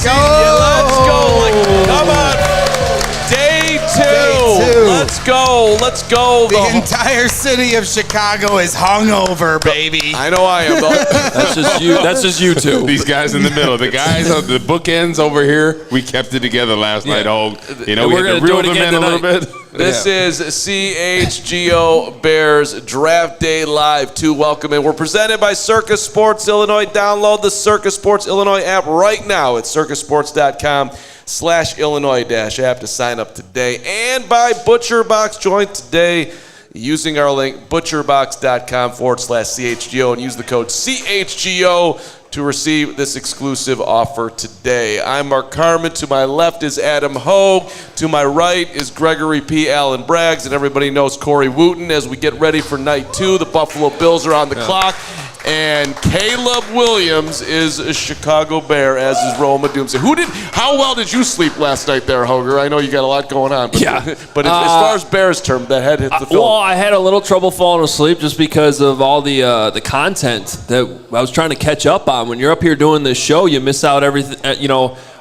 Let's go. Come on. Day two. Let's go. The entire city of Chicago is hungover, baby. I know I am, though. That's just you two. These guys in the middle. The guys on the bookends over here, we kept it together last night, Hoge. You know, we had to reel them in a little bit. This is CHGO Bears Draft Day Live 2. Welcome in. We're presented by Circus Sports Illinois. Download the Circus Sports Illinois app right now at circusports.com/Illinois-app to sign up today. And by ButcherBox. Join today using our link butcherbox.com/CHGO and use the code CHGO to receive this exclusive offer today. I'm Mark Carman. To my left is Adam Hoge. To my right is Gregory P. Allen Braggs. And everybody knows Corey Wootton. As we get ready for night 2, the Buffalo Bills are on the clock. And Caleb Williams is a Chicago Bear, as is Rome Odunze. How well did you sleep last night there, Hoger? I know you got a lot going on. But, but as far as Bears term, that head hit the film. Well, I had a little trouble falling asleep just because of all the content that I was trying to catch up on. When you're up here doing this show, you miss out everything.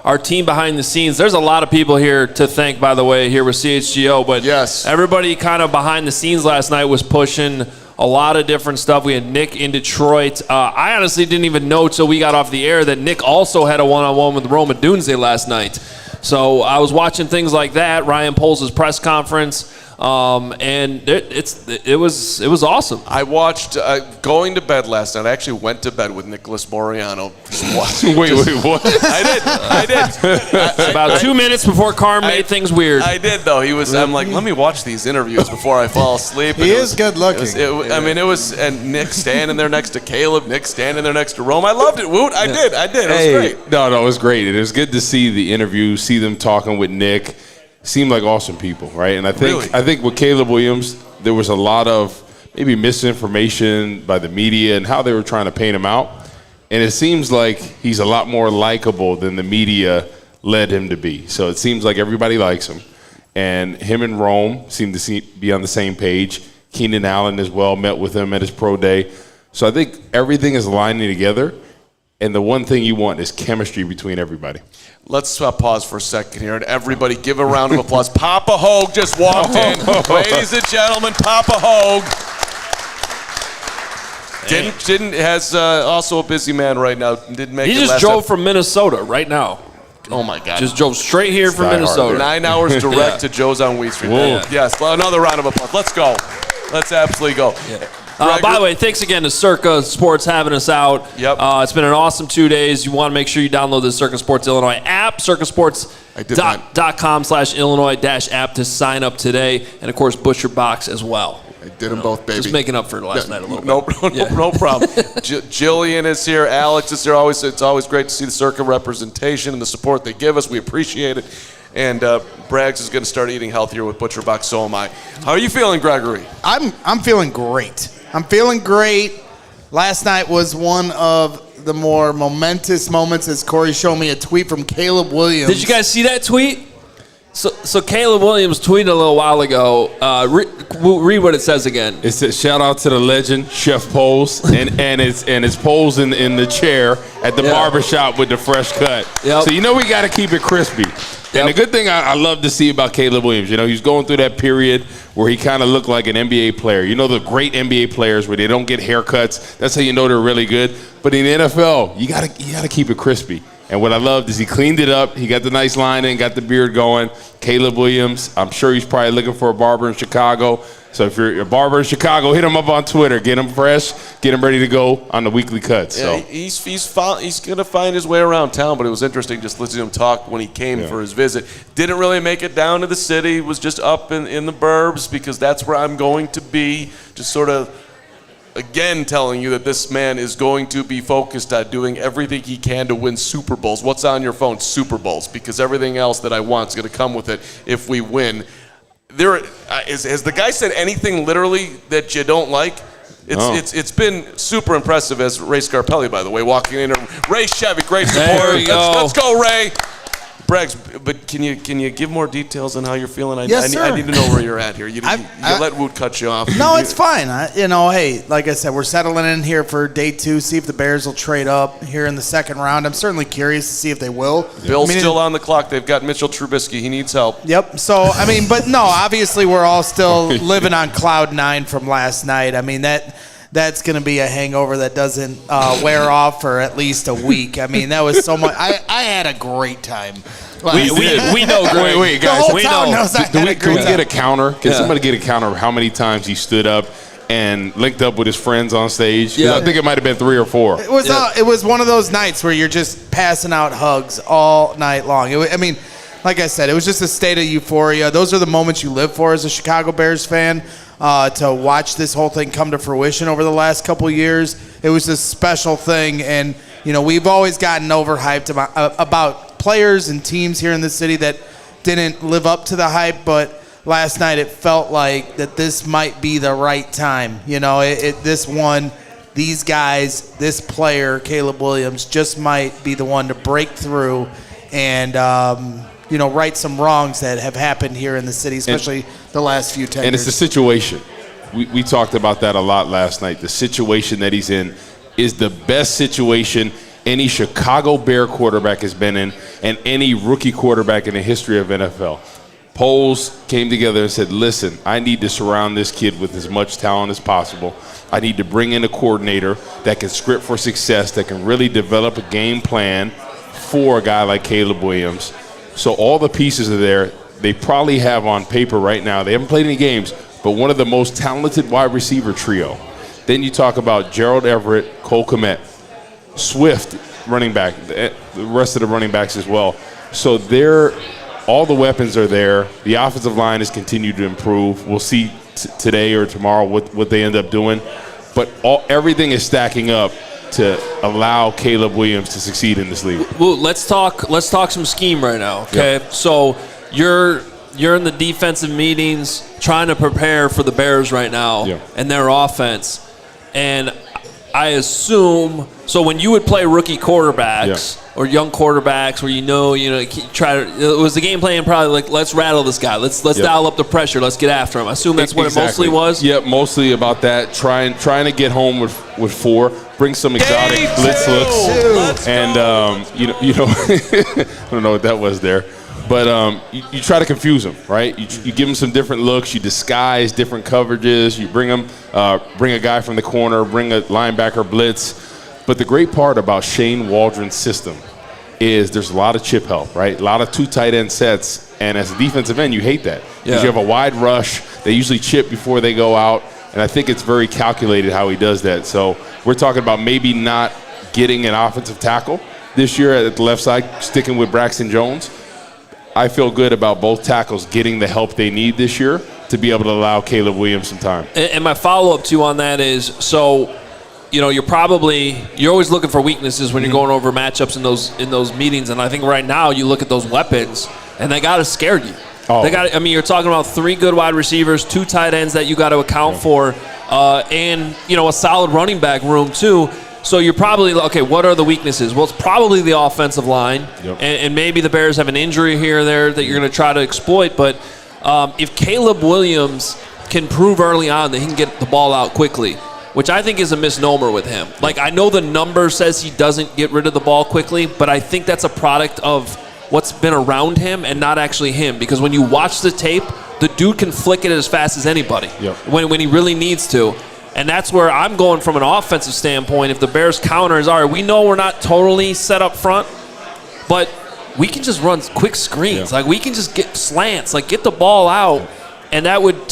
Our team behind the scenes. There's a lot of people here to thank, by the way, here with CHGO. But yes, everybody kind of behind the scenes last night was pushing a lot of different stuff. We had Nick in Detroit. I honestly didn't even know till we got off the air that Nick also had a one-on-one with Rome Odunze last night. So I was watching things like that, Ryan Poles' press conference, and it was awesome. I watched going to bed last night. I actually went to bed with Nicholas Morano. Wait, what? I did. About 2 minutes before Carm made things weird. I did, though. I'm like, let me watch these interviews before I fall asleep. He is good looking. And Nick standing there next to Caleb, Nick standing there next to Rome. I loved it, Woot. I did. It was great. No, it was great. It was good to see the interview, see them talking with Nick. Seemed like awesome people, right? And I think with Caleb Williams, there was a lot of maybe misinformation by the media and how they were trying to paint him out. And it seems like he's a lot more likable than the media led him to be. So it seems like everybody likes him. And him and Rome seem to be on the same page. Keenan Allen as well met with him at his pro day. So I think everything is lining together. And the one thing you want is chemistry between everybody. Let's pause for a second here, and everybody give a round of applause. Papa Hoge just walked in. Ladies and gentlemen, Papa Hoge. Has also a busy man right now. Didn't make he it just last drove from Minnesota right now. Oh, my God. Just drove straight here from Minnesota. 9 hours direct to Joe's on Wheat Street. Yes, another round of applause. Let's go. Let's absolutely go. Yeah. By the way, thanks again to Circa Sports having us out. Yep. It's been an awesome 2 days. You want to make sure you download the Circa Sports Illinois app, circusports.com/Illinois-app to sign up today. And, of course, ButcherBox as well. I did them both, baby. Just making up for last night a little bit. No problem. Jillian is here. Alex is here. It's always great to see the Circa representation and the support they give us. We appreciate it. And Braggs is going to start eating healthier with ButcherBox. So am I. How are you feeling, Gregory? I'm feeling great. I'm feeling great. Last night was one of the more momentous moments, as Corey showed me a tweet from Caleb Williams. Did you guys see that tweet? So Caleb Williams tweeted a little while ago. Read what it says again. It says, shout out to the legend, Chef Poles, and it's Poles in the chair at the barbershop with the fresh cut. Yep. So we got to keep it crispy. And the good thing I love to see about Caleb Williams, he's going through that period where he kind of looked like an NBA player. The great NBA players where they don't get haircuts. That's how you know they're really good. But in the NFL, you gotta keep it crispy. And what I loved is he cleaned it up. He got the nice line in, got the beard going. Caleb Williams, I'm sure he's probably looking for a barber in Chicago. So if you're a barber in Chicago, hit him up on Twitter. Get him fresh. Get him ready to go on the weekly cuts. Yeah, he's going to find his way around town, but it was interesting just listening to him talk when he came for his visit. Didn't really make it down to the city. Was just up in the burbs because that's where I'm going to be. Just sort of, again, telling you that this man is going to be focused on doing everything he can to win Super Bowls. What's on your phone? Super Bowls, because everything else that I want is going to come with it if we win. Has the guy said anything literally that you don't like? It's been super impressive as Ray Scarpelli, by the way, walking in. Ray Chevy, great support. There you go. Let's go, Ray. Braggs, but can you give more details on how you're feeling? Yes, sir. I need to know where you're at here. You let Woot cut you off. No, it's fine. Hey, like I said, we're settling in here for day 2. See if the Bears will trade up here in the second round. I'm certainly curious to see if they will. Bill's still on the clock. They've got Mitchell Trubisky. He needs help. Yep. So, but no, obviously we're all still living on cloud 9 from last night. I mean, that's going to be a hangover that doesn't wear off for at least a week. I mean, that was so much. I had a great time. We know, Greg. Wait, guys. The whole town knows I had a great Can we time. get a counter? Can somebody get a counter of how many times he stood up and linked up with his friends on stage? Yeah. I think it might have been 3 or 4. It was one of those nights where you're just passing out hugs all night long. Like I said, it was just a state of euphoria. Those are the moments you live for as a Chicago Bears fan. To watch this whole thing come to fruition over the last couple of years, it was a special thing. And we've always gotten overhyped about players and teams here in the city that didn't live up to the hype. But last night, it felt like that this might be the right time. These guys, this player, Caleb Williams, just might be the one to break through and right some wrongs that have happened here in the city, especially the last few 10 years. And it's the situation. We talked about that a lot last night. The situation that he's in is the best situation any Chicago Bear quarterback has been in and any rookie quarterback in the history of NFL. Polls came together and said, listen, I need to surround this kid with as much talent as possible. I need to bring in a coordinator that can script for success, that can really develop a game plan for a guy like Caleb Williams. So all the pieces are there. They probably have on paper right now. They haven't played any games, but one of the most talented wide receiver trio. Then you talk about Gerald Everett, Cole Kmet, Swift, running back, the rest of the running backs as well. So all the weapons are there. The offensive line has continued to improve. We'll see today or tomorrow what they end up doing. But everything is stacking up to allow Caleb Williams to succeed in this league. Well, let's talk some scheme right now, okay? Yep. So you're in the defensive meetings trying to prepare for the Bears right now and their offense. And I assume so when you would play rookie quarterbacks or young quarterbacks where was the game plan probably like let's rattle this guy, let's dial up the pressure, let's get after him. I assume that's what it mostly was. Yeah, mostly about that. Trying to get home with 4, bring some exotic blitz looks, and I don't know what that was there. But you try to confuse them, right? You give them some different looks. You disguise different coverages. You bring a guy from the corner, bring a linebacker blitz. But the great part about Shane Waldron's system is there's a lot of chip help, right? A lot of 2 tight end sets. And as a defensive end, you hate that. Because you have a wide rush. They usually chip before they go out. And I think it's very calculated how he does that. So we're talking about maybe not getting an offensive tackle this year at the left side, sticking with Braxton Jones. I feel good about both tackles getting the help they need this year to be able to allow Caleb Williams some time. And my follow-up to you on that is, so, you're always looking for weaknesses when you're going over matchups in those meetings. And I think right now you look at those weapons, and they got to scare you. Oh. You're talking about 3 good wide receivers, 2 tight ends that you got to account for, and, a solid running back room too. So you're probably, okay, what are the weaknesses? Well, it's probably the offensive line, and maybe the Bears have an injury here or there that you're going to try to exploit. But if Caleb Williams can prove early on that he can get the ball out quickly, which I think is a misnomer with him. Like, I know the number says he doesn't get rid of the ball quickly, but I think that's a product of what's been around him and not actually him. Because when you watch the tape, the dude can flick it as fast as anybody when he really needs to. And that's where I'm going from an offensive standpoint. If the Bears counter is, all right, we know we're not totally set up front, but we can just run quick screens. Like, we can just get slants, like get the ball out. And that would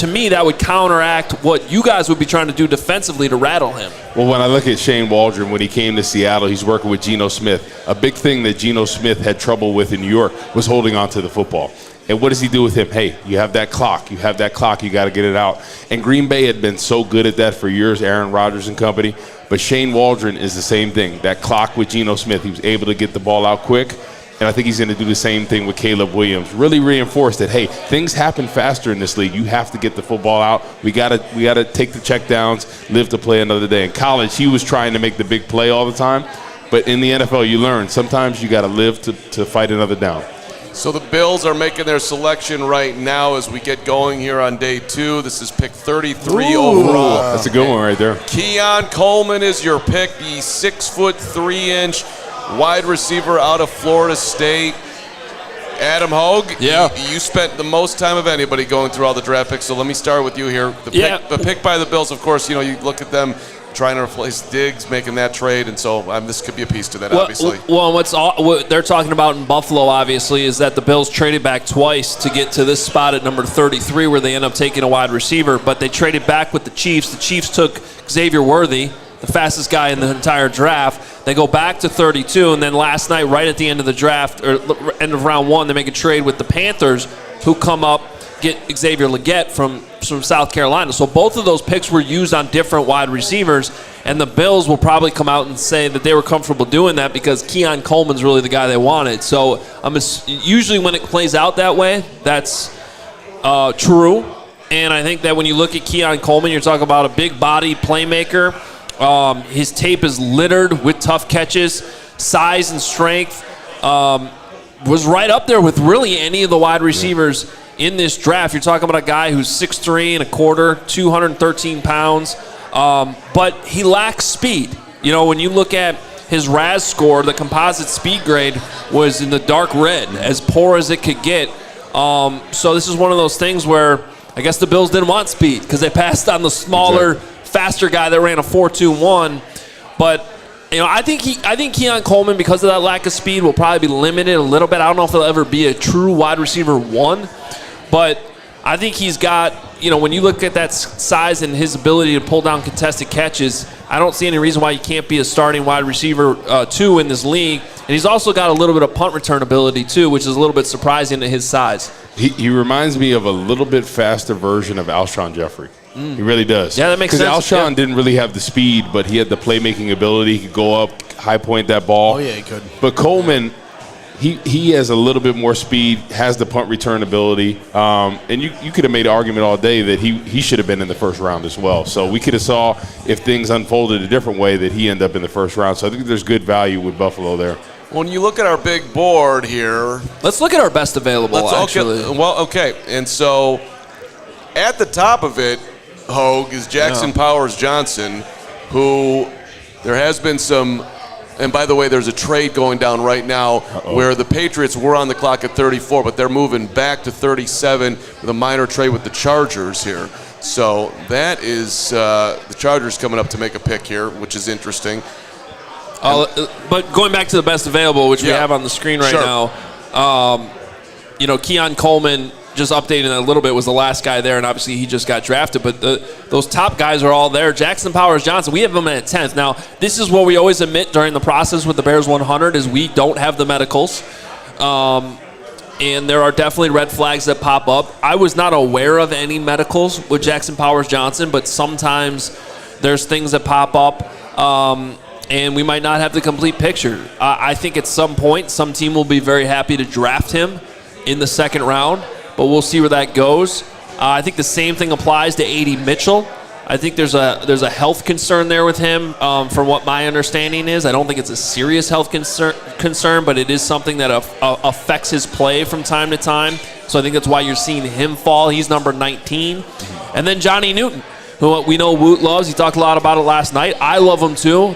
counteract what you guys would be trying to do defensively to rattle him. Well, when I look at Shane Waldron, when he came to Seattle, he's working with Geno Smith. A big thing that Geno Smith had trouble with in New York was holding on to the football. And what does he do with him? Hey, you have that clock. You got to get it out. And Green Bay had been so good at that for years, Aaron Rodgers and company. But Shane Waldron is the same thing. That clock with Geno Smith, he was able to get the ball out quick. And I think he's going to do the same thing with Caleb Williams. Really reinforce that, hey, things happen faster in this league. You have to get the football out. We got to take the checkdowns, live to play another day. In college, he was trying to make the big play all the time. But in the NFL, you learn sometimes you got to live to fight another down. So the Bills are making their selection right now as we get going here on day 2. This is pick 33 overall. That's a good one right there. Keon Coleman is your pick, the 6'3" wide receiver out of Florida State. Adam Hoge, you spent the most time of anybody going through all the draft picks, so let me start with you here. The pick by the Bills, of course, you look at them trying to replace Diggs, making that trade, and so this could be a piece to that, obviously. Well, what they're talking about in Buffalo, obviously, is that the Bills traded back twice to get to this spot at number 33 where they end up taking a wide receiver, but they traded back with the Chiefs. The Chiefs took Xavier Worthy, the fastest guy in the entire draft. They go back to 32, and then last night, right at the end of the draft, or end of round 1, they make a trade with the Panthers, who come up, get Xavier Legette from South Carolina. So both of those picks were used on different wide receivers, and the Bills will probably come out and say that they were comfortable doing that because Keon Coleman's really the guy they wanted. So usually when it plays out that way, that's true. And I think that when you look at Keon Coleman, you're talking about a big body playmaker. His tape is littered with tough catches, size and strength. Was right up there with really any of the wide receivers in this draft. You're talking about a guy who's 6'3 1/4", 213 pounds, but he lacks speed. When you look at his RAS score, the composite speed grade was in the dark red, as poor as it could get. So this is one of those things where I guess the Bills didn't want speed because they passed on the smaller, faster guy that ran a 4.21. But I think Keon Coleman, because of that lack of speed, will probably be limited a little bit. I don't know if he'll ever be a true wide receiver 1. But I think he's got, when you look at that size and his ability to pull down contested catches, I don't see any reason why he can't be a starting wide receiver 2 in this league. And he's also got a little bit of punt return ability, too, which is a little bit surprising to his size. He reminds me of a little bit faster version of Alshon Jeffrey. He really does. Yeah, that makes sense. Because Alshon didn't really have the speed, but he had the playmaking ability. He could go up, high point that ball. Oh, yeah, he could. But Coleman, he has a little bit more speed, has the punt return ability, and you could have made an argument all day that he should have been in the first round as well. So we could have saw, if things unfolded a different way, that he ended up in the first round. So I think there's good value with Buffalo there. When you look at our big board here, let's look at our best available, actually. Okay. And so at the top of it, Hoge, is Jackson Powers Johnson, who there has been some. And by the way, there's a trade going down right now where the Patriots were on the clock at 34, but they're moving back to 37 with a minor trade with the Chargers here. So that is the Chargers coming up to make a pick here, which is interesting. But going back to the best available, which we have on the screen right now, Keon Coleman, just updating that a little bit, was the last guy there, and obviously he just got drafted. But those top guys are all there. Jackson Powers Johnson, we have him at 10th. Now, this is what we always admit during the process with the Bears 100 is we don't have the medicals. And there are definitely red flags that pop up. I was not aware of any medicals with Jackson Powers Johnson, but sometimes there's things that pop up, and we might not have the complete picture. I think at some point, some team will be very happy to draft him in the second round, but we'll see where that goes. I think the same thing applies to A.D. Mitchell. I think there's a health concern there with him, from what my understanding is. I don't think it's a serious health concern, but it is something that affects his play from time to time. So I think that's why you're seeing him fall. He's number 19. And then Johnny Newton, who we know Woot loves. He talked a lot about it last night. I love him too.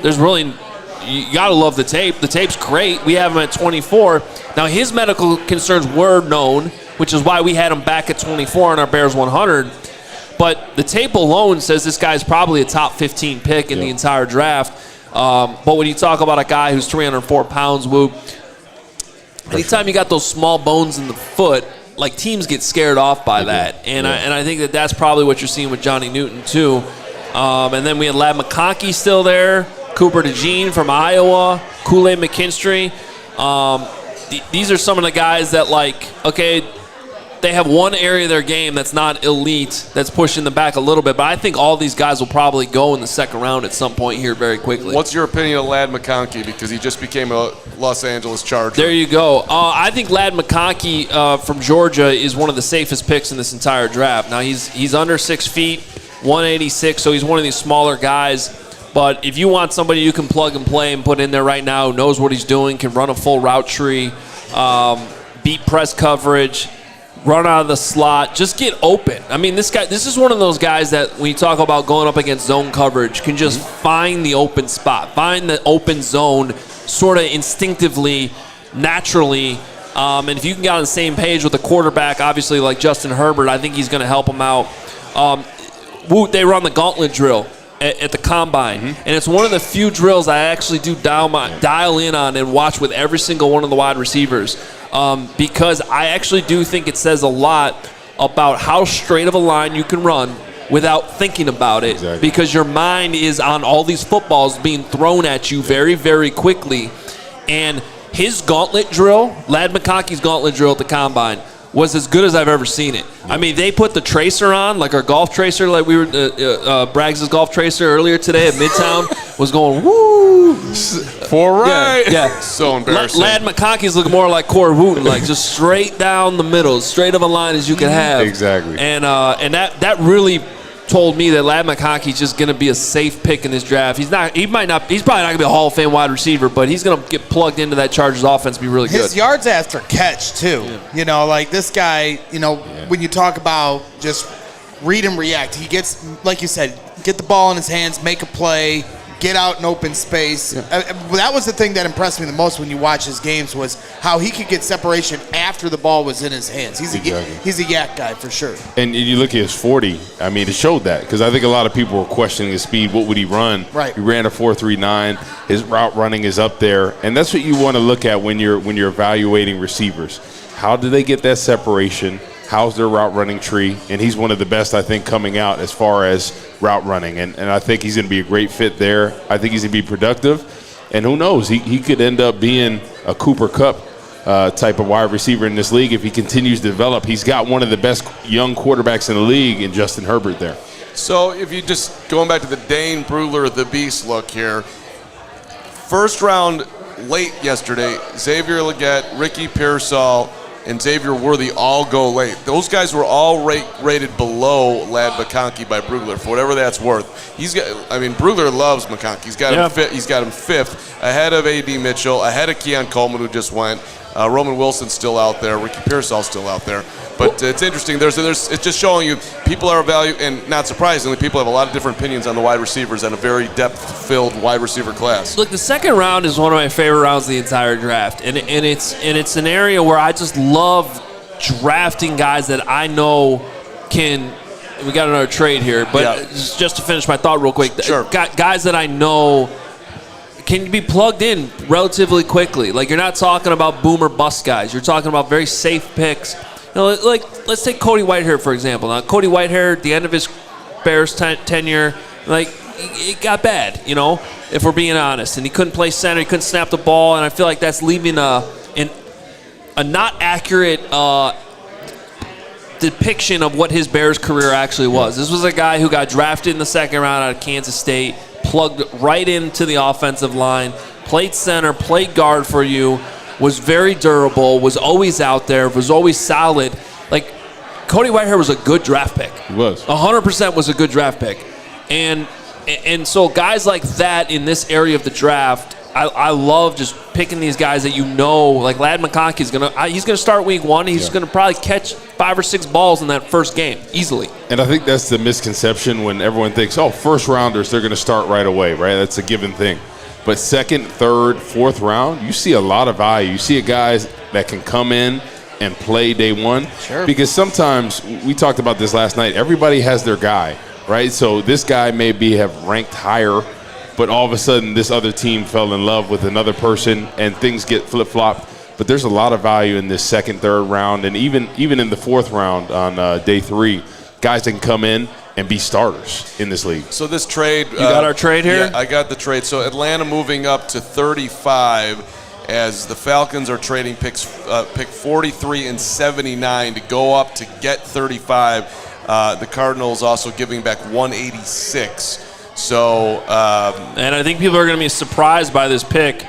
You got to love the tape. The tape's great. We have him at 24. Now, his medical concerns were known, which is why we had him back at 24 on our Bears 100. But the tape alone says this guy's probably a top 15 pick in the entire draft. But when you talk about a guy who's 304 pounds, anytime you got those small bones in the foot, like teams get scared off by that. And I think that's probably what you're seeing with Johnny Newton too. And then we had Ladd McConkey still there, Cooper DeJean from Iowa, Kool-Aid McKinstry. These are some of the guys that, they have one area of their game that's not elite, that's pushing them back a little bit. But I think all these guys will probably go in the second round at some point here very quickly. What's your opinion of Ladd McConkey? Because he just became a Los Angeles Charger. There you go. I think Ladd McConkey from Georgia is one of the safest picks in this entire draft. Now, he's under 6 feet, 186, so he's one of these smaller guys. But if you want somebody you can plug and play and put in there right now, who knows what he's doing, can run a full route tree, beat press coverage, run out of the slot, just get open. I mean, this is one of those guys that when you talk about going up against zone coverage, can just find the open spot, find the open zone sort of instinctively, naturally. And if you can get on the same page with a quarterback, obviously like Justin Herbert, I think he's going to help him out. They run the gauntlet drill at the combine, and it's one of the few drills I actually do dial in on and watch with every single one of the wide receivers, because I actually do think it says a lot about how straight of a line you can run without thinking about it, because your mind is on all these footballs being thrown at you very, very quickly. And his gauntlet drill, Ladd McConkey's gauntlet drill at the combine, was as good as I've ever seen it. I mean, they put the tracer on, like our golf tracer, like we were, Braggs' golf tracer earlier today at Midtown was going, woo! Right. Yeah. So embarrassing. Ladd McConkey's looking more like Corey Wootton, like just straight down the middle, straight of a line as you can have. Exactly. And that really told me that Ladd McConkey's just going to be a safe pick in this draft. He's probably not going to be a Hall of Fame wide receiver, but he's going to get plugged into that Chargers offense and be really good. His yards after catch, too. Yeah. You know, like this guy, when you talk about just read and react, he gets, like you said, get the ball in his hands, make a play, get out in open space. Yeah. That was the thing that impressed me the most when you watch his games, was how he could get separation after the ball was in his hands. He's a yak guy for sure. And you look at his 40, I mean, it showed that, because I think a lot of people were questioning his speed. What would he run? Right. He ran a 4.39. His route running is up there, and that's what you want to look at when you're evaluating receivers. How do they get that separation? How's their route running tree? And he's one of the best, I think, coming out as far as route running. And I think he's going to be a great fit there. I think he's going to be productive. And who knows? He could end up being a Cooper Kupp type of wide receiver in this league if he continues to develop. He's got one of the best young quarterbacks in the league in Justin Herbert there. So if you just going back to the Dane Brugler, the Beast look here. First round late yesterday, Xavier Legette, Ricky Pearsall, and Xavier Worthy all go late. Those guys were all rated below Ladd McConkey by Brugler, for whatever that's worth. Brugler loves McConkey. He's got him fifth, ahead of A.D. Mitchell, ahead of Keon Coleman, who just went. Roman Wilson's still out there. Ricky Pearsall's still out there. But it's interesting. It's just showing you people are valued, and not surprisingly, people have a lot of different opinions on the wide receivers and a very depth-filled wide receiver class. Look, the second round is one of my favorite rounds of the entire draft, and it's an area where I just love drafting guys that I know can. We got another trade here, but just to finish my thought real quick, sure. Guys that I know can be plugged in relatively quickly. Like, you're not talking about boom or bust guys. You're talking about very safe picks. Like, let's take Cody Whitehair, for example. Now, Cody Whitehair, at the end of his Bears tenure, it got bad, if we're being honest. And he couldn't play center. He couldn't snap the ball. And I feel like that's leaving a not accurate depiction of what his Bears career actually was. This was a guy who got drafted in the second round out of Kansas State, plugged right into the offensive line, played center, played guard for you, was very durable, was always out there, was always solid. Like, Cody Whitehair was a good draft pick. He was. 100% was a good draft pick. And so guys like that in this area of the draft, I love just picking these guys that like Ladd McConkey he's gonna start week one. He's gonna probably catch 5 or 6 balls in that first game easily. And I think that's the misconception when everyone thinks, first rounders, they're gonna start right away, right? That's a given thing. But second, third, fourth round, you see a lot of value. You see guys that can come in and play day one. Sure. Because sometimes, we talked about this last night, everybody has their guy, right? So this guy maybe have ranked higher, but all of a sudden this other team fell in love with another person and things get flip-flopped. But there's a lot of value in this second, third round, and even in the fourth round on day 3, guys that can come in and be starters in this league. So this trade... You got our trade here? Yeah, I got the trade. So Atlanta moving up to 35 as the Falcons are trading pick 43 and 79 to go up to get 35. The Cardinals also giving back 186. So... and I think people are going to be surprised by this pick.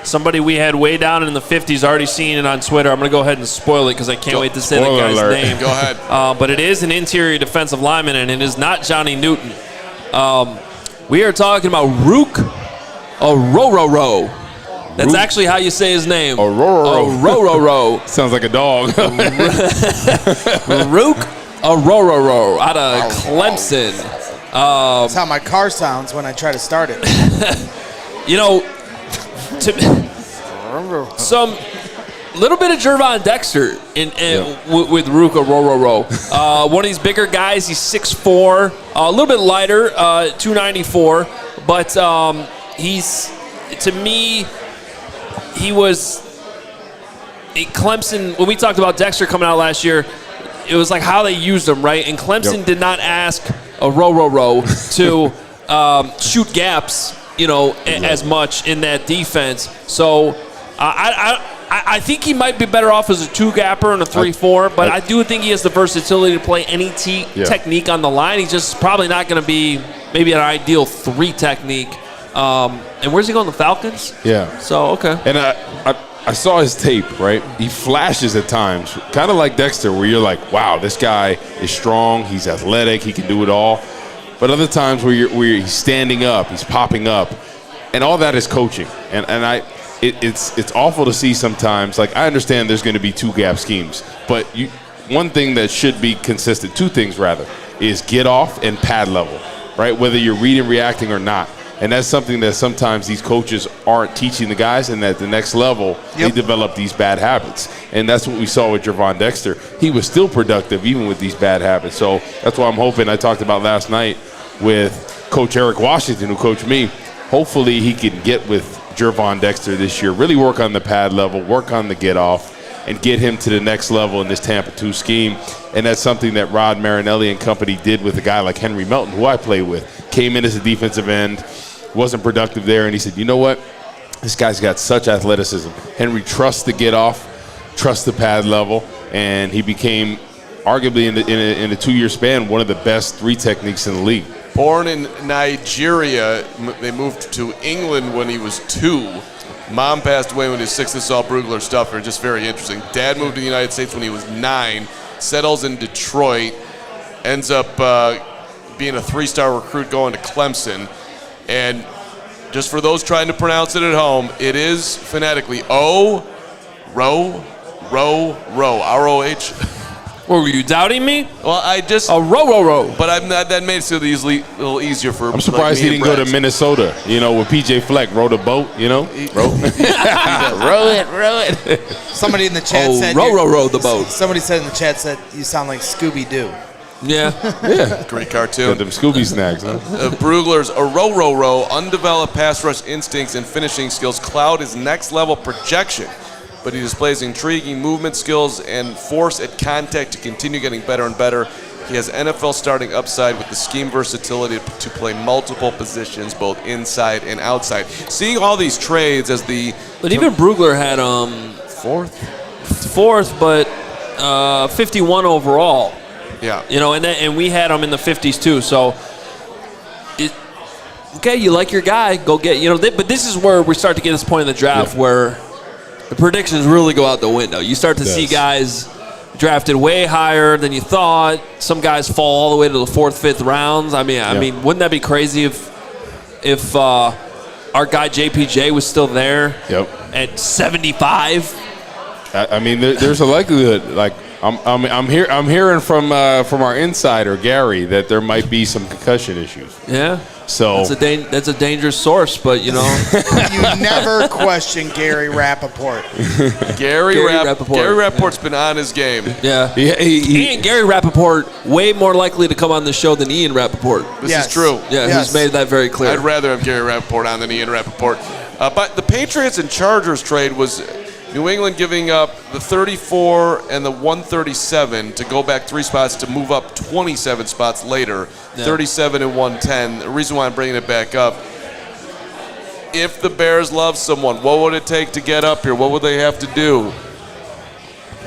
Somebody we had way down in the 50s already seen it on Twitter. I'm going to go ahead and spoil it because I can't wait to say the guy's name. Go ahead. But it is an interior defensive lineman, and it is not Johnny Newton. We are talking about Rook Orororo. That's actually how you say his name. Ororo. Sounds like a dog. Rook Ororo out of Clemson. That's how my car sounds when I try to start it. Some little bit of Gervon Dexter with Rook Ororo. One of these bigger guys. He's 6'4", a little bit lighter, 294. But to me, he was Clemson. When we talked about Dexter coming out last year, it was like how they used him, right? And Clemson did not ask Ororo to shoot gaps, as much in that defense. So I think he might be better off as a two-gapper and a 3-4, but I do think he has the versatility to play any technique on the line. He's just probably not going to be maybe an ideal 3 technique. And where's he going, the Falcons? Yeah. So, okay. And I saw his tape, right? He flashes at times, kind of like Dexter, where you're like, wow, this guy is strong, he's athletic, he can do it all. But other times where he's standing up, he's popping up, and all that is coaching. And it's awful to see sometimes. Like, I understand there's going to be 2-gap schemes, but one thing that should be consistent, 2 things rather, is get off and pad level, right? Whether you're reading, reacting or not. And that's something that sometimes these coaches aren't teaching the guys, and at the next level, they develop these bad habits. And that's what we saw with Gervon Dexter. He was still productive even with these bad habits. So that's why I'm hoping, I talked about last night with Coach Eric Washington, who coached me. Hopefully he can get with Gervon Dexter this year, really work on the pad level, work on the get off, and get him to the next level in this Tampa 2 scheme. And that's something that Rod Marinelli and company did with a guy like Henry Melton, who I played with. Came in as a defensive end, wasn't productive there, and he said, you know what? This guy's got such athleticism. Henry trusts the get off, trusts the pad level, and he became arguably in a 2-year span one of the best 3 techniques in the league. Born in Nigeria, they moved to England when he was 2. Mom passed away when he was 6. This is all Brugler stuff. Just very interesting. Dad moved to the United States when he was 9, settles in Detroit, ends up being a 3-star recruit going to Clemson. And just for those trying to pronounce it at home, it is phonetically O-Ro-Ro-Ro, R-O-H. Were you doubting me? Well, I just row. But that made it a little easier for. I'm surprised he didn't go to Minnesota. With PJ Fleck, rowed a boat. Row it. Somebody in the chat said row the boat. Somebody said in the chat said you sound like Scooby-Doo. Yeah. Great cartoon. Got them Scooby snacks, huh? Brugler's row, undeveloped pass rush instincts and finishing skills cloud his next level projection, but he displays intriguing movement skills and force at contact to continue getting better and better. He has NFL starting upside with the scheme versatility to play multiple positions, both inside and outside. Seeing all these trades as But even Brugler had 4th, but 51 overall. Yeah. And we had him in the 50s too. So, okay, you like your guy, go get. But this is where we start to get this point in the draft where the predictions really go out the window. You start to see guys drafted way higher than you thought. Some guys fall all the way to the 4th, 5th rounds. I mean, wouldn't that be crazy if our guy JPJ was still there at 75? I mean, there's a likelihood. Like I'm hearing from our insider Gary that there might be some concussion issues. Yeah. So that's a dangerous source, but you never question Gary Rappaport. Gary Rappaport's been on his game. Yeah. And Gary Rappaport way more likely to come on the show than Ian Rappaport. This is true. Yeah, he's made that very clear. I'd rather have Gary Rappaport on than Ian Rappaport. But the Patriots and Chargers trade was New England giving up the 34 and the 137 to go back 3 spots to move up 27 spots later, 37 and 110. The reason why I'm bringing it back up, if the Bears love someone, what would it take to get up here? What would they have to do?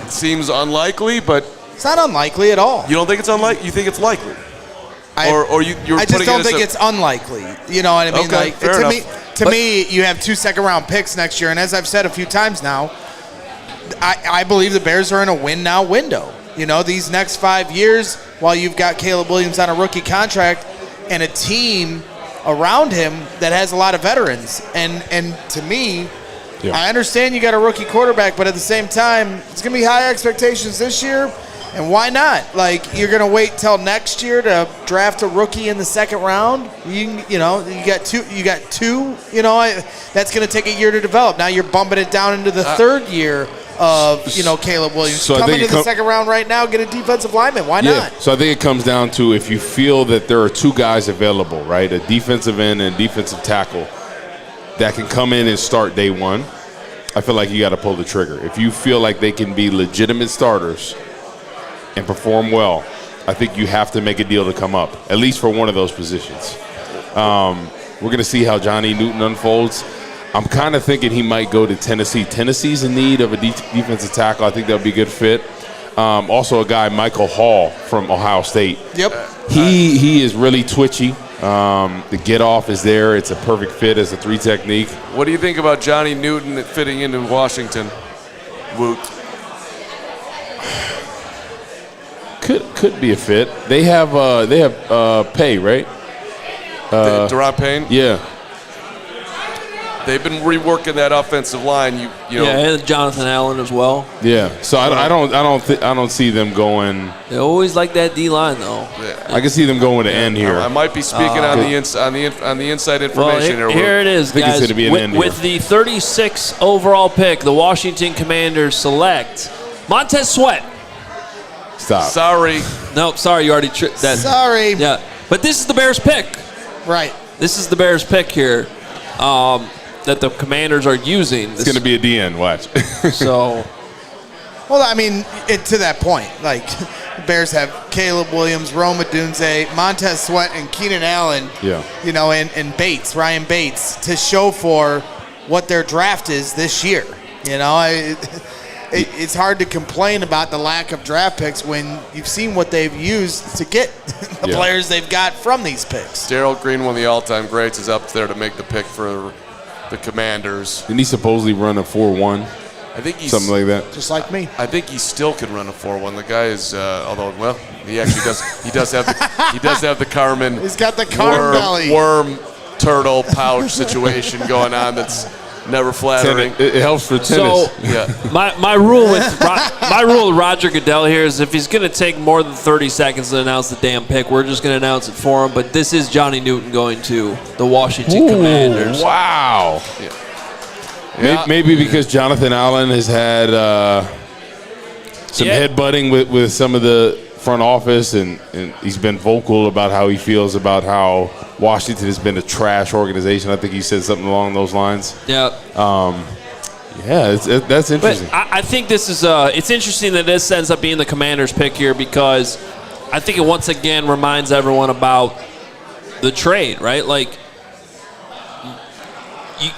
It seems unlikely, but... It's not unlikely at all. You don't think it's unlikely? You think it's likely? I just don't think it's unlikely. You know what I mean? Okay, fair enough. To me, you have 2 second-round picks next year, and as I've said a few times now, I believe the Bears are in a win-now window. These next 5 years, while you've got Caleb Williams on a rookie contract and a team around him that has a lot of veterans. And to me, Yeah. I understand you got a rookie quarterback, but at the same time, it's going to be high expectations this year. And why not? Like, you're going to wait till next year to draft a rookie in the second round? You got two. That's going to take a year to develop. Now you're bumping it down into the third year of, Caleb Williams. So come into the second round right now, get a defensive lineman. Why not? So I think it comes down to if you feel that there are two guys available, right, a defensive end and a defensive tackle that can come in and start day one, I feel like you got to pull the trigger. If you feel like they can be legitimate starters and perform well, I think you have to make a deal to come up, at least for one of those positions. We're going to see how Johnny Newton unfolds. I'm kind of thinking he might go to Tennessee. Tennessee's in need of a defensive tackle. I think that would be a good fit. Also a guy, Michael Hall from Ohio State. Yep. He is really twitchy. The get off is there. It's a perfect fit as a 3 technique. What do you think about Johnny Newton fitting into Washington? Woot. Could be a fit. They have pay, right? Deron Payne? Yeah. They've been reworking that offensive line. And Jonathan Allen as well. Yeah. So I don't see them going. They always like that D line though. Yeah. I can see them going to end here. I might be speaking on the inside information well, here it is, guys. It's be an end with the 36th overall pick, the Washington Commanders select Montez Sweat. Stop. Sorry. Nope, sorry, you already that. Sorry. Yeah, but this is the Bears pick. Right. This is the Bears pick here that the Commanders are using. It's going to be a DN. Watch. So. Well, I mean, to that point, like, the Bears have Caleb Williams, Rome Odunze, Montez Sweat, and Keenan Allen. Yeah. And Bates, Ryan Bates, to show for what their draft is this year. It's hard to complain about the lack of draft picks when you've seen what they've used to get the players they've got from these picks. Darryl Green, one of the all-time greats, is up there to make the pick for the Commanders. Didn't he supposedly run a 4.1? I think he's something like that. Just like me. I think he still could run a 4.1. The guy is, he actually does. He does have the Carman. He's got the Carman belly. Worm turtle pouch situation going on. That's never flattering. It helps for tennis. So yeah. my rule with Roger Goodell here is if he's going to take more than 30 seconds to announce the damn pick, we're just going to announce it for him. But this is Johnny Newton going to the Washington Commanders. Wow. Yeah. Maybe because Jonathan Allen has had some headbutting with some of the front office, and he's been vocal about how he feels about how Washington has been a trash organization. I think he said something along those lines. Yeah. That's interesting. But I think this is it's interesting that this ends up being the Commanders' pick here because I think it once again reminds everyone about the trade, right? Like,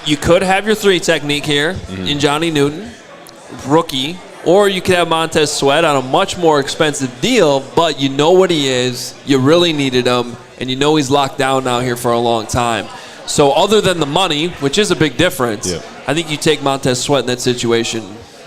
you could have your 3 technique here in Johnny Newton, rookie, or you could have Montez Sweat on a much more expensive deal, but you know what he is, you really needed him, and you know he's locked down now here for a long time. So other than the money, which is a big difference, I think you take Montez Sweat in that situation,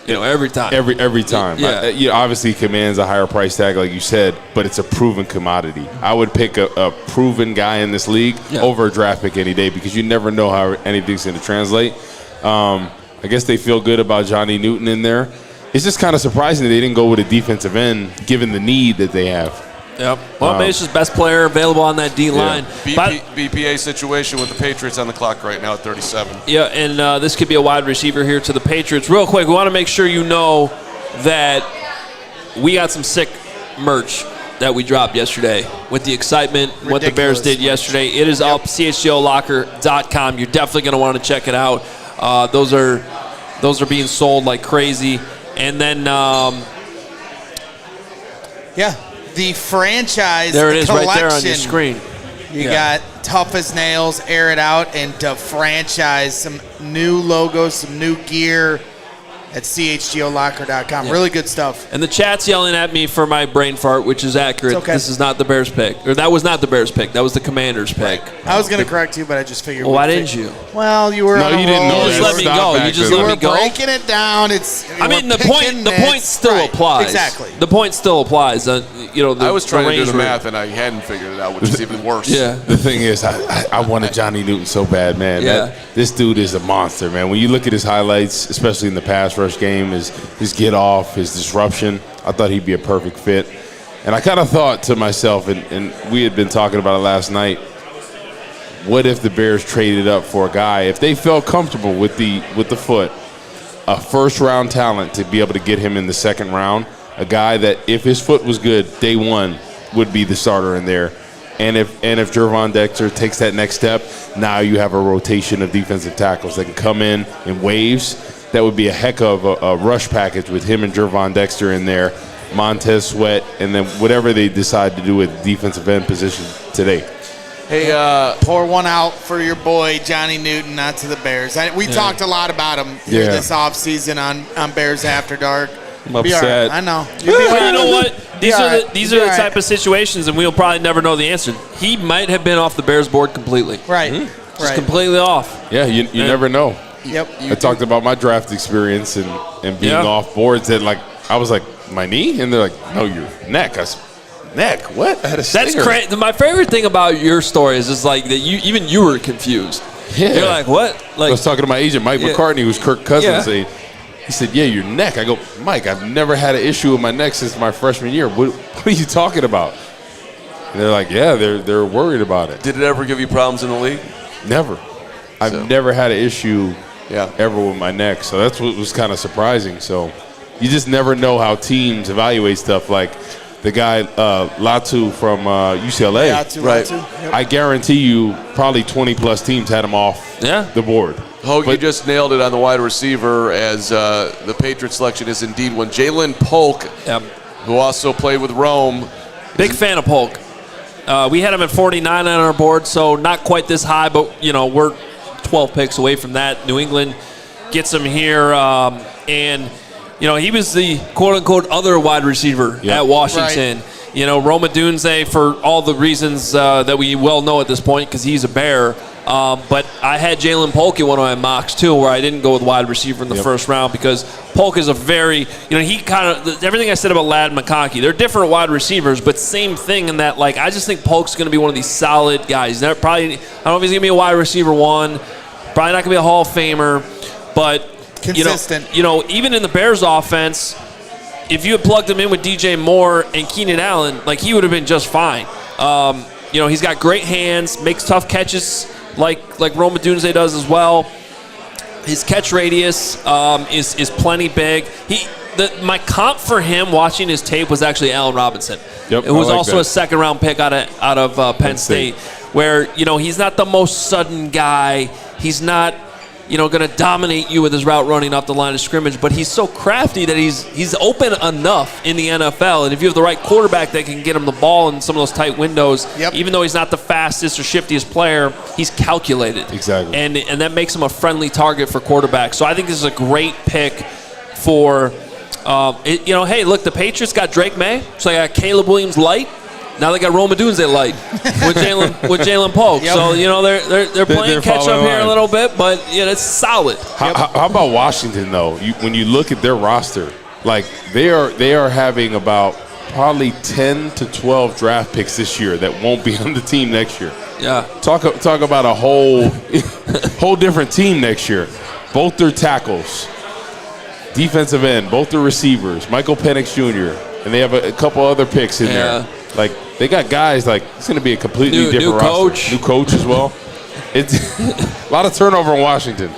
every time. Every time. Yeah. Obviously, he commands a higher price tag, like you said, but it's a proven commodity. I would pick a proven guy in this league over a draft pick any day because you never know how anything's going to translate. I guess they feel good about Johnny Newton in there. It's just kind of surprising that they didn't go with a defensive end, given the need that they have. Yep. Well, maybe it's just best player available on that D line. BPA situation with the Patriots on the clock right now at 37. Yeah, and this could be a wide receiver here to the Patriots. Real quick, we want to make sure you know that we got some sick merch that we dropped yesterday with the excitement, what the Bears did yesterday. It is up, chgolocker.com. You're definitely going to want to check it out. Those are being sold like crazy. And then the franchise there it is collection. right there on your screen. You got Tough as Nails, Air It Out, and to franchise some new logos, some new gear. at chgolocker.com. Yeah. Really good stuff. And the chat's yelling at me for my brain fart, which is accurate. Okay. This is not the Bears pick. Or that was not the Bears pick. That was the Commanders pick. I was going to correct you, but I just figured. Well, why didn't you? Well, you were. No, you didn't know. You just let me go. You just let me go. Breaking it down. The point still applies. Exactly. The point still applies. I was trying to do the math and I hadn't figured it out, which is even worse. Yeah. The thing is, I wanted Johnny Newton so bad, man. Yeah. This dude is a monster, man. When you look at his highlights, especially in the pass rush game, his get off, his disruption, I thought he'd be a perfect fit. And I kind of thought to myself, and we had been talking about it last night, what if the Bears traded up for a guy, if they felt comfortable with the foot, a first-round talent to be able to get him in the second round, a guy that if his foot was good, day one would be the starter in there. And if Gervon Dexter takes that next step, now you have a rotation of defensive tackles that can come in waves. That would be a heck of a rush package with him and Gervon Dexter in there, Montez Sweat, and then whatever they decide to do with defensive end position today. Hey, pour one out for your boy Johnny Newton, not to the Bears. We talked a lot about him here this offseason on Bears After Dark. I'm upset. Right. I know. But you know what? These are the type of situations, and we'll probably never know the answer. He might have been off the Bears board completely. Right. Mm-hmm. Just completely off. Yeah, you never know. Yep. I talked about my draft experience and being off boards that, like, I was like, my knee? And they're like, no, your neck. I said, neck? What? I had a stinger. That's crazy. My favorite thing about your story is just like that you were confused. Yeah. You're like, what? Like, I was talking to my agent, Mike McCartney, who's Kirk Cousins' aide. He said, yeah, your neck. I go, Mike, I've never had an issue with my neck since my freshman year. What are you talking about? And they're like, yeah, they're worried about it. Did it ever give you problems in the league? Never. I've never had an atu ever with my neck. So that's what was kind of surprising. So you just never know how teams evaluate stuff. Like the guy, Latu from UCLA. Latu. Yep. I guarantee you probably 20-plus teams had him off the board. Hoge, you just nailed it on the wide receiver, as the Patriots selection is indeed one. Jalen Polk, who also played with Rome. Big fan of Polk. We had him at 49 on our board, so not quite this high, but, we're 12 picks away from that. New England gets him here, and, he was the quote-unquote other wide receiver at Washington. Right. Rome Odunze, for all the reasons that we well know at this point, because he's a Bear. But I had Jalen Polk in one of my mocks, too, where I didn't go with wide receiver in the first round because Polk is a very, he kind of, everything I said about Ladd McConkey, they're different wide receivers, but same thing in that, like, I just think Polk's going to be one of these solid guys. I don't know if he's going to be a wide receiver one, probably not going to be a Hall of Famer, but, consistent. Even in the Bears offense, if you had plugged him in with DJ Moore and Keenan Allen, like, he would have been just fine. He's got great hands, makes tough catches, like Rome Odunze does as well. His catch radius is plenty big. My comp for him watching his tape was actually Allen Robinson. Yep, it was also a second-round pick out of Penn State, where he's not the most sudden guy. He's not going to dominate you with his route running off the line of scrimmage, but he's so crafty that he's open enough in the NFL. And if you have the right quarterback that can get him the ball in some of those tight windows, even though he's not the fastest or shiftiest player, he's calculated. Exactly. And that makes him a friendly target for quarterbacks. So I think this is a great pick for, hey, look, the Patriots got Drake May, so they got Caleb Williams light. Now they got Rome Odunze light with Jalen Polk. Yep. So they're playing catch up here a little bit, but it's solid. How about Washington though? When you look at their roster, like they are having about probably 10 to 12 draft picks this year that won't be on the team next year. Yeah. Talk about a whole different team next year. Both their tackles, defensive end, both their receivers, Michael Penix Jr., and they have a couple other picks in there. Like, they got guys, like, it's going to be a completely different roster. New coach as well. It's a lot of turnover in Washington.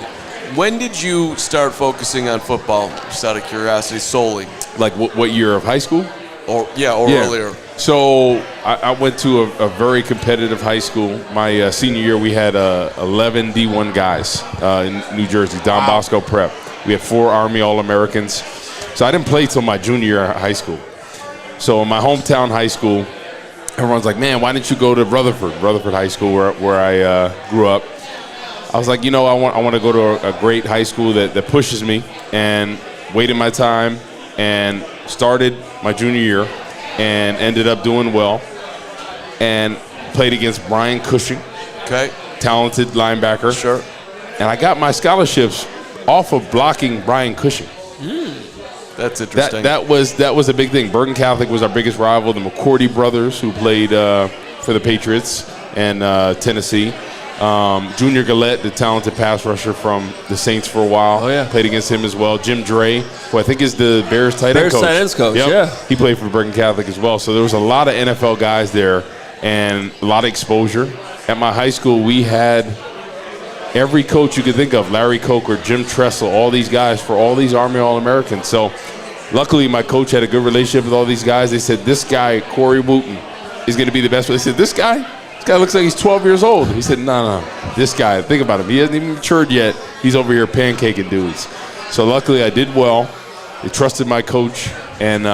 When did you start focusing on football, just out of curiosity, solely? Like, what year of high school? Or earlier. So I went to a very competitive high school. My senior year, we had 11 D1 guys in New Jersey, Don Bosco Prep. We had 4 Army All-Americans. So I didn't play till my junior year of high school. So in my hometown high school, everyone's like, man, why didn't you go to Rutherford High School where I grew up? I was like, I want to go to a great high school that pushes me. And waited my time, and started my junior year and ended up doing well and played against Brian Cushing. Okay. Talented linebacker. Sure. And I got my scholarships off of blocking Brian Cushing. That's interesting. That was a big thing. Bergen Catholic was our biggest rival. The McCourty brothers, who played for the Patriots and Tennessee. Junior Gillette, the talented pass rusher from the Saints for a while. Oh, yeah. Played against him as well. Jim Dre, who I think is the Bears tight end coach. Bears tight ends coach, Yep. yeah. He played for Bergen Catholic as well. So there was a lot of NFL guys there and a lot of exposure. At my high school, we had every coach you could think of, Larry Coker, Jim Tressel, all these guys for all these Army All-Americans. So luckily my coach had a good relationship with all these guys. They said, this guy, Corey Wootton, is going to be the best. They said, this guy looks like he's 12 years old. He said, no, this guy, think about him. He hasn't even matured yet. He's over here pancaking dudes. So luckily I did well. They trusted my coach and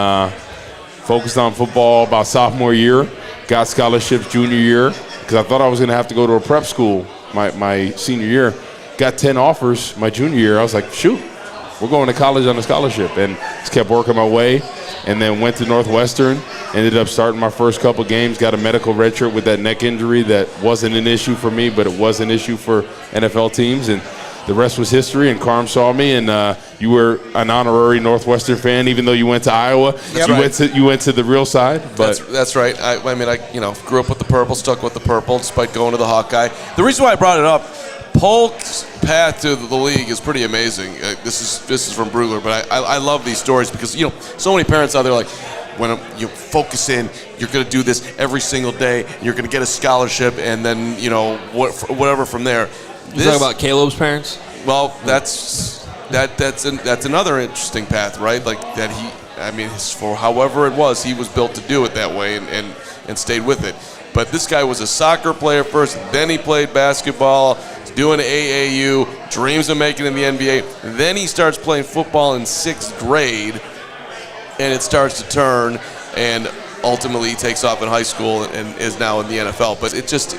focused on football about sophomore year. Got scholarships junior year because I thought I was going to have to go to a prep school my senior year. Got 10 offers my junior year. I was like, shoot, we're going to college on a scholarship. And just kept working my way and then went to Northwestern. Ended up starting my first couple games. Got a medical redshirt with that neck injury that wasn't an issue for me, but it was an issue for NFL teams. And the rest was history, and Carm saw me, and you were an honorary Northwestern fan, even though you went to Iowa. Yep. You went to the real side. But That's right. I mean, I grew up with the purple, stuck with the purple, despite going to the Hawkeye. The reason why I brought it up, Polk's path to the league is pretty amazing. This is from Brugler, but I love these stories because so many parents out there like, when you focus in, you're going to do this every single day. You're going to get a scholarship, and then whatever from there. You talking about Caleb's parents? Well, that's another interesting path, right? Like that for however it was, he was built to do it that way and stayed with it. But this guy was a soccer player first, then he played basketball, doing AAU, dreams of making it in the NBA. Then he starts playing football in 6th grade, and it starts to turn, and ultimately he takes off in high school and is now in the NFL. But it just...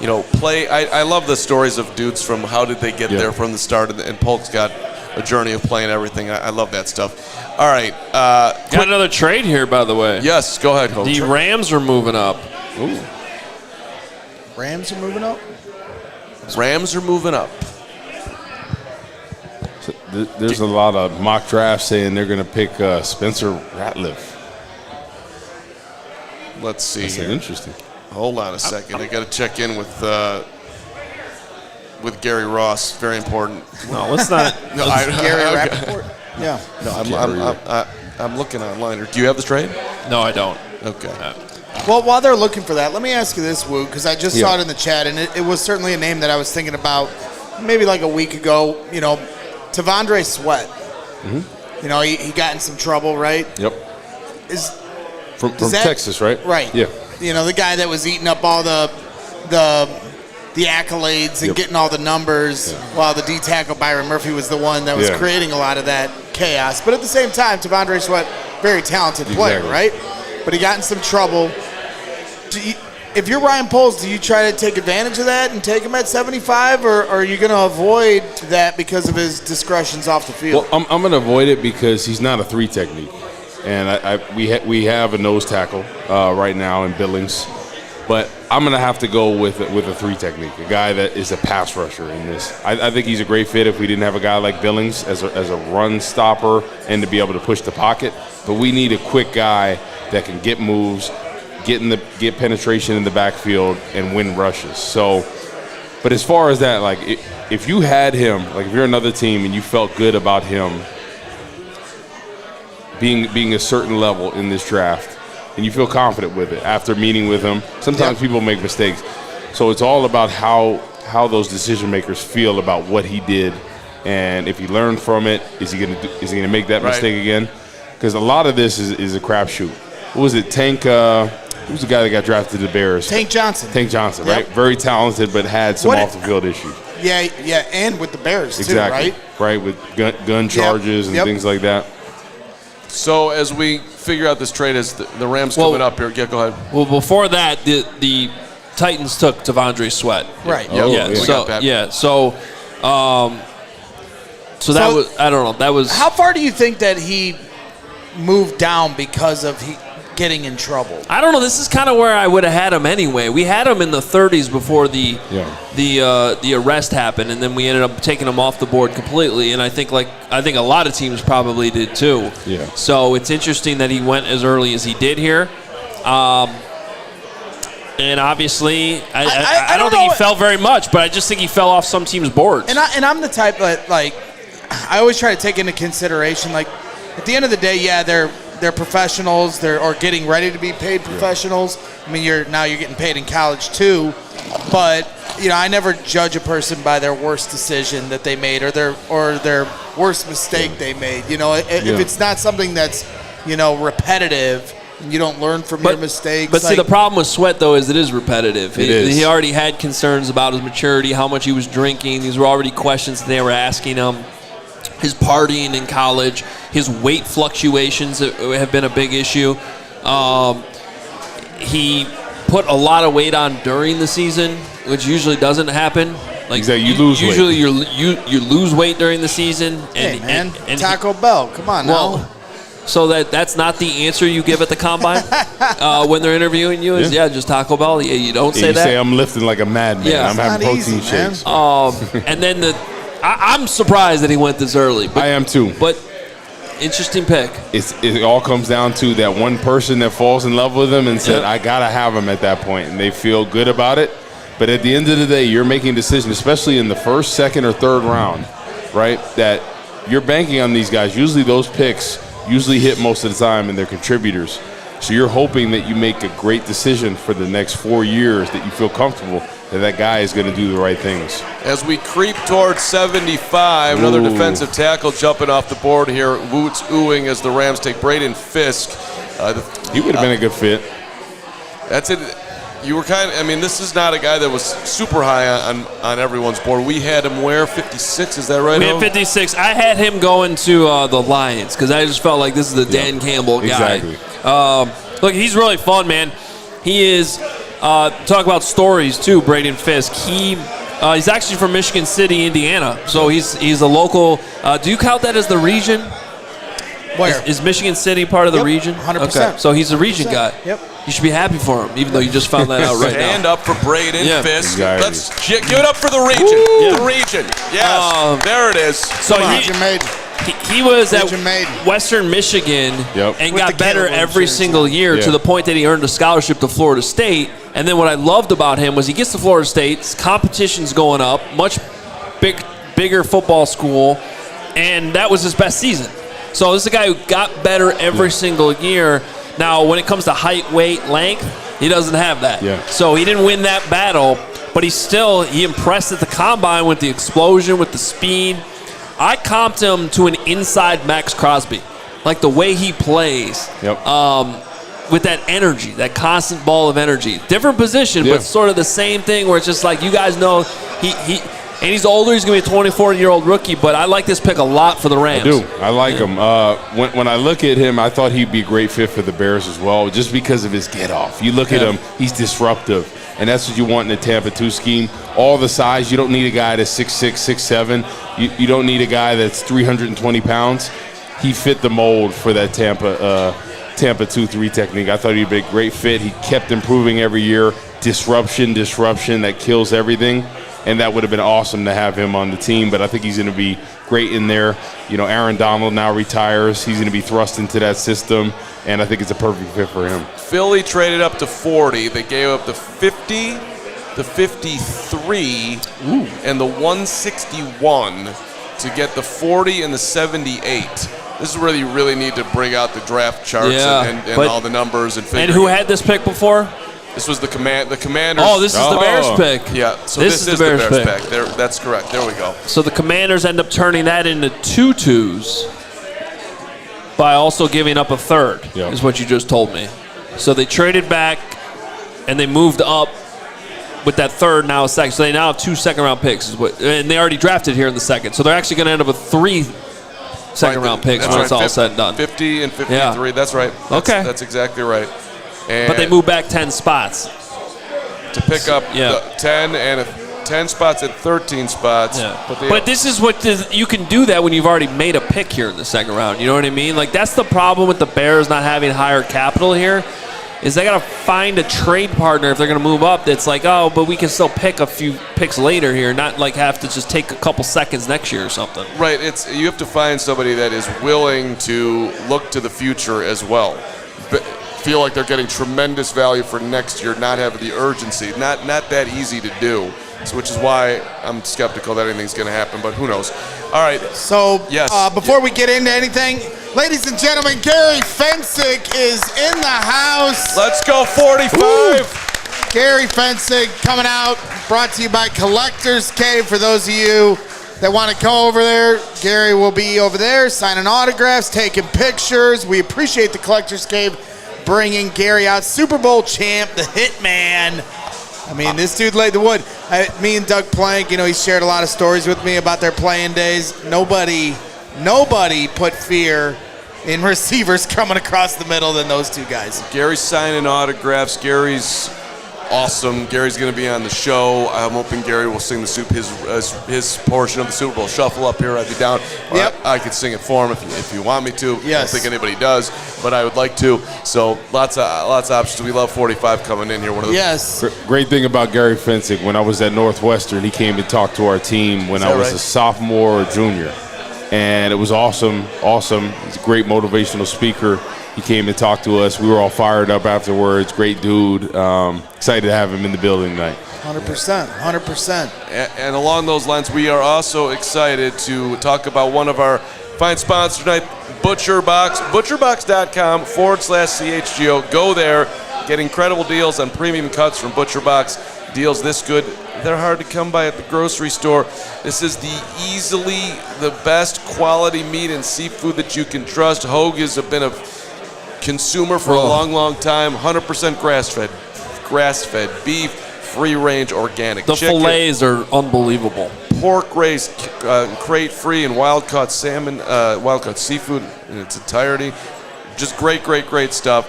I love the stories of dudes from how did they get there from the start, and Polk's got a journey of playing everything. I love that stuff. All right. Got another trade here, by the way. Yes, go ahead, Coach. The Rams are moving up. Ooh. Rams are moving up? Rams are moving up. So there's a lot of mock drafts saying they're going to pick Spencer Ratliff. Let's see That's here. interesting. Hold on a second. I got to check in with Gary Ross. Very important. No, let's not. No, Gary okay. Rappaport? Yeah. No, I'm looking online. Do you have this trade? No, I don't. Okay. Well, while they're looking for that, let me ask you this, Woo, because I just saw it in the chat, and it was certainly a name that I was thinking about maybe like a week ago. Tavondre Sweat. Mm-hmm. He got in some trouble, right? Yep. From that, Texas, right? Right. Yeah. The guy that was eating up all the accolades and getting all the numbers, while the D tackle Byron Murphy was the one that was creating a lot of that chaos. But at the same time, Tavondre Sweat, very talented player, right? But he got in some trouble. If you're Ryan Poles, do you try to take advantage of that and take him at 75, or are you going to avoid that because of his discretions off the field? Well, I'm going to avoid it because he's not a 3 technique. And we have a nose tackle right now in Billings, but I'm going to have to go with a 3 technique, a guy that is a pass rusher in this. I think he's a great fit if we didn't have a guy like Billings as a run stopper and to be able to push the pocket. But we need a quick guy that can get moves, get penetration in the backfield, and win rushes. So, but as far as that, like if you had him, like if you're another team and you felt good about him being a certain level in this draft, and you feel confident with it after meeting with him. Sometimes people make mistakes. So it's all about how those decision makers feel about what he did, and if he learned from it, is he gonna make that mistake again? Because a lot of this is a crapshoot. What was it? Tank. Who's the guy that got drafted to the Bears? Tank Johnson. Tank Johnson, right? Very talented, but had some off the field issues. Yeah, and with the Bears too, right? Right, with gun charges and things like that. So as we figure out this trade, as the Rams coming up here, go ahead. Well, before that, the Titans took Tavondre Sweat. Right. So So that was, I don't know. That was. How far do you think that he moved down because of getting in trouble? I don't know. This is kind of where I would have had him anyway. We had him in the 30s before the arrest happened, and then we ended up taking him off the board completely. And I think a lot of teams probably did too. Yeah. So it's interesting that he went as early as he did here. And obviously, I don't think he fell very much, but I just think he fell off some teams' boards. And I'm the type that, like, I always try to take into consideration, like, at the end of the day, yeah, they're professionals, or getting ready to be paid professionals. I mean, you're getting paid in college too, but I never judge a person by their worst decision that they made or their worst mistake they made. If it's not something that's repetitive. You don't learn from your mistakes. But see, the problem with Sweat, though, is it is repetitive. He already had concerns about his maturity, how much he was drinking. These were already questions that they were asking him. His partying in college, his weight fluctuations have been a big issue. He put a lot of weight on during the season, which usually doesn't happen. Like exactly, you lose usually weight. you lose weight during the season. And, hey, man, and Taco Bell, come on now. So that's not the answer you give at the combine when they're interviewing you is just Taco Bell. Yeah, you don't say you that. You say I'm lifting like a madman. Yeah, I'm having protein shakes. And then I'm surprised that he went this early. But, I am too. But interesting pick. It all comes down to that one person that falls in love with him and said, I gotta have him at that point, and they feel good about it. But at the end of the day, you're making decisions, especially in the first, second, or third round, right? That you're banking on these guys. Usually those picks usually hit most of the time, and they're contributors. So you're hoping that you make a great decision for the next 4 years, that you feel comfortable that guy is going to do the right things. As we creep towards 75, another defensive tackle jumping off the board here. Woots oohing as the Rams take Braden Fisk. He would have been a good fit. That's it. You were this is not a guy that was super high on everyone's board. We had him where? 56, is that right? We had 56. I had him going to the Lions because I just felt like this is the Dan Campbell guy. Exactly. Look, he's really fun, man. He is, talk about stories too, Braden Fisk. He's actually from Michigan City, Indiana. So he's a local. Do you count that as the region? Where? Is Michigan City part of the region? 100%. Okay. So he's a region guy. Yep. You should be happy for him, even though you just found that out right now. Stand up for Braden Fisk. Exactly. Let's give it up for the region. The region. Yes. There it is. So he was at Western Michigan and got better every single year to the point that he earned a scholarship to Florida State. And then what I loved about him was he gets to Florida State, competition's going up, much bigger football school, and that was his best season. So this is a guy who got better every single year. Now, when it comes to height, weight, length, he doesn't have that. Yeah. So he didn't win that battle, but he impressed at the combine with the explosion, with the speed. I comped him to an inside Max Crosby, like the way he plays, with that energy, that constant ball of energy. Different position, but sort of the same thing where it's just like, you guys know, and he's older. He's going to be a 24-year-old rookie, but I like this pick a lot for the Rams. I do. I like him. When I look at him, I thought he'd be a great fit for the Bears as well, just because of his get-off. You look at him, he's disruptive, and that's what you want in the Tampa 2 scheme. All the size. You don't need a guy that's 6'6", 6'7". You don't need a guy that's 320 pounds. He fit the mold for that Tampa 2-3 technique. I thought he'd be a great fit. He kept improving every year. Disruption, that kills everything. And that would have been awesome to have him on the team, but I think he's going to be great in there. Aaron Donald now retires. He's going to be thrust into that system, and I think it's a perfect fit for him. Philly traded up to 40. They gave up the 50, the 53, and the 161 to get the 40 and the 78. This is where you really need to bring out the draft charts and all the numbers and figure. And who had this pick before? This was the Commanders. Oh, this is the Bears pick. Yeah, so this is the Bears pick. That's correct. There we go. So the Commanders end up turning that into 2 2s by also giving up a third, is what you just told me. So they traded back, and they moved up with that third, now a second. So they now have 2 second-round picks, and they already drafted here in the second. So they're actually going to end up with 3 second-round picks when it's all said and done. 50 and 53. Yeah. That's right. That's exactly right. But they moved back 10 spots to pick up the 10 and 10 spots and 13 spots. Yeah. But this is you can do that when you've already made a pick here in the second round. You know what I mean? Like, that's the problem with the Bears not having higher capital here, is they got to find a trade partner if they're going to move up that's like, oh, but we can still pick a few picks later here, not like have to just take a couple seconds next year or something. Right. You have to find somebody that is willing to look to the future as well. But feel like they're getting tremendous value for next year, not have the urgency. Not that easy to do. So, which is why I'm skeptical that anything's going to happen, but who knows. All right. So, yes. Before we get into anything, ladies and gentlemen, Gary Fencik is in the house. Let's go 45. Woo. Gary Fencik coming out, brought to you by Collector's Cave. For those of you that want to go over there, Gary will be over there signing autographs, taking pictures. We appreciate the Collector's Cave bringing Gary out. Super Bowl champ, the Hitman. I mean, this dude laid the wood. Me and Doug Plank, he shared a lot of stories with me about their playing days. Nobody put fear in receivers coming across the middle than those two guys. Gary's signing autographs. Gary's awesome. Gary's going to be on the show. I'm hoping Gary will sing his portion of the Super Bowl Shuffle up here. I'd be down. Yep. I could sing it for him if you want me to. Yes. I don't think anybody does, but I would like to. So lots of options. We love 45 coming in here. Yes. Great thing about Gary Fencik, when I was at Northwestern, he came and talked to our team when I was a sophomore or junior. And it was awesome. He's a great motivational speaker. He came and talked to us. We were all fired up afterwards. Great dude. Excited to have him in the building tonight. 100%. And along those lines, we are also excited to talk about one of our fine sponsors tonight, Butcher Box. ButcherBox.com/CHGO. Go there. Get incredible deals on premium cuts from Butcher Box. Deals this good, they're hard to come by at the grocery store. This is easily the best quality meat and seafood that you can trust. Hoge has been a consumer for a long time. 100% grass-fed beef, free-range organic the chicken. Fillets are unbelievable. Pork raised, crate-free, and wild-caught salmon, wild-caught seafood in its entirety. Just great stuff.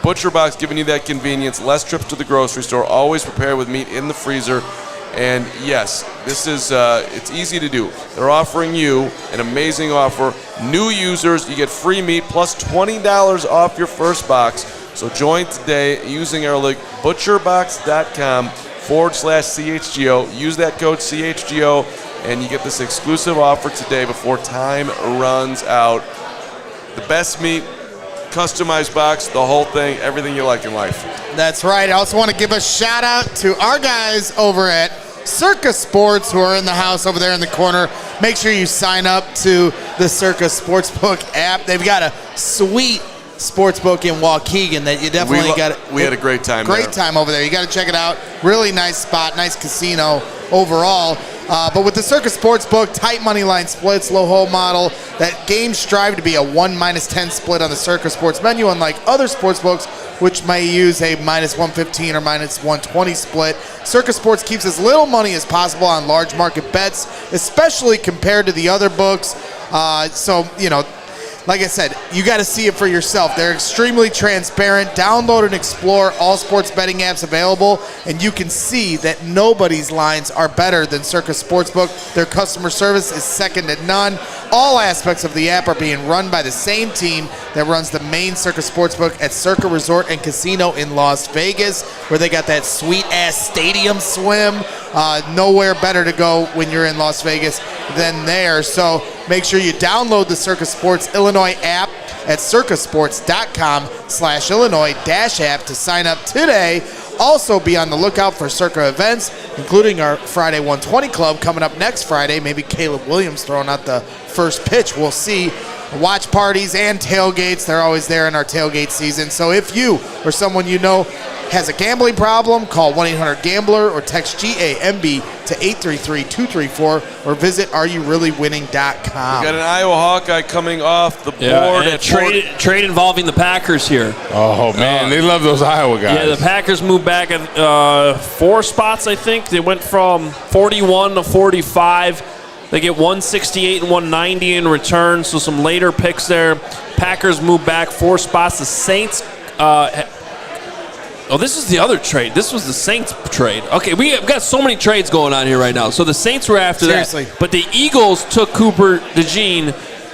Butcher Box giving you that convenience, less trips to the grocery store, always prepared with meat in the freezer. And yes, this is it's easy to do. They're offering you an amazing offer. New users, you get free meat plus $20 off your first box. So join today using our link butcherbox.com/CHGO. Use that code CHGO and you get this exclusive offer today before time runs out. The best meat, customized box, the whole thing, everything you like in life. That's right. I also want to give a shout out to our guys over at Circa Sports who are in the house over there in the corner. Make sure you sign up to the Circa Sportsbook app. They've got a sweet sportsbook in Waukegan that you definitely got. We had a great time there. Great time over there. You got to check it out. Really nice spot, nice casino overall. But with the Circa Sportsbook, tight money line splits, low hold model, that games strive to be a 1-10 split on the Circa Sports menu, unlike other sportsbooks, which may use a -115 or -120 split. Circa Sports keeps as little money as possible on large market bets, especially compared to the other books. Like I said, you got to see it for yourself. They're extremely transparent. Download and explore all sports betting apps available, and you can see that nobody's lines are better than Circa Sportsbook. Their customer service is second to none. All aspects of the app are being run by the same team that runs the main Circa Sportsbook at Circa Resort and Casino in Las Vegas, where they got that sweet-ass stadium swim. Nowhere better to go when you're in Las Vegas than there. So make sure you download the Circa Sports Illinois app at circasports.com/Illinois-app to sign up today. Also be on the lookout for Circa events, including our Friday 120 Club coming up next Friday. Maybe Caleb Williams throwing out the first pitch. We'll see. Watch parties and tailgates. They're always there in our tailgate season. So if you or someone you know has a gambling problem, call 1-800-GAMBLER or text GAMB to 833-234 or visit areyourreallywinning.com. We got an Iowa Hawkeye coming off the board. And a trade involving the Packers here. Oh, man, they love those Iowa guys. Yeah, the Packers moved back at 4 spots, I think. They went from 41 to 45. They get 168 and 190 in return, so some later picks there. Packers move back 4 spots. The Saints Oh, this is the other trade. This was the Saints trade. Okay, we've got so many trades going on here right now. So the Saints were after Seriously. that. But the Eagles took Cooper DeJean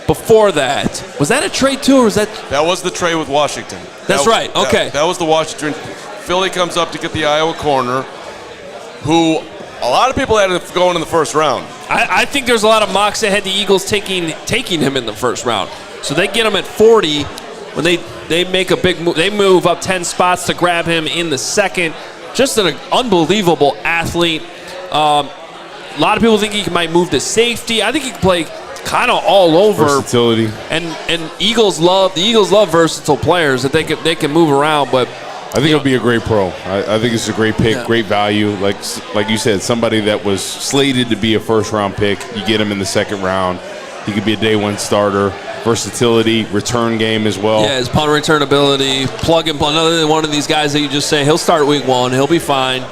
before that. Was that a trade too, or was that? That was the trade with Washington. That's right. Okay. That was the Washington. Philly comes up to get the Iowa corner, who a lot of people had going in the first round. I think there's a lot of mocks that had the Eagles taking him in the first round. So they get him at 40 when they make a big move. They move up 10 spots to grab him in the second. Just an unbelievable athlete. A lot of people think he might move to safety. I think he can play kind of all over. Versatility. And the Eagles love versatile players that they can move around. But I think he'll be a great pro. I think it's a great pick, great value. Like you said, somebody that was slated to be a first-round pick. You get him in the second round. He could be a day one starter. Versatility, return game as well. Yeah, his punt return ability, plug and play. Another one of these guys that you just say he'll start week one, he'll be fine.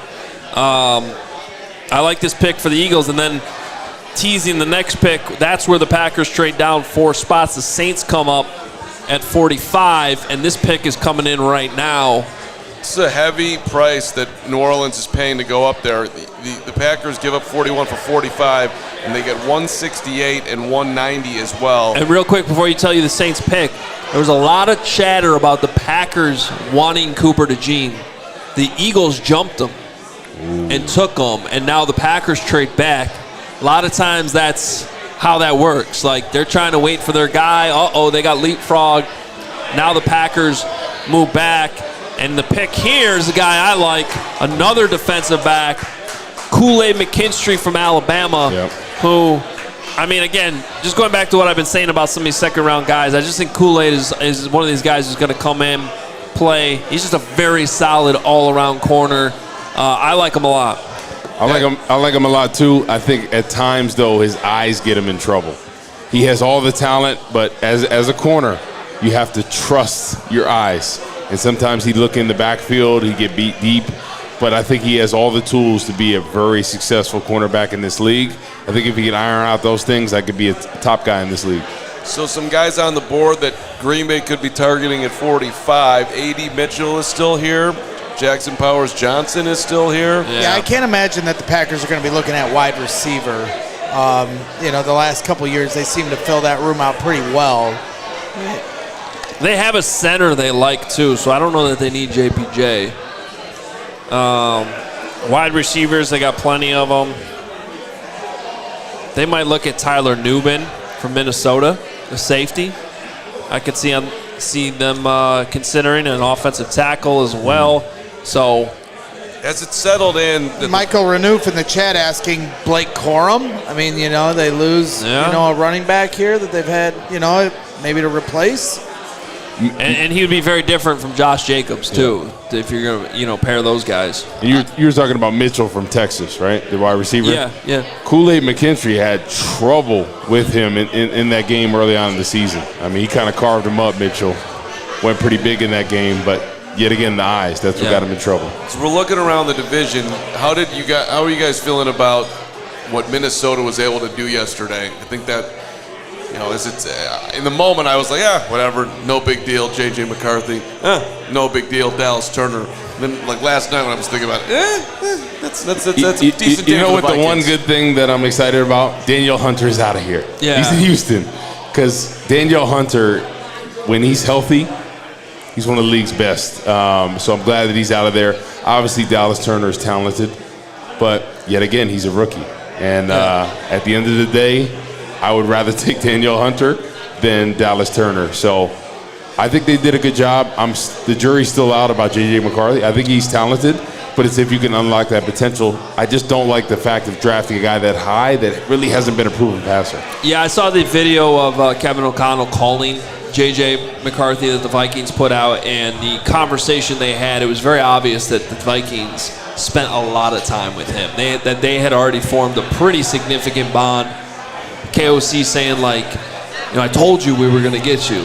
I like this pick for the Eagles, and then teasing the next pick. That's where the Packers trade down 4 spots. The Saints come up at 45, and this pick is coming in right now. It's a heavy price that New Orleans is paying to go up there. The Packers give up 41 for 45, and they get 168 and 190 as well. And real quick, before you tell you the Saints pick, there was a lot of chatter about the Packers wanting Cooper DeJean. The Eagles jumped him and took him, and now the Packers trade back. A lot of times that's how that works. Like, they're trying to wait for their guy. They got leapfrogged. Now the Packers move back. And the pick here is a guy I like, another defensive back, Kool-Aid McKinstry from Alabama, who, I mean, again, just going back to what I've been saying about some of these second-round guys, I just think Kool-Aid is one of these guys who's going to come in, play. He's just a very solid all-around corner. I like him a lot. I like him a lot, too. I think at times, though, his eyes get him in trouble. He has all the talent, but as a corner, you have to trust your eyes. And sometimes he'd look in the backfield, he'd get beat deep. But I think he has all the tools to be a very successful cornerback in this league. I think if he can iron out those things, I could be a top guy in this league. So some guys on the board that Green Bay could be targeting at 45. A.D. Mitchell is still here. Jackson Powers-Johnson is still here. Yeah, I can't imagine that the Packers are going to be looking at wide receiver. The last couple years, they seem to fill that room out pretty well. They have a center they like, too, so I don't know that they need JPJ. Wide receivers, they got plenty of them. They might look at Tyler Nubin from Minnesota, the safety. I could see them considering an offensive tackle as well. So, as it settled in, Michael Renouf in the chat asking Blake Corum. I mean, they lose, a running back here that they've had, maybe to replace. And he would be very different from Josh Jacobs, too, if you're going to, pair those guys. And you were talking about Mitchell from Texas, right? The wide receiver? Yeah. Kool-Aid McKinstry had trouble with him in that game early on in the season. I mean, he kind of carved him up, Mitchell. Went pretty big in that game, but yet again, the eyes, that's what got him in trouble. So we're looking around the division. How are you guys feeling about what Minnesota was able to do yesterday? I think that, in the moment I was like, whatever, no big deal. J.J. McCarthy, no big deal. Dallas Turner. And then, like last night when I was thinking about it, that's a decent game. You know what? The one good thing that I'm excited about, Danielle Hunter is out of here. Yeah. He's in Houston, because Danielle Hunter, when he's healthy, he's one of the league's best. So I'm glad that he's out of there. Obviously, Dallas Turner is talented, but yet again, he's a rookie. And at the end of the day, I would rather take Danielle Hunter than Dallas Turner. So I think they did a good job. The jury's still out about J.J. McCarthy. I think he's talented, but it's if you can unlock that potential. I just don't like the fact of drafting a guy that high that really hasn't been a proven passer. Yeah, I saw the video of Kevin O'Connell calling J.J. McCarthy that the Vikings put out, and the conversation they had, it was very obvious that the Vikings spent a lot of time with him. They had already formed a pretty significant bond. KOC saying, I told you we were going to get you.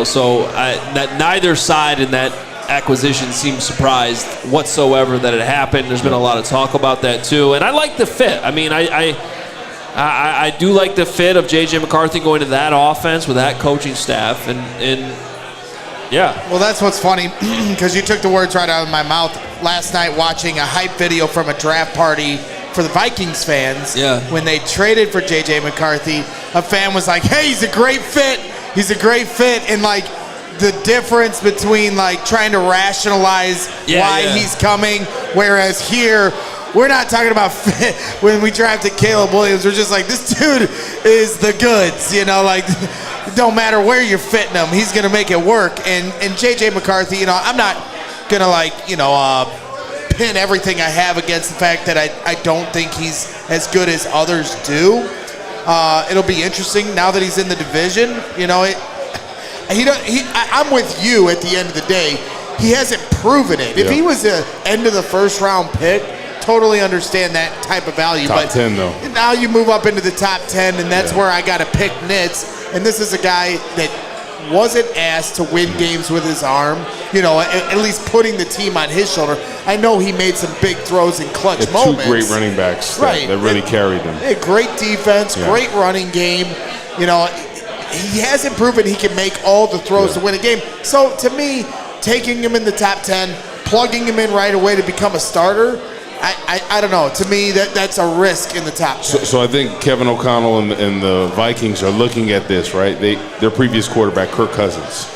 So that neither side in that acquisition seemed surprised whatsoever that it happened. There's been a lot of talk about that, too. And I like the fit. I mean, I do like the fit of J.J. McCarthy going to that offense with that coaching staff. And Yeah. Well, that's what's funny, because you took the words right out of my mouth last night watching a hype video from a draft party for the Vikings fans. Yeah. When they traded for J.J. McCarthy, a fan was like, hey, he's a great fit. He's a great fit. And, like, the difference between, like, trying to rationalize why he's coming, whereas here, we're not talking about fit. When we drafted Caleb Williams, we're just like, this dude is the goods, you know, like, it don't matter where you're fitting him, he's going to make it work. And J.J. McCarthy, you know, I'm not going to, like, you know, pin everything I have against the fact that I don't think he's as good as others do. It'll be interesting now that he's in the division. You know, I'm with you at the end of the day. He hasn't proven it. If he was an end of the first round pick, totally understand that type of value. Top 10, though. Now you move up into the top 10, and that's where I got to pick nits. And this is a guy that wasn't asked to win games with his arm, you know, at least putting the team on his shoulder. I know he made some big throws in clutch moments. Two great running backs that really carried them. Great defense, great running game. You know, he hasn't proven he can make all the throws to win a game. So to me, taking him in the top 10, plugging him in right away to become a starter, I don't know. To me, that's a risk in the top 10. So I think Kevin O'Connell and the Vikings are looking at this, right? Their previous quarterback, Kirk Cousins.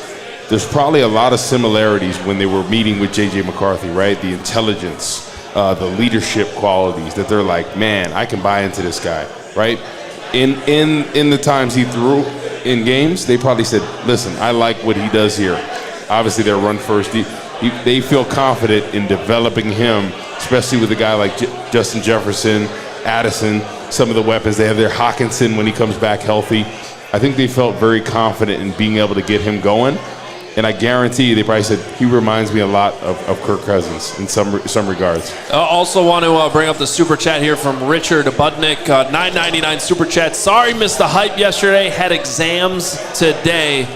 There's probably a lot of similarities when they were meeting with J.J. McCarthy, right? The intelligence, the leadership qualities that they're like, man, I can buy into this guy, right? In the times he threw in games, they probably said, listen, I like what he does here. Obviously, they're run first. They feel confident in developing him, especially with a guy like Justin Jefferson, Addison, some of the weapons. They have their Hawkinson when he comes back healthy. I think they felt very confident in being able to get him going. And I guarantee you, they probably said, he reminds me a lot of Kirk Cousins in some regards. Also want to bring up the super chat here from Richard Budnick, $9.99 super chat. Sorry, missed the hype yesterday. Had exams today.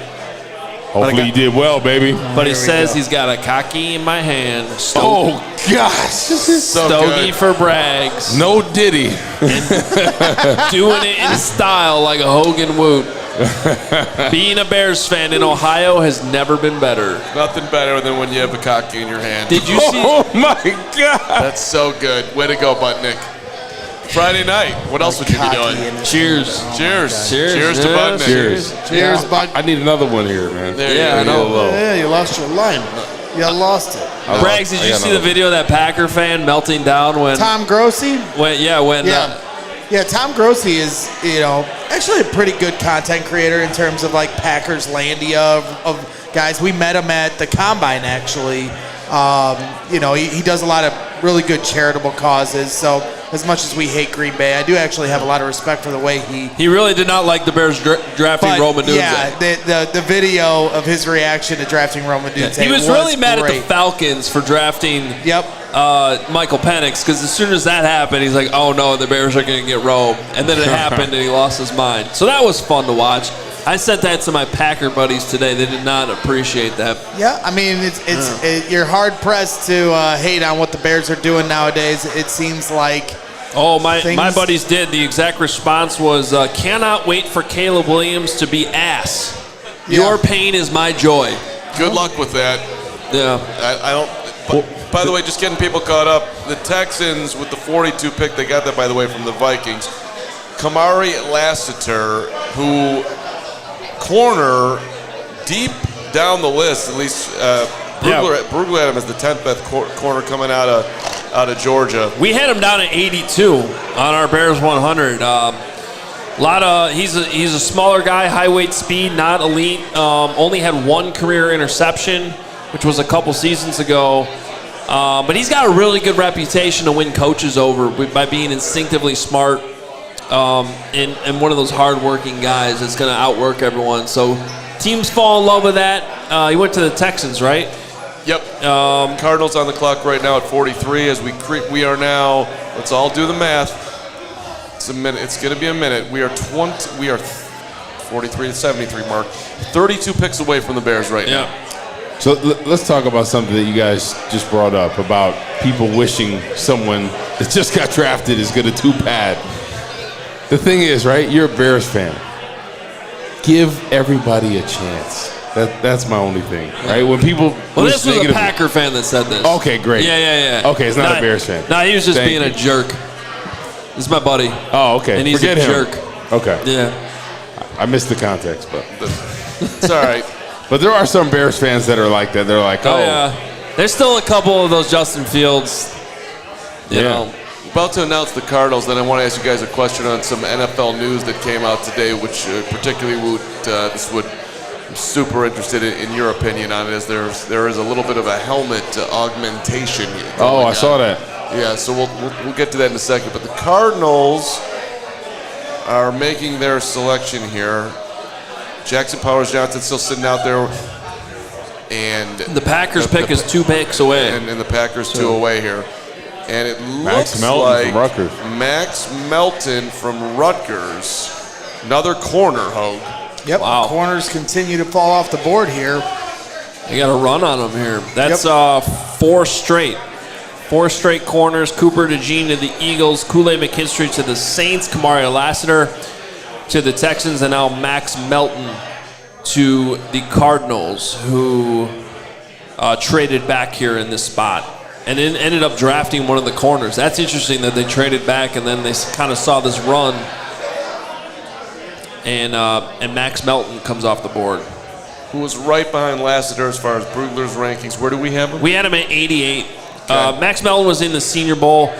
Hopefully you did well, baby. But he says he's got a cocky in my hand. Oh, gosh. Stogie for Braggs. No Diddy. And doing it in style like a Hogan Woot. Being a Bears fan in Ohio has never been better. Nothing better than when you have a cocky in your hand. Did you see? Oh, my God. That's so good. Way to go, Budnick. Friday night. What else would you be doing? Cheers. Cheers. Cheers to Budnick. Cheers, Bud. I need another one here, man. I know. Yeah, you lost your line. You lost it. Braggs, did you see the video of that Packer fan melting down when Tom Grossi? Tom Grossi is, you know, actually a pretty good content creator in terms of like Packers Landia of guys. We met him at the Combine, actually. You know, he does a lot of really good charitable causes. So as much as we hate Green Bay, I do actually have a lot of respect for the way he really did not like the Bears drafting Rome Odunze. Yeah, the video of his reaction to drafting Rome Odunze. He was really mad at the Falcons for drafting Michael Penix, because as soon as that happened, he's like, oh no, the Bears are going to get Rome. And then it happened and he lost his mind. So that was fun to watch. I sent that to my Packer buddies today. They did not appreciate that. Yeah, I mean, you're hard pressed to hate on what the Bears are doing nowadays. It seems like. Oh, my buddies did. The exact response was, cannot wait for Caleb Williams to be ass. Yeah. Your pain is my joy. Good luck with that. Yeah. I don't. By the way, just getting people caught up. The Texans with the 42 pick, they got that, by the way, from the Vikings. Kamari Lassiter, who corner deep down the list, at least Brugler had him as the 10th best corner coming out of Georgia. We had him down at 82 on our Bears 100. He's a smaller guy, high weight speed, not elite. Only had one career interception, which was a couple seasons ago. But he's got a really good reputation to win coaches over by being instinctively smart. And one of those hard-working guys that's going to outwork everyone. So teams fall in love with that. He went to the Texans, right? Yep. Cardinals on the clock right now at 43 as we are now. Let's all do the math. It's a minute. It's going to be a minute. We are 43 to 73 mark. 32 picks away from the Bears right now. So let's talk about something that you guys just brought up about people wishing someone that just got drafted is going to do bad. The thing is, right, you're a Bears fan. Give everybody a chance. That's my only thing, right? When people Well, this was a Packer fan that said this. Okay, great. Yeah. Okay, it's not a Bears fan. No, he was just being a jerk. This is my buddy. Oh, okay. And he's Forget a him. jerk. Okay. Yeah. I missed the context, but It's all right. But there are some Bears fans that are like that. They're like, Oh, yeah. There's still a couple of those Justin Fields, you know. About to announce the Cardinals, then I want to ask you guys a question on some NFL news that came out today, which particularly I'm super interested in your opinion on it, as there is a little bit of a helmet augmentation. I saw that. Yeah, so we'll get to that in a second. But the Cardinals are making their selection here. Jackson Powers-Johnson still sitting out there, and The Packers pick is 2 picks away. and the Packers 2 away here. And it Max looks Melton like from Rutgers. Max Melton from Rutgers, another corner, Hoge. Yep. Wow. Corners continue to fall off the board here. You got a run on them here. That's 4 straight. 4 straight corners. Cooper DeJean to the Eagles. Kool-Aid McKinstry to the Saints. Kamari Lassiter to the Texans. And now Max Melton to the Cardinals, who traded back here in this spot. And then ended up drafting one of the corners. That's interesting that they traded back and then they kind of saw this run. And Max Melton comes off the board. Who was right behind Lassiter as far as Brugler's rankings. Where do we have him? We had him at 88. Okay. Max Melton was in the Senior Bowl.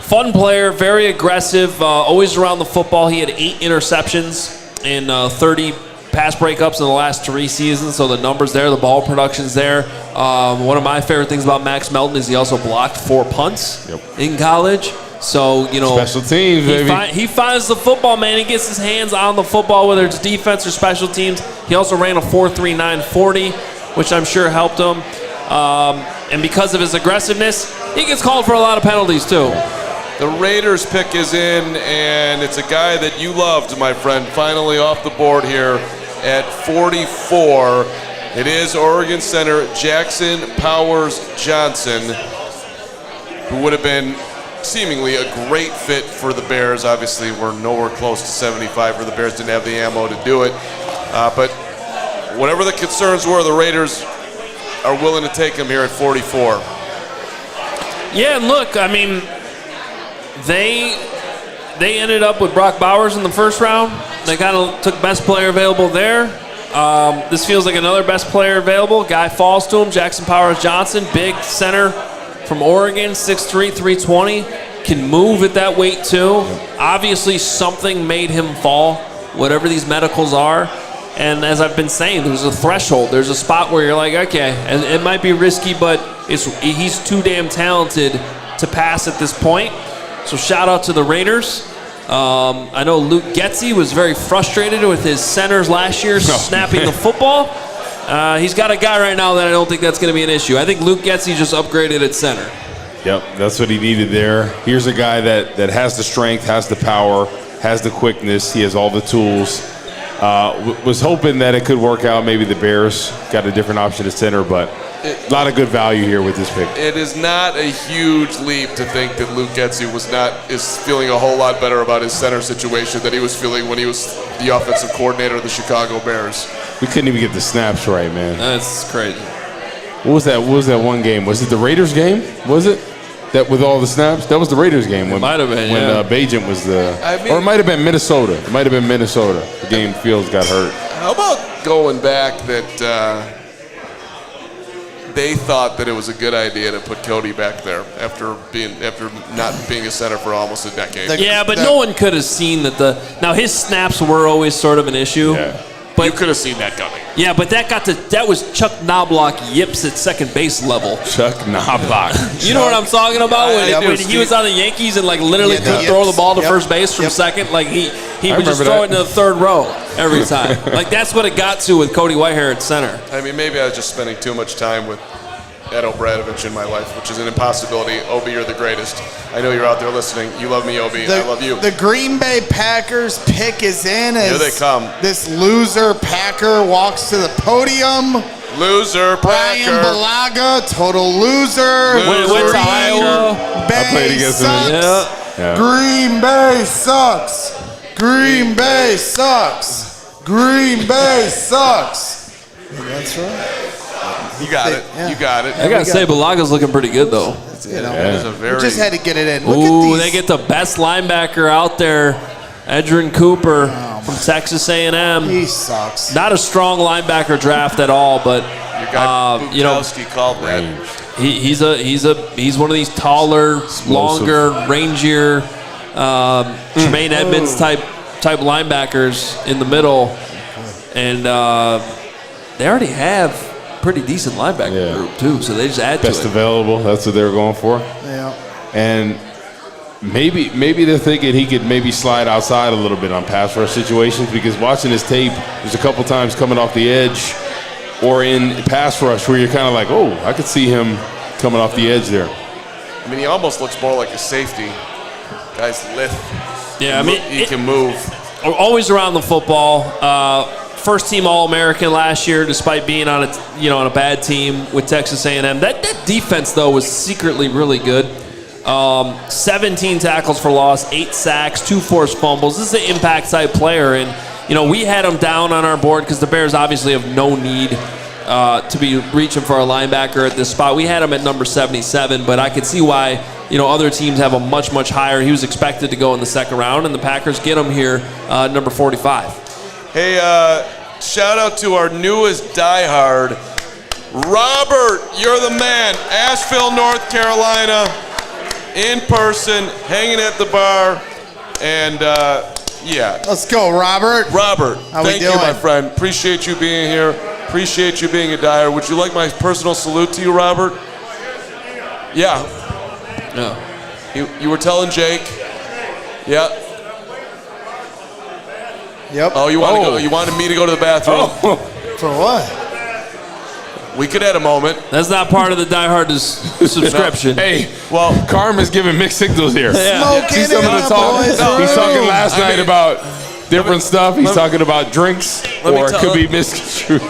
Fun player, very aggressive, always around the football. He had 8 interceptions and 30 pass breakups in the last 3 seasons, so the numbers there, the ball production's there. One of my favorite things about Max Melton is he also blocked 4 punts in college. So, you know, Special teams, baby. He finds the football, man. He gets his hands on the football, whether it's defense or special teams. He also ran a 4.39 40, which I'm sure helped him. And because of his aggressiveness, he gets called for a lot of penalties too. The Raiders pick is in, and it's a guy that you loved, my friend, finally off the board here at 44. It is Oregon center Jackson Powers-Johnson, who would have been seemingly a great fit for the Bears. Obviously, we're nowhere close to 75 where the Bears didn't have the ammo to do it. But whatever the concerns were, the Raiders are willing to take him here at 44. Yeah, and look, I mean, they ended up with Brock Bowers in the first round. They kind of took best player available there. This feels like another best player available. Guy falls to him, Jackson Powers-Johnson, big center from Oregon, 6'3", 320. Can move at that weight too. Obviously something made him fall, whatever these medicals are. And as I've been saying, there's a threshold. There's a spot where you're like, okay, and it might be risky, but he's too damn talented to pass at this point. So shout out to the Raiders. I know Luke Getsy was very frustrated with his centers last year snapping the football. He's got a guy right now that I don't think that's going to be an issue. I think Luke Getsy just upgraded at center. Yep, that's what he needed there. Here's a guy that has the strength, has the power, has the quickness. He has all the tools. Was hoping that it could work out. Maybe the Bears got a different option at center, but a lot of good value here with this pick. It is not a huge leap to think that Luke Getsy is feeling a whole lot better about his center situation than he was feeling when he was the offensive coordinator of the Chicago Bears. We couldn't even get the snaps right, man. That's crazy. What was that one game? Was it the Raiders game? Was it? That with all the snaps? That was the Raiders game. When, might have been, when yeah. Bagent was or it might have been Minnesota. It might have been Minnesota. The game Fields got hurt. How about going back that they thought that it was a good idea to put Cody back there after not being a center for almost a decade. Yeah, but no one could have seen that now his snaps were always sort of an issue. Yeah. But you could have seen that coming. Yeah, but that was Chuck Knobloch yips at second base level. Chuck Knobloch. You know what I'm talking about? When he was on the Yankees and literally couldn't throw the ball to first base from second, he would just throw it into the third row every time. That's what it got to with Cody Whitehair at center. I mean, maybe I was just spending too much time with Ed O'Bradovich in my life, which is an impossibility. Obi, you're the greatest. I know you're out there listening. You love me, Obi. I love you. The Green Bay Packers pick is in as here they come. This loser Packer walks to the podium. Loser Brian Packer. Balaga, total loser. Went to Iowa. Bay I played against sucks. him. Yeah. Green Bay sucks. Green Bay sucks. Green Bay sucks. That's right. You got it. Yeah. You got it. I gotta say, Balaga's looking pretty good though. You know, That is a very. we just had to get it in. Look Ooh, at these. they get the best linebacker out there, Edgerrin Cooper from Texas A&M. He sucks. Not a strong linebacker draft at all, but Your guy Bukowski called that. he's one of these taller, longer, rangier, Jermaine Edmonds type linebackers in the middle, and they already have pretty decent linebacker group too, so they just add Best to it. available. That's what they were going for. Yeah. And maybe they're thinking he could maybe slide outside a little bit on pass rush situations, because watching his tape, there's a couple times coming off the edge or in pass rush where you're kind of like, oh, I could see him coming off the edge there. I mean, he almost looks more like a safety. Guy's lithe. Yeah, I mean, he can move. Always around the football. First team All-American last year, despite being on a bad team with Texas A&M. That defense though was secretly really good. 17 tackles for loss, 8 sacks, 2 forced fumbles. This is an impact type player, and we had him down on our board because the Bears obviously have no need to be reaching for a linebacker at this spot. We had him at number 77, but I could see why other teams have him much, much higher. He was expected to go in the second round, and the Packers get him here, number 45. Hey, shout out to our newest diehard, Robert. You're the man. Asheville, North Carolina, in person, hanging at the bar, and yeah. Let's go, Robert. Robert, How we thank you, doing? my friend. Appreciate you being here. Appreciate you being a diehard. Would you like my personal salute to you, Robert? Yeah. You were telling Jake. Yeah. Yep. Oh, you want to go? You wanted me to go to the bathroom? For what? We could add a moment. That's not part of the Die Hard subscription. Hey, well, Carman's giving mixed signals here. Smoking See some of the it talk? up, boys. He's talking last night mean, about different stuff. He's talking about drinks, or it could be misconstrued.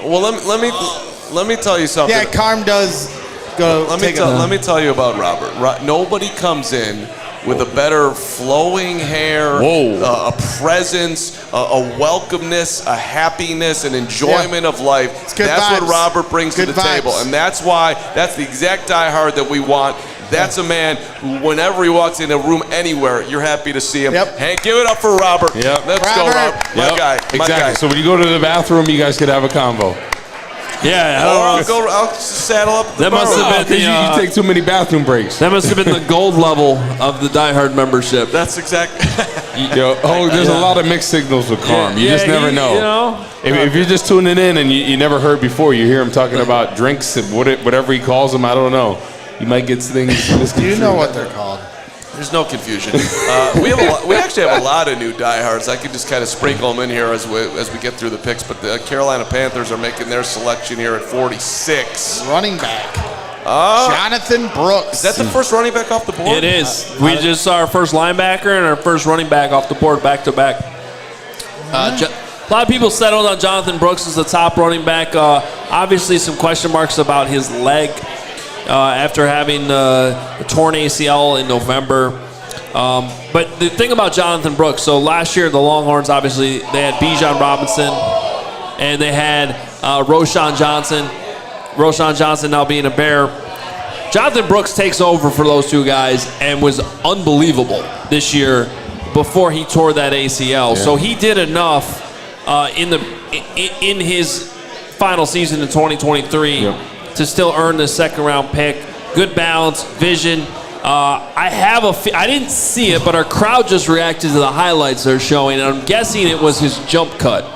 Well, let me tell you something. Yeah, Carm does go. Let me tell you about Robert. Nobody comes in with a better flowing hair, a presence, a welcomeness, a happiness, an enjoyment of life. Good That's vibes. what Robert brings to the table, and that's the exact diehard that we want. That's a man who, whenever he walks in a room anywhere, you're happy to see him. Yep. Hey, give it up for Robert. Yep. Let's go, Robert. My guy. Exactly. So when you go to the bathroom, you guys could have a convo. Yeah, I'll saddle up at the That bar. must have been You take too many bathroom breaks. That must have been the gold level of the Die Hard membership. That's exactly. There's a lot of mixed signals with Carm. You just never know. If you're just tuning in and you never heard before, you hear him talking about drinks and whatever he calls them. I don't know. You might get things misconstrued. You know what they're called. There's no confusion. We actually have a lot of new diehards. I could just kind of sprinkle them in here as we get through the picks. But the Carolina Panthers are making their selection here at 46. Running back. Jonathan Brooks. Is that the first running back off the board? It is. We just saw our first linebacker and our first running back off the board back to back. A lot of people settled on Jonathan Brooks as the top running back. Obviously, some question marks about his leg after having a torn ACL in November. But the thing about Jonathan Brooks, so last year the Longhorns, obviously, they had Bijan Robinson and they had Roschon Johnson. Roschon Johnson now being a Bear. Jonathan Brooks takes over for those two guys and was unbelievable this year before he tore that ACL. Yeah. So he did enough in his final season in 2023 to still earn the second-round pick. Good balance, vision. I didn't see it, but our crowd just reacted to the highlights they're showing, and I'm guessing it was his jump cut.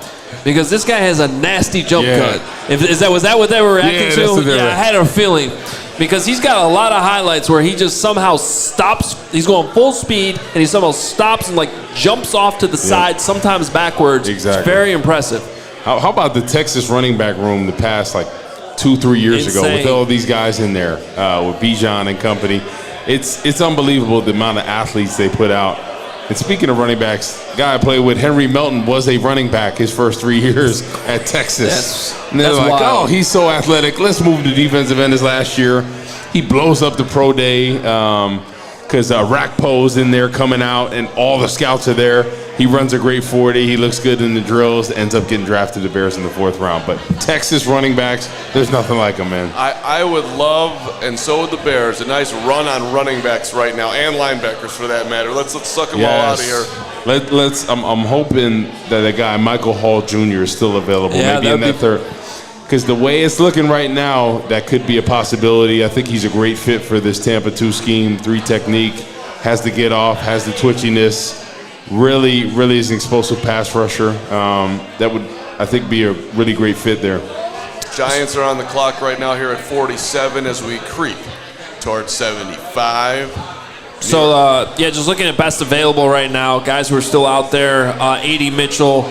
Because this guy has a nasty jump cut. Was that what they were reacting to? I had a feeling. Because he's got a lot of highlights where he just somehow stops. He's going full speed, and he somehow stops and jumps off to the side, sometimes backwards. Exactly. It's very impressive. How about the Texas running back room the past 2-3 years ago with all these guys in there with Bijan and company? It's unbelievable the amount of athletes they put out. And speaking of running backs, the guy I played with, Henry Melton, was a running back his first 3 years at Texas. And they're like, wild. He's so athletic. Let's move to defensive end his last year. He blows up the pro day because Rakpo's in there coming out and all the scouts are there. He runs a great 40. He looks good in the drills. Ends up getting drafted to the Bears in the 4th round. But Texas running backs, there's nothing like them, man. I would love, and so would the Bears, a nice run on running backs right now, and linebackers for that matter. Let's suck them all out of here. I'm hoping that a guy, Michael Hall Jr., is still available. Yeah, maybe in that third. Because the way it's looking right now, that could be a possibility. I think he's a great fit for this Tampa 2 scheme, 3 technique, has the get off, has the twitchiness. Really is an explosive pass rusher. That would, I think, be a really great fit there. Giants are on the clock right now here at 47 as we creep towards 75. So, just looking at best available right now, guys who are still out there, A.D. Mitchell,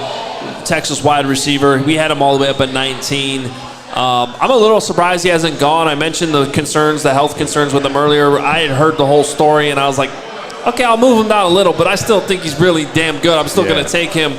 Texas wide receiver. We had him all the way up at 19. I'm a little surprised he hasn't gone. I mentioned the health concerns with him earlier. I had heard the whole story, and I was like, okay, I'll move him down a little, but I still think he's really damn good. I'm still going to take him.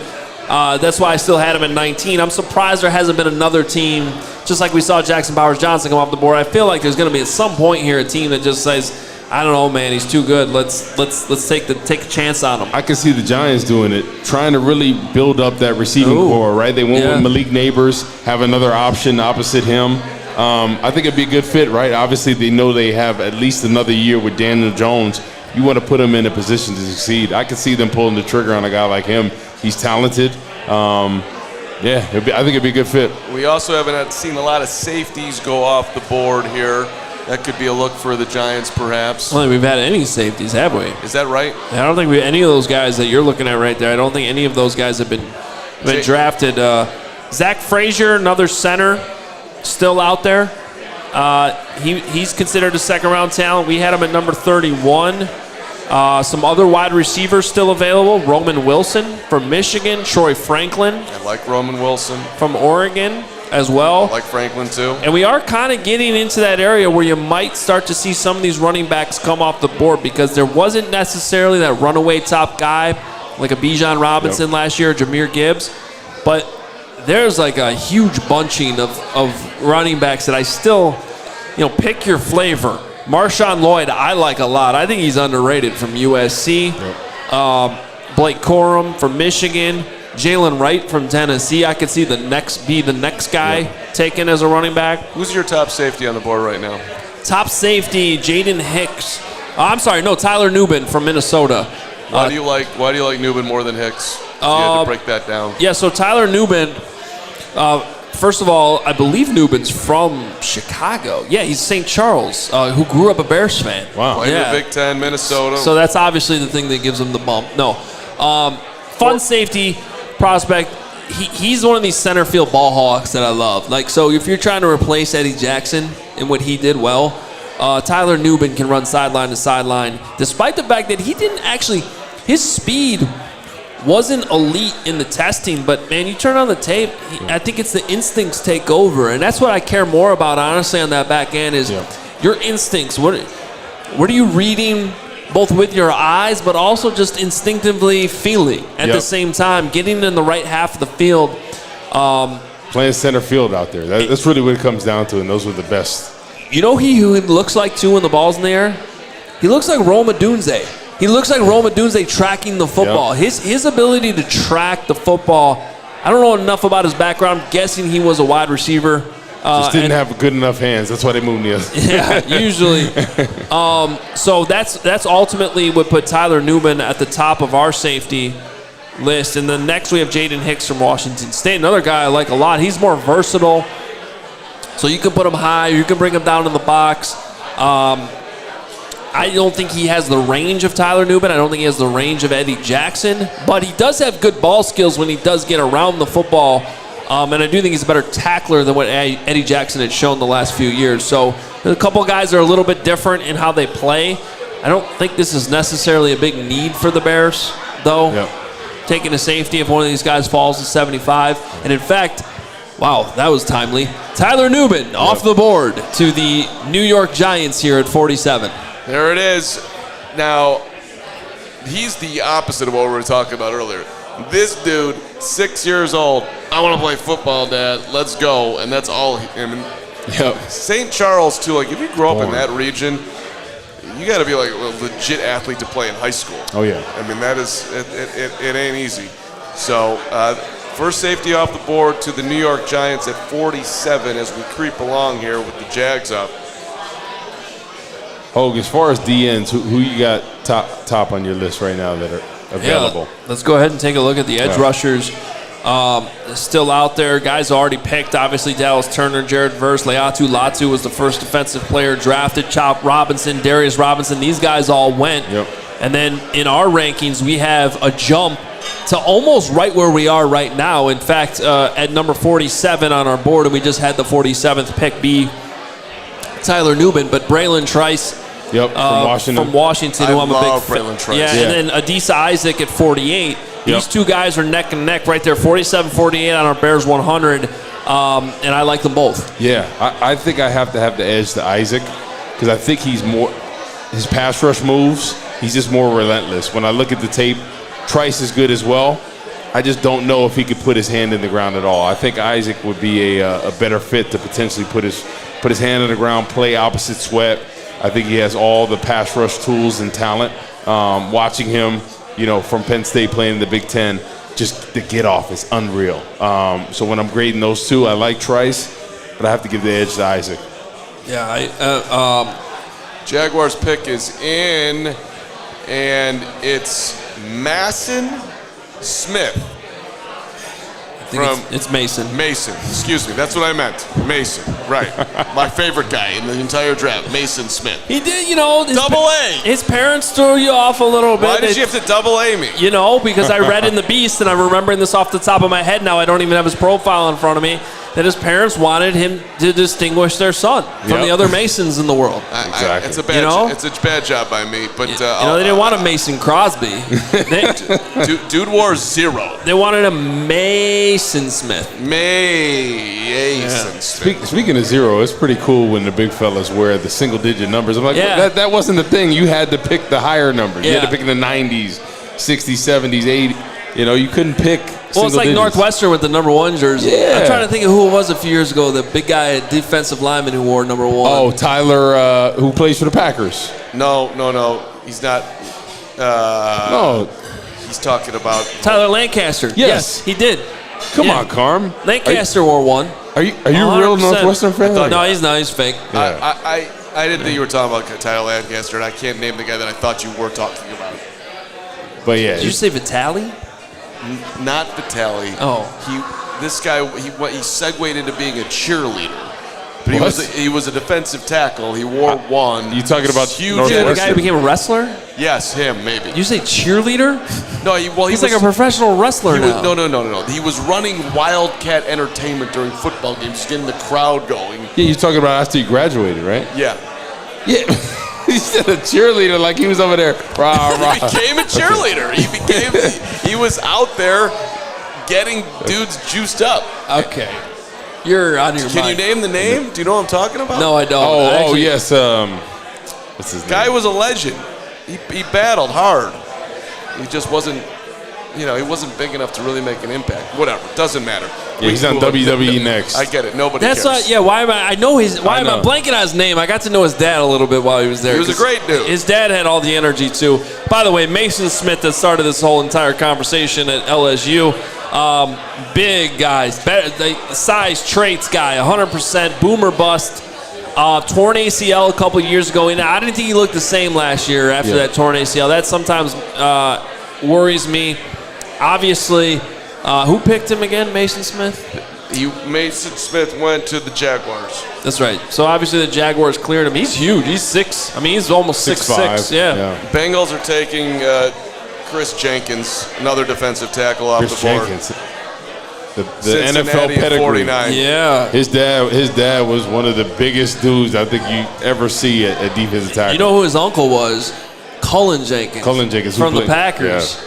That's why I still had him at 19. I'm surprised there hasn't been another team, just like we saw Jackson Powers-Johnson come off the board. I feel like there's going to be at some point here a team that just says, I don't know, man, he's too good. Let's take a chance on him. I can see the Giants doing it, trying to really build up that receiving core, right? They went with Malik Neighbors, have another option opposite him. I think it'd be a good fit, right? Obviously, they know they have at least another year with Daniel Jones. You want to put him in a position to succeed. I could see them pulling the trigger on a guy like him. He's talented. I think it'd be a good fit. We also haven't seen a lot of safeties go off the board here. That could be a look for the Giants, perhaps. I don't think we've had any safeties, have we? Is that right? I don't think any of those guys that you're looking at right there, I don't think any of those guys have been drafted. Zach Frazier, another center, still out there. He's considered a second-round talent. We had him at number 31. Some other wide receivers still available. Roman Wilson from Michigan. Troy Franklin. I like Roman Wilson. From Oregon as well. I like Franklin too. And we are kind of getting into that area where you might start to see some of these running backs come off the board because there wasn't necessarily that runaway top guy like a Bijan Robinson last year, Jahmyr Gibbs. But there's like a huge bunching of running backs that I still, pick your flavor. Marshawn Lloyd, I like a lot. I think he's underrated from USC. Blake Corum from Michigan. Jalen Wright from Tennessee. I could see the next guy taken as a running back. Who's your top safety on the board right now? Top safety, Jaden Hicks. Tyler Nubin from Minnesota. Why do you like Nubin more than Hicks? If you had to break that down. Yeah, so Tyler Nubin, first of all, I believe Nubin's from Chicago. Yeah, he's St. Charles, who grew up a Bears fan. Wow. Played in the Big Ten, Minnesota. So that's obviously the thing that gives him the bump. No. Fun safety prospect. He's one of these center field ball hawks that I love. So if you're trying to replace Eddie Jackson in what he did well, Tyler Nubin can run sideline to sideline, despite the fact that he didn't actually, his speed wasn't elite in the testing, but man, you turn on the tape, I think it's the instincts take over, and that's what I care more about, honestly, on that back end is your instincts. What are you reading, both with your eyes, but also just instinctively feeling at the same time, getting in the right half of the field. Playing center field out there. That's really what it comes down to, and those were the best. You know who he looks like, too, when the ball's in the air? He looks like Rome Odunze. He looks like Rome Odunze tracking the football. His ability to track the football, I don't know enough about his background. I'm guessing he was a wide receiver. Just didn't have good enough hands. That's why they moved me up. Yeah, usually. So that's ultimately what put Tyler Nubin at the top of our safety list. And then next we have Jaden Hicks from Washington State, another guy I like a lot. He's more versatile. So you can put him high, you can bring him down in the box. I don't think he has the range of Tyler Nubin. I don't think he has the range of Eddie Jackson. But he does have good ball skills when he does get around the football. And I do think he's a better tackler than what Eddie Jackson had shown the last few years. So a couple guys are a little bit different in how they play. I don't think this is necessarily a big need for the Bears, though. Taking a safety if one of these guys falls to 75. And in fact, wow, that was timely. Tyler Nubin off the board to the New York Giants here at 47. There it is. Now, he's the opposite of what we were talking about earlier. This dude, 6 years old, I want to play football, Dad. Let's go. And that's all him. St. Charles, too. Like, if you grow up in that region, you got to be like a legit athlete to play in high school. Oh, yeah. I mean, that is, it ain't easy. So, first safety off the board to the New York Giants at 47 as we creep along here with the Jags up. Hoge, as far as DNs, who you got top on your list right now that are available? Yeah, let's go ahead and take a look at the edge rushers. Still out there. Guys already picked. Obviously, Dallas Turner, Jared Verse, Leatu Latu was the first defensive player drafted. Chop Robinson, Darius Robinson. These guys all went. Yep. And then in our rankings, we have a jump to almost right where we are right now. In fact, at number 47 on our board, and we just had the 47th pick be Tyler Newman, but Braylon Trice. Yep, from Washington. Who I'm a big Braylon Trice. Yeah, and then Adisa Isaac at 48. These two guys are neck and neck right there, 47-48 on our Bears 100, and I like them both. Yeah, I think I have to have the edge to Isaac because I think he's more – his pass rush moves, he's just more relentless. When I look at the tape, Trice is good as well. I just don't know if he could put his hand in the ground at all. I think Isaac would be a better fit to potentially put his hand in the ground, play opposite Sweat. I think he has all the pass rush tools and talent. Watching him – from Penn State playing in the Big Ten, just the get off is unreal. So when I'm grading those two, I like Trice, but I have to give the edge to Isaac. Yeah, Jaguars pick is in, and it's Mason Smith. I think it's Mason. Mason, excuse me, that's what I meant. Mason, right. My favorite guy in the entire draft, Mason Smith. He did, double A. His parents threw you off a little bit. Why did you have to double A me? Because I read in The Beast, and I'm remembering this off the top of my head now. I don't even have his profile in front of me. That his parents wanted him to distinguish their son from the other Masons in the world. Exactly. It's a bad job by me, but they didn't want a Mason Crosby. Dude wore 0. They wanted a Mason Smith. Mason Smith. Speaking of 0, it's pretty cool when the big fellas wear the single-digit numbers. I'm like, that wasn't the thing. You had to pick the higher numbers. You had to pick in the 90s, 60s, 70s, 80s. You couldn't pick. Well, it's like digits. Northwestern with the number 1 jersey. Yeah. I'm trying to think of who it was a few years ago, the big guy, defensive lineman who wore number 1. Oh, Tyler, who plays for the Packers. No. He's not. No. He's talking about Tyler Lancaster. Yes, he did. Come on, Carm. Lancaster wore 1. Are you a real Northwestern fan? No, he's not. He's fake. Yeah. I didn't think you were talking about Tyler Lancaster, and I can't name the guy that I thought you were talking about. But yeah. Did you say Vitale? Not Vitale. Oh. This guy, he segued into being a cheerleader. But he was a defensive tackle. He wore 1. You talking about huge? The guy who became a wrestler? Yes, him maybe. You say cheerleader? No, he's like a professional wrestler now. No. He was running Wildcat Entertainment during football games, getting the crowd going. Yeah, you're talking about after you graduated, right? Yeah. Yeah. He said a cheerleader like he was over there. Rah, rah. He became a cheerleader. He was out there getting dudes juiced up. Okay. You're out of your mind. Can you name the name? Do you know what I'm talking about? No, I don't. Oh, yes. What's his name? Guy was a legend. He battled hard. He just wasn't, he wasn't big enough to really make an impact. Whatever. Doesn't matter. Yeah, he's on WWE next. I get it. Nobody cares. Why am I blanking on his name? I got to know his dad a little bit while he was there. He was a great dude. His dad had all the energy, too. By the way, Mason Smith that started this whole entire conversation at LSU. Big guys. Size, traits guy. 100% boomer bust. Torn ACL a couple years ago. And I didn't think he looked the same last year after that torn ACL. That sometimes worries me. Obviously, who picked him again, Mason Smith? Mason Smith went to the Jaguars. That's right. So obviously the Jaguars cleared him. He's huge. He's 6. I mean, he's almost 6'6". Yeah. Bengals are taking Chris Jenkins, another defensive tackle off the board. Jenkins. The NFL pedigree. 49. Yeah. His dad was one of the biggest dudes I think you ever see at defensive tackle. You know who his uncle was? Cullen Jenkins. From the Packers. Yeah.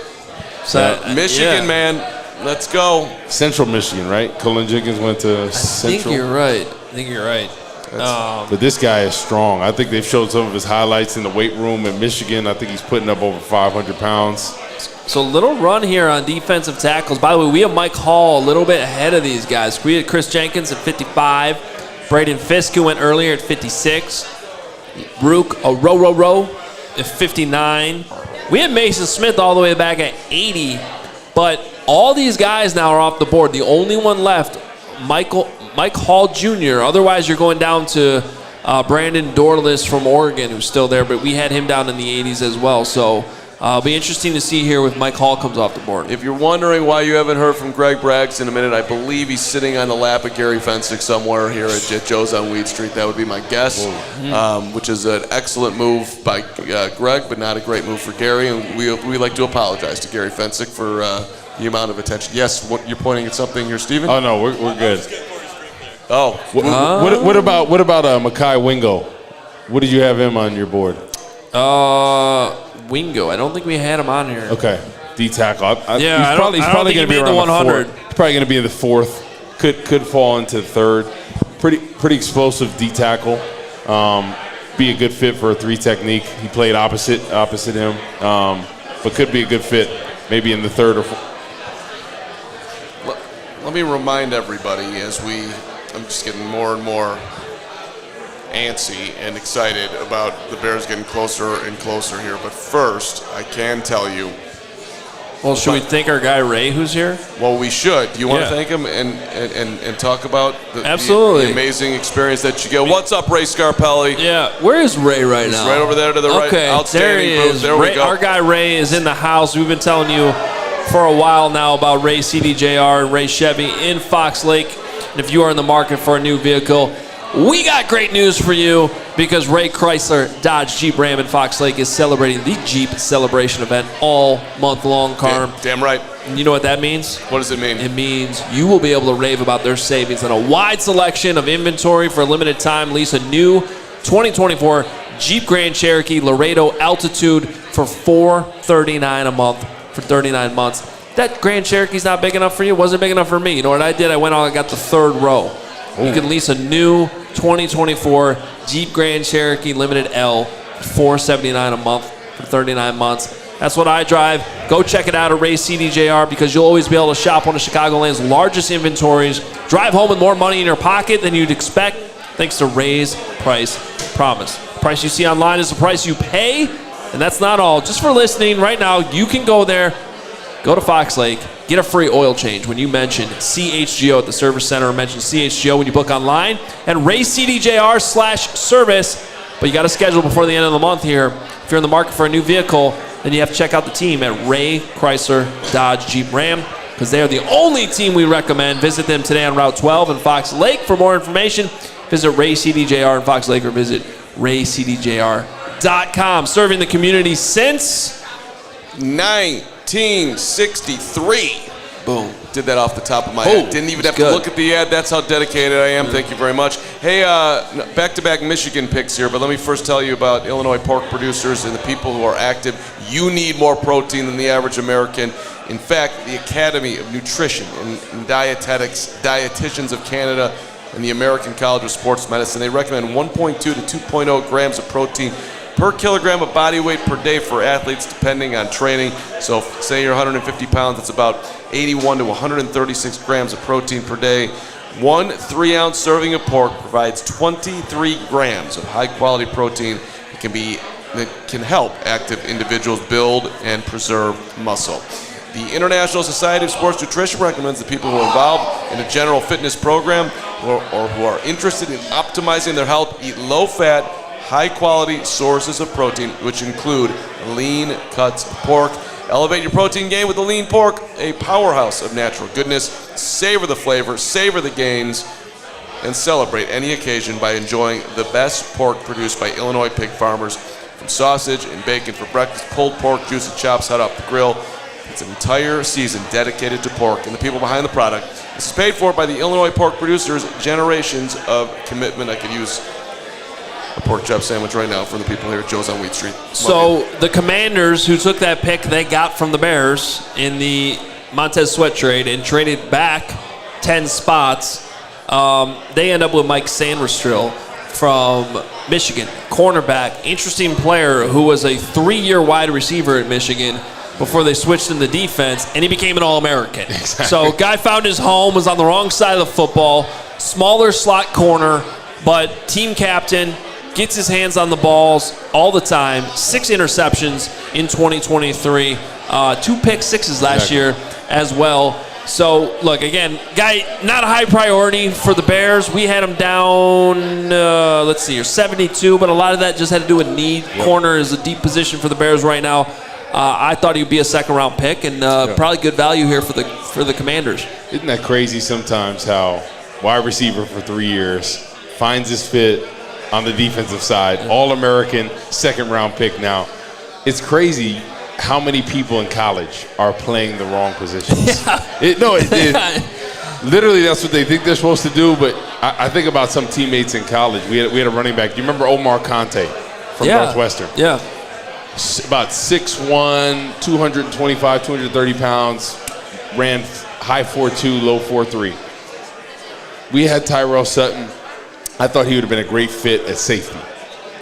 So, Michigan, man. Let's go. Central Michigan, right? Cullen Jenkins went to Central. I think you're right. But this guy is strong. I think they've showed some of his highlights in the weight room in Michigan. I think he's putting up over 500 pounds. So little run here on defensive tackles. By the way, we have Mike Hall a little bit ahead of these guys. We had Chris Jenkins at 55. Braden Fisk, who went earlier at 56. Rook, a row at 59. We had Mason Smith all the way back at 80, but all these guys now are off the board. The only one left, Mike Hall Jr. Otherwise, you're going down to Brandon Dorless from Oregon, who's still there, but we had him down in the 80s as well. So it'll be interesting to see here with Mike Hall comes off the board. If you're wondering why you haven't heard from Greg Braggs in a minute, I believe he's sitting on the lap of Gary Fencik somewhere here at Joe's on Weed Street. That would be my guess, which is an excellent move by Greg, but not a great move for Gary. And we like to apologize to Gary Fencik for the amount of attention. Yes, you're pointing at something here, Steven? Oh, no, we're good. Oh. What about Mekhi Wingo? What did you have him on your board? Wingo. I don't think we had him on here. Okay. D tackle. He's probably going to be around the 100. He's probably going to be in the 4th. Could fall into the 3rd. Pretty explosive D tackle. Be a good fit for a 3 technique. He played opposite him, but could be a good fit maybe in the 3rd or 4th. Let me remind everybody I'm just getting more and more antsy and excited about the Bears getting closer and closer here. But first, I can tell you. Well, should we thank our guy Ray who's here? Well, we should. Do you want to thank him and talk about the amazing experience that you get? What's up, Ray Scarpelli? Yeah, where is Ray right now? He's right over there to the right. Okay, outstanding there he is. There we go. Our guy Ray is in the house. We've been telling you for a while now about Ray CDJR and Ray Chevy in Fox Lake. And if you are in the market for a new vehicle, we got great news for you because Ray Chrysler Dodge Jeep Ram in Fox Lake is celebrating the Jeep Celebration event all month long, Carm. Damn right. And you know what that means? What does it mean? It means you will be able to rave about their savings and a wide selection of inventory for a limited time. Lease a new 2024 Jeep Grand Cherokee Laredo Altitude for $439 a month for 39 months. That Grand Cherokee's not big enough for you. Wasn't big enough for me. You know what I did? I went on and got the 3rd row. Ooh. You can lease a new 2024 Jeep Grand Cherokee Limited L for $479 a month for 39 months. That's what I drive. Go check it out at Ray CDJR because you'll always be able to shop one of Chicagoland's largest inventories. Drive home with more money in your pocket than you'd expect thanks to Ray's Price Promise. The price you see online is the price you pay, and that's not all. Just for listening right now, you can go there. Go to Fox Lake, get a free oil change when you mention CHGO at the Service Center or mention CHGO when you book online and RayCDJR/service. But you got to schedule before the end of the month here. If you're in the market for a new vehicle, then you have to check out the team at Ray Chrysler Dodge Jeep Ram because they are the only team we recommend. Visit them today on Route 12 in Fox Lake. For more information, visit Ray CDJR in Fox Lake or visit RayCDJR.com. Serving the community since 1963. Boom. Did that off the top of my head. Didn't even have to look at the ad. That's how dedicated I am. Thank you very much. Hey, back-to-back Michigan picks here, but let me first tell you about Illinois pork producers and the people who are active. You need more protein than the average American. In fact, the Academy of Nutrition and Dietetics, Dietitians of Canada, and the American College of Sports Medicine, they recommend 1.2 to 2.0 grams of protein per kilogram of body weight per day for athletes depending on training. So say you're 150 pounds, it's about 81 to 136 grams of protein per day. One 3-ounce serving of pork provides 23 grams of high-quality protein that can help active individuals build and preserve muscle. The International Society of Sports Nutrition recommends that people who are involved in a general fitness program or who are interested in optimizing their health eat low-fat, high-quality sources of protein, which include lean cuts of pork. Elevate your protein game with the lean pork, a powerhouse of natural goodness. Savor the flavor, savor the gains, and celebrate any occasion by enjoying the best pork produced by Illinois pig farmers. From sausage and bacon for breakfast, pulled pork, juicy chops hot off the grill. It's an entire season dedicated to pork and the people behind the product. This is paid for by the Illinois pork producers' generations of commitment. I could use a pork chop sandwich right now for the people here at Joe's on Wheat Street. So the Commanders who took that pick they got from the Bears in the Montez Sweat trade and traded back 10 spots, they end up with Mike Sandrestrill from Michigan, cornerback, interesting player who was a 3-year wide receiver at Michigan before they switched in the defense, and he became an All-American. Exactly. So guy found his home, was on the wrong side of the football, smaller slot corner, but team captain, gets his hands on the balls all the time. 6 interceptions in 2023. 2 pick sixes last year as well. So, look, again, guy, not a high priority for the Bears. We had him down, 72, but a lot of that just had to do with need. Yep. Corner is a deep position for the Bears right now. I thought he would be a second-round pick and probably good value here for the Commanders. Isn't that crazy sometimes how wide receiver for 3 years finds his fit on the defensive side, All-American, second-round pick now. It's crazy how many people in college are playing the wrong positions. Yeah. Literally, that's what they think they're supposed to do. But I think about some teammates in college. We had a running back. Do you remember Omar Conte from Northwestern? Yeah. About 6'1", 225, 230 pounds, ran high 4.2, low 4.3. We had Tyrell Sutton. I thought he would have been a great fit at safety.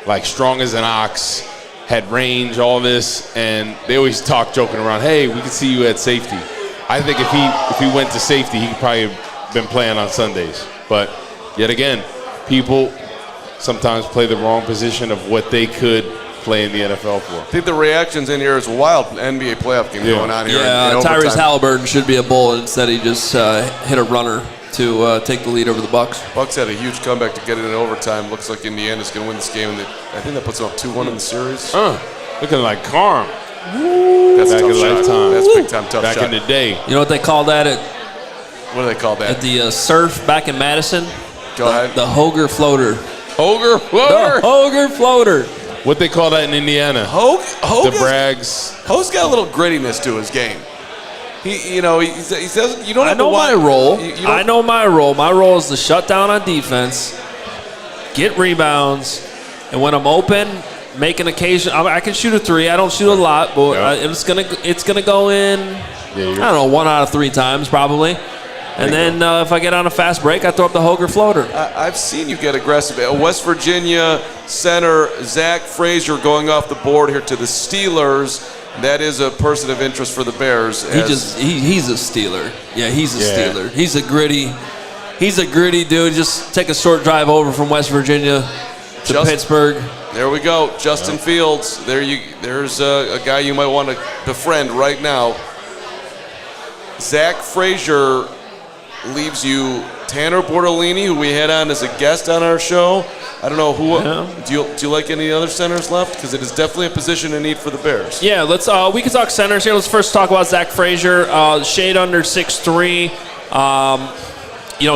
Like strong as an ox, had range, all this, and they always talk joking around, hey, we can see you at safety. I think if he went to safety, he could probably have been playing on Sundays. But yet again, people sometimes play the wrong position of what they could play in the NFL for. I think the reactions in here is a wild NBA playoff game going on here. Yeah, Tyrese Halliburton should be a bull. Instead, he just hit a runner to take the lead over the Bucks. Bucks had a huge comeback to get it in overtime. Looks like Indiana's going to win this game. And I think that puts them up 2-1 in the series. Looking like Carman. That's a tough shot. That's big-time tough back shot. In the day. You know what they call that What do they call that? At the surf back in Madison? Go ahead. The Hoger floater. Hoger floater? The Hoger floater. What they call that in Indiana? Hoge the Brags. Hoge's got a little grittiness to his game. He says you don't have I know to my role. I know my role. My role is to shut down on defense, get rebounds, and when I'm open, make an occasion. I can shoot a 3. I don't shoot a lot, but it's gonna go in. I don't know, 1 out of 3 times probably. And then if I get on a fast break, I throw up the Hoger floater. I've seen you get aggressive. West Virginia center Zach Frazier going off the board here to the Steelers. That is a person of interest for the Bears. He's a Steeler. Yeah, he's a Steeler. He's a gritty dude. Just take a short drive over from West Virginia to Pittsburgh. There we go. Justin Fields. There's a guy you might want to befriend right now. Zach Frazier leaves you Tanner Bortolini, who we had on as a guest on our show. I don't know who. Yeah. Do you like any other centers left? Because it is definitely a position in need for the Bears. Yeah, let's. We can talk centers here. Let's first talk about Zach Frazier. Shade under 6'3".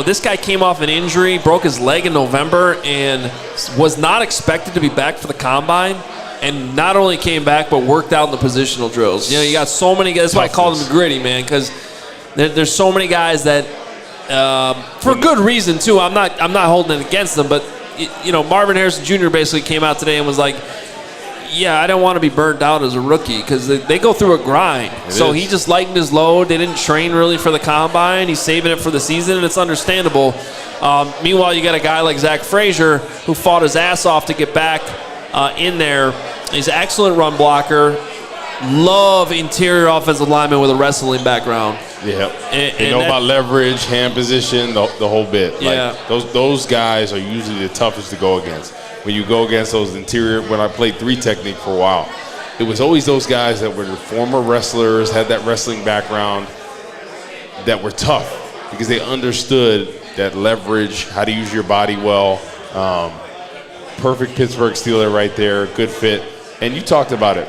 This guy came off an injury, broke his leg in November, and was not expected to be back for the combine. And not only came back, but worked out in the positional drills. You got so many guys. That's why I call them gritty, man, because there's so many guys that, for good reason too. I'm not holding it against them, but Marvin Harrison Jr. basically came out today and was like, "Yeah, I don't want to be burned out as a rookie because they go through a grind." He just lightened his load. They didn't train really for the combine. He's saving it for the season, and it's understandable. Meanwhile, you got a guy like Zach Frazier who fought his ass off to get back in there. He's an excellent run blocker. Love interior offensive lineman with a wrestling background. Yeah, they know about leverage, hand position, the whole bit. Yeah, like those guys are usually the toughest to go against. When you go against those interior, when I played 3 technique for a while, it was always those guys that were the former wrestlers, had that wrestling background, that were tough because they understood that leverage, how to use your body well. Perfect Pittsburgh Steeler right there, good fit. And you talked about it.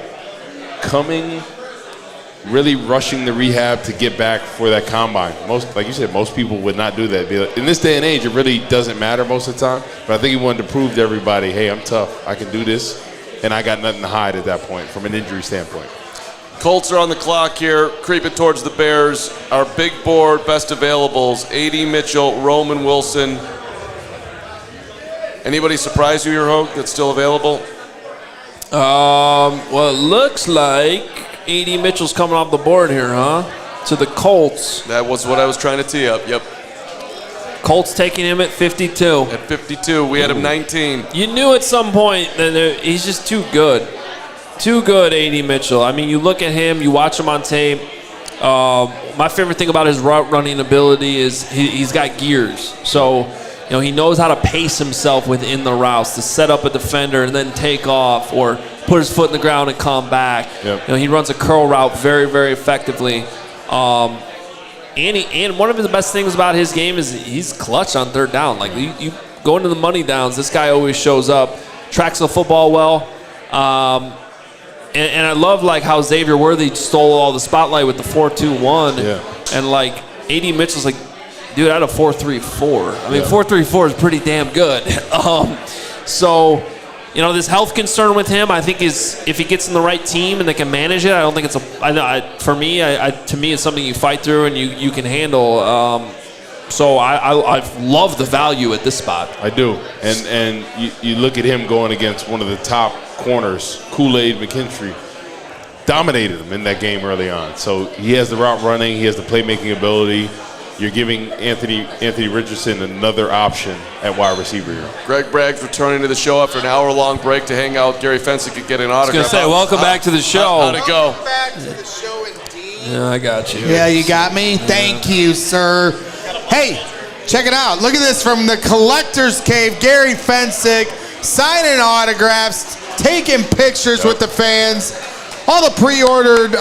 Really rushing the rehab to get back for that combine. Like you said, most people would not do that. In this day and age, it really doesn't matter most of the time. But I think he wanted to prove to everybody, hey, I'm tough. I can do this. And I got nothing to hide at that point from an injury standpoint. Colts are on the clock here, creeping towards the Bears. Our big board, best availables, A.D. Mitchell, Roman Wilson. Anybody surprise you here, Hoge, that's still available? Well, it looks like A.D. Mitchell's coming off the board here, huh? To the Colts. That was what I was trying to tee up, yep. Colts taking him at 52. At 52, we had him 19. You knew at some point that he's just too good. Too good, A.D. Mitchell. I mean, you look at him, you watch him on tape. My favorite thing about his route running ability is he's got gears. So he knows how to pace himself within the routes to set up a defender and then take off or put his foot in the ground and come back. Yep. He runs a curl route very, very effectively. And one of the best things about his game is he's clutch on third down. Like you go into the money downs, this guy always shows up, tracks the football well. And I love like how Xavier Worthy stole all the spotlight with the 4-2-1. Yeah. And like A.D. Mitchell's like, dude, I had a 4-3-4. I mean, 4-3-4 is pretty damn good. So, this health concern with him, I think is if he gets in the right team and they can manage it, I don't think it's to me, it's something you fight through and you can handle. So I love the value at this spot. I do. And you look at him going against one of the top corners, Kool-Aid McKinstry, dominated him in that game early on. So he has the route running, he has the playmaking ability. You're giving Anthony Richardson another option at wide receiver here. Greg Bragg's returning to the show after an hour-long break to hang out with Gary Fencik and get an autograph. I was going to say, welcome back to the show. How'd it go? Welcome back to the show, indeed. Yeah, I got you. Yeah, you got me? Thank you, sir. Hey, check it out. Look at this from the Collector's Cave. Gary Fencik signing autographs, taking pictures with the fans. All the pre-ordered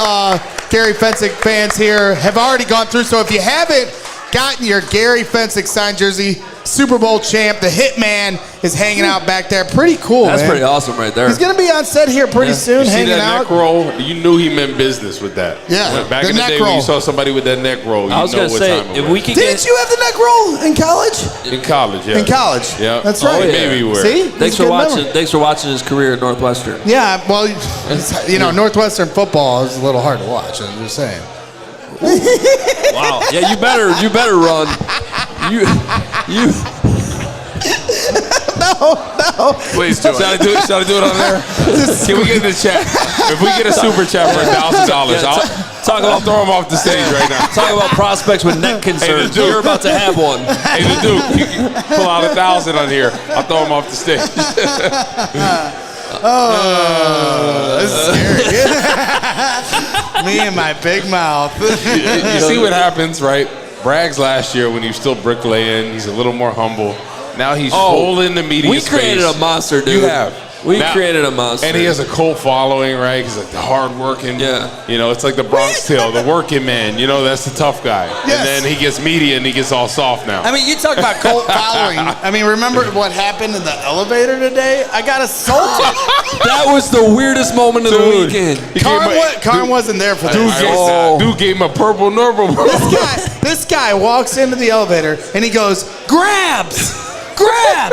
Gary Fencik fans here have already gone through. So if you haven't gotten your Gary Fencik signed jersey, Super Bowl champ, the Hitman is hanging out back there. Pretty cool, That's man. pretty awesome right there. He's going to be on set here pretty soon, You see hanging that out. neck roll? You knew he meant business with that. Yeah, Back the in the neck day roll. when you saw somebody with that neck roll, you I was know going to what say, time it if was. we could Didn't you have the neck roll in college? In college, yeah. In college. Yeah. That's right. Oh, yeah. Maybe we were. See? Thanks for watching his career at Northwestern. Yeah, well, Northwestern football is a little hard to watch. I'm just saying. Wow. Yeah, you better run. You. No. Please do it. Shall I do it on there? Can we get in the chat? If we get a super chat for $1,000, I'll throw him off the stage right now. Talk about prospects with neck concerns. Duke. You're about to have one. Hey, the Duke, you can pull out 1,000 on here. I'll throw him off the stage. This is scary. Me and my big mouth. You see what happens, right? Braggs last year when he was still bricklaying, he's a little more humble. Now he's full in the media We space. created a monster, dude. You have. We created a monster. And he has a cult following, right? He's like the hard-working. Yeah. It's like the Bronx Tale, the working man. That's the tough guy. Yes. And then he gets media and he gets all soft now. I mean, you talk about cult following. I mean, remember what happened in the elevator today? I got assaulted. That was the weirdest moment of the weekend. Carm wasn't there for this. Dude gave him a purple nurble. This guy walks into the elevator and he goes, grabs.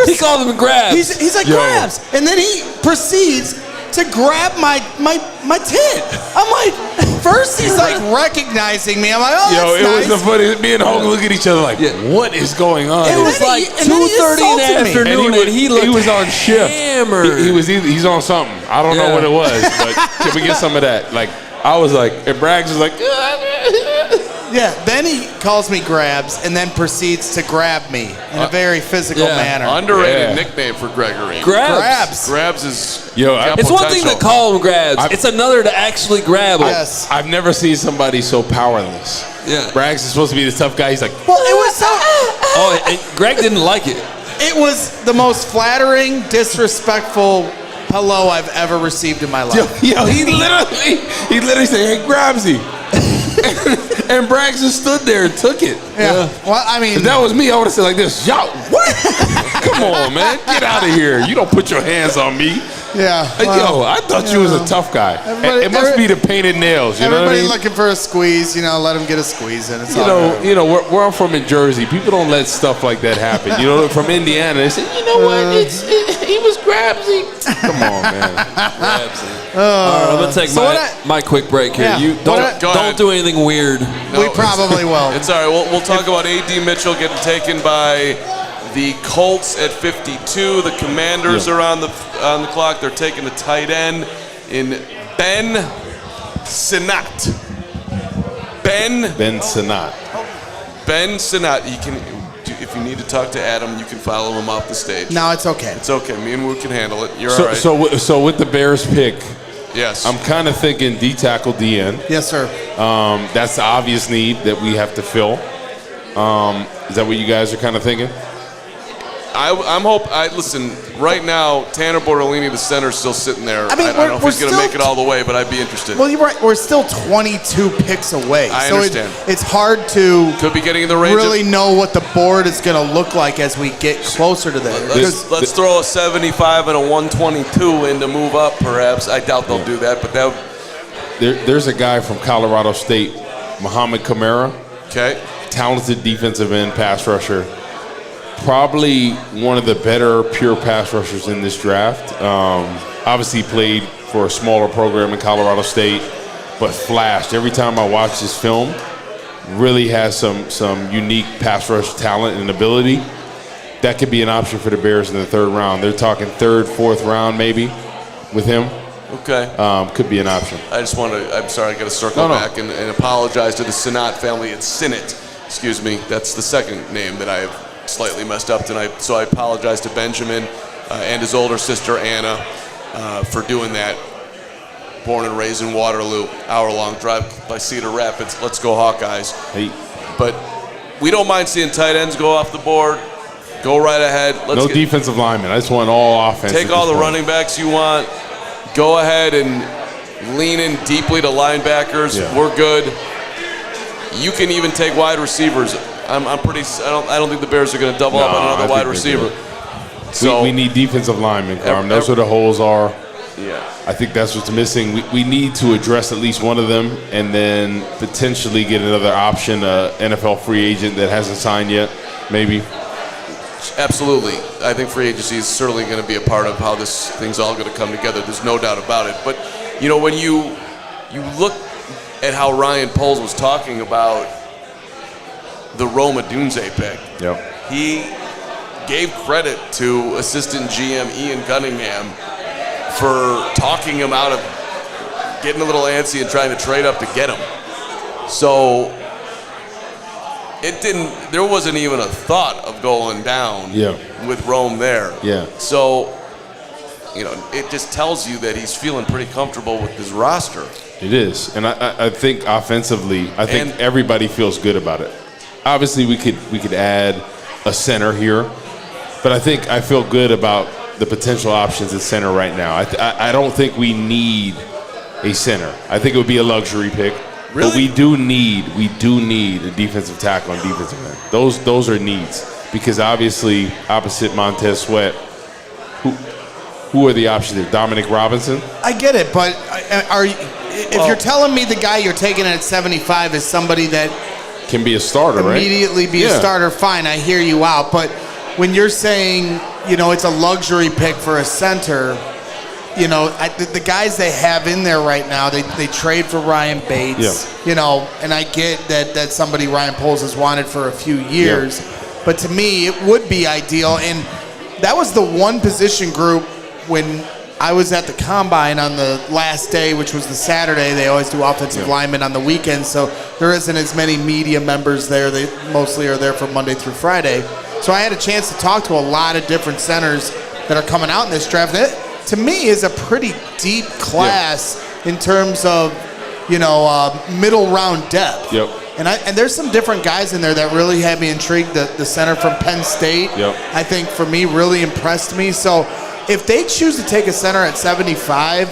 He called him grabs. He's like, grabs. And then he proceeds to grab my tit. I'm like, first he's like recognizing me. I'm like, that's It nice. was the funny. Me and Hoge look at each other like, what is going on? It was like 2:30 in the afternoon, and he was on shift. Hammered. He's on something. I don't know what it was, but can we get some of that? Like, I was like, and Braggs was like, Yeah, then he calls me grabs and then proceeds to grab me in a very physical manner. Underrated nickname for Gregory. Grabs. Grabs is. It's one thing to call him grabs. It's another to actually grab him. Yes. I've never seen somebody so powerless. Yeah. Braggs is supposed to be the tough guy. He's like, Well, it was so. And Greg didn't like it. It was the most flattering, disrespectful hello I've ever received in my life. he literally said, hey, Grabsy. And Braggs just stood there and took it. Yeah. Well, I mean, If that was me, I would have said like this, yo, what? Come on, man. Get out of here. You don't put your hands on me. yeah. Yo, I thought you was a tough guy. It must be the painted nails, you know what I Everybody mean? looking for a squeeze, let him get a squeeze in. It's all right. Where I'm from in Jersey, people don't let stuff like that happen. From Indiana, they say, you know what? He was Grabsy. Come on, man. Grabsy. All right, I'm gonna take my quick break here. Yeah. You don't do anything weird. We probably will. It's all right. We'll talk about A.D. Mitchell getting taken by the Colts at 52. The Commanders are on the clock. They're taking the tight end in Ben Sinnott. Ben Sinnott. Ben Sinnott. If you need to talk to Adam, you can follow him off the stage. No, it's okay. It's okay. Me and Woot can handle it. You're all right. So with the Bears pick, yes. I'm kind of thinking D tackle, DN. Yes, sir. That's the obvious need that we have to fill. Is that what you guys are kind of thinking? Listen, right now, Tanner Bortolini, the center, is still sitting there. I mean, I don't know if he's going to still make it all the way, but I'd be interested. Well, you're right. We're still 22 picks away. I understand. It's hard to could be getting in the range really know what the board is going to look like as we get closer to that. Let's throw a 75 and a 122 in to move up, perhaps. I doubt they'll do that, but there's a guy from Colorado State, Muhammad Kamara. Okay. Talented defensive end, pass rusher. Probably one of the better pure pass rushers in this draft. Obviously played for a smaller program in Colorado State, but flashed. Every time I watch this film, really has some unique pass rush talent and ability. That could be an option for the Bears in the third round. They're talking third, fourth round maybe with him. Okay. Could be an option. I'm sorry, I got to circle back and apologize to the Sinat family. It's Sinnott, excuse me. That's the second name that I have slightly messed up tonight. So I apologize to Benjamin and his older sister, Anna, for doing that. Born and raised in Waterloo, hour-long drive by Cedar Rapids. Let's go Hawkeyes. Hey. But we don't mind seeing tight ends go off the board. Go right ahead. No defensive linemen. I just want all offense. Take all the running backs you want. Go ahead and lean in deeply to linebackers. Yeah. We're good. You can even take wide receivers. I don't think the Bears are going to double up on another wide receiver. So we need defensive linemen, Carman. That's where the holes are. Yeah. I think that's what's missing. We need to address at least one of them and then potentially get another option, NFL free agent that hasn't signed yet, maybe. Absolutely. I think free agency is certainly going to be a part of how this thing's all going to come together. There's no doubt about it. But, when you look at how Ryan Poles was talking about the Rome Odunze pick, he gave credit to assistant GM Ian Cunningham for talking him out of getting a little antsy and trying to trade up to get him. So there wasn't even a thought of going down with Rome there. Yeah. So, it just tells you that he's feeling pretty comfortable with his roster. It is. And I think offensively, everybody feels good about it. Obviously, we could add a center here, but I feel good about the potential options at center right now. I don't think we need a center. I think it would be a luxury pick. Really? But we do need a defensive tackle and defensive end. Those are needs because obviously opposite Montez Sweat, who are the options there? Dominic Robinson? I get it, but if you're telling me the guy you're taking at 75 is somebody that can be a starter, immediately be a starter, fine, I hear you out. But when you're saying, it's a luxury pick for a center, the guys they have in there right now, they trade for Ryan Bates, and I get that that's somebody Ryan Poles has wanted for a few years. But to me, it would be ideal. And that was the one position group when I was at the Combine on the last day, which was the Saturday. They always do offensive linemen on the weekend, so there isn't as many media members there. They mostly are there from Monday through Friday. So I had a chance to talk to a lot of different centers that are coming out in this draft. And it, to me, is a pretty deep class in terms of, middle round depth. Yep. And there's some different guys in there that really had me intrigued. The center from Penn State, I think for me really impressed me. So if they choose to take a center at 75,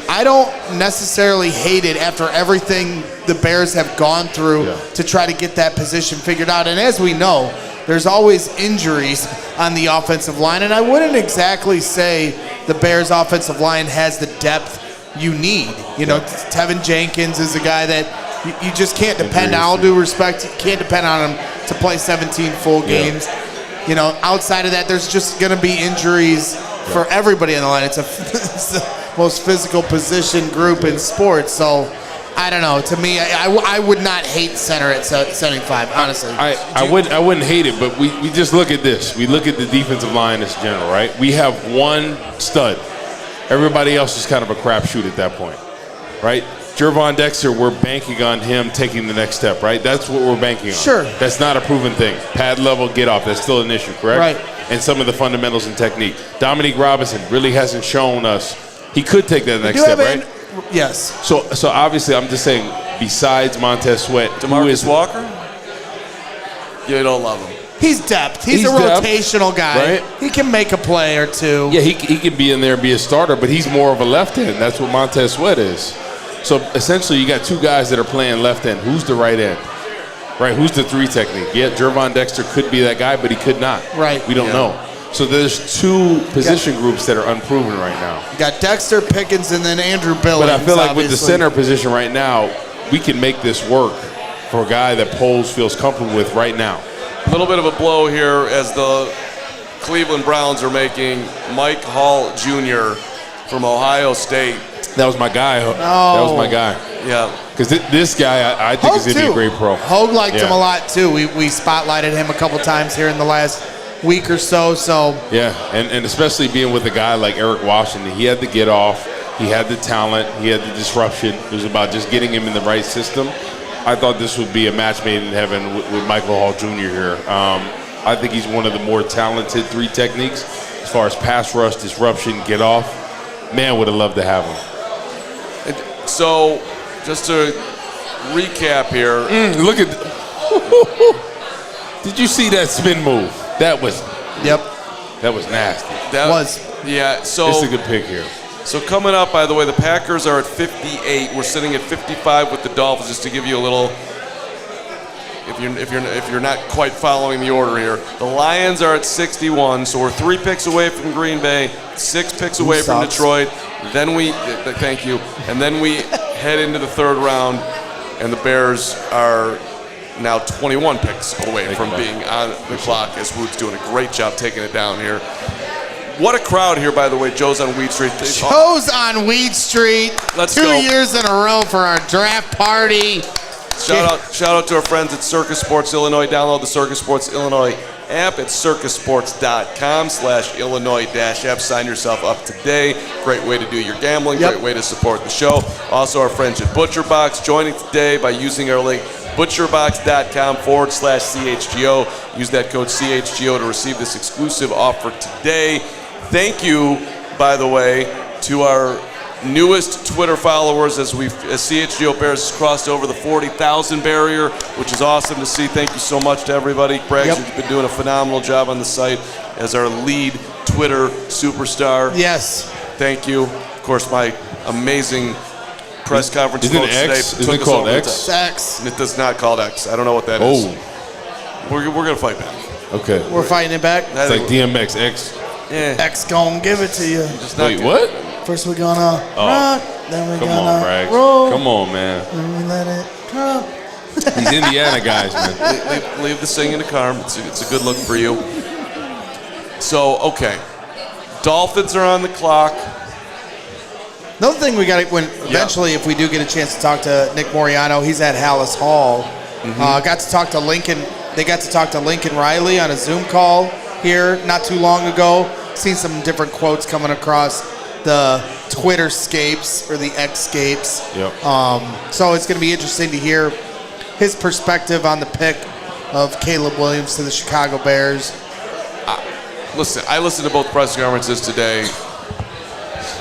I don't necessarily hate it after everything the Bears have gone through to try to get that position figured out. And as we know, there's always injuries on the offensive line. And I wouldn't exactly say the Bears offensive line has the depth you need. Tevin Jenkins is a guy that you just can't depend on. All due respect, you can't depend on him to play 17 full games. Outside of that, there's just going to be injuries for everybody on the line. It's the most physical position group in sports. So, I don't know. To me, I would not hate center at 75, honestly. I wouldn't hate it, but we just look at this. We look at the defensive line as general, right? We have one stud. Everybody else is kind of a crapshoot at that point, right? Jervon Dexter, we're banking on him taking the next step, right? That's what we're banking on. Sure. That's not a proven thing. Pad level, get off. That's still an issue, correct? Right. And some of the fundamentals and technique. Dominique Robinson really hasn't shown us. He could take that next step, right? Yes. So obviously, I'm just saying, besides Montez Sweat, DeMarcus Walker? You don't love him. He's depth. He's a depth, rotational guy. right? He can make a play or two. Yeah, he can be in there and be a starter, but he's more of a left end. That's what Montez Sweat is. So essentially, you got two guys that are playing left end. Who's the right end? Right? Who's the 3 technique? Yeah, Jervon Dexter could be that guy, but he could not. Right. We don't know. So there's 2 position groups that are unproven right now. You got Dexter, Pickens, and then Andrew Billings. But I feel like with the obviously. center position right now, we can make this work for a guy that Poles feels comfortable with right now. A little bit of a blow here as the Cleveland Browns are making Mike Hall Jr. from Ohio State. That was my guy. Oh. That was my guy. Yeah. Because this guy, I think, is going to be a great pro. Hoge liked Yeah. him a lot, too. We spotlighted him a couple times here in the last week or so. Yeah, and especially being with a guy like Eric Washington, he had to get off. He had the talent. He had the disruption. It was about just getting him in the right system. I thought this would be a match made in heaven with Michael Hall Jr. here. I think he's one of the more talented 3 techniques as far as pass rush, disruption, get off. Man, would have loved to have him. So, just to recap here. Look at. Did you see that spin move? That was nasty. Yeah, so It's a good pick here. So coming up, by the way, the Packers are at 58. We're sitting at 55 with the Dolphins. Just to give you a little, if you're not quite following the order here, the Lions are at 61. So we're 3 picks away from Green Bay, 6 picks away from Detroit. Then thank you, and then we head into the 3rd round, and the Bears are now 21 picks away from being on the clock. As Woot's doing a great job taking it down here. What a crowd here, by the way. Joe's on Weed Street. Joe's on Weed Street. Let's 2 go. years in a row for our draft party. Shout out to our friends at Circus Sports Illinois. Download the Circus Sports Illinois app at circusports.com/Illinois-app. Sign yourself up today. Great way to do your gambling. Yep. Great way to support the show. Also, our friends at ButcherBox joining today by using our link butcherbox.com/CHGO. Use that code CHGO to receive this exclusive offer today. Thank you, by the way, to our newest Twitter followers as CHGO Bears has crossed over the 40,000 barrier, which is awesome to see. Thank you so much to everybody. Braggs, you've been doing a phenomenal job on the site as our lead Twitter superstar. Yes. Thank you. Of course, my amazing press conference Isn't coach it X? today. Isn't it called X? It's X. It does not called X. I don't know what that is. Oh, We're going to fight back. okay. We're fighting it back. It's like DMX X. Yeah. X gon' give it to you. Just not Wait, good. what? First we're gonna rock, then we're Come on, gonna Braggs. roll, Come on, man. then we let it drop. These Indiana guys, man. Leave the singing to Carman. It's a good look for you. So, okay. Dolphins are on the clock. Another thing we got eventually, if we do get a chance to talk to Nick Morano, he's at Hallis Hall. Got to talk to Lincoln. They got to talk to Lincoln Riley on a Zoom call here not too long ago. Seen some different quotes coming across the Twitterscapes or the Xscapes. Yep. So it's going to be interesting to hear his perspective on the pick of Caleb Williams to the Chicago Bears. Listen, I listened to both press conferences today.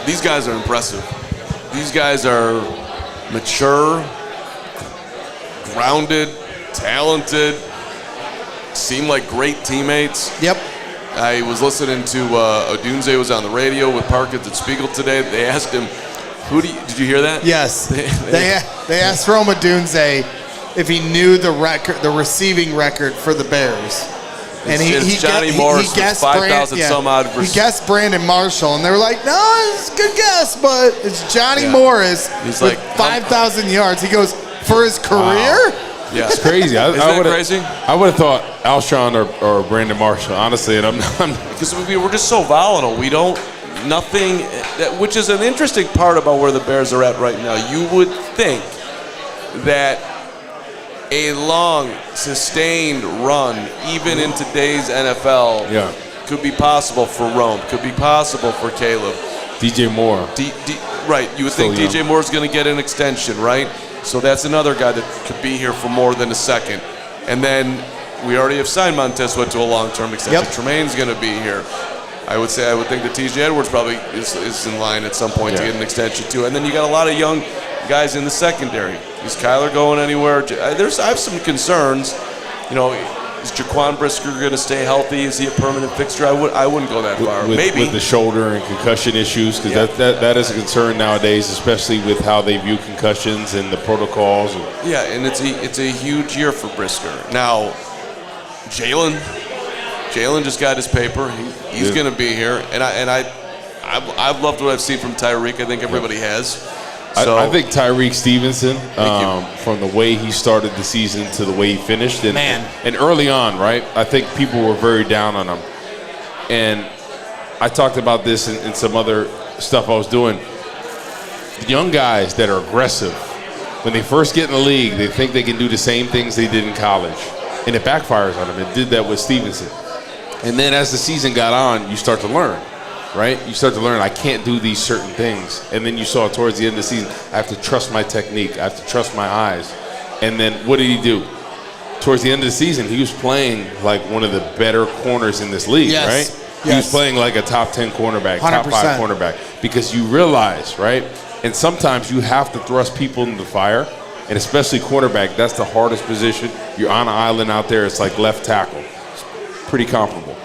These guys are impressive. These guys are mature, grounded, talented, seem like great teammates. Yep. I was listening to Odunze was on the radio with Parkins and Spiegel today. They asked him, did you hear that? Yes. They asked Rome Odunze if he knew the receiving record for the Bears. And It's Johnny Morris with 5,000 some odd. He guessed Brandon Marshall, and they were like, "No, it's a good guess, but it's Johnny Morris He's with like 5,000 yards." He goes, "For his career?" Yeah. It's crazy. Isn't that crazy? I would have thought Alshon or Brandon Marshall, honestly, and I'm Because we're just so volatile. We don't, nothing, which is an interesting part about where the Bears are at right now. You would think that a long, sustained run, even in today's NFL, could be possible for Rome, could be possible for Caleb. DJ Moore. Right, you would think Still DJ Moore's going to get an extension, right? So that's another guy that could be here for more than a second. And then we already have signed Montez Sweat to a long-term extension. Yep. Tremaine's going to be here. I would think that TJ Edwards probably is in line at some point to get an extension too. And then you got a lot of young guys in the secondary. Is Kyler going anywhere? I have some concerns. You know, Is Jaquan Brisker going to stay healthy? Is he a permanent fixture? I wouldn't go that far. Maybe with the shoulder and concussion issues, because that is a concern nowadays, especially with how they view concussions and the protocols. Yeah, and it's a huge year for Brisker. Now, Jalen just got his paper. He's going to be here, and I've loved what I've seen from Tyreek. I think everybody has. So, I think Tyreek Stevenson, from the way he started the season to the way he finished, and early on, right? I think people were very down on him, and I talked about this in some other stuff I was doing. The young guys that are aggressive, when they first get in the league, they think they can do the same things they did in college, and it backfires on them. It did that with Stevenson, and then as the season got on, you start to learn. Right? You start to learn, I can't do these certain things. And then you saw towards the end of the season, I have to trust my technique. I have to trust my eyes. And then what did he do? Towards the end of the season, he was playing like one of the better corners in this league, right? Yes. He was playing like a top 10 cornerback, 100%. top 5 cornerback. Because you realize, right? And sometimes you have to thrust people into the fire. And especially cornerback, that's the hardest position. You're on an island out there. It's like left tackle. It's pretty comparable.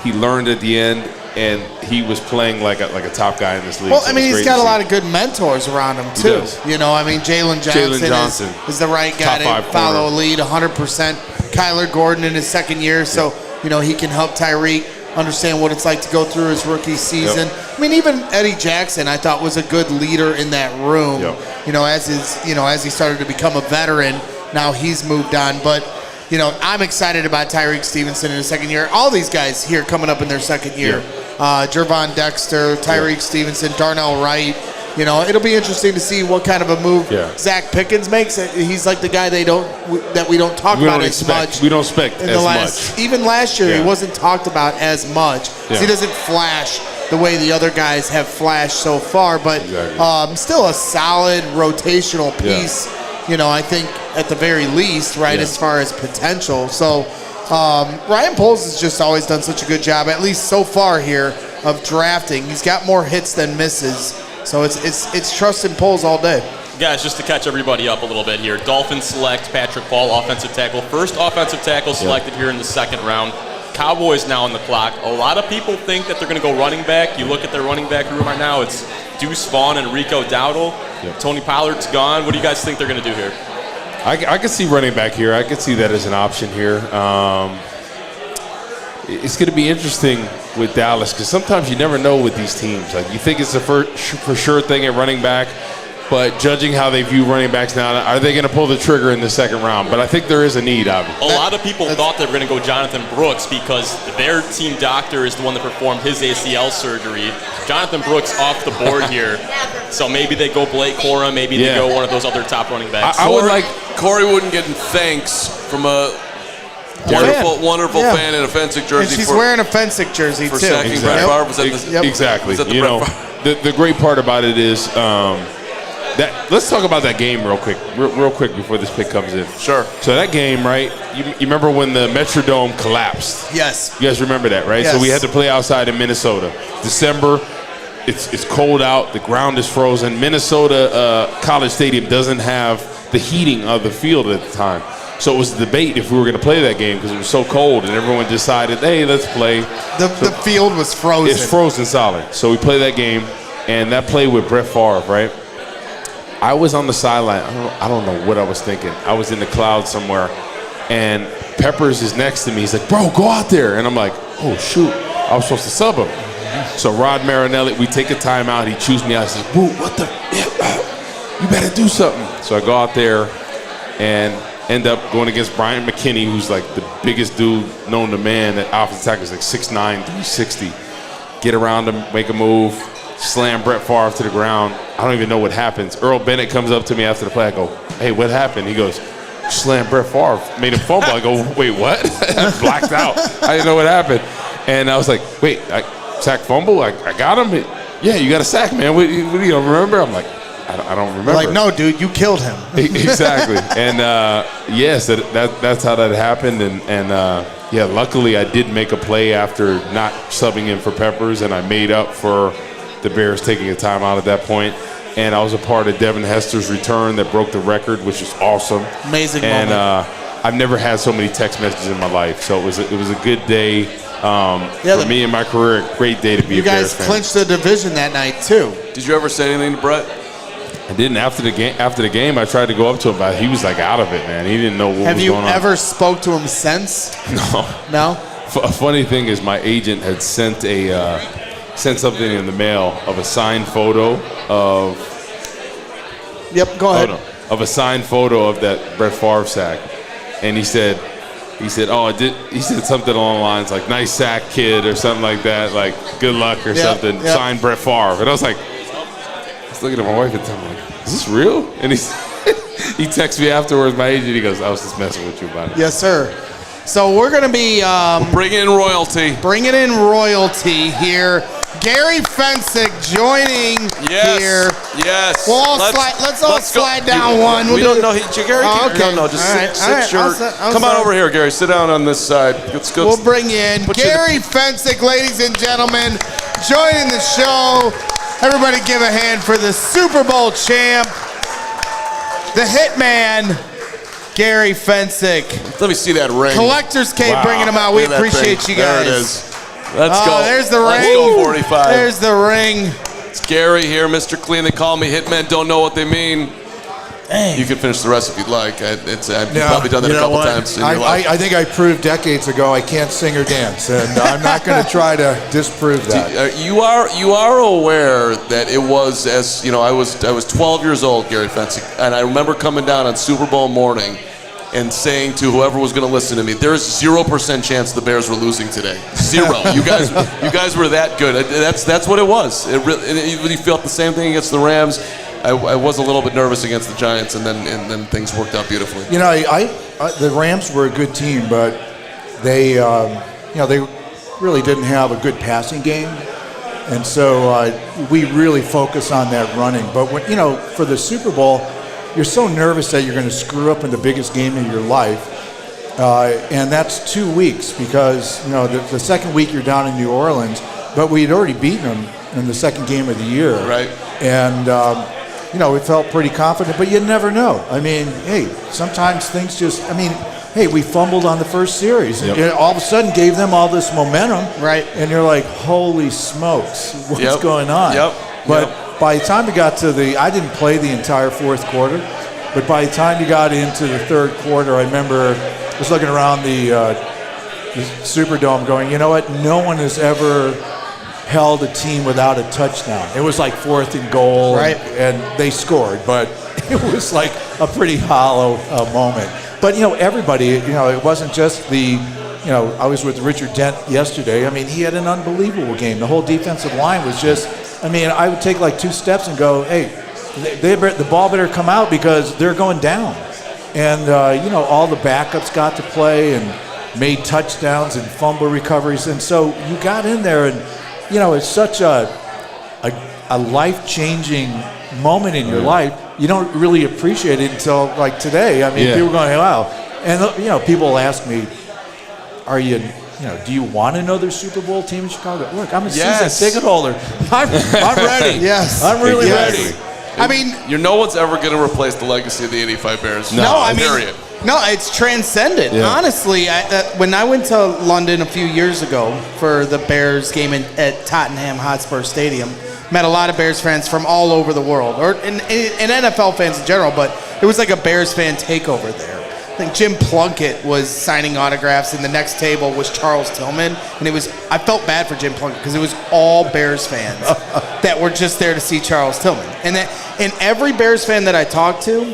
He learned at the end, and he was playing like a top guy in this league. Well, I mean, he's got a lot of good mentors around him, too. He does. I mean, Jalen Johnson is the right guy to follow a lead 100%. Kyler Gordon in his second year, so, he can help Tyreek understand what it's like to go through his rookie season. Yep. I mean, even Eddie Jackson, I thought, was a good leader in that room. Yep. As he started to become a veteran, now he's moved on. But, I'm excited about Tyreek Stevenson in his second year. All these guys here coming up in their second year. Yeah. Jervon Dexter, Tyreek Stevenson, Darnell Wright. It'll be interesting to see what kind of a move Zach Pickens makes. He's like the guy we don't talk about as much. We don't expect as much. Even last year, he wasn't talked about as much. Yeah. He doesn't flash the way the other guys have flashed so far, but still a solid rotational piece. I think at the very least, right, as far as potential. So Ryan Poles has just always done such a good job, at least so far here, of drafting. He's got more hits than misses. So it's trust in Poles all day. Guys, just to catch everybody up a little bit here, Dolphins select Patrick Paul, offensive tackle. First offensive tackle selected here in the second round. Cowboys now on the clock. A lot of people think that they're going to go running back. You look at their running back room right now, it's Deuce Vaughn and Rico Dowdle. Yep. Tony Pollard's gone. What do you guys think they're going to do here? I could see running back here. I could see that as an option here. It's going to be interesting with Dallas because sometimes you never know with these teams. Like you think it's a for sure thing at running back, but judging how they view running backs now, are they going to pull the trigger in the second round? But I think there is a need, obviously. A lot of people thought they were going to go Jonathan Brooks because their team doctor is the one that performed his ACL surgery. Jonathan Brooks off the board here. So maybe they go Blake Corum, maybe they go one of those other top running backs. I would like Corey Wootton getting thanks from a wonderful fan in a Fencik jersey. And she's wearing a Fencik jersey for too. Sacking Brett Favre. Exactly. Was that the great part about it is that. Let's talk about that game real quick before this pick comes in. Sure. So that game, right? You remember when the Metrodome collapsed? Yes. You guys remember that, right? Yes. So we had to play outside in Minnesota. December. It's cold out. The ground is frozen. Minnesota College Stadium doesn't have the heating of the field at the time. So it was a debate if we were going to play that game because it was so cold, and everyone decided, hey, let's play. The field was frozen. It's frozen solid. So we play that game, and that play with Brett Favre, right? I was on the sideline. I don't know what I was thinking. I was in the clouds somewhere, and Peppers is next to me. He's like, bro, go out there. And I'm like, oh, shoot. I was supposed to sub him. So Rod Marinelli, we take a timeout. He chews me out. He says, boo, what the? You better do something. So I go out there and end up going against Brian McKinney, who's like the biggest dude known to man at offensive tackle. He's like 6'9", 360. Get around him, make a move, slam Brett Favre to the ground. I don't even know what happens. Earl Bennett comes up to me after the play. I go, hey, what happened? He goes, slam Brett Favre, made him fumble. I go, wait, what? I blacked out. I didn't know what happened. And I was like, wait, sack fumble? I got him? Yeah, you got a sack, man. What do you remember? I'm like, I don't remember. Like, no, dude, you killed him. Exactly. And yes, that's how that happened. And luckily I did make a play after not subbing in for Peppers, and I made up for the Bears taking a timeout at that point. And I was a part of Devin Hester's return that broke the record, which is awesome. Amazing moment. I've never had so many text messages in my life. So it was a good day for me and my career. Great day to be a Bears fan. You guys clinched the division that night too. Did you ever say anything to Brett? I didn't. After the game, I tried to go up to him, but he was like out of it, man. He didn't know what was going on. Have you ever spoke to him since? No? A funny thing is my agent had sent something in the mail of a signed photo of. Yep, go ahead. Of a signed photo of that Brett Favre sack, and he said, he said something along the lines like "nice sack, kid" or something like that, like "good luck" or something. Yep. Signed Brett Favre, and I was looking at my wife and I'm like, "Is this real?" And he texts me afterwards. My agent, he goes, "I was just messing with you about it." Yes, sir. So we're gonna be bringing in royalty. Bringing in royalty here. Gary Fencik joining here. Yes. Let's all slide down one. We don't know. Gary, okay. No, just sit sure. Come on over here, Gary. Sit down on this side. Let's go. We'll bring in Gary Fencik, ladies and gentlemen, joining the show. Everybody give a hand for the Super Bowl champ, the Hitman, Gary Fencik. Let me see that ring. Collector's Cape bringing him out. We appreciate you guys. There it is. Let's go. There's the ring. Let's go 45. There's the ring. It's Gary here, Mr. Clean. They call me Hitman. Don't know what they mean. Dang. You can finish the rest if you'd like. I've probably done that a couple times in your life. I think I proved decades ago I can't sing or dance, and I'm not going to try to disprove that. You are aware that it was, as you know, I was 12 years old, Gary Fencik, and I remember coming down on Super Bowl morning and saying to whoever was going to listen to me, there's 0% chance the Bears were losing today. 0. You guys were that good. That's what it was. You felt the same thing against the Rams. I was a little bit nervous against the Giants, and then things worked out beautifully. You know, the Rams were a good team, but they really didn't have a good passing game, and so we really focus on that running. But for the Super Bowl, you're so nervous that you're going to screw up in the biggest game of your life, and that's 2 weeks because the second week you're down in New Orleans, but we had already beaten them in the second game of the year, right? And we felt pretty confident, but you never know. I mean, hey, sometimes things just. I mean, hey, we fumbled on the first series, and it all of a sudden gave them all this momentum, right? And you're like, holy smokes, what's going on? Yep. But by the time we got to I didn't play the entire fourth quarter, but by the time you got into the third quarter, I remember I was looking around the Superdome going, you know what? No one has ever held a team without a touchdown. It was like 4th and goal, right? And they scored, but it was like a pretty hollow moment. But, everybody, it wasn't just I was with Richard Dent yesterday. I mean, he had an unbelievable game. The whole defensive line was just, I would take like 2 steps and go, hey, the ball better come out because they're going down. And, all the backups got to play and made touchdowns and fumble recoveries. And so you got in there and, it's such a life-changing moment in your life. You don't really appreciate it until like today. People are going, wow. And, people will ask me, are you, do you want another Super Bowl team in Chicago? Look, I'm a season ticket holder. I'm ready. Yes. I'm really ready. No one's ever going to replace the legacy of the '85 Bears. Period. No, it's transcendent. Yeah. Honestly, when I went to London a few years ago for the Bears game at Tottenham Hotspur Stadium, met a lot of Bears fans from all over the world, and NFL fans in general, but it was like a Bears fan takeover there. I think Jim Plunkett was signing autographs, and the next table was Charles Tillman, and I felt bad for Jim Plunkett because it was all Bears fans that were just there to see Charles Tillman. And every Bears fan that I talked to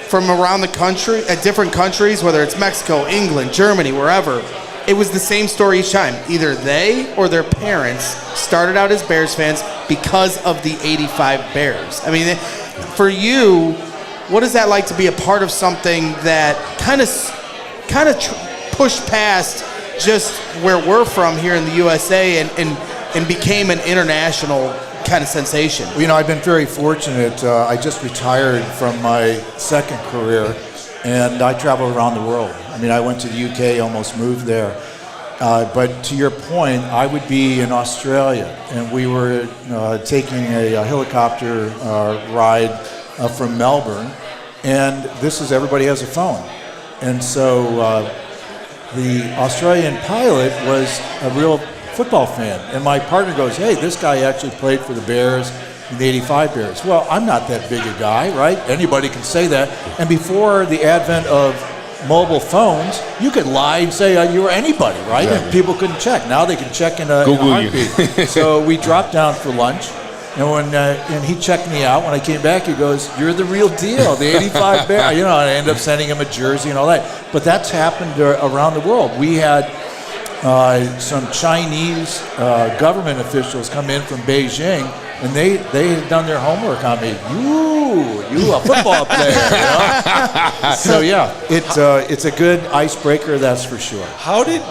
from around the country, at different countries, whether it's Mexico, England, Germany, wherever, it was the same story each time. Either they or their parents started out as Bears fans because of the '85 Bears. For you, what is that like to be a part of something that kind of pushed past just where we're from here in the USA and became an international kind of sensation? I've been very fortunate. I just retired from my second career, and I travel around the world. I went to the UK, almost moved there. But to your point, I would be in Australia, and we were taking a helicopter ride from Melbourne, and everybody has a phone. And so the Australian pilot was a real football fan. And my partner goes, hey, this guy actually played for the Bears, the 85 Bears. Well, I'm not that big a guy, right? Anybody can say that. And before the advent of mobile phones, you could lie and say you were anybody, right? Exactly. And people couldn't check. Now they can check in a heartbeat. So we dropped down for lunch. And when and he checked me out, when I came back, he goes, "You're the real deal, the 85 Bear." You know, and I ended up sending him a jersey and all that. But that's happened around the world. We had some Chinese government officials come in from Beijing, and they had done their homework on me. You a football player? You know? So yeah, it's a good icebreaker, that's for sure. How did?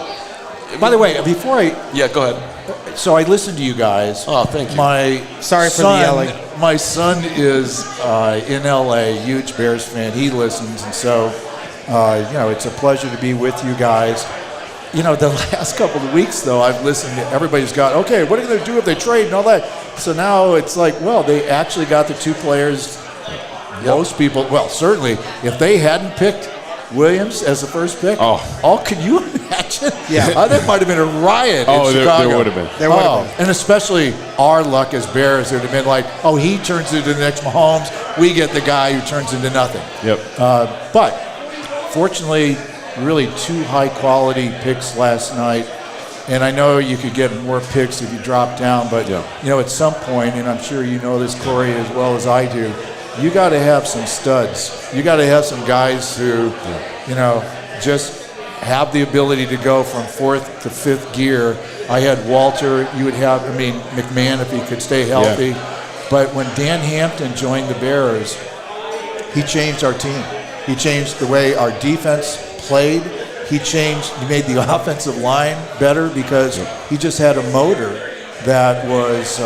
By the way, before I go ahead. So I listened to you guys. Oh, thank you. Sorry for the yelling. My son is in LA, huge Bears fan. He listens, and so it's a pleasure to be with you guys. You know, the last couple of weeks, though, I've listened to everybody's got, okay, what are they going to do if they trade and all that? So now it's like, well, they actually got the two players. Most people, well, certainly, if they hadn't picked Williams as the first pick, can you imagine? Yeah. That might have been a riot in Chicago. There would have been. There would have been. And especially our luck as Bears, it would have been like, he turns into the next Mahomes. We get the guy who turns into nothing. Yep. But fortunately, really two high-quality picks last night. And I know you could get more picks if you drop down, but at some point, and I'm sure you know this, Corey, as well as I do, you got to have some studs. You got to have some guys who, just have the ability to go from fourth to fifth gear. I had Walter. You would have, McMahon if he could stay healthy. Yeah. But when Dan Hampton joined the Bears, he changed our team. He changed the way our defense played. He made the offensive line better because he just had a motor that was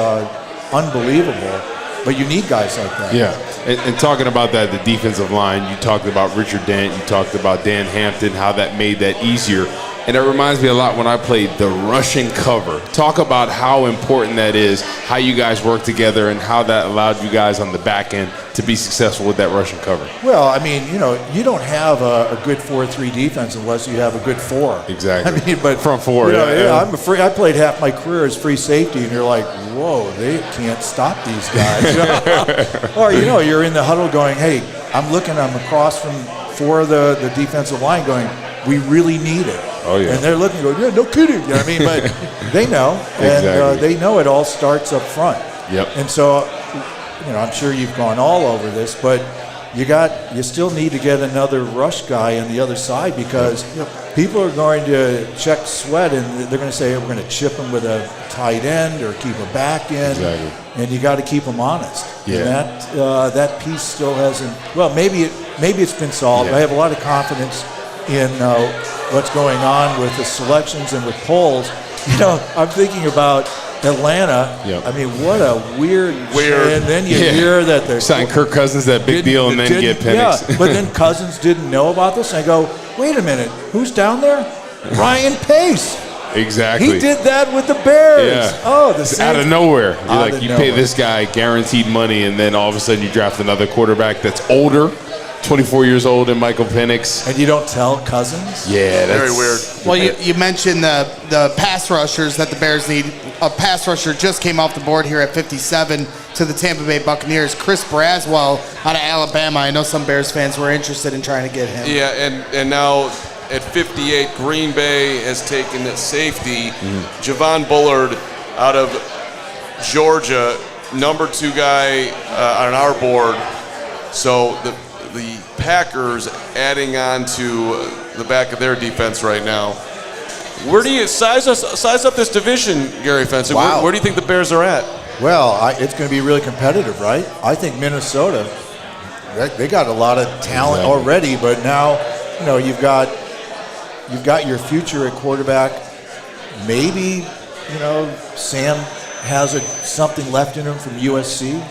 unbelievable. But you need guys like that. Yeah, and talking about that, the defensive line, you talked about Richard Dent, you talked about Dan Hampton, how that made that easier. And it reminds me a lot when I played the rushing cover. Talk about how important that is, how you guys work together, and how that allowed you guys on the back end to be successful with that rushing cover. Well, you don't have a good 4-3 defense unless you have a good 4. Exactly. But front 4. I'm afraid. I played half my career as free safety, and you're like, whoa, they can't stop these guys. Or you're in the huddle going, hey, I'm across from 4 of the defensive line going, we really need it. Oh, yeah. And they're looking, going, yeah, no kidding. You know what I mean? But they know, and they know it all starts up front. Yep. And so, I'm sure you've gone all over this, but you still need to get another rush guy on the other side because people are going to check Sweat and they're going to say we're going to chip him with a tight end or keep a back end. Exactly. And you got to keep him honest. Yeah. And that piece still hasn't. Well, maybe it's been solved. Yeah. I have a lot of confidence in what's going on with the selections and with polls. I'm thinking about Atlanta. Yep. What a weird. And then you hear that they're sign Kirk Cousins, that big deal, and then get Penix. Yeah, but then Cousins didn't know about this. And I go, wait a minute, who's down there? Ryan Pace. Exactly. He did that with the Bears. Yeah. Oh, the Saints. Out of nowhere. You nowhere. pay this guy guaranteed money, and then all of a sudden you draft another quarterback that's older, 24 years old, and Michael Penix. And you don't tell Cousins? Yeah, that's very weird. Well, you mentioned the pass rushers that the Bears need. A pass rusher just came off the board here at 57 to the Tampa Bay Buccaneers. Chris Braswell out of Alabama. I know some Bears fans were interested in trying to get him. Yeah, and now at 58, Green Bay has taken the safety. Javon Bullard out of Georgia, number 2 guy on our board. So the Packers adding on to the back of their defense right now. Where do you size up this division, Gary Fencik? Wow. Where do you think the Bears are at? Well, it's going to be really competitive, right? I think Minnesota, they got a lot of talent already, but now, you've got your future at quarterback. Maybe, Sam has something left in him from USC,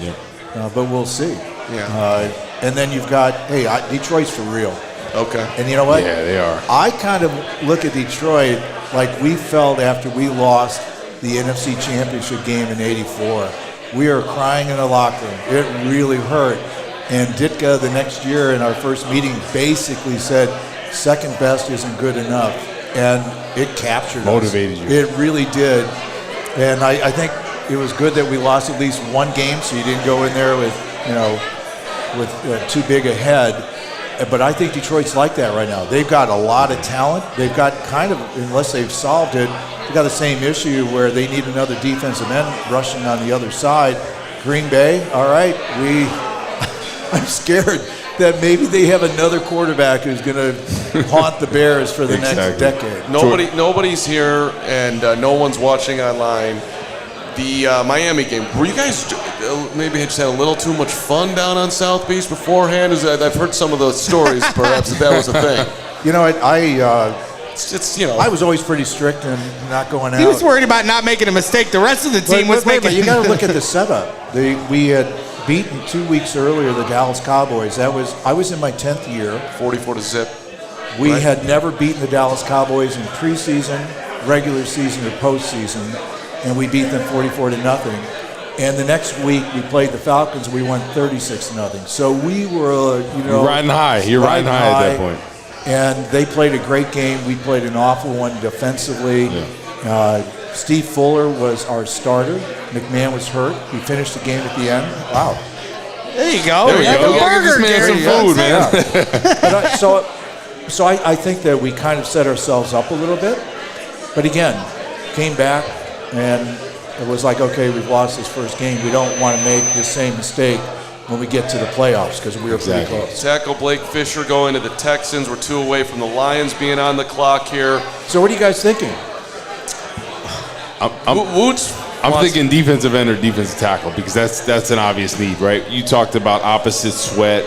but we'll see. Yeah. And then you've got, Detroit's for real. Okay. And you know what? Yeah, they are. I kind of look at Detroit like we felt after we lost the NFC Championship game in '84. We were crying in the locker room. It really hurt. And Ditka the next year in our first meeting basically said, second best isn't good enough, and it captured Motivated us. you. It really did, and I think it was good that we lost at least one game, so you didn't go in there with too big a head. But I think Detroit's like that right now. They've got a lot of talent. They've got kind of, unless they've solved it, they've got the same issue where they need another defensive end rushing on the other side. Green Bay, all right, I'm scared that maybe they have another quarterback who's going to haunt the Bears for the next decade. Nobody's here, and no one's watching online. The Miami game, were you guys maybe just had a little too much fun down on South Beach beforehand? I've heard some of those stories, perhaps, that was a thing. You know, I was always pretty strict and not going out. He was worried about not making a mistake. The rest of the team was making. You got to look at the setup. We had beaten 2 weeks earlier the Dallas Cowboys. I was in my 10th year. 44-0. We had never beaten the Dallas Cowboys in preseason, regular season, or postseason, and we beat them 44-0. And the next week we played the Falcons. We won 36-0. So we were, You're riding high. You're riding high at that point. And they played a great game. We played an awful one defensively. Yeah. Steve Fuller was our starter. McMahon was hurt. We finished the game at the end. Wow. There you go. There we go. Burger, Get this man some food, man. Yeah. So I think that we kind of set ourselves up a little bit. But again, came back, and it was like, okay, we've lost this first game. We don't want to make the same mistake when we get to the playoffs because we were pretty close. Tackle Blake Fisher going to the Texans. We're 2 away from the Lions being on the clock here. So what are you guys thinking? I'm thinking defensive end or defensive tackle because that's an obvious need, right? You talked about opposite Sweat.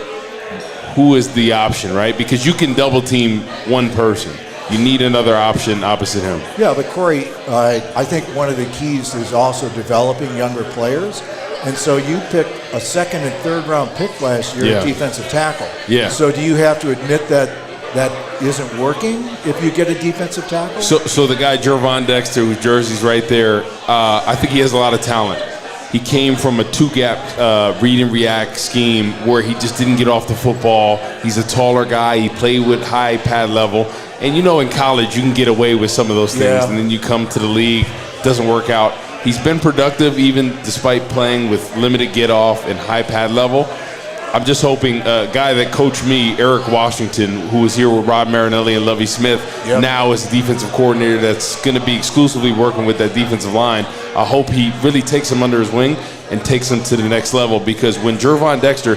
Who is the option, right? Because you can double team one person. You need another option opposite him. Yeah, but Corey, I think one of the keys is also developing younger players. And so you picked a second and third round pick last year at defensive tackle. Yeah. So do you have to admit that isn't working if you get a defensive tackle? So the guy Gervon Dexter, whose jersey's right there, I think he has a lot of talent. He came from a two-gap read and react scheme where he just didn't get off the football. He's a taller guy. He played with high pad level. And in college you can get away with some of those things, and then you come to the league, doesn't work out. He's been productive even despite playing with limited get-off and high pad level. I'm just hoping a guy that coached me, Eric Washington, who was here with Rob Marinelli and Lovie Smith, now is the defensive coordinator that's going to be exclusively working with that defensive line. I hope he really takes him under his wing and takes him to the next level because when Gervon Dexter,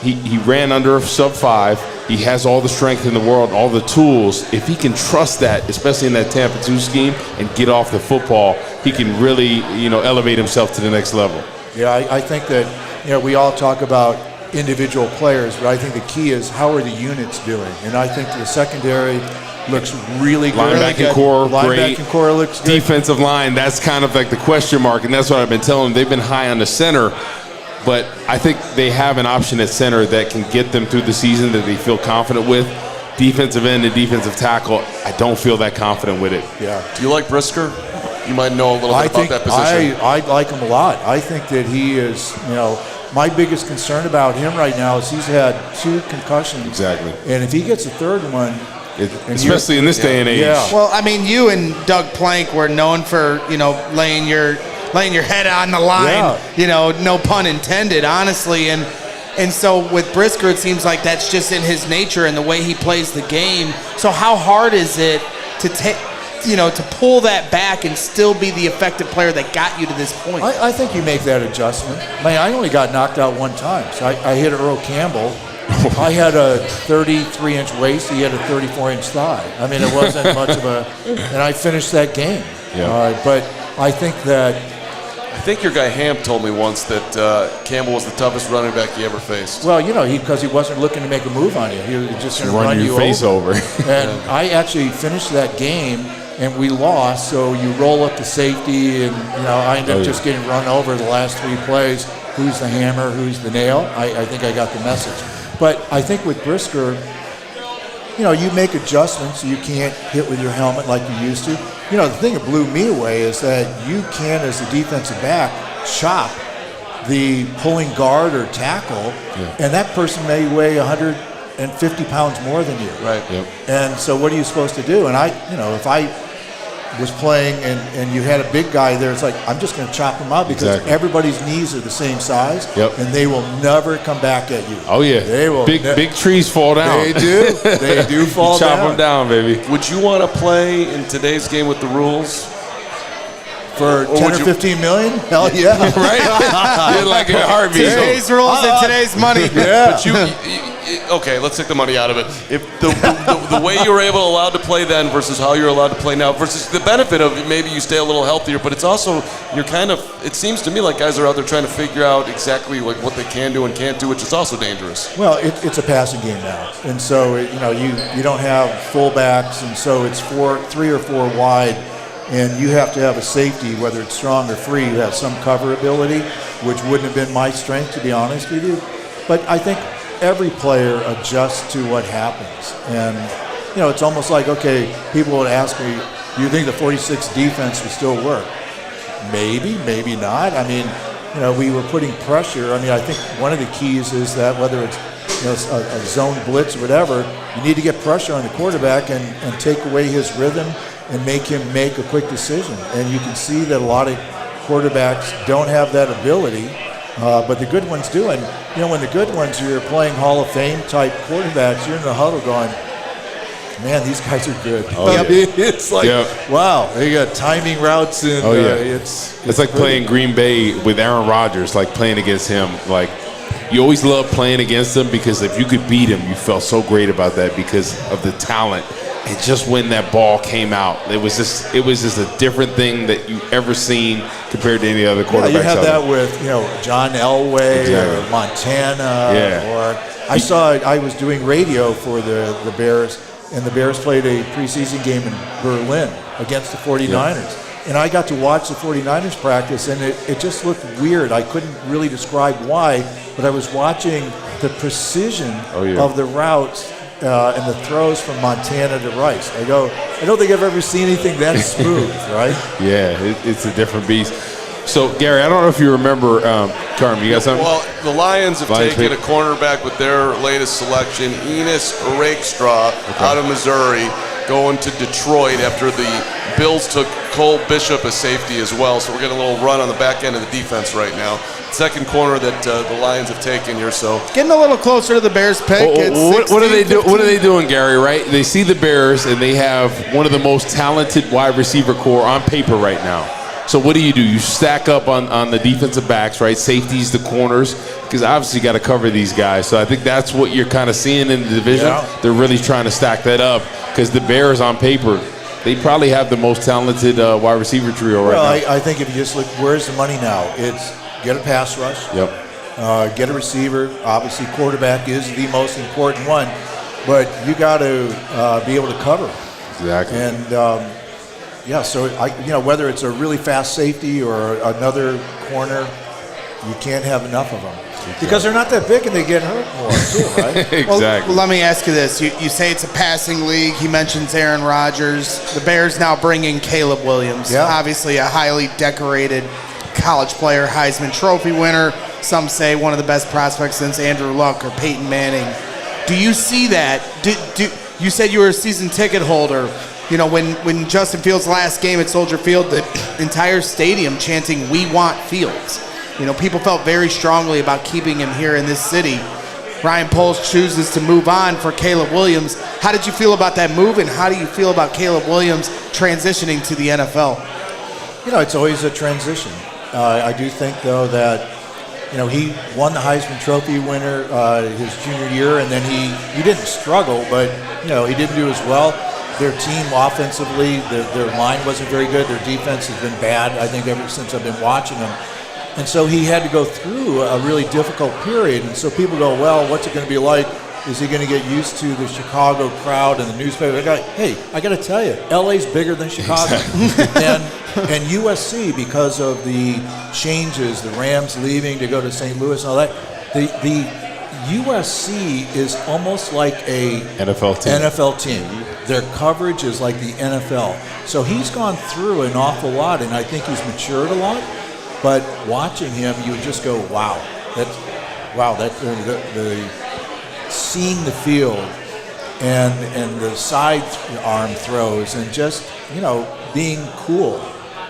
he ran under a sub-5. He has all the strength in the world, all the tools. If he can trust that, especially in that Tampa 2 scheme, and get off the football, he can really, elevate himself to the next level. Yeah, I think that, we all talk about individual players, but I think the key is how are the units doing? And I think the secondary looks really good. Linebacking core, great. Linebacking core looks good. Defensive line, that's kind of like the question mark, and that's what I've been telling them. They've been high on the center, but I think they have an option at center that can get them through the season that they feel confident with. Defensive end and defensive tackle, I don't feel that confident with it. Yeah. Do you like Brisker? You might know a little bit about that position. I like him a lot. I think that he is, my biggest concern about him right now is he's had 2 concussions. Exactly. And if he gets a third one, especially in this day and age. Yeah. Well, I mean, you and Doug Plank were known for, laying your head on the line, no pun intended, honestly. And so with Brisker, it seems like that's just in his nature and the way he plays the game. So how hard is it to take, to pull that back and still be the effective player that got you to this point? I think you make that adjustment. I only got knocked out one time. So I hit Earl Campbell. I had a 33-inch waist. He had a 34-inch thigh. It wasn't much of a – and I finished that game. Yeah. But I think that – I think your guy Hamp told me once that Campbell was the toughest running back he ever faced. Well, because he wasn't looking to make a move on you. He was just going to run your face over. And I actually finished that game, and we lost. So you roll up the safety, and I ended up just getting run over the last 3 plays. Who's the hammer? Who's the nail? I think I got the message. But I think with Brisker, you make adjustments. You can't hit with your helmet like you used to. The thing that blew me away is that you can, as a defensive back, chop the pulling guard or tackle, and that person may weigh 100 and 50 pounds more than you. Right. Yep. And so what are you supposed to do? And if I was playing and you had a big guy there, it's like, I'm just going to chop him out because everybody's knees are the same size, and they will never come back at you. Oh, yeah. They will. Big trees fall down. They do. They do fall down. Chop them down, baby. Would you want to play in today's game with the rules? For 10 or 15 million? Hell yeah. Right? You're like a heartbeat. Today's rules and today's money. Yeah. But okay, let's take the money out of it. If the way you were allowed to play then versus how you're allowed to play now versus the benefit of maybe you stay a little healthier, but it's also it seems to me like guys are out there trying to figure out exactly like what they can do and can't do, which is also dangerous. Well, it's a passing game now, and so you don't have fullbacks, and so it's 3 or 4 wide. And you have to have a safety, whether it's strong or free. You have some cover ability, which wouldn't have been my strength, to be honest with you. But I think every player adjusts to what happens. And, it's almost like, okay, people would ask me, do you think the 46 defense would still work? Maybe, maybe not. I mean, we were putting pressure. I mean, I think one of the keys is that whether it's a zone blitz or whatever, you need to get pressure on the quarterback and take away his rhythm and make him make a quick decision. And you can see that a lot of quarterbacks don't have that ability, but the good ones do. And, when the good ones, you're playing Hall of Fame type quarterbacks, you're in the huddle going, man, these guys are good. Oh, yeah. I mean, it's like, wow, they got timing routes. And it's like playing Green Bay with Aaron Rodgers, like playing against him. Like, you always love playing against him because if you could beat him, you felt so great about that because of the talent. And just when that ball came out, it was just a different thing that you ever seen compared to any other quarterbacks. Yeah, you have that with John Elway or Montana. Or I was doing radio for the Bears, and the Bears played a preseason game in Berlin against the 49ers. Yeah. And I got to watch the 49ers practice, and it just looked weird. I couldn't really describe why, but I was watching the precision of the routes and the throws from Montana to Rice. I don't think I've ever seen anything that smooth, right? Yeah, it's a different beast. So, Gary, I don't know if you remember, Carman, you got something? Well, the Lions have taken a cornerback with their latest selection, Enos Rakestraw, out of Missouri, going to Detroit after the Bills took Cole Bishop as safety as well. So we're getting a little run on the back end of the defense right now. Second corner that the Lions have taken here. So getting a little closer to the Bears pick. What are they doing? What are they doing, Gary? Right? They see the Bears and they have one of the most talented wide receiver core on paper right now. So what do? You stack up on the defensive backs, right? Safeties, the corners, because obviously you got to cover these guys. So I think that's what you're kind of seeing in the division. Yeah. They're really trying to stack that up because the Bears on paper, they probably have the most talented wide receiver trio right now. I think if you just look, where's the money now? It's get a pass rush. Yep. Get a receiver. Obviously, quarterback is the most important one, but you got to be able to cover. Exactly. And so whether it's a really fast safety or another corner, you can't have enough of them. Because they're not that big and they get hurt more too, right? Exactly. Well, let me ask you this. You say it's a passing league. He mentions Aaron Rodgers. The Bears now bring in Caleb Williams. Yeah. Obviously a highly decorated college player, Heisman Trophy winner. Some say one of the best prospects since Andrew Luck or Peyton Manning. Do you see that? You said you were a season ticket holder. When Justin Fields' last game at Soldier Field, the entire stadium chanting, "We want Fields." People felt very strongly about keeping him here in this city. Ryan Poles chooses to move on for Caleb Williams. How did you feel about that move, and how do you feel about Caleb Williams transitioning to the NFL? It's always a transition. I do think, though, that he won the Heisman Trophy winner his junior year, and then he didn't struggle, but he didn't do as well. Their team offensively, their line wasn't very good. Their defense has been bad, I think, ever since I've been watching them. And so he had to go through a really difficult period. And so people go, well, what's it going to be like? Is he going to get used to the Chicago crowd and the newspaper? I got to tell you, LA's bigger than Chicago. and USC, because of the changes, the Rams leaving to go to St. Louis and all that, the USC is almost like a NFL team. Their coverage is like the NFL. So he's gone through an awful lot, and I think he's matured a lot. But watching him, you would just go, wow. The seeing the field and the side arm throws and just, being cool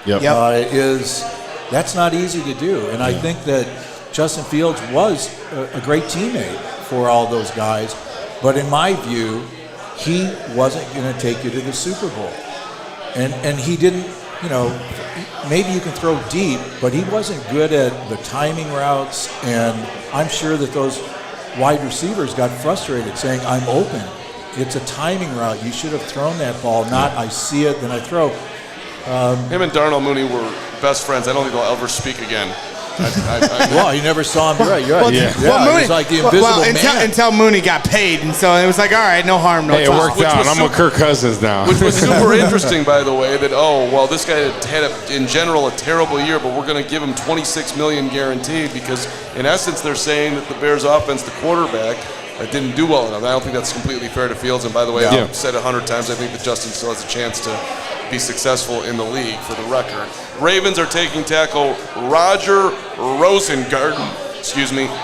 that's not easy to do. And I think that Justin Fields was a great teammate for all those guys. But in my view, he wasn't going to take you to the Super Bowl. And he didn't, maybe you can throw deep, but he wasn't good at the timing routes. And I'm sure that those wide receivers got frustrated saying, I'm open. It's a timing route. You should have thrown that ball, not I see it, then I throw. Him and Darnell Mooney were best friends. I don't think they'll ever speak again. Well, you never saw him. Right, you're right. Mooney, he was like the invisible man. Until Mooney got paid, and so it was like, all right, no harm, no Hey, it foul. worked out. I'm with Kirk Cousins now. Which was super interesting, by the way, that, this guy had, in general, a terrible year, but we're going to give him $26 million guaranteed because, in essence, they're saying that the Bears offense, the quarterback, didn't do well enough. I don't think that's completely fair to Fields. And, by the way, I've said 100 times, I think that Justin still has a chance to be successful in the league for the record. Ravens are taking tackle Roger Rosengarten,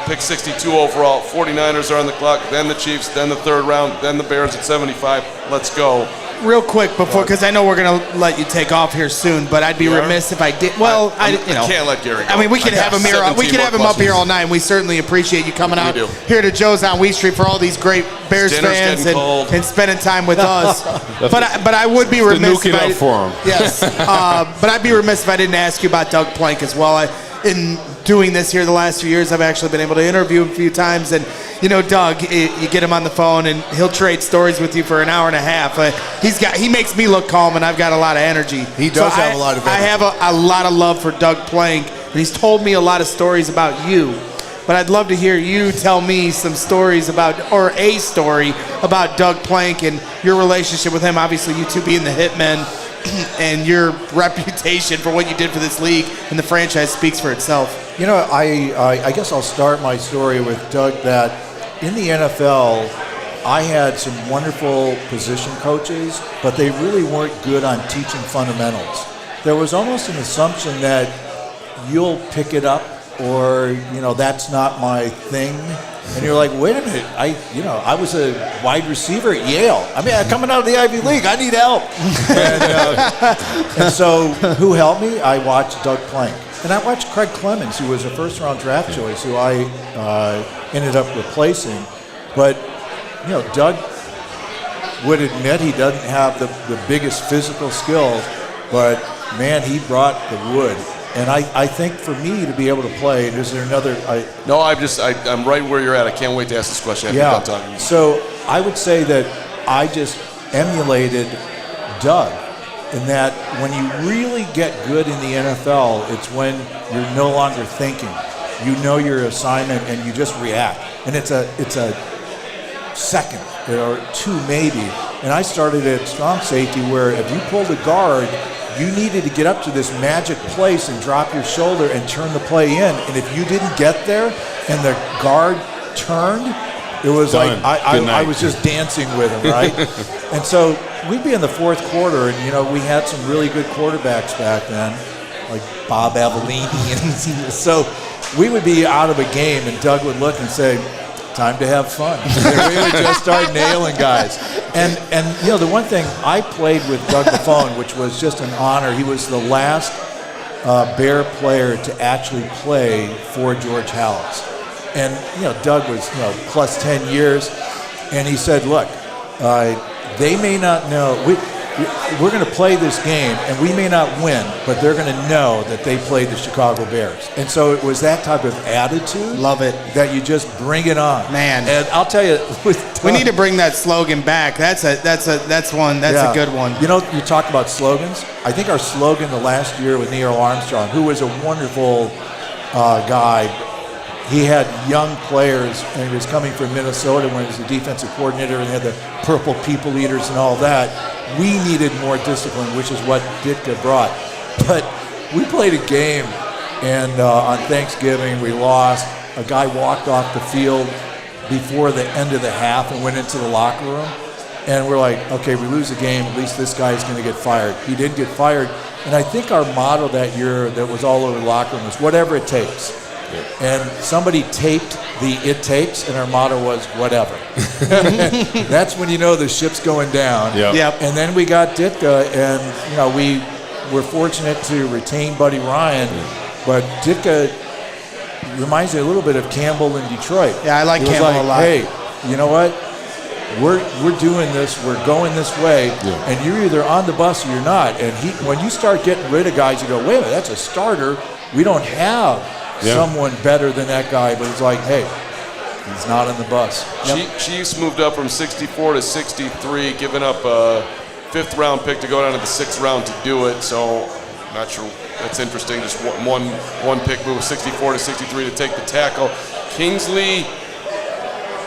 pick 62 overall. 49ers are on the clock, then the Chiefs, then the third round, then the Bears at 75. Let's go. Real quick before, because I know we're going to let you take off here soon, but I'd be remiss if I did. Well, I can't let Gary go. I mean, we could have him here. We could have him up here all night, and we certainly appreciate you coming out here to Joe's on Wheat Street for all these great Bears fans and spending time with us. but I would be remiss if I up for him. Yes, but I'd be remiss if I didn't ask you about Doug Plank as well. In doing this here the last few years, I've actually been able to interview him a few times, and Doug, you get him on the phone and he'll trade stories with you for an hour and a half. He makes me look calm, and I've got a lot of energy. He does have a lot of energy. I have a lot of love for Doug Plank, and he's told me a lot of stories about you. But I'd love to hear you tell me some stories or a story about Doug Plank and your relationship with him. Obviously, you two being the hitmen, and your reputation for what you did for this league and the franchise speaks for itself. I guess I'll start my story with Doug that in the NFL, I had some wonderful position coaches, but they really weren't good on teaching fundamentals. There was almost an assumption that you'll pick it up or, that's not my thing. And you're like, wait a minute, I was a wide receiver at Yale. I mean, I'm coming out of the Ivy League. I need help. And so who helped me? I watched Doug Plank. And I watched Craig Clemens, who was a first-round draft choice, who I ended up replacing. But, Doug would admit he doesn't have the biggest physical skills, but, man, he brought the wood. And I think for me to be able to play, is there another? I'm right where you're at. I can't wait to ask this question after you're done talking. So I would say that I just emulated Doug in that when you really get good in the NFL, it's when you're no longer thinking. You know your assignment and you just react. And it's a second or two maybe. And I started at strong safety where if you pulled a guard, you needed to get up to this magic place and drop your shoulder and turn the play in. And if you didn't get there and the guard turned, it was done. Like I was just dancing with him, right? And so we'd be in the fourth quarter, and we had some really good quarterbacks back then, like Bob Avellini. And so we would be out of a game, and Doug would look and say, time to have fun. We would just start nailing guys. And the one thing, I played with Doug Buffone, which was just an honor. He was the last Bear player to actually play for George Halas. And, Doug was, plus 10 years. And he said, look, they may not know. We're going to play this game, and we may not win, but they're going to know that they played the Chicago Bears. And so it was that type of attitude. Love it. That you just bring it on. Man. And I'll tell you, we need to bring that slogan back. That's a good one. You talk about slogans. I think our slogan the last year with Neil Armstrong, who was a wonderful guy. He had young players, and he was coming from Minnesota when he was the defensive coordinator and had the purple people eaters and all that. We needed more discipline, which is what Ditka brought. But we played a game, and on Thanksgiving we lost. A guy walked off the field before the end of the half and went into the locker room. And we're like, okay, we lose the game, at least this guy's going to get fired. He did get fired. And I think our motto that year that was all over the locker room was whatever it takes. and somebody taped the "It Takes," and our motto was "Whatever." That's when you know the ship's going down. Yep. And then we got Ditka, and we were fortunate to retain Buddy Ryan, but Ditka reminds me a little bit of Campbell in Detroit. Yeah, I like He was Campbell a lot. Hey, you know what? We're doing this. We're going this way, and you're either on the bus or you're not. And when you start getting rid of guys, you go, wait a minute, that's a starter. We don't have someone better than that guy. But it's like, hey, he's not on the bus. Chiefs moved up from 64 to 63, giving up a 5th round pick to go down to the 6th round to do it. So, not sure. That's interesting. Just one pick move, 64 to 63 to take the tackle. Kingsley,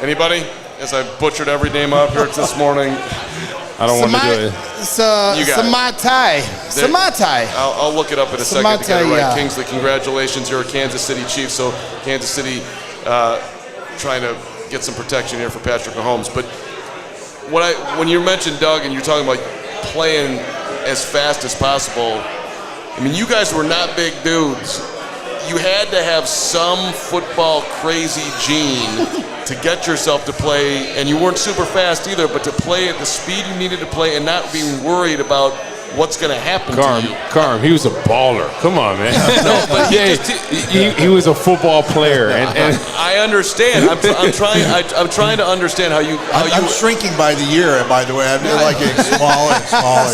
anybody? As I butchered every name up here this morning. I don't want to do it. Samatai. I'll look it up in a second to get it right. Yeah. Kingsley, congratulations. You're a Kansas City Chief, so Kansas City trying to get some protection here for Patrick Mahomes. But when you mentioned Doug and you're talking about playing as fast as possible, I mean, you guys were not big dudes. You had to have some football crazy gene to get yourself to play, and you weren't super fast either, but to play at the speed you needed to play and not being worried about what's going to happen to you. Carm, he was a baller. Come on, man. No, but he was a football player, and I understand. I'm trying to understand how you. I'm shrinking by the year, by the way. I'm like getting smaller and smaller.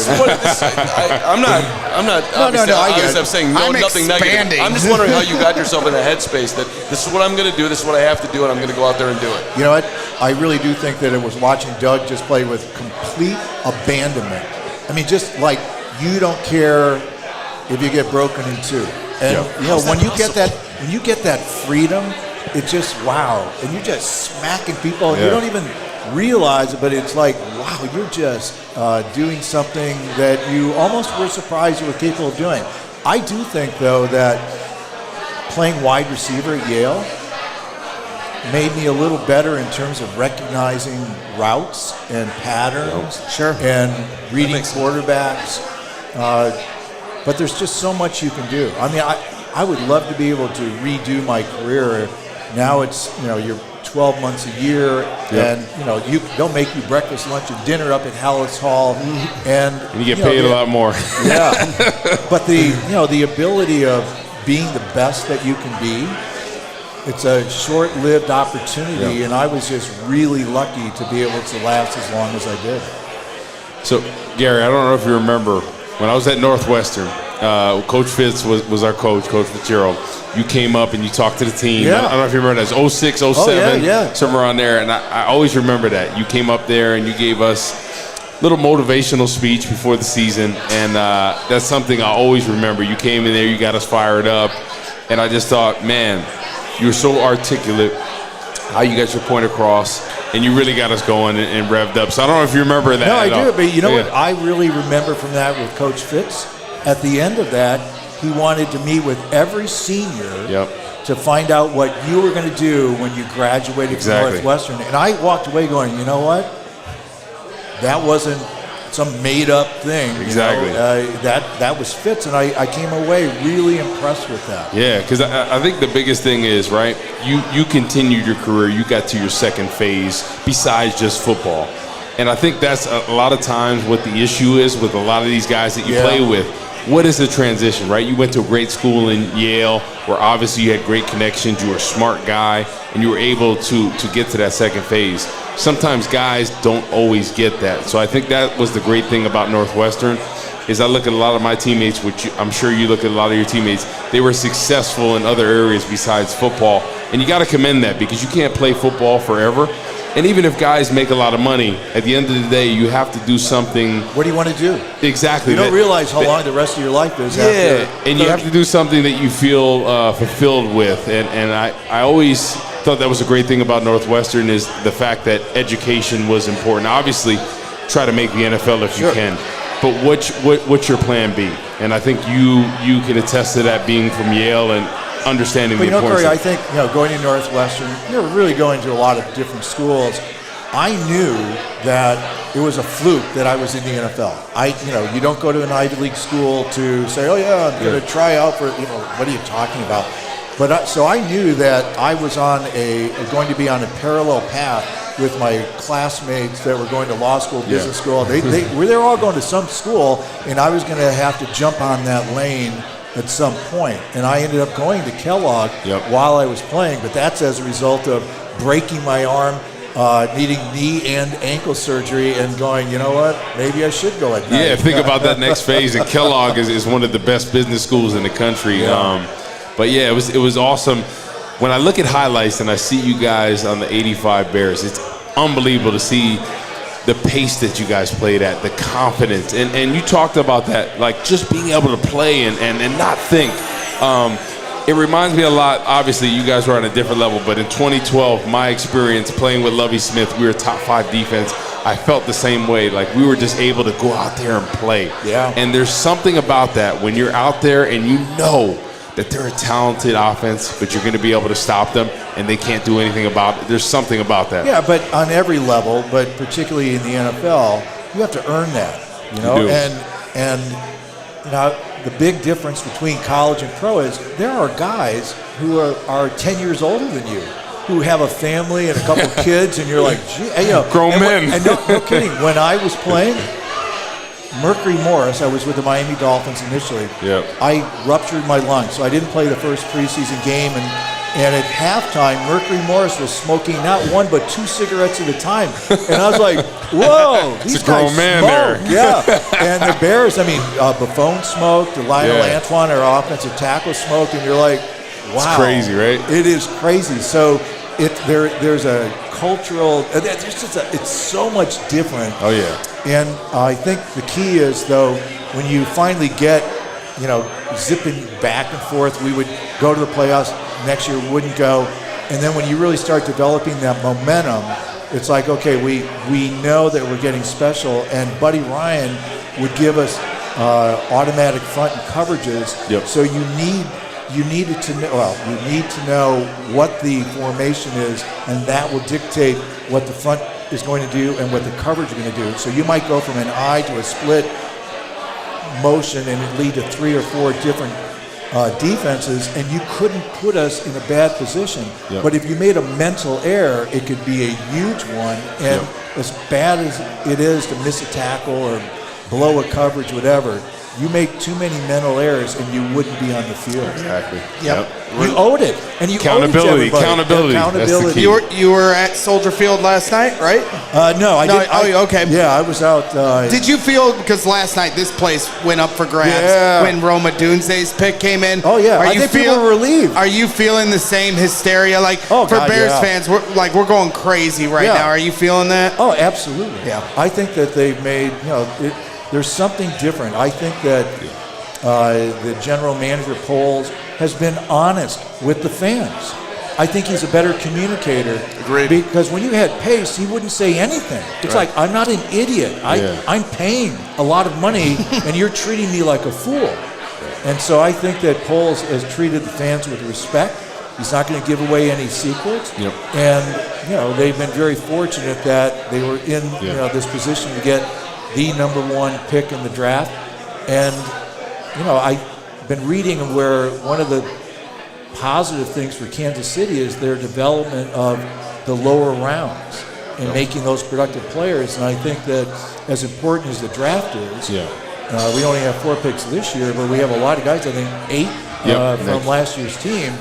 I'm not. No, I get it. I'm saying I'm nothing expanding. negative. I'm just wondering how you got yourself in a headspace that this is what I'm going to do, this is what I have to do, and I'm going to go out there and do it. You know what? I really do think that it was watching Doug just play with complete abandonment. I mean, just like you don't care if you get broken in two. And when you get that freedom, it's just wow. And you're just smacking people, and you don't even realize it, but it's like, wow, you're just doing something that you almost were surprised you were capable of doing. I do think, though, that playing wide receiver at Yale made me a little better in terms of recognizing routes and patterns and reading quarterbacks. But there's just so much you can do. I mean, I would love to be able to redo my career. Now it's, you're 12 months a year, and they'll make you breakfast, lunch, and dinner up at Hallis Hall, and you get paid a lot more. Yeah, but the ability of being the best that you can be, it's a short-lived opportunity, and I was just really lucky to be able to last as long as I did. So, Gary, I don't know if you remember, when I was at Northwestern, Coach Fitz was our coach, Coach Fitzgerald. You came up and you talked to the team. Yeah. I don't know if you remember that. It was 06, 07, somewhere around there. And I always remember that. You came up there and you gave us a little motivational speech before the season. And that's something I always remember. You came in there, you got us fired up. And I just thought, man, you were so articulate, how you got your point across, and you really got us going and revved up. So I don't know if you remember that. No, I do. But you know what I really remember from that with Coach Fitz? At the end of that, he wanted to meet with every senior to find out what you were going to do when you graduated from Northwestern. And I walked away going, you know what? That wasn't some made-up thing. Exactly. That was Fitz, and I came away really impressed with that. Yeah, because I think the biggest thing is, right, you continued your career. You got to your second phase besides just football. And I think that's a lot of times what the issue is with a lot of these guys that you play with. What is the transition, right? You went to a great school in Yale where obviously you had great connections, you were a smart guy, and you were able to get to that second phase. Sometimes guys don't always get that. So I think that was the great thing about Northwestern is I look at a lot of my teammates, which I'm sure you look at a lot of your teammates, they were successful in other areas besides football. And you got to commend that because you can't play football forever. And even if guys make a lot of money, at the end of the day, you have to do something. What do you want to do? Exactly. You don't realize how long the rest of your life is. Yeah, and you have to do something that you feel fulfilled with. And I always thought that was a great thing about Northwestern is the fact that education was important. Obviously, try to make the NFL if you can. But what's your plan B? And I think you can attest to that being from Yale and understanding the importance. Corey, I think going to Northwestern, you're really going to a lot of different schools. I knew that it was a fluke that I was in the NFL. You don't go to an Ivy League school to say, oh yeah, I'm going to try out for. What are you talking about? But so I knew that I was going to be on a parallel path with my classmates that were going to law school, business school. They were all going to some school, and I was going to have to jump on that lane at some point. And I ended up going to Kellogg while I was playing, but that's as a result of breaking my arm, needing knee and ankle surgery, and going, you know what, maybe I should go at night. Yeah, think about that next phase. And Kellogg is one of the best business schools in the country. But yeah, it was awesome. When I look at highlights and I see you guys on the 85 Bears, it's unbelievable to see the pace that you guys played at, the confidence. And you talked about that, like just being able to play and not think. It reminds me a lot, obviously you guys were on a different level, but in 2012, my experience playing with Lovie Smith, we were top 5 defense. I felt the same way, like we were just able to go out there and play. Yeah. And there's something about that when you're out there and you know that they're a talented offense, but you're going to be able to stop them, and they can't do anything about it. There's something about that. Yeah, but on every level, but particularly in the NFL, you have to earn that. You know, and you know, the big difference between college and pro is there are guys who are 10 years older than you, who have a family and a couple of kids, and you're like, gee, you know, grown men. And no kidding. When I was playing, Mercury Morris, I was with the Miami Dolphins initially. Yep. I ruptured my lung, so I didn't play the first preseason game. And at halftime, Mercury Morris was smoking not 1 but 2 cigarettes at a time. And I was like, whoa, these guys grown man smoke. there. Yeah. And the Bears, I mean, Buffon smoked, Lionel Antoine, our offensive tackle, smoked, and you're like, wow. It's crazy, right? It is crazy. So there's a cultural, it's so much different. Oh, yeah. And I think the key is, though, when you finally get, you know, zipping back and forth, we would go to the playoffs, next year wouldn't go. And then when you really start developing that momentum, it's like, okay, we know that we're getting special. And Buddy Ryan would give us automatic front and coverages. Yep. So you need to know what the formation is, and that will dictate what the front is going to do and what the coverage is going to do. So you might go from an I to a split motion and it lead to 3 or 4 different defenses, and you couldn't put us in a bad position. Yep. But if you made a mental error, it could be a huge one. And as bad as it is to miss a tackle or blow a coverage, whatever, you make too many mental errors and you wouldn't be on the field. Exactly. Yep. You owed it. And you Accountability. Accountability. That's the key. You were at Soldier Field last night, right? No, I didn't. Oh, okay. Yeah, I was out. Did you feel, because last night this place went up for grabs when Rome Odunze's pick came in? Oh, yeah. I think people were relieved. Are you feeling the same hysteria? Like, for Bears fans, we're going crazy right now. Are you feeling that? Oh, absolutely. Yeah. I think that they've made, there's something different. I think that the general manager, Poles, has been honest with the fans. I think he's a better communicator. Agreed. Because when you had Pace, he wouldn't say anything. It's like, I'm not an idiot. I'm paying a lot of money, and you're treating me like a fool. And so I think that Poles has treated the fans with respect. He's not going to give away any secrets. Yep. And, they've been very fortunate that they were in this position to get the number 1 pick in the draft. And, I've been reading where one of the positive things for Kansas City is their development of the lower rounds and making those productive players. And I think that as important as the draft is, we only have 4 picks this year, but we have a lot of guys, I think 8 from last year's team.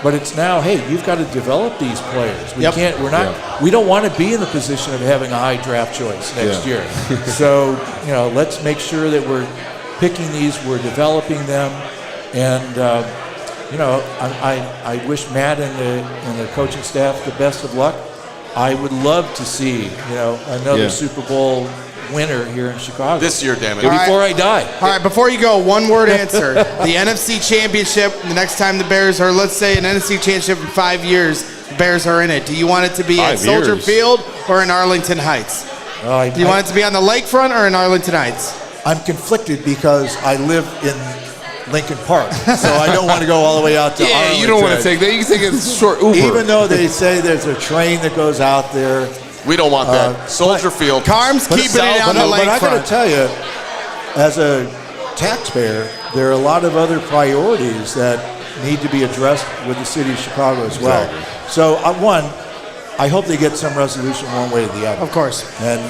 But it's now, hey, you've got to develop these players. We don't want to be in the position of having a high draft choice next year. So, let's make sure that we're picking these, we're developing them, and I wish Matt and the coaching staff the best of luck. I would love to see, another Super Bowl winner here in Chicago. This year, damn it. Before I die. All right, before you go, one word answer. The NFC Championship, the next time the Bears are, let's say, an NFC Championship in 5 years, the Bears are in it. Do you want it to be at Soldier Field or in Arlington Heights? Do you want it to be on the lakefront or in Arlington Heights? I'm conflicted because I live in Lincoln Park, so I don't want to go all the way out to Arlington. You don't want to take that. You can take a short Uber. Even though they say there's a train that goes out there. We don't want that. Soldier Field. Carm's keeping it on the lakefront. But I got to tell you, as a taxpayer, there are a lot of other priorities that need to be addressed with the city of Chicago as well. Exactly. So, one, I hope they get some resolution one way or the other. Of course. And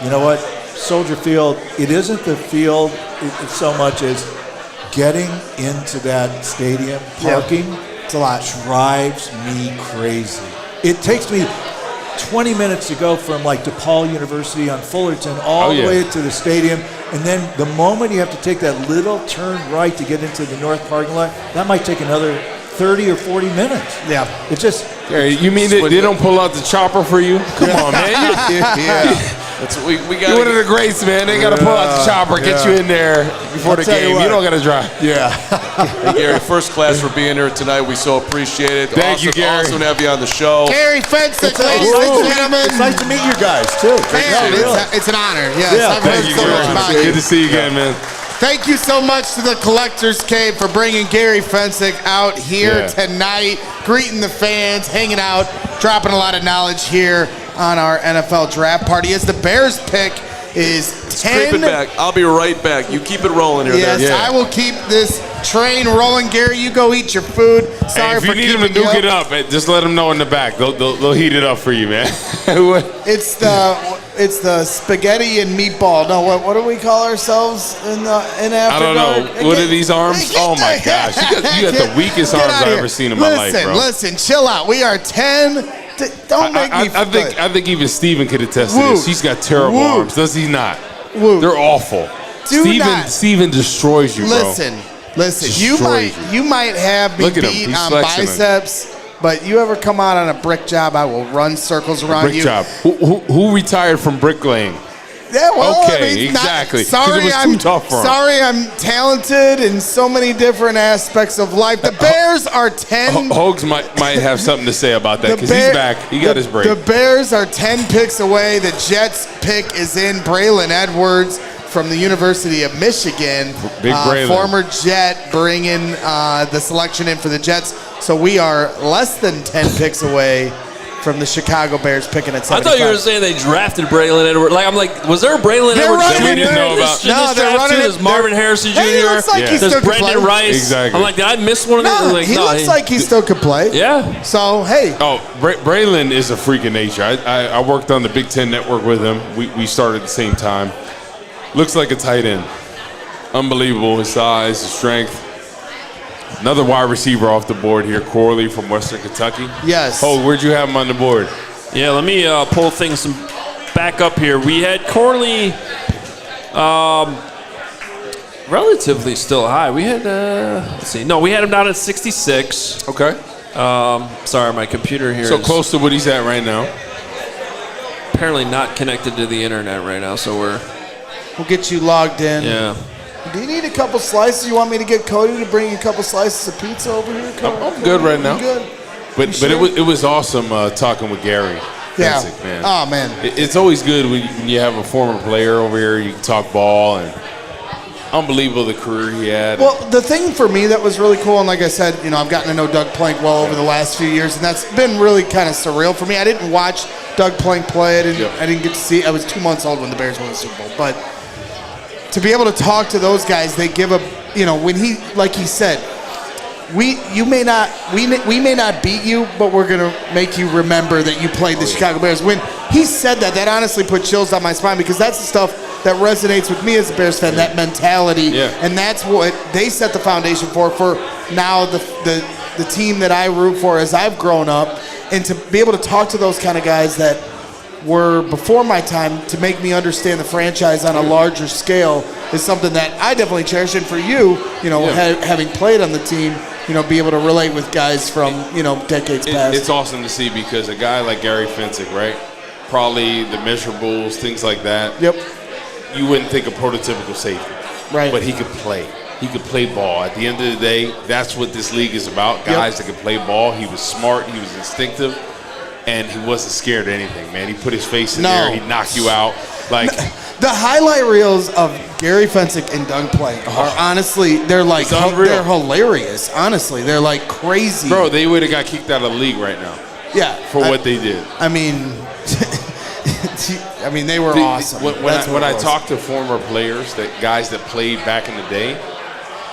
you know what? Soldier Field, it isn't the field it's so much as getting into that stadium, parking. It's a lot. Drives me crazy. It takes me 20 minutes to go from like DePaul University on Fullerton all the way to the stadium. And then the moment you have to take that little turn right to get into the north parking lot, that might take another 30 or 40 minutes. Yeah. It just... You mean they don't pull out the chopper for you? Come on, man. That's what we got. You're one of the greats, man. They got to pull out the chopper, get you in there before the game. You don't got to drive. Yeah. Hey, Gary, first class for being here tonight. We so appreciate it. Thank you, Gary. Awesome to have you on the show. Gary Fencik, ladies and gentlemen. It's nice to meet you guys, too. It's an honor. Yes, I've heard Thank you, so much about Gary. you. Good to see you again, man. Thank you so much to the Collectors Cave for bringing Gary Fencik out here tonight, greeting the fans, hanging out, dropping a lot of knowledge here on our NFL draft party. As the Bears pick is 10. Creep it back. I'll be right back. You keep it rolling here. Yes, I will keep this train rolling. Gary, you go eat your food. Sorry if for you need them to duke it up, just let them know in the back. They'll heat it up for you, man. It's the spaghetti and meatball. No, what do we call ourselves in After I don't Dark? know. What are these arms? Oh my gosh, you got the weakest arms I've ever seen in my life, bro. Listen, chill out. We are 10. Don't make me. I think even Steven could attest to this. He's got terrible arms, does he not? They're awful. Steven destroys you, bro. Listen. You might have me beat on biceps. But you ever come out on a brick job, I will run circles around you. Brick job. Who retired from bricklaying? Yeah, well, okay, exactly. Sorry, it was too tough for him. Sorry, I'm talented in so many different aspects of life. The Bears are 10. Hogs might have something to say about that because he's back. He got his break. The Bears are 10 picks away. The Jets pick is in. Braylon Edwards from the University of Michigan. Big Braylon. Former Jet bringing the selection in for the Jets. So we are less than 10 picks away from the Chicago Bears picking at 75. I thought you were saying they drafted Braylon Edwards. I'm like, was there a Braylon Edwards we didn't know about? No, they're running it. There's Marvin Harrison Jr. He looks like he still There's Brendan Rice. Exactly. I'm like, did I miss one of these? No, he looks like he still could play. Yeah. So, hey. Oh, Braylon is a freak of nature. I worked on the Big Ten Network with him. We started at the same time. Looks like a tight end. Unbelievable. His size, his strength. Another wide receiver off the board here, Corley from Western Kentucky. Yes. Oh, where'd you have him on the board? Yeah, let me pull things back up here. We had Corley relatively still high. We had, let's see. No, we had him down at 66. Okay. Sorry, my computer here So is close to what he's at right now. apparently not connected to the internet right now, so we'll get you logged in. Yeah. Do you need a couple slices? You want me to get Cody to bring you a couple slices of pizza over here? I'm good right now. Good. But it was awesome talking with Gary. Yeah. Fencik, man. Oh, man. It's always good when you have a former player over here. You can talk ball and unbelievable the career he had. Well, the thing for me that was really cool, and like I said, I've gotten to know Doug Plank well over the last few years, and that's been really kind of surreal for me. I didn't watch Doug Plank play. I didn't get to see. I was 2 months old when the Bears won the Super Bowl, but to be able to talk to those guys, they give a, when he, like he said, we may not beat you, but we're gonna make you remember that you played the Chicago Bears. When he said that honestly put chills down my spine, because that's the stuff that resonates with me as a Bears fan, that mentality, and that's what they set the foundation for now the team that I root for as I've grown up, and to be able to talk to those kind of guys that were before my time to make me understand the franchise on a larger scale is something that I definitely cherish. And for you, having played on the team, be able to relate with guys from, decades past. It's awesome to see because a guy like Gary Fencik, right? Probably the measurables, things like that. Yep. You wouldn't think a prototypical safety. Right. But he could play. He could play ball. At the end of the day, that's what this league is about. Guys that can play ball. He was smart. He was instinctive. And he wasn't scared of anything, man. He put his face in there. He'd knock you out. Like the highlight reels of Gary Fencik and Doug Plank are honestly, they're hilarious. Honestly, they're like crazy. Bro, they would have got kicked out of the league right now. Yeah. For what they did. I mean, they were awesome. When I talk to former players, guys that played back in the day,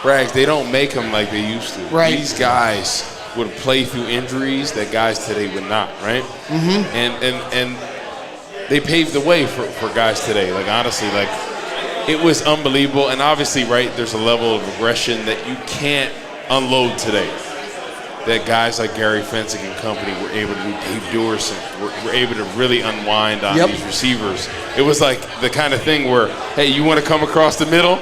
Rags, they don't make them like they used to. Right. These guys would play through injuries that guys today would not, right? Mm-hmm. And they paved the way for guys today. Like, honestly, like, it was unbelievable. And obviously, right, there's a level of aggression that you can't unload today. That guys like Gary Fencik and company were able to do. Dave Duerson were able to really unwind on these receivers. It was like the kind of thing where, hey, you want to come across the middle?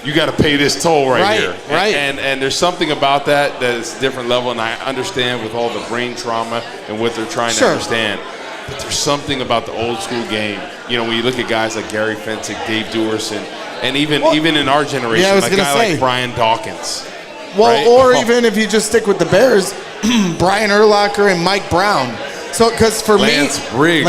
You got to pay this toll right here. Right. And there's something about that is a different level, and I understand with all the brain trauma and what they're trying to understand. But there's something about the old school game. You know, when you look at guys like Gary Fencik, Dave Duerson, and even in our generation, like a guy like Brian Dawkins. Well, right? or even if you just stick with the Bears, Brian Urlacher and Mike Brown. So, because for Lance me, Briggs,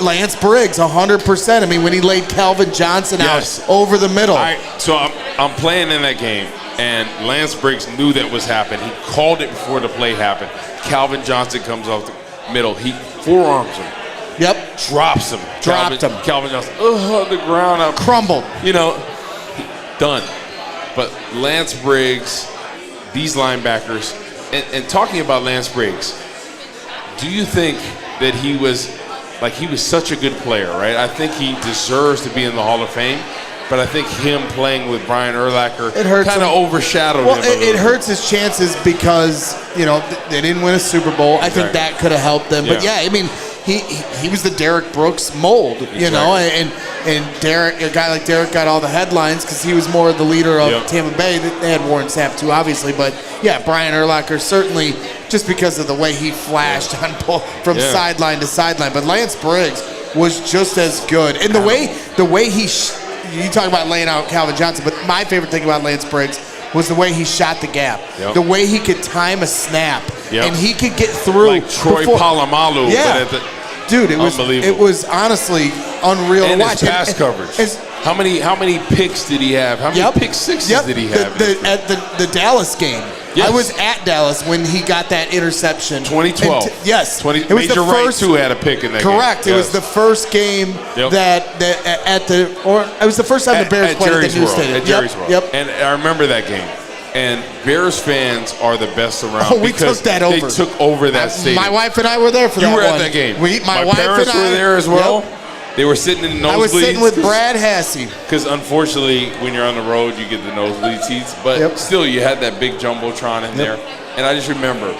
Lance Briggs, 100%. I mean, when he laid Calvin Johnson out over the middle. So I'm playing in that game, and Lance Briggs knew that was happening. He called it before the play happened. Calvin Johnson comes off the middle. He forearms him. Yep. Drops him. Dropped him. Calvin Johnson, on the ground. Crumbled. You know, done. But Lance Briggs, these linebackers, and talking about Lance Briggs, do you think that he was such a good player, right? I think he deserves to be in the Hall of Fame, but I think him playing with Brian Urlacher kind of overshadowed him. Well, it hurts his chances because, you know, they didn't win a Super Bowl. I think that could have helped them. But, I mean, he was the Derek Brooks mold, you know, and Derek, a guy like Derek got all the headlines because he was more the leader of Tampa Bay. They had Warren Sapp too, obviously, but Brian Urlacher certainly just because of the way he flashed from sideline to sideline. But Lance Briggs was just as good, and the way he you talk about laying out Calvin Johnson, but my favorite thing about Lance Briggs was the way he shot the gap, the way he could time a snap, and he could get through. Like Troy Polamalu. Dude, it was honestly unreal to watch. His pass coverage. How many picks did he have? How many pick sixes did he have? At the Dallas game. Yes. I was at Dallas when he got that interception. 2012. Yes. It was the first. Too had a pick in that game. Correct. It was the first game it was the first time the Bears played at the new stadium. At Jerry's World. Yep. And I remember that game. And Bears fans are the best around. Oh, we took that over. They took over that stadium. My wife and I were there for that one. You were at that game. My wife parents were there as well. Yep. They were sitting in the nosebleeds. I was sitting with Brad Hasse. Because unfortunately, when you're on the road, you get the nosebleed seats. But still, you had that big jumbotron in there. And I just remember,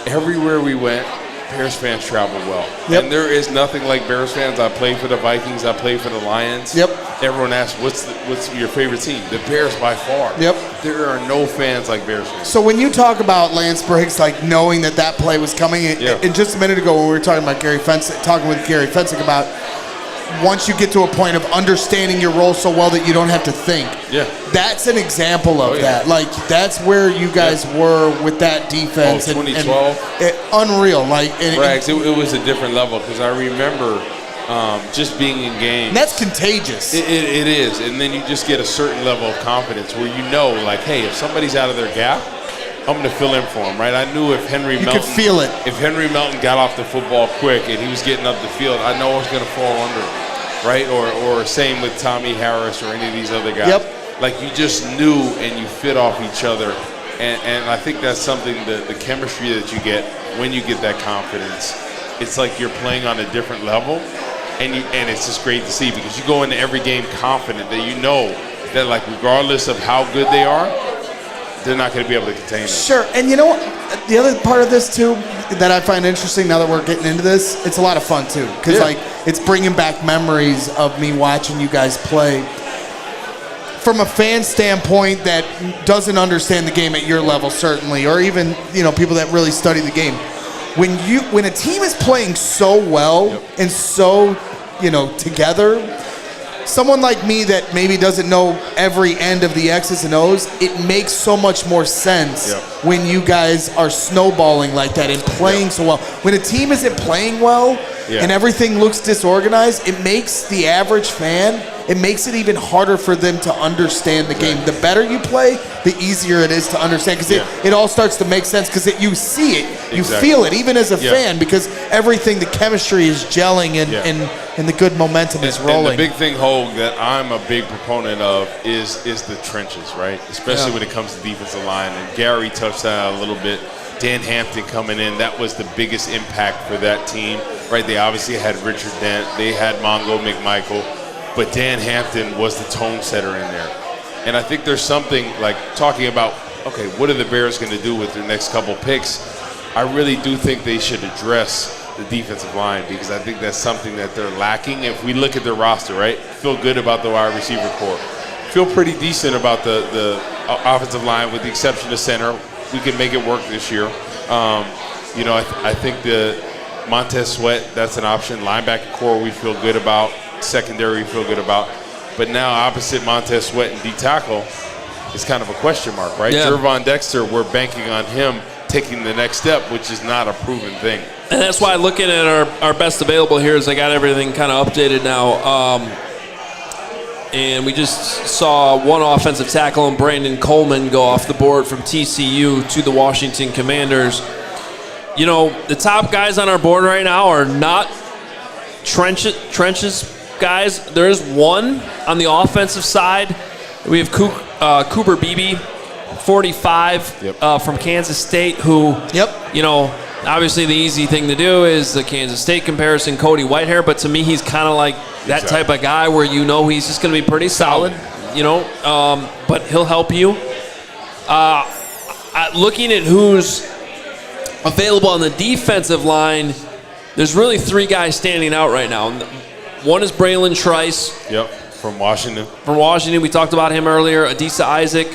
everywhere we went, Bears fans travel well. And there is nothing like Bears fans. I played for the Vikings. I played for the Lions. Everyone asks, what's your favorite team? The Bears by far. There are no fans like Bears fans. So when you talk about Lance Briggs, like knowing that play was coming, and just a minute ago when we were talking with Gary Fencik about once you get to a point of understanding your role so well that you don't have to think. That's an example of that. Like, that's where you guys were with that defense. 2012. Unreal. Rags, it was a different level because I remember just being in games. And that's contagious. It is. And then you just get a certain level of confidence where you know, like, hey, if somebody's out of their gap, I'm going to fill in for him, right? I knew if Henry Melton... You could feel it. If Henry Melton got off the football quick and he was getting up the field, I know I was going to fall under him, right? Or same with Tommy Harris or any of these other guys. Like, you just knew and you fit off each other. And I think that's something, the chemistry that you get when you get that confidence. It's like you're playing on a different level. And it's just great to see because you go into every game confident that you know that, like, regardless of how good they are, they're not going to be able to contain it. Sure, and you know what? The other part of this, too, that I find interesting now that we're getting into this, it's a lot of fun, too. Because, it's bringing back memories of me watching you guys play. From a fan standpoint that doesn't understand the game at your level, certainly, or even, people that really study the game, when a team is playing so well and so, together, someone like me that maybe doesn't know every end of the X's and O's, it makes so much more sense when you guys are snowballing like that and playing so well. When a team isn't playing well and everything looks disorganized, it makes the average fan it makes it even harder for them to understand the game. The better you play, the easier it is to understand, because it all starts to make sense, because you see it, you feel it, even as a fan, because everything, the chemistry is gelling and the good momentum is rolling. And the big thing, Hoge, that I'm a big proponent of is the trenches, right? Especially when it comes to defensive line. And Gary touched that a little bit. Dan Hampton coming in, that was the biggest impact for that team, right? They obviously had Richard Dent, they had Mongo McMichael, but Dan Hampton was the tone setter in there. And I think there's something like talking about, okay, what are the Bears going to do with their next couple picks? I really do think they should address the defensive line, because I think that's something that they're lacking. If we look at their roster, right, feel good about the wide receiver corps. Feel pretty decent about the offensive line, with the exception of center. We can make it work this year. I think the Montez Sweat, that's an option. Linebacker core we feel good about. Secondary we feel good about. But now opposite Montez Sweat and D-tackle is kind of a question mark, right? Yeah. Gervon Dexter, we're banking on him taking the next step, which is not a proven thing. And that's why looking at our best available here is I got everything kind of updated now. And we just saw one offensive tackle and Brandon Coleman go off the board from TCU to the Washington Commanders. You know, the top guys on our board right now are not trenches guys. There is one on the offensive side. We have Cooper Beebe, 45, from Kansas State, who, obviously the easy thing to do is the Kansas State comparison, Cody Whitehair, but to me he's kind of like that type of guy where he's just going to be pretty solid, but he'll help you. Looking at who's available on the defensive line, there's really three guys standing out right now. One is Braylon Trice. From Washington. We talked about him earlier. Adisa Isaac.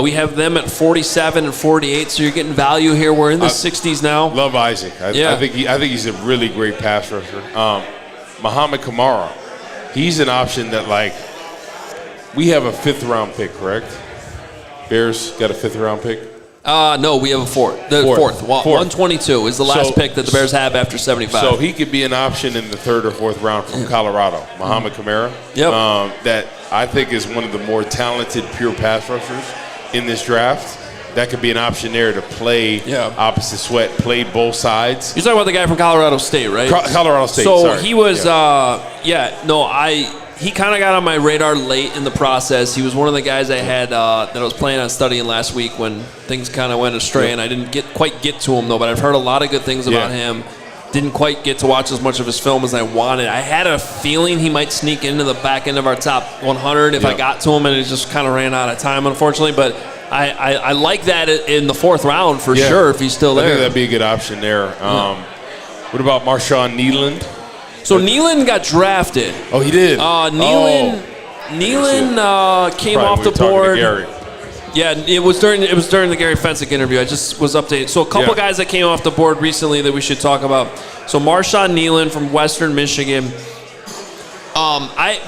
We have them at 47 and 48, so you're getting value here. We're in the 60s now. Love Isaac. I think he's a really great pass rusher. Muhammad Kamara, he's an option that, like, we have a 5th round pick, correct? Bears got a 5th round pick? No, we have a fourth. Fourth. 122 is the last pick that the Bears have after 75. So he could be an option in the 3rd or 4th round from Colorado. Muhammad Kamara, that I think is one of the more talented pure pass rushers in this draft. That could be an option there to play opposite Sweat, play both sides. You're talking about the guy from Colorado State, right? Colorado State, So he was, he kind of got on my radar late in the process. He was one of the guys I had that I was planning on studying last week when things kind of went astray, and I didn't quite get to him, though, but I've heard a lot of good things about him. Didn't quite get to watch as much of his film as I wanted. I had a feeling he might sneak into the back end of our top 100 if I got to him, and it just kind of ran out of time, unfortunately. But I like that in the 4th round for sure if he's still there. I think that'd be a good option there. What about Marshawn Kneeland? So Kneeland got drafted. Oh, he did? Kneeland came off the board. Yeah, it was during the Gary Fencik interview. I just was updated. So a couple guys that came off the board recently that we should talk about. So Marshawn Kneeland from Western Michigan.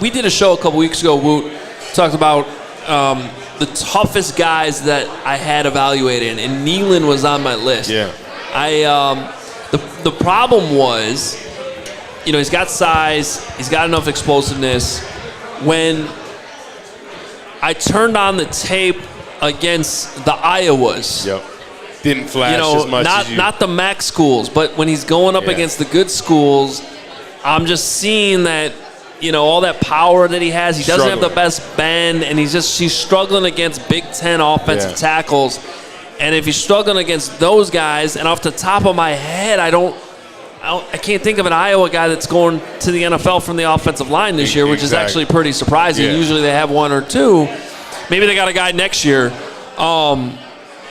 We did a show a couple weeks ago, Woot, talked about the toughest guys that I had evaluated, and Kneeland was on my list. Yeah. The problem was, he's got size, he's got enough explosiveness. When I turned on the tape against the Iowas, didn't flash as much as you. Not the MAC schools, but when he's going up against the good schools, I'm just seeing that, all that power that he has. He doesn't have the best bend, and he's struggling against Big Ten offensive tackles. And if he's struggling against those guys, and off the top of my head, I can't think of an Iowa guy that's going to the NFL from the offensive line this year, which is actually pretty surprising. Usually they have one or two. Maybe they got a guy next year.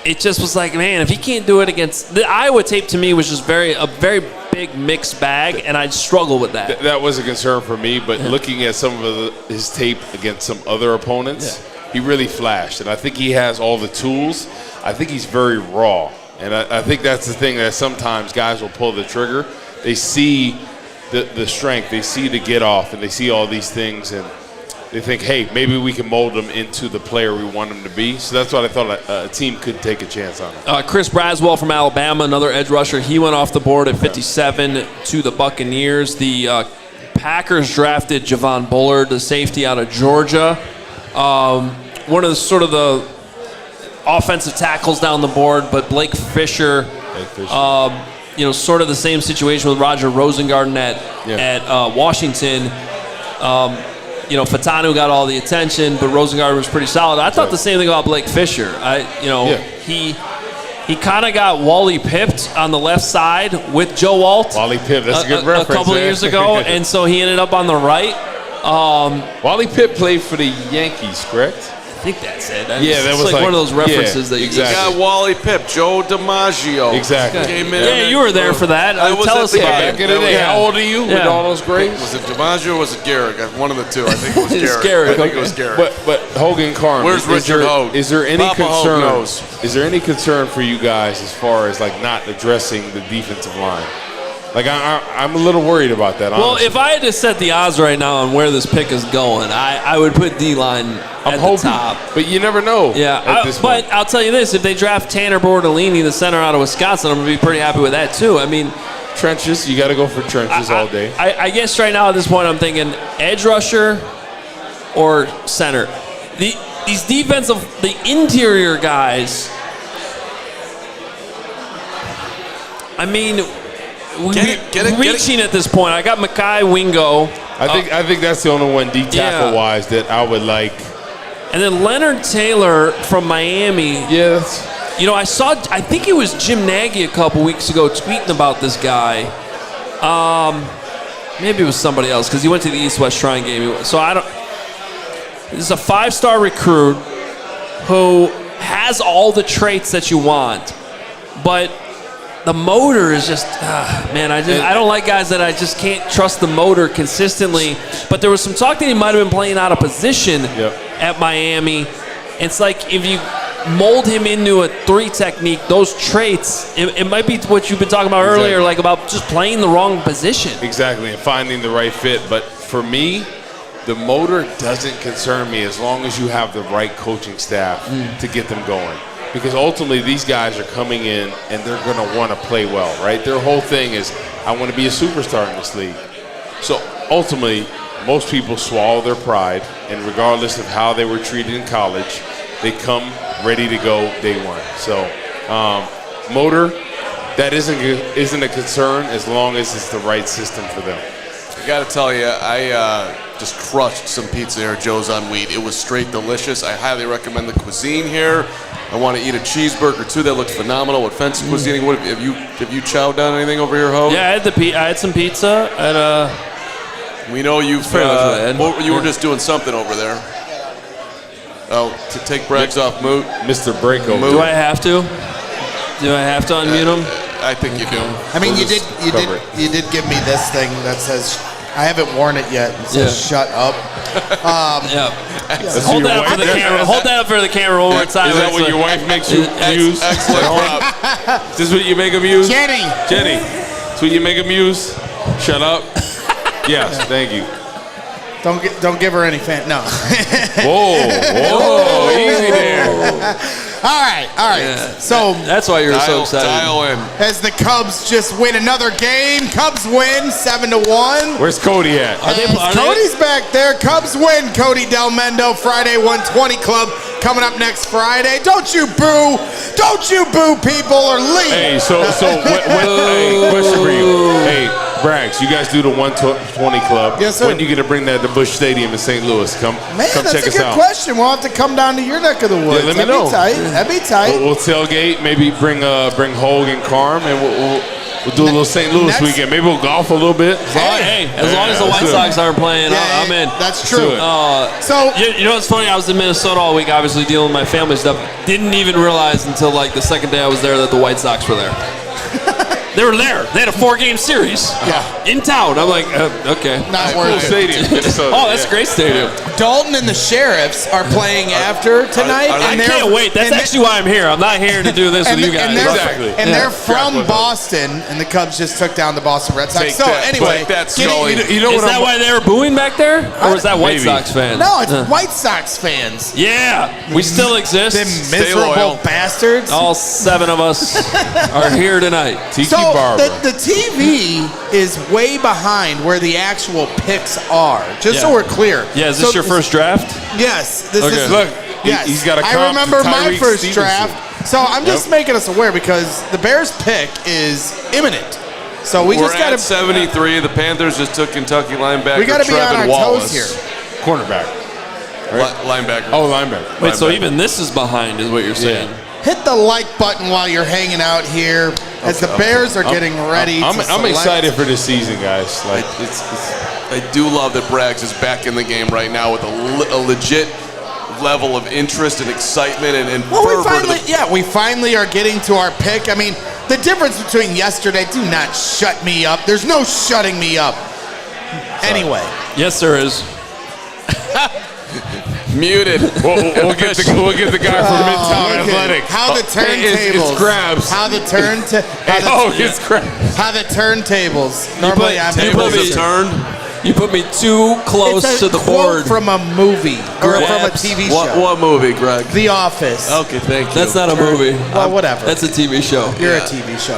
It just was like, man, if he can't do it against the Iowa tape, to me was just a very big mixed bag, and I'd struggle with that. That was a concern for me, but looking at some of his tape against some other opponents, he really flashed, and I think he has all the tools. I think he's very raw, and I think that's the thing that sometimes guys will pull the trigger. They see the strength, they see the get off, and they see all these things, and they think, hey, maybe we can mold him into the player we want him to be. So that's what I thought a team could take a chance on him. Chris Braswell from Alabama, another edge rusher. He went off the board at 57 to the Buccaneers. The Packers drafted Javon Bullard, the safety out of Georgia. One of the offensive tackles down the board, but Blake Fisher. Sort of the same situation with Roger Rosengarten at Washington. Fatanu got all the attention, but Rosengarten was pretty solid. I thought the same thing about Blake Fisher. He kind of got Wally pipped on the left side with Joe Walt. Wally Pipp, that's a good reference. A couple of years ago, and so he ended up on the right. Wally Pipp played for the Yankees, correct? I think that's it. That was like one of those references that you exactly. Got Wally Pipp, Joe DiMaggio. Exactly. Came in. Yeah, you were there for that. Tell us about it. Back in the day. How old are you with all those grades? Was it DiMaggio or was it Garrick? One of the two. I think it was Garrick. Garrick. I think it was Garrick. But Hogan Carman. Where's Richard Hoge? Is there any Papa concern? Hoge knows. Is there any concern for you guys as far as not addressing the defensive line? I'm a little worried about that. Well, honestly. if I had to set the odds right now on where this pick is going, I would put D-line at the top. But you never know. Yeah, but I'll tell you this: if they draft Tanner Bordellini, the center out of Wisconsin, I'm gonna be pretty happy with that too. I mean, trenches. You got to go for trenches all day. I guess right now at this point, I'm thinking edge rusher or center. These the interior guys. I mean. Reaching at this point. I got Mekhi Wingo. I think that's the only one D-tackle wise that I would like. And then Leonard Taylor from Miami. Yes. I think it was Jim Nagy a couple weeks ago tweeting about this guy. Maybe it was somebody else because he went to the East-West Shrine game. So this is a 5-star recruit who has all the traits that you want, but the motor is just, I don't like guys that I just can't trust the motor consistently. But there was some talk that he might have been playing out of position at Miami. It's like if you mold him into a 3 technique, those traits, it might be what you've been talking about earlier, like about just playing the wrong position. Exactly, and finding the right fit. But for me, the motor doesn't concern me as long as you have the right coaching staff to get them going. Because ultimately, these guys are coming in and they're going to want to play well, right? Their whole thing is, I want to be a superstar in this league. So ultimately, most people swallow their pride, and regardless of how they were treated in college, they come ready to go day one. So motor, that isn't a concern as long as it's the right system for them. I got to tell you, I just crushed some pizza here at Joe's on Wheat. It was straight delicious. I highly recommend the cuisine here. I want to eat a cheeseburger too. That looks phenomenal. What Fencik was eating? What have you chowed down anything over here, Hoge? Yeah, I had some pizza at We know you were just doing something over there. Oh, to take Braggs off mute. Mr. Breakover. Do I have to? Do I have to unmute him? I think you do. I mean, you did give me this thing that says, I haven't worn it yet. It says "Shut up." Hold that up for the camera. Hold that up for the camera one more time. Is that what your wife makes you use? Excellent job. Is this what you make them use? Jenny. That's what you make them use? Shut up. Yes, thank you. Don't give her any no. Whoa, easy there. All right. Yeah. So that's why you're so excited. Dial in. As the Cubs just win another game, Cubs win 7-1. Where's Cody at? Cody's back there. Cubs win. Cody Del Mendo, Friday 120 Club coming up next Friday. Don't you boo! Don't you boo people or leave! Hey, so hey, question for you. Hey, Braggs, you guys do the 120 Club. Yes, sir. When you get to bring that to Busch Stadium in St. Louis? Come that's check us out. a good question. We'll have to come down to your neck of the woods. Yeah, let me know. That'd be tight. We'll tailgate. Maybe bring Hoge and Carm, and we'll do a little St. Louis weekend. Maybe we'll golf a little bit. Hey, as long as the White Sox aren't playing, I'm in. That's true. So you know what's funny? I was in Minnesota all week, obviously dealing with my family stuff. Didn't even realize until like the second day I was there that the White Sox were there. They were there. They had a 4-game series in town. I'm like, okay. Not worth it. Stadium. Oh, that's a great stadium. Dalton and the Sheriffs are playing after tonight. I can't wait. That's actually why I'm here. I'm not here to do this with you guys. And they're from Boston, and the Cubs just took down the Boston Red Sox. Anyway, that's is that why they were booing back there? Or was that White Sox fans? No, it's White Sox fans. Yeah, we still exist. Them miserable bastards. All 7 of us are here tonight. So So Barbara. the TV is way behind where the actual picks are. Just so we're clear. Yeah, is this your first draft? Yes. This Okay. is. Look, Yes. he's got a I comp to remember my Tyreek first Stevenson. draft. So I'm just making us aware because the Bears pick is imminent. So we We're just got at to 73. The Panthers just took Kentucky linebacker we got to be on our Trevin Wallace. toes here. Cornerback. Linebacker. Oh, linebacker. Wait, so Linebacker. even this is behind, is what you're saying? Hit the like button while you're hanging out here as the Bears are getting ready. I'm select. excited for this season, guys. Like, I do love that Braggs is back in the game right now with a legit level of interest and excitement and Well, fervor. we finally are getting to our pick. I mean, the difference between yesterday, do not shut me up. There's no shutting me up. Anyway. Yes, there is. Muted. we'll get the guy from Midtown Athletic. How the turntables. It's grabs. How the it's grabs. How the turntables. Normally I'm Tables supposed have to- turned. You put me too close It's to a the quote board. from a movie or from a Grabs. TV show. What movie, Greg? The Office. Okay, thank you. That's not a movie. Well, whatever. That's a TV show. You're a TV show.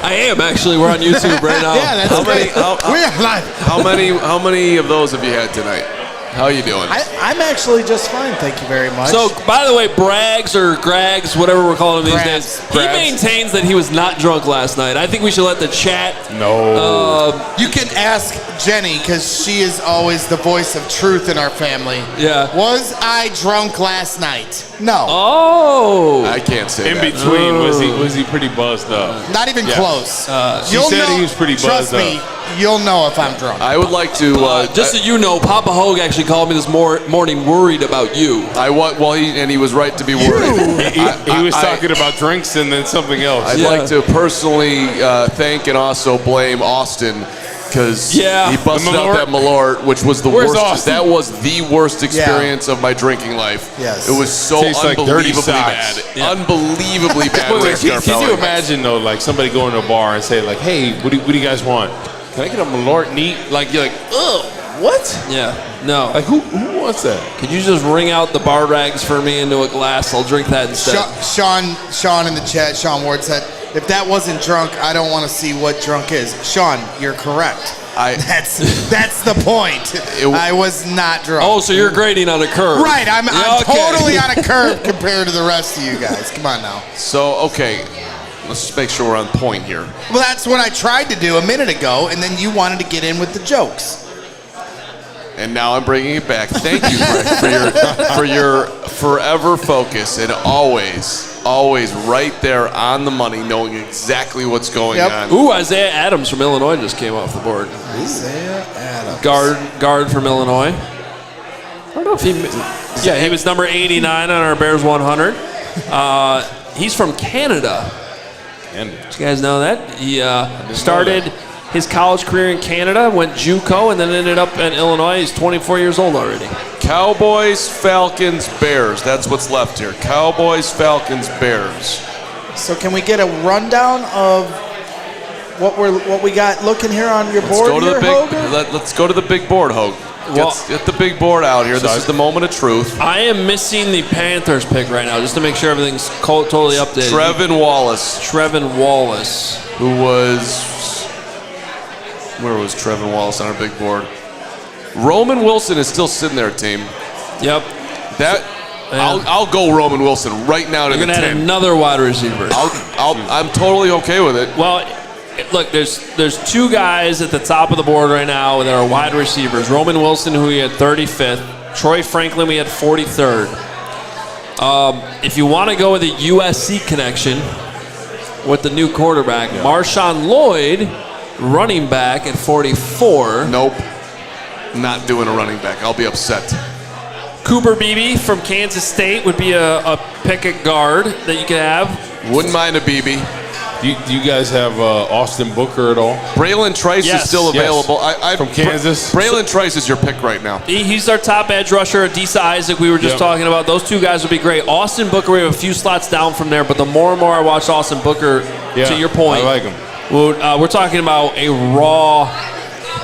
I am actually. We're on YouTube right now. Yeah, that's great. We're live. How many of those have you had tonight? How you doing? I'm actually just fine, thank you very much. So, by the way, Braggs or Grags, whatever we're calling him these Grabs. days, he maintains that he was not drunk last night. I think we should let the chat. No. You can ask Jenny because she is always the voice of truth in our family. Yeah. Was I drunk last night? No. Oh. I can't say In that. between, was he pretty buzzed up? Not even close. She said he was pretty Trust buzzed me, up. you'll know if I'm drunk. I would like to. Just so you know, Papa Hoge actually called me this morning worried about you. He was right to be worried. He was talking about drinks and then something else. I'd like to personally thank and also blame Austin because he busted out that Malort, which was the Where's worst. Austin? That was the worst experience of my drinking life. Yes. It was so Tastes like dirty unbelievably socks. bad. Unbelievably bad. Wait, Ray can Scarpelli. you imagine though, like somebody going to a bar and say like, "Hey, what do you guys want? Can I get a Malort neat?" Like you're like, "Ugh, what?" Yeah. No. Like who wants that? Could you just wring out the bar rags for me into a glass? I'll drink that instead. Sean in the chat, Sean Ward said, if that wasn't drunk, I don't want to see what drunk is. Sean, you're correct. That's the point. I was not drunk. Oh, so you're grading on a curve. Right, I'm Yeah, okay. totally on a curve compared to the rest of you guys. Come on now. So okay, let's just make sure we're on point here. Well, that's what I tried to do a minute ago, and then you wanted to get in with the jokes. And now I'm bringing it back. Thank you, Greg, for your forever focus and always right there on the money, knowing exactly what's going on. Ooh, Isaiah Adams from Illinois just came off the board. Isaiah Adams. Guard from Illinois. I don't know if he was number 89 on our Bears 100. He's from Canada. Did you guys know that? He started his college career in Canada, went JUCO, and then ended up in Illinois. He's 24 years old already. Cowboys, Falcons, Bears. That's what's left here. Cowboys, Falcons, Bears. So can we get a rundown of what we got looking here on your board? Let's go to the big board, Hoge. Get the big board out here. This is the moment of truth. I am missing the Panthers pick right now, just to make sure everything's totally updated. Trevin Wallace. Who was... Where was Trevin Wallace on our big board? Roman Wilson is still sitting there, team. Yep. I'll go Roman Wilson right now to You're the 10. going to add another wide receiver. I'm totally okay with it. Well, look, there's two guys at the top of the board right now that are wide receivers. Roman Wilson, who we had 35th. Troy Franklin, we had 43rd. If you want to go with a USC connection with the new quarterback, Marshawn Lloyd, running back at 44. Nope. Not doing a running back. I'll be upset. Cooper Beebe from Kansas State would be a pick at guard that you could have. Wouldn't mind a BB. Do you guys have Austin Booker at all? Braylon Trice is still available. From Kansas? Braylon Trice is your pick right now. He's our top edge rusher. Adisa Isaac, we were just talking about. Those two guys would be great. Austin Booker, we have a few slots down from there, but the more and more I watch Austin Booker, to your point, I like him. We're talking about a raw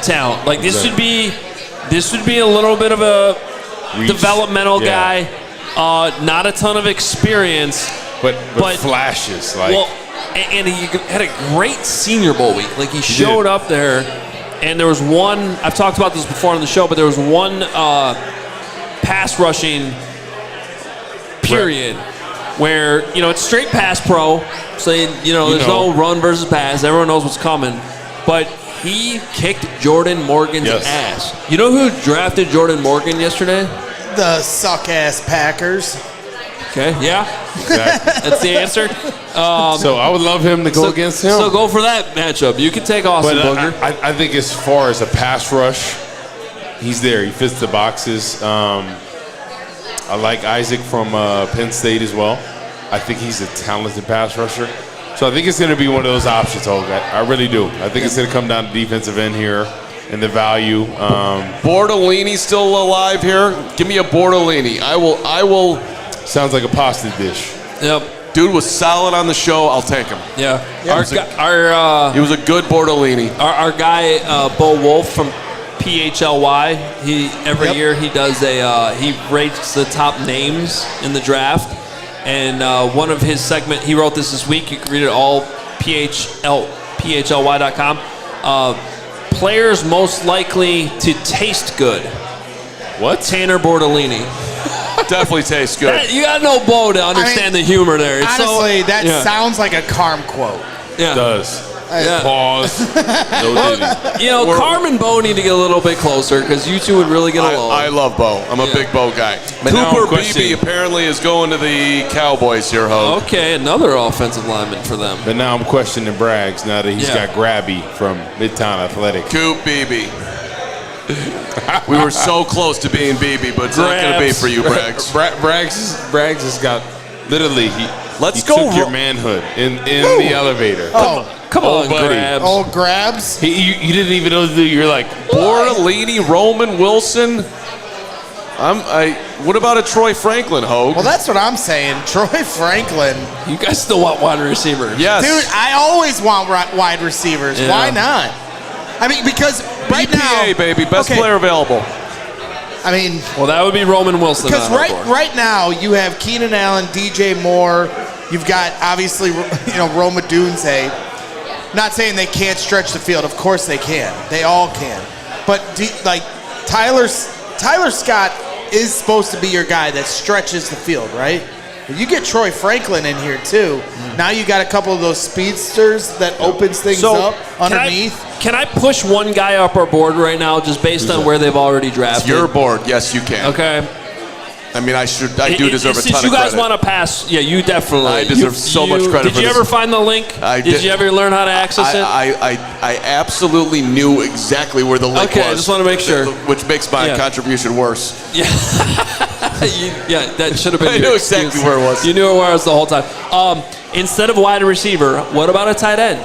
talent. Like this would be a little bit of a developmental guy, not a ton of experience, but flashes. Like and he had a great Senior Bowl week. Like, he showed up there, and there was one, I've talked about this before on the show, but there was one pass rushing period where, it's straight pass pro, so, there's no run versus pass. Everyone knows what's coming. But he kicked Jordan Morgan's ass. You know who drafted Jordan Morgan yesterday? The suck-ass Packers. Okay, yeah. Exactly. That's the answer. So I would love him to go against him. So go for that matchup. You can take Austin Booker. I think as far as a pass rush, he's there. He fits the boxes. I like Isaac from Penn State as well. I think he's a talented pass rusher. So I think it's going to be one of those options, Hoge. I really do. I think it's going to come down to defensive end here and the value. Bordellini still alive here? Give me a Bordellini. I will. Sounds like a pasta dish. Yep. Dude was solid on the show. I'll take him. Yeah. He was a good Bordellini. Our guy, Bo Wolf from PHLY, every year he does he rates the top names in the draft. And one of his segment, he wrote this week. You can read it all, PHLY.com. Players most likely to taste good. What? Tanner Bordellini. Definitely tastes good. You got to know Bo to understand the humor there. It's honestly, that sounds like a Carm quote. Yeah. It does. Yeah. Pause. Carman Bo need to get a little bit closer because you two would really get along. I love Bo. I'm a big Bo guy. Cooper Beebe apparently is going to the Cowboys here, Hoge. Okay, another offensive lineman for them. But now I'm questioning Braggs now that he's got Grabby from Midtown Athletic. Coop Beebe. We were so close to being Beebe, but it's not going to be for you, Braggs. Braggs has got literally he took your manhood in the elevator. Come on, buddy. Grabs. Oh, Grabs. You didn't even know you're like Bordellini, Roman Wilson. What about a Troy Franklin, Hoge? Well, that's what I'm saying. Troy Franklin. You guys still want wide receivers? Yes. Dude, I always want wide receivers. Yeah. Why not? I mean, because right now, baby, best player available. I mean, well, that would be Roman Wilson. Because right now you have Keenan Allen, DJ Moore. You've got obviously Rome Odunze. Not saying they can't stretch the field. Of course they can. They all can. But Tyler Scott is supposed to be your guy that stretches the field, right? But you get Troy Franklin in here too. Now you got a couple of those speedsters that opens things up underneath. Can I push one guy up our board right now just based on where they've already drafted? It's your board. Yes, you can. Okay. I mean, I do deserve a ton of credit. Since you guys want to pass, you definitely. I deserve so much credit for this. Did you ever find the link? Did you ever learn how to access it? I absolutely knew exactly where the link was. Okay, I just want to make sure. Which makes my contribution worse. Yeah. That should have been I knew exactly where it was. You knew where it was the whole time. Instead of wide receiver, what about a tight end?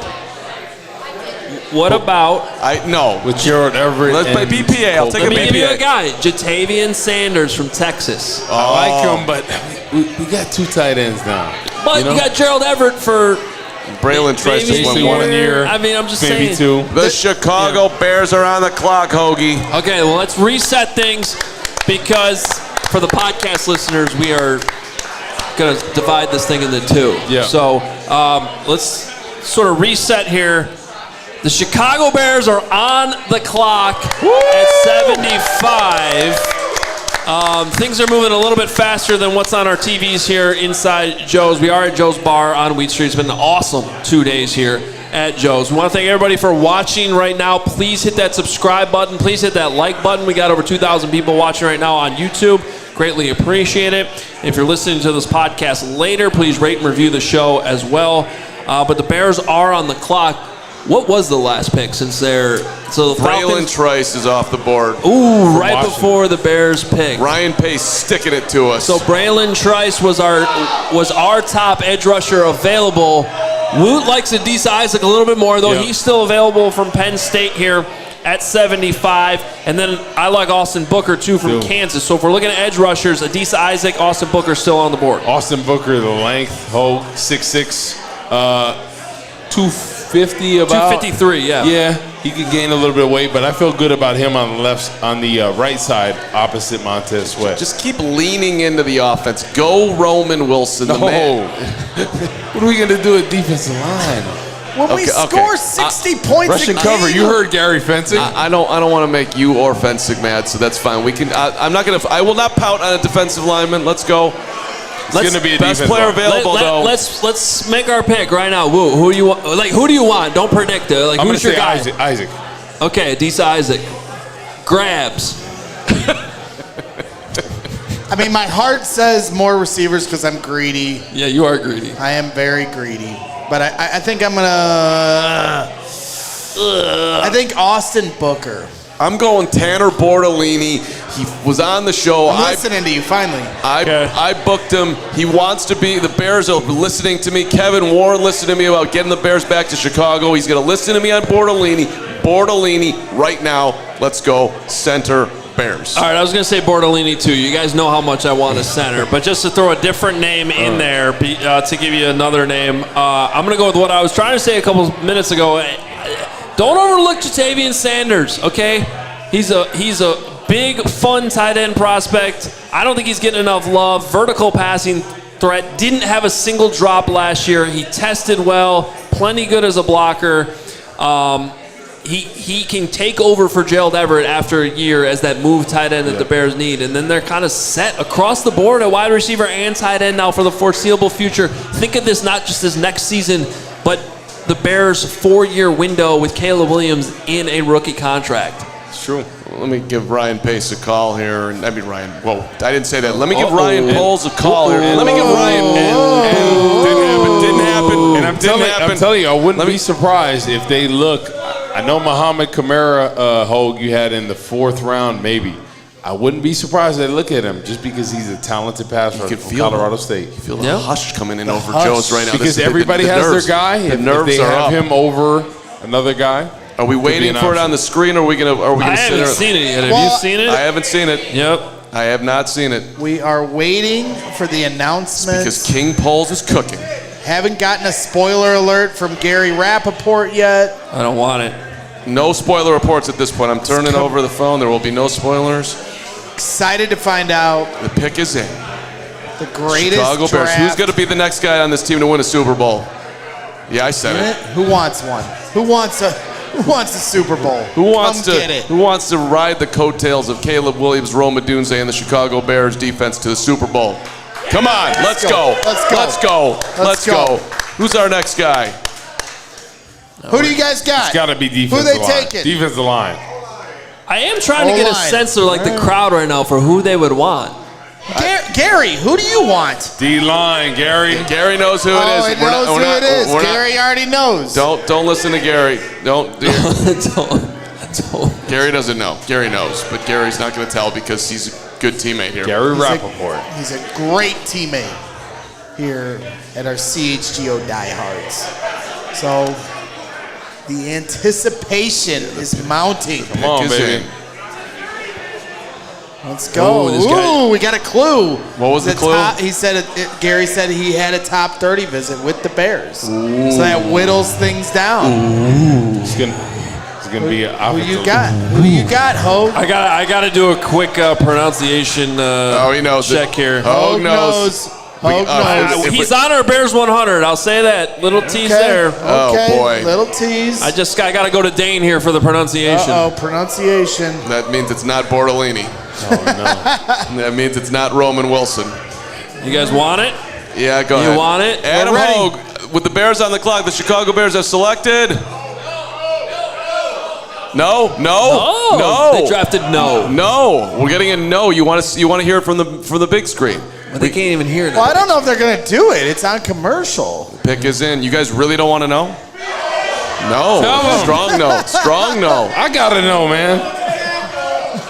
What about... With Gerald Everett. Let's play BPA. I'll take a BPA. Let me give you a guy. Jatavian Sanders from Texas. I like him, but we got two tight ends now. But you got Gerald Everett for... Braylon Trice just won 1 year. I mean, I'm just maybe saying. 2. The Chicago Bears are on the clock, Hoagie. Okay, well, let's reset things because for the podcast listeners, we are going to divide this thing into 2. Yeah. So let's sort of reset here. The Chicago Bears are on the clock at 75. Things are moving a little bit faster than what's on our TVs here inside Joe's. We are at Joe's Bar on Wheat Street. It's been an awesome 2 days here at Joe's. We want to thank everybody for watching right now. Please hit that subscribe button. Please hit that like button. We got over 2,000 people watching right now on YouTube. Greatly appreciate it. If you're listening to this podcast later, please rate and review the show as well. But the Bears are on the clock. What was the last pick since they're... So the Braylon Trice is off the board. Ooh, right before the Bears pick. Ryan Pace sticking it to us. So Braylon Trice was our top edge rusher available. Woot likes Adisa Isaac a little bit more, though. He's still available from Penn State here at 75. And then I like Austin Booker, too, from Kansas. So if we're looking at edge rushers, Adisa Isaac, Austin Booker still on the board. Austin Booker, the length, Hoge, 6'6", 250 about. 253, yeah. Yeah. he could gain a little bit of weight, but I feel good about him on the right side, opposite Montez Sweat. Just keep leaning into the offense. Go Roman Wilson. The man. What are we going to do at defensive line? When we score 60 points Russian a cover. game. You heard Gary Fencik. I don't want to make you or Fencik mad, so that's fine. We can. I will not pout on a defensive lineman. Let's go. It's going to be a best defense player line. available though. Let's make our pick right now. Who do you want? Who do you want? Don't predict it. I'm going who's to your say guy? Isaac. Okay, Adisa Isaac. Grabs. I mean, my heart says more receivers because I'm greedy. Yeah, you are greedy. I am very greedy. But I think I'm going to... I think Austin Booker. I'm going Tanner Bortolini. He was on the show. I'm listening to you, finally. I booked him. He wants to be. The Bears are listening to me. Kevin Warren listened to me about getting the Bears back to Chicago. He's going to listen to me on Bortolini. Bortolini right now. Let's go center Bears. All right, I was going to say Bortolini too. You guys know how much I want a center. But just to throw a different name in there, to give you another name, I'm going to go with what I was trying to say a couple minutes ago. Don't overlook Jatavian Sanders, okay? He's a big, fun tight end prospect. I don't think he's getting enough love. Vertical passing threat. Didn't have a single drop last year. He tested well. Plenty good as a blocker. He can take over for Gerald Everett after a year as that move tight end that the Bears need. And then they're kind of set across the board at wide receiver and tight end now for the foreseeable future. Think of this not just as next season, but the Bears' 4-year window with Caleb Williams in a rookie contract. It's true. Let me give Ryan Pace a call here. I mean, Ryan, whoa, I didn't say that. Let me give Ryan Poles a call here. Let me give Ryan. Didn't happen. And I'm telling you, I wouldn't be surprised if they look. I know Muhammad Kamara, Hoge, you had in the 4th round, maybe. I wouldn't be surprised if they look at him just because he's a talented passer from Colorado State. You feel the hush coming in over Jones right now. Because everybody has their guy. The nerves if they are have up. him over another guy. Are we waiting for it on the screen, or are we gonna? I haven't seen it yet. Have you seen it? I haven't seen it. Yep. I have not seen it. We are waiting for the announcement. Because King Poles is cooking. Haven't gotten a spoiler alert from Gary Rappaport yet. I don't want it. No spoiler reports at this point. I'm turning over the phone. There will be no spoilers. Excited to find out. The pick is in. The greatest Chicago Bears. draft. Who's going to be the next guy on this team to win a Super Bowl? Yeah, I said it. Who wants one? Who wants a Super Bowl? Who wants Come get it. Who wants to ride the coattails of Caleb Williams, Rome Odunze, and the Chicago Bears defense to the Super Bowl? Come on, let's go. Let's go. Who's our next guy? Who do you guys got? It's got to be defensive Who they line. taking? Defensive line. I am trying to get a sense of the crowd right now for who they would want. Gary, who do you want? D-line, Gary. Gary knows who it is. Oh, he knows who it is. Gary already knows. Don't listen to Gary. Don't. Don't. Gary doesn't know. Gary knows, but Gary's not going to tell because he's a good teammate here. Gary Rappaport. He's a great teammate here at our CHGO diehards. So the anticipation is mounting. Come on, baby. Let's go. Ooh, we got a clue. What was the clue? He said Gary said he had a top 30 visit with the Bears. Ooh. So that whittles things down. Ooh. It's gonna be an Who you got? Who you got, Hoge? I got to do a quick pronunciation he knows check here. Hoge knows. He's on our Bears 100. I'll say that. Little tease there. Oh, boy. Little tease. I got to go to Dane here for the pronunciation. Pronunciation. That means it's not Bortolini. Oh, no. That means it's not Roman Wilson. You guys want it? Yeah, go ahead. You want it? Adam Hoge, with the Bears on the clock, the Chicago Bears have selected. No. They drafted no. No. We're getting a no. You want to hear it from the big screen. But they can't even hear it. Well, I don't know if they're going to do it. It's on commercial. Pick is in. You guys really don't want to know? No. Strong no. Strong no. I got to know, man.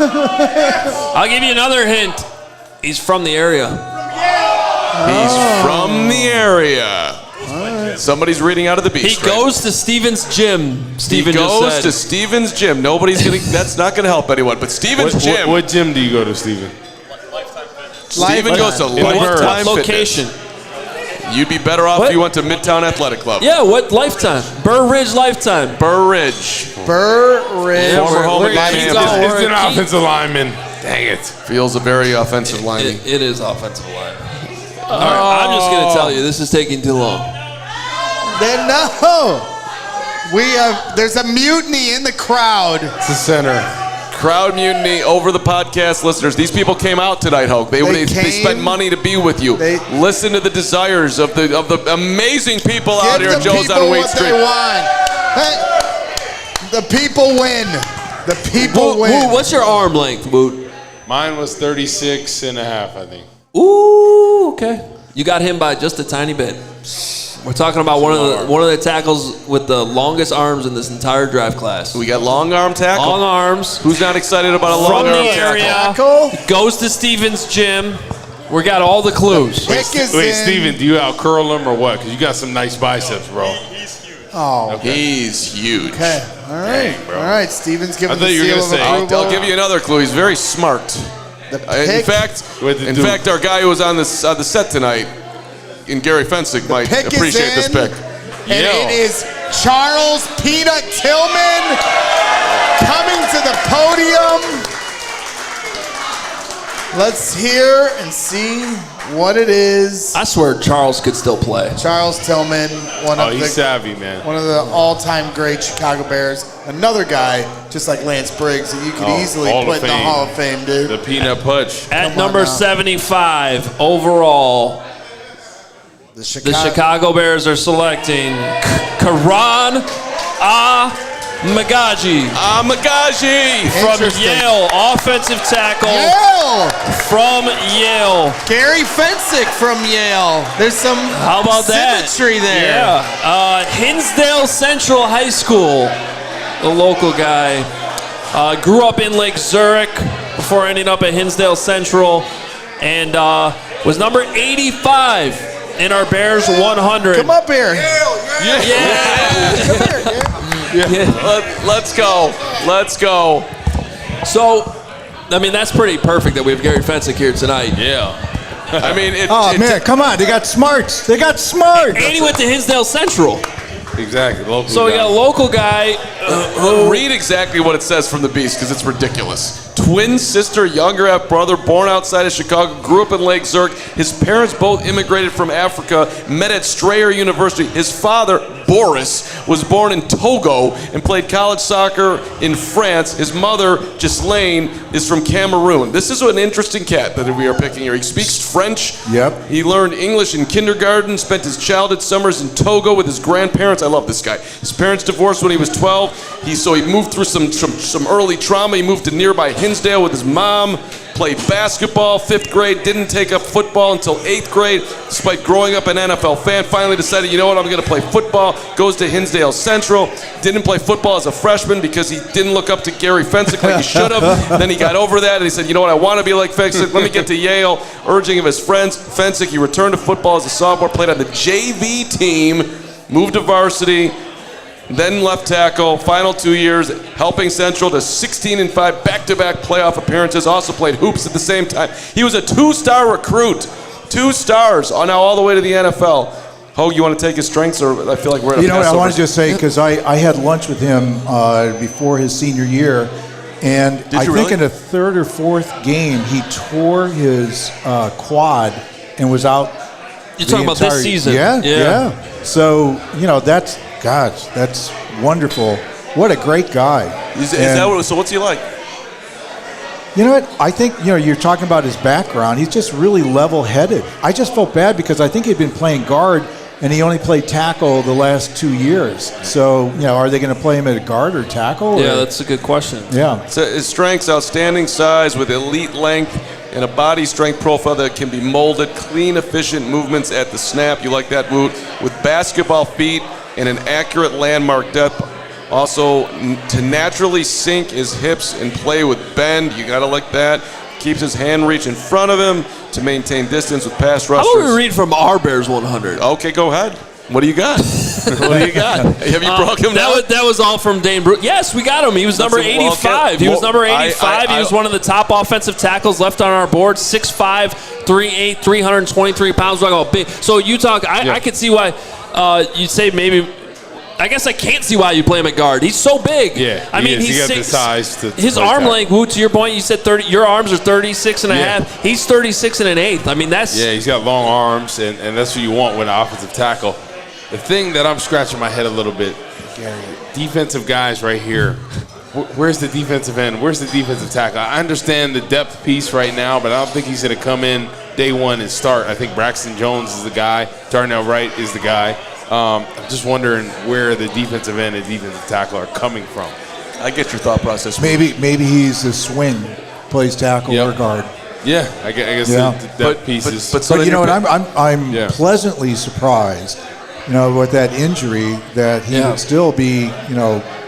I'll give you another hint. He's from the area. He's from the area. Somebody's reading out of the beach. He goes to Stevens Gym. Steven He goes just said. to Stevens Gym. Nobody's gonna. That's not gonna help anyone. But Stevens Gym. What gym do you go to, Steven? Steven goes to Lifetime location. Fitness. You'd be better off if you went to Midtown Athletic Club. Yeah, what Lifetime? Burr Ridge Lifetime. Burr Ridge. Burridge. Former home Where and you camp. go, It's an Keith. offensive lineman. Dang it. Feels a very offensive lineman. It is offensive line. All right, I'm just going to tell you, this is taking too long. There's a mutiny in the crowd. It's the center. Crowd mutiny over the podcast listeners. These people came out tonight, Hoge. They spent money to be with you. Listen to the desires of the amazing people out here at Joe's on Wait Street. The people win. The people win. Woot, what's your arm length, Woot? Mine was 36 and a half, I think. Ooh, okay. You got him by just a tiny bit. We're talking about one of the tackles with the longest arms in this entire draft class. We got long arm tackle. Long arms. Who's not excited about a long From arm the area. tackle? Goes to Steven's gym. We got all the clues. Pick is Wait, in. Steven, do you out curl him or what? Because you got some nice biceps, bro. Oh, He's huge. okay. All right. Dang, bro. All right. Steven's giving I thought the you were seal gonna of say- approval. I'll give you another clue. He's very smart. The In pick, fact, our guy who was on the set tonight, in Gary Fencik, might pick is appreciate this in. pick. and it is Charles Peanut Tillman coming to the podium. Let's hear and see what it is. I swear Charles could still play. Charles Tillman, He's savvy, man. one of the all-time great Chicago Bears. Another guy, just like Lance Briggs, that you could easily Hall of put in the Fame. Hall of Fame, dude. The peanut pudge. At Come on number now. 75 overall, The the Chicago Bears are selecting Karan Magaji Magaji. from Interesting. Yale, offensive tackle Yale! from Yale. Gary Fencik from Yale. There's some How about that? symmetry there. Yeah. Hinsdale Central High School, the local guy. Grew up in Lake Zurich before ending up at Hinsdale Central, and was number 85 in our Bears 100. Come up here. Let's go. Let's go. So, I mean, that's pretty perfect that we have Gary Fencik here tonight. Yeah. I mean, man, come on. They got smarts. They got smarts. And he went to Hinsdale Central. Exactly. Local So we got a local guy. read exactly what it says from the Beast because it's ridiculous. Twin sister, younger half brother, born outside of Chicago, grew up in Lake Zurich. His parents both immigrated from Africa, met at Strayer University. His father, Boris, was born in Togo and played college soccer in France. His mother, Ghislaine, is from Cameroon. This is an interesting cat that we are picking here. He speaks French. Yep. He learned English in kindergarten, spent his childhood summers in Togo with his grandparents. I love this guy. His parents divorced when he was 12. So he moved through some early trauma. He moved to nearby Hinsdale with his mom, played basketball, 5th grade, didn't take up football until 8th grade, despite growing up an NFL fan. Finally decided, you know what, I'm going to play football. Goes to Hinsdale Central. Didn't play football as a freshman because he didn't look up to Gary Fencik like he should have. Then he got over that and he said, you know what, I want to be like Fencik. Let me get to Yale. Urging of his friends, Fencik, he returned to football as a sophomore, played on the JV team, moved to varsity, then left tackle, final 2 years, helping Central to 16-5 back-to-back playoff appearances, also played hoops at the same time. He was a 2-star recruit, 2 stars, now all the way to the NFL. Hoge, you want to take his strengths, or I feel like we're at a You know what I Passover. wanted to just say, because I had lunch with him before his senior year, and I you think really? in the 3rd or 4th game, he tore his quad and was out. You're talking about this season. Yeah. So, that's wonderful. What a great guy. Is that what, so what's he like? You know what? I think, you're talking about his background. He's just really level-headed. I just felt bad because I think he'd been playing guard, and he only played tackle the last 2 years. So, are they going to play him at guard or tackle? Yeah, or? that's a good question. Yeah. So his strengths, outstanding size with elite length and a body strength profile that can be molded, clean, efficient movements at the snap. You like that, Woot? With basketball feet and an accurate landmark depth. Also, to naturally sink his hips and play with bend. You got to like that. Keeps his hand reach in front of him to maintain distance with pass rushers. How about we read from our Bears 100? Okay, go ahead. What do you got? What do you got? Have you broke him down? That was all from Dane Brooks. Yes, we got him. He was number 85. He was number 85. He was one of the top offensive tackles left on our board. 6'5", 3'8", 323 pounds. We're talking about big. So you talk. I could see why you'd say maybe I guess I can't see why you play him at guard. He's so big. Yeah, I mean, he he's got the size to his play arm tackle. length, Woot, to your point, you said 30. Your arms are 36 and a Yeah. half. He's 36 and an eighth. I mean, that's Yeah, he's got long arms, and that's what you want with an offensive tackle. The thing that I'm scratching my head a little bit, Gary, defensive guys right here. Where's the defensive end? Where's the defensive tackle? I understand the depth piece right now, but I don't think he's going to come in day one and start. I think Braxton Jones is the guy. Darnell Wright is the guy. I'm just wondering where the defensive end and defensive tackle are coming from. I get your thought process. Maybe he's a swing, plays tackle or guard. Yeah, I guess Yeah. the depth piece is. But you know what? I'm Yeah. pleasantly surprised, with that injury, that he would still be,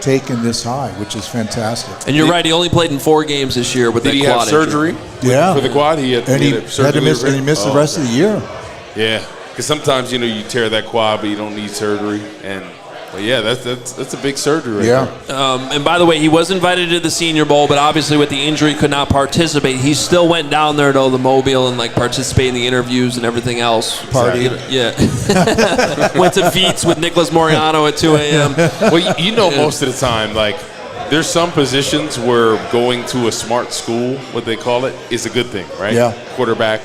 taken this high, which is fantastic. And you're right. He only played in 4 games this year with Did that he quad have surgery? injury. Yeah, For the quad, he had, and he had had surgery. to miss, and he missed the rest of the year. Yeah, because sometimes you tear that quad, but you don't need surgery. But yeah, that's a big surgery right Yeah. there. And by the way, he was invited to the Senior Bowl, but obviously with the injury could not participate. He still went down there to the Mobile and participate in the interviews and everything else. Party. Yeah. Went to Feats with Nick Morano at 2 a.m. Well, most of the time, there's some positions where going to a smart school, what they call it, is a good thing, right? Yeah. Quarterback,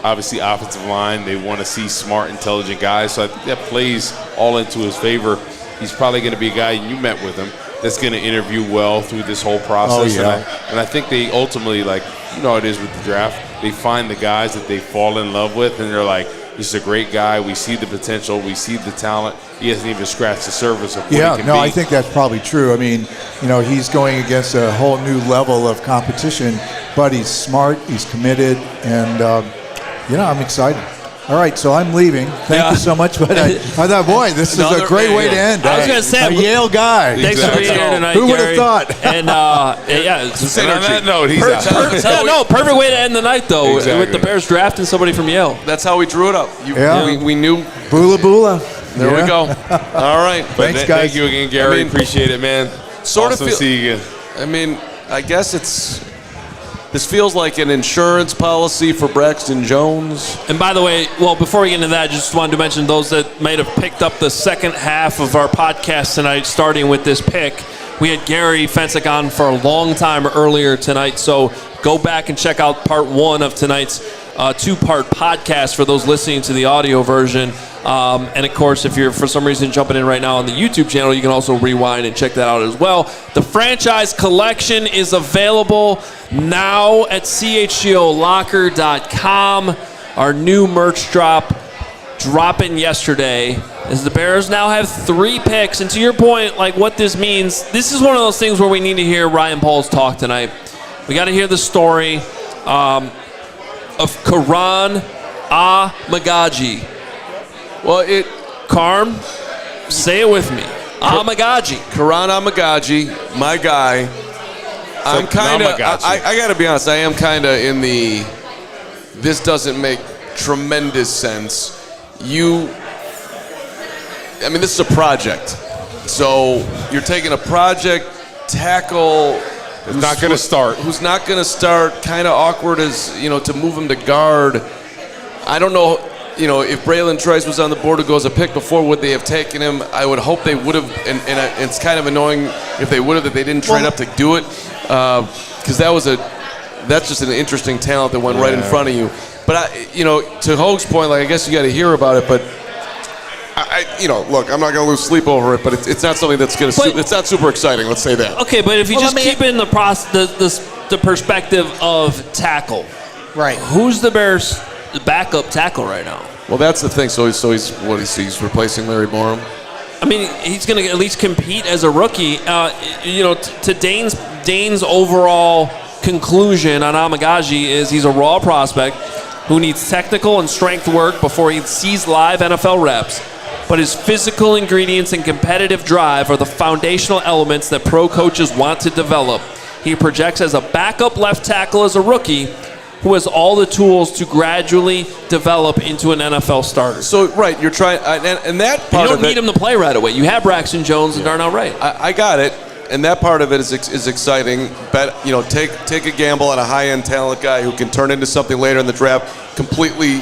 obviously offensive line, they want to see smart, intelligent guys. So I think that plays all into his favor. He's probably going to be a guy, you met with him, that's going to interview well through this whole process. Oh, yeah. And I think they ultimately, how it is with the draft, they find the guys that they fall in love with, and they're like, this is a great guy. We see the potential. We see the talent. He hasn't even scratched the surface of what he can be. I think that's probably true. I mean, he's going against a whole new level of competition, but he's smart, he's committed, and I'm excited. All right, so I'm leaving. Thank you so much. But I thought, boy, this is a great way to end. I was going to say, a Yale guy. Thanks for being here tonight, Who would have Gary. thought? And And on that note, he's out. perfect way to end the night though, Exactly. with the Bears drafting somebody from Yale. That's how we drew it up. We knew. Bula bula. There we go. All right. Thanks, guys. Thank you again, Gary. Appreciate it, man. Sort awesome of to see you again. I mean, I guess this feels like an insurance policy for Braxton Jones. And by the way, before we get into that, just wanted to mention those that might have picked up the second half of our podcast tonight, starting with this pick. We had Gary Fencik on for a long time earlier tonight, so go back and check out part 1 of tonight's 2-part podcast for those listening to the audio version. And of course, if you're for some reason jumping in right now on the YouTube channel, you can also rewind and check that out as well. The franchise collection is available now at CHGOLocker.com. Our new merch drop dropping yesterday, as the Bears now have 3 picks. And to your point, what this means, this is one of those things where we need to hear Ryan Poles talk tonight. We got to hear the story of Karan Amagaji. Carm, say it with me. Amagaji. Karan Amagaji, my guy. I'm kind of, I got to be honest, I am kind of in the, this doesn't make tremendous sense. This is a project. So you're taking a project tackle who's not going to start. Who's not going to start, kind of awkward as, to move him to guard. I don't know, if Braylon Trice was on the board to go as a pick before, would they have taken him? I would hope they would have, and it's kind of annoying if they would have, that they didn't trade up to do it, because that's just an interesting talent that went right in front of you. But to Hoge's point, I guess you got to hear about it, but look, I'm not going to lose sleep over it, but it's not something that's going to. It's not super exciting. Let's say that. Okay, but if you just keep it in the perspective of tackle, Right. Who's the Bears' backup tackle right now? Well, that's the thing. So he's replacing Larry Borum. I mean, he's going to at least compete as a rookie. To Dane's overall conclusion on Amagaji is he's a raw prospect who needs technical and strength work before he sees live NFL reps. But his physical ingredients and competitive drive are the foundational elements that pro coaches want to develop. He projects as a backup left tackle as a rookie who has all the tools to gradually develop into an NFL starter. So, right, you're trying, and that part you of don't need it, him to play right away. You have Braxton Jones and Darnell Wright. I got it, and that part of it is exciting. But take a gamble on a high-end talent guy who can turn into something later in the draft. Completely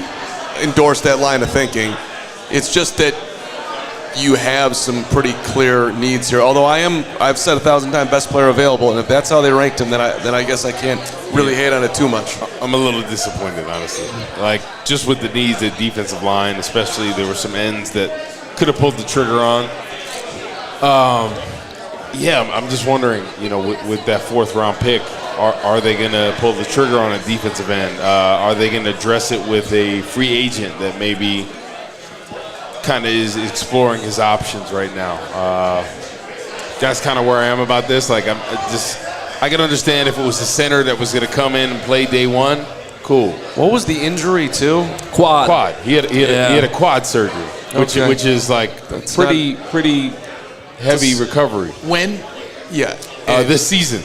endorse that line of thinking. It's just that you have some pretty clear needs here. Although I've said 1,000 times best player available, and if that's how they ranked him, then I guess I can't really hate on it too much. I'm a little disappointed, honestly. Like, just with the needs at defensive line, especially, there were some ends that could have pulled the trigger on. I'm just wondering, with that 4th round pick, are they going to pull the trigger on a defensive end? Are they going to address it with a free agent that maybe kind of is exploring his options right now? That's kind of where I am about this. Like, I can understand if it was the center that was going to come in and play day one. Cool. What was the injury to? Quad. He had a quad surgery, which is like pretty heavy recovery. When? Yeah. This season.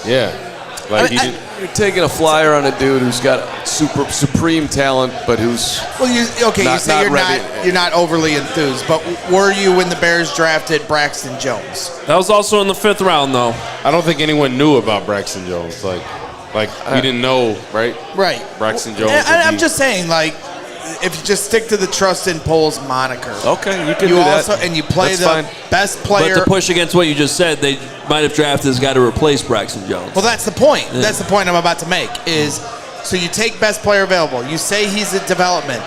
Yeah. Like you're taking a flyer on a dude who's got supreme talent, but who's you say you're not overly enthused, but were you when the Bears drafted Braxton Jones? That was also in the 5th round, though. I don't think anyone knew about Braxton Jones. Like we didn't know, right? Right. Braxton Jones. I'm just saying, like, if you just stick to the Trustin Poles moniker. Okay, you can do that. And you play That's the best player. But to push against what you just said, they might have drafted this guy to replace Braxton Jones. Well, that's the point. Yeah. That's the point I'm about to make is, so you take best player available. You say he's in development.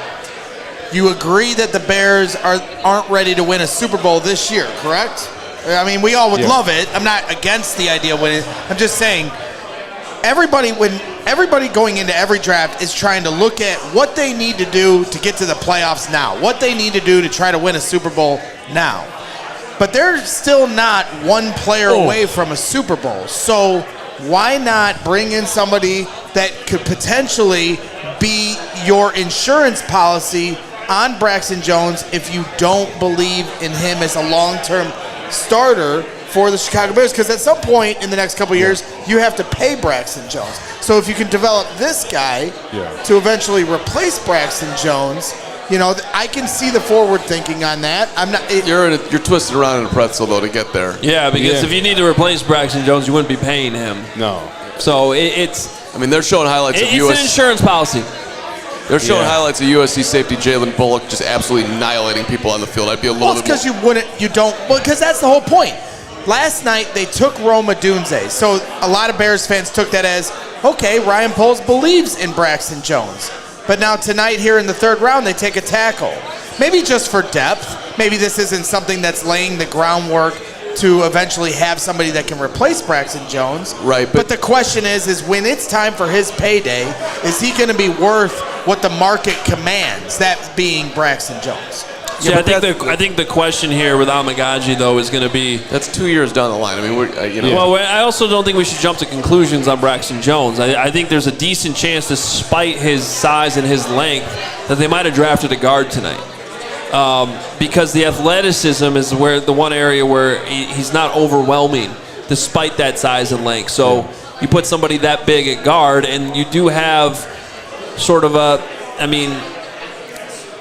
You agree that the Bears aren't ready to win a Super Bowl this year, correct? I mean, we all would love it. I'm not against the idea of winning. I'm just saying everybody going into every draft is trying to look at what they need to do to get to the playoffs now, what they need to do to try to win a Super Bowl now. But they're still not one player away from a Super Bowl. So why not bring in somebody that could potentially be your insurance policy on Braxton Jones if you don't believe in him as a long-term starter for the Chicago Bears? Because at some point in the next couple of years, you have to pay Braxton Jones. So if you can develop this guy to eventually replace Braxton Jones, I can see the forward thinking on that. You're twisted around in a pretzel though to get there. Yeah, because if you need to replace Braxton Jones, you wouldn't be paying him. No. So it's. I mean, they're showing highlights of It's an insurance policy. They're showing highlights of USC safety Jalen Bullock just absolutely annihilating people on the field. I'd be a little bit. Because because that's the whole point. Last night they took Rome Odunze, so a lot of Bears fans took that as, okay, Ryan Poles believes in Braxton Jones. But now tonight here in the 3rd round, they take a tackle. Maybe just for depth. Maybe this isn't something that's laying the groundwork to eventually have somebody that can replace Braxton Jones. Right. But the question is when it's time for his payday, is he going to be worth what the market commands, that being Braxton Jones? Yeah, I think the question here with Amagaji, though, is going to be... That's 2 years down the line. I mean, Well, I also don't think we should jump to conclusions on Braxton Jones. I think there's a decent chance, despite his size and his length, that they might have drafted a guard tonight. Because the athleticism is the one area where he's not overwhelming, despite that size and length. So you put somebody that big at guard, and you do have sort of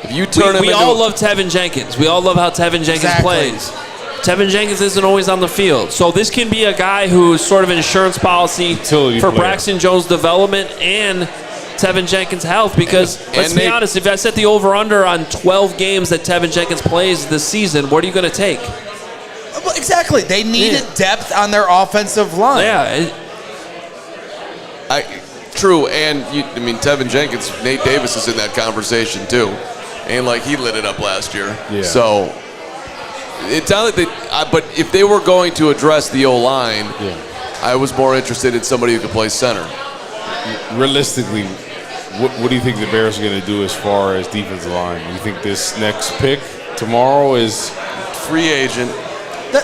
if you turn we all love Tevin Jenkins. We all love how Tevin Jenkins plays. Tevin Jenkins isn't always on the field. So this can be a guy who's sort of an insurance policy for Braxton Jones' development and Tevin Jenkins' health. Because, let's be honest, if I set the over-under on 12 games that Tevin Jenkins plays this season, what are you going to take? Well, exactly. They needed depth on their offensive line. Yeah. True, and Tevin Jenkins, Nate Davis is in that conversation too. And he lit it up last year. Yeah. So it sounded like but if they were going to address the O-line, I was more interested in somebody who could play center. Realistically, what do you think the Bears are going to do as far as defensive line? You think this next pick tomorrow is free agent?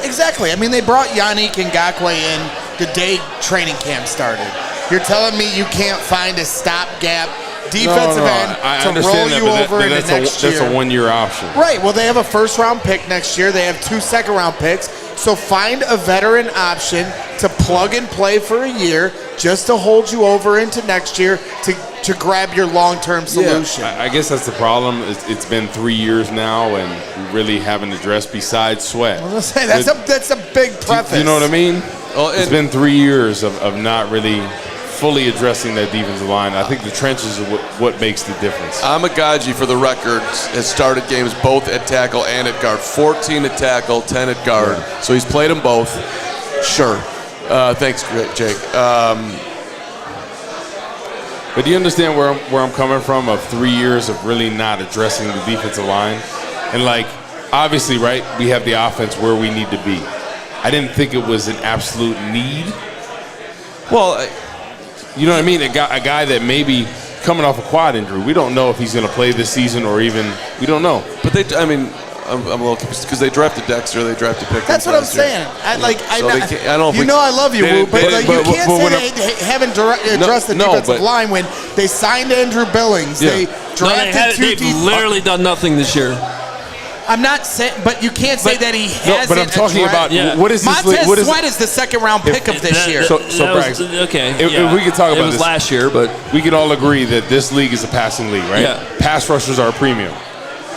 Exactly. I mean, they brought Yannick Ngakoue in the day training camp started. You're telling me you can't find a stopgap defensive end to roll you over into next year? That's a one-year option. Right. Well, they have a first-round pick next year. They have 2 second-round picks. So find a veteran option to plug and play for a year just to hold you over into next year to grab your long-term solution. I guess that's the problem. It's been 3 years now, and we really haven't addressed besides Sweat. I was gonna say, that's a big preface. You know what I mean? Well, it's been 3 years of not really fully addressing that defensive line. I think the trenches are what makes the difference. Amagaji, for the record, has started games both at tackle and at guard. 14 at tackle, 10 at guard. Yeah. So he's played them both. Sure. Thanks, Jake. But do you understand where I'm coming from of 3 years of really not addressing the defensive line? And, like, obviously, right, we have the offense where we need to be. I didn't think it was an absolute need. Well, you know what I mean? A guy that maybe coming off a quad injury, we don't know if he's going to play this season or even, we don't know. But I'm a little confused because they drafted Dexter, they drafted Pickens. That's what I'm saying. I love you, Woo, but you can't say they haven't addressed the defensive line when they signed Andrew Billings. Yeah. They drafted they've literally done nothing this year. I'm not saying, but you can't say that he hasn't. But I'm talking about what is this? Montez Sweat is the second-round pick of this year. So Braggs, okay. If we could talk about this. It was last year, but we could all agree that this league is a passing league, right? Yeah. Pass rushers are a premium.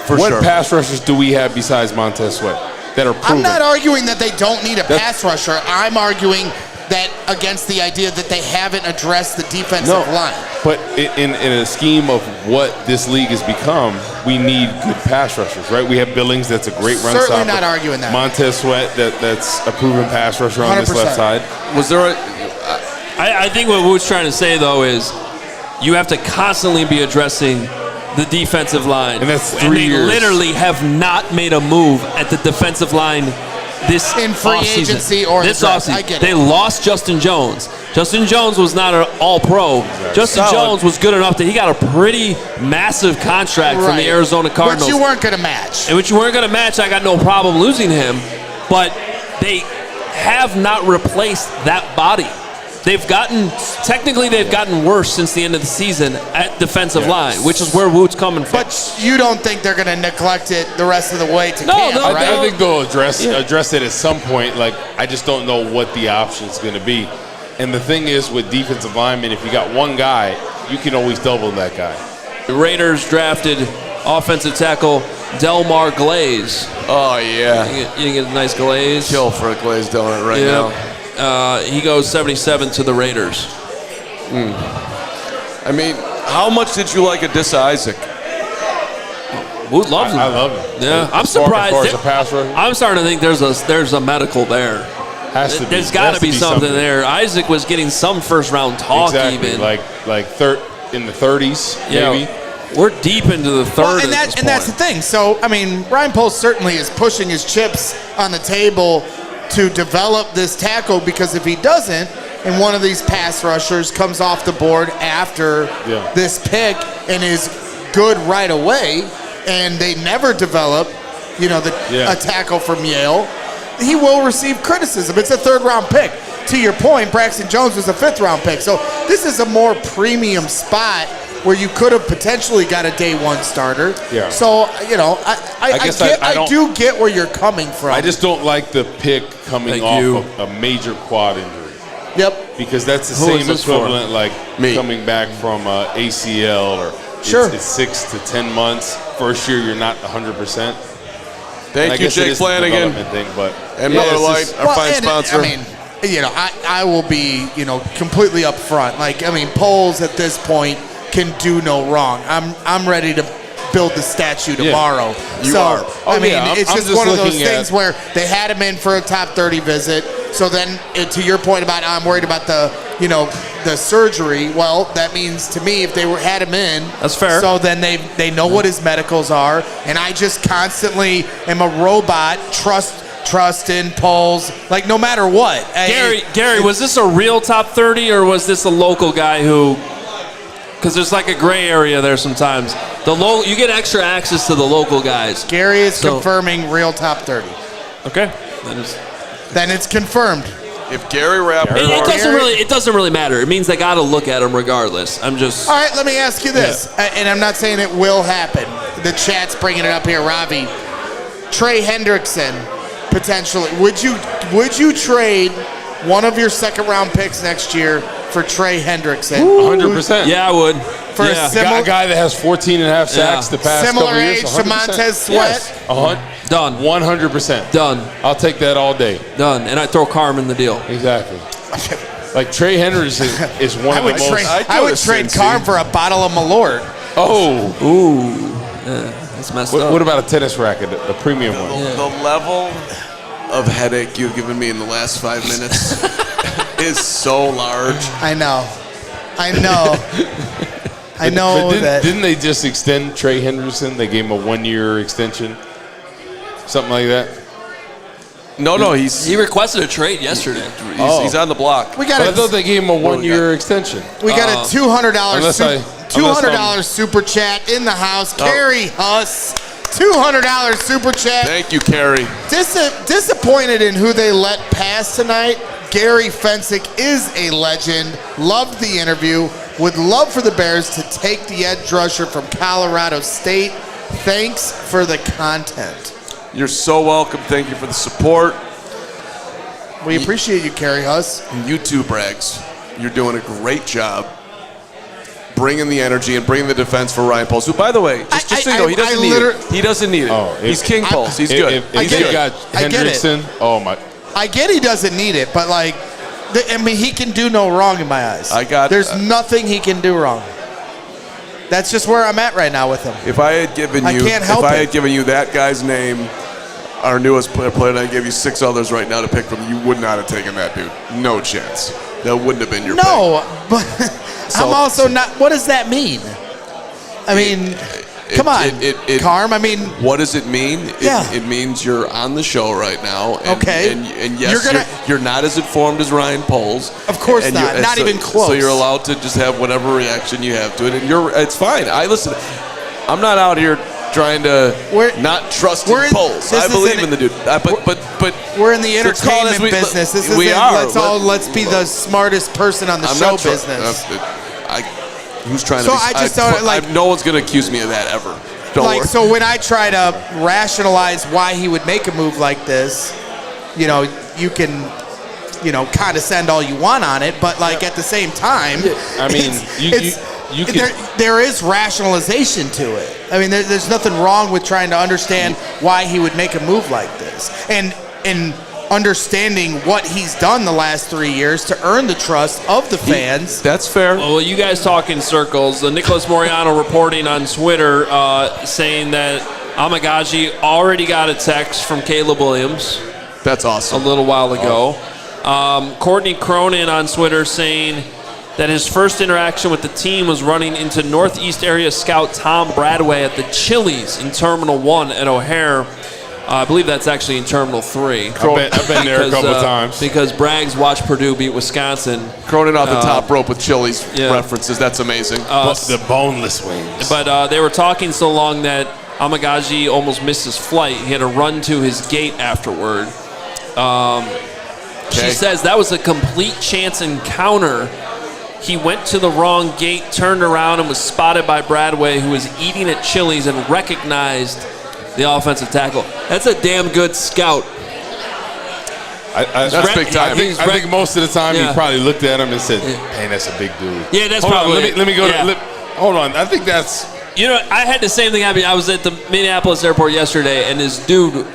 For what sure. pass rushers do we have besides Montez Sweat that are proven? I'm not arguing that they don't need a pass rusher. I'm arguing that against the idea that they haven't addressed the defensive line. But in a scheme of what this league has become, we need good pass rushers, right? We have Billings, that's a great run stopper. Certainly not arguing that. Montez Sweat, that's a proven pass rusher on 100%. This left side. Was there I think what Woot's trying to say, though, is you have to constantly be addressing the defensive line. And that's 3 years. They literally have not made a move at the defensive line this in free agency or this offseason. I get it. They lost Justin Jones. Justin Jones was not an all-pro. Exactly. Justin Jones was good enough that he got a pretty massive contract from the Arizona Cardinals. Which you weren't going to match. And which you weren't going to match. I got no problem losing him. But they have not replaced that body. They've gotten worse since the end of the season at defensive line, which is where Woot's coming from. But you don't think they're going to neglect it the rest of the way to camp, right? I think they'll address it at some point. Like, I just don't know what the option's going to be. And the thing is, with defensive linemen, if you got one guy, you can always double that guy. The Raiders drafted offensive tackle Delmar Glaze. Oh, yeah. You get a nice Glaze. Kill for a Glaze donut right now. He goes 77 to the Raiders. I mean, how much did you like Adissa Isaac? Woot loves him. I love him. Yeah, I'm surprised. As a pass rusher, I'm starting to think there's a medical there. There's got to be something there. Isaac was getting some first-round talk even. Like in the 30s, maybe. We're deep into the third. And that's the thing. So, I mean, Ryan Post certainly is pushing his chips on the table to develop this tackle, because if he doesn't, and one of these pass rushers comes off the board after this pick and is good right away, and they never develop, a tackle from Yale, he will receive criticism. It's a third-round pick. To your point, Braxton Jones was a fifth-round pick. So this is a more premium spot where you could have potentially got a day-one starter. Yeah. So, I do get where you're coming from. I just don't like the pick coming off of a major quad injury. Yep. Because that's the same equivalent like coming back from ACL or it's 6 to 10 months. First year you're not 100%. Thank you, Jake Flanagan. And Miller Lite, our fine sponsor. I will be, completely upfront. Poles at this point can do no wrong. I'm ready to build the statue tomorrow. You are. It's just one of those things where they had him in for a top 30 visit. So then, to your point about I'm worried about the surgery. Well, that means to me, if they had him in, that's fair. So then they know what his medicals are, and I just constantly am a robot. Trust in polls, no matter what. Gary, was this a real top 30 or was this a local guy who? Because there's a gray area there sometimes. You get extra access to the local guys. Gary is confirming real top 30. Okay, then it's confirmed. If Gary Raffle, it doesn't really matter. It means they got to look at him regardless. All right. Let me ask you this, and I'm not saying it will happen. The chat's bringing it up here, Ravi. Trey Hendrickson, potentially. Would you trade one of your second-round picks next year for Trey Hendrickson? 100%. Yeah, I would. For a guy that has 14 and a half sacks the past couple years. Similar age to Montez Sweat? Yes. Done. 100%. Done. I'll take that all day. Done. And I throw Carman the deal. Exactly. Like Trey Henderson is one of the most. I would trade Carm for a bottle of Malort. Oh, That's messed up. what about a tennis racket, a premium one? The level of headache you've given me in the last 5 minutes is so large. I know. But didn't they just extend Trey Henderson? They gave him a 1-year extension, something like that. No, He requested a trade yesterday. he's on the block. We But I got thought they gave him a 1-year extension. a $200 unless super chat in the house. Carrie Huss, $200 super chat. Thank you, Carrie. Disappointed in who they let pass tonight. Gary Fencik is a legend. Loved the interview. Would love for the Bears to take the edge rusher from Colorado State. Thanks for the content. You're so welcome. Thank you for the support. We appreciate you, Carrie Huss. And you too, Braggs. You're doing a great job bringing the energy and bringing the defense for Ryan Poles, who, by the way, just so you know, he doesn't need it. He doesn't need it. Oh, he's King Poles. He's good. If He's they good. got Hendrickson, oh my. I get he doesn't need it, but he can do no wrong in my eyes. There's nothing he can do wrong. That's just where I'm at right now with him. If I had given you, had given you that guy's name, our newest player, and I gave you 6 others right now to pick from, you would not have taken that dude. No chance. That wouldn't have been your pick. But I'm also not. What does that mean? I mean, come on, Carm. I mean, what does it mean? It means you're on the show right now. And, And yes, you're not as informed as Ryan Poles. Of course not. Not even close. So you're allowed to just have whatever reaction you have to it, and it's fine. Listen. I'm not out here trying to not trust Poles. I believe in the dude. But we're in the entertainment business. This isn't, let's be the smartest person on the show business. Who's trying to be? I just don't no one's going to accuse me of that ever. Don't worry. So when I try to rationalize why he would make a move like this, you can, condescend all you want on it, but at the same time, I mean, there is rationalization to it. I mean, there's nothing wrong with trying to understand why he would make a move like this, and understanding what he's done the last 3 years to earn the trust of the fans. That's fair. Well, you guys talk in circles. Nicholas Morano reporting on Twitter saying that Amagaji already got a text from Caleb Williams. That's awesome. A little while ago. Courtney Cronin on Twitter saying that his first interaction with the team was running into Northeast area scout Tom Bradway at the Chili's in Terminal 1 at O'Hare. I believe that's actually in Terminal 3. I've been there a couple times. Because Braggs watched Purdue beat Wisconsin. Cronin off the top rope with Chili's references. That's amazing. The boneless wings. But they were talking so long that Amagaji almost missed his flight. He had to run to his gate afterward. She says that was a complete chance encounter. He went to the wrong gate, turned around, and was spotted by Bradway, who was eating at Chili's, and recognized the offensive tackle. That's a damn good scout. That's big time. I think most of the time he probably looked at him and said, "Man, that's a big dude." Yeah, that's hold probably. On, let me go. Hold on. I think that's. I had the same thing happen. I was at the Minneapolis airport yesterday, and this dude,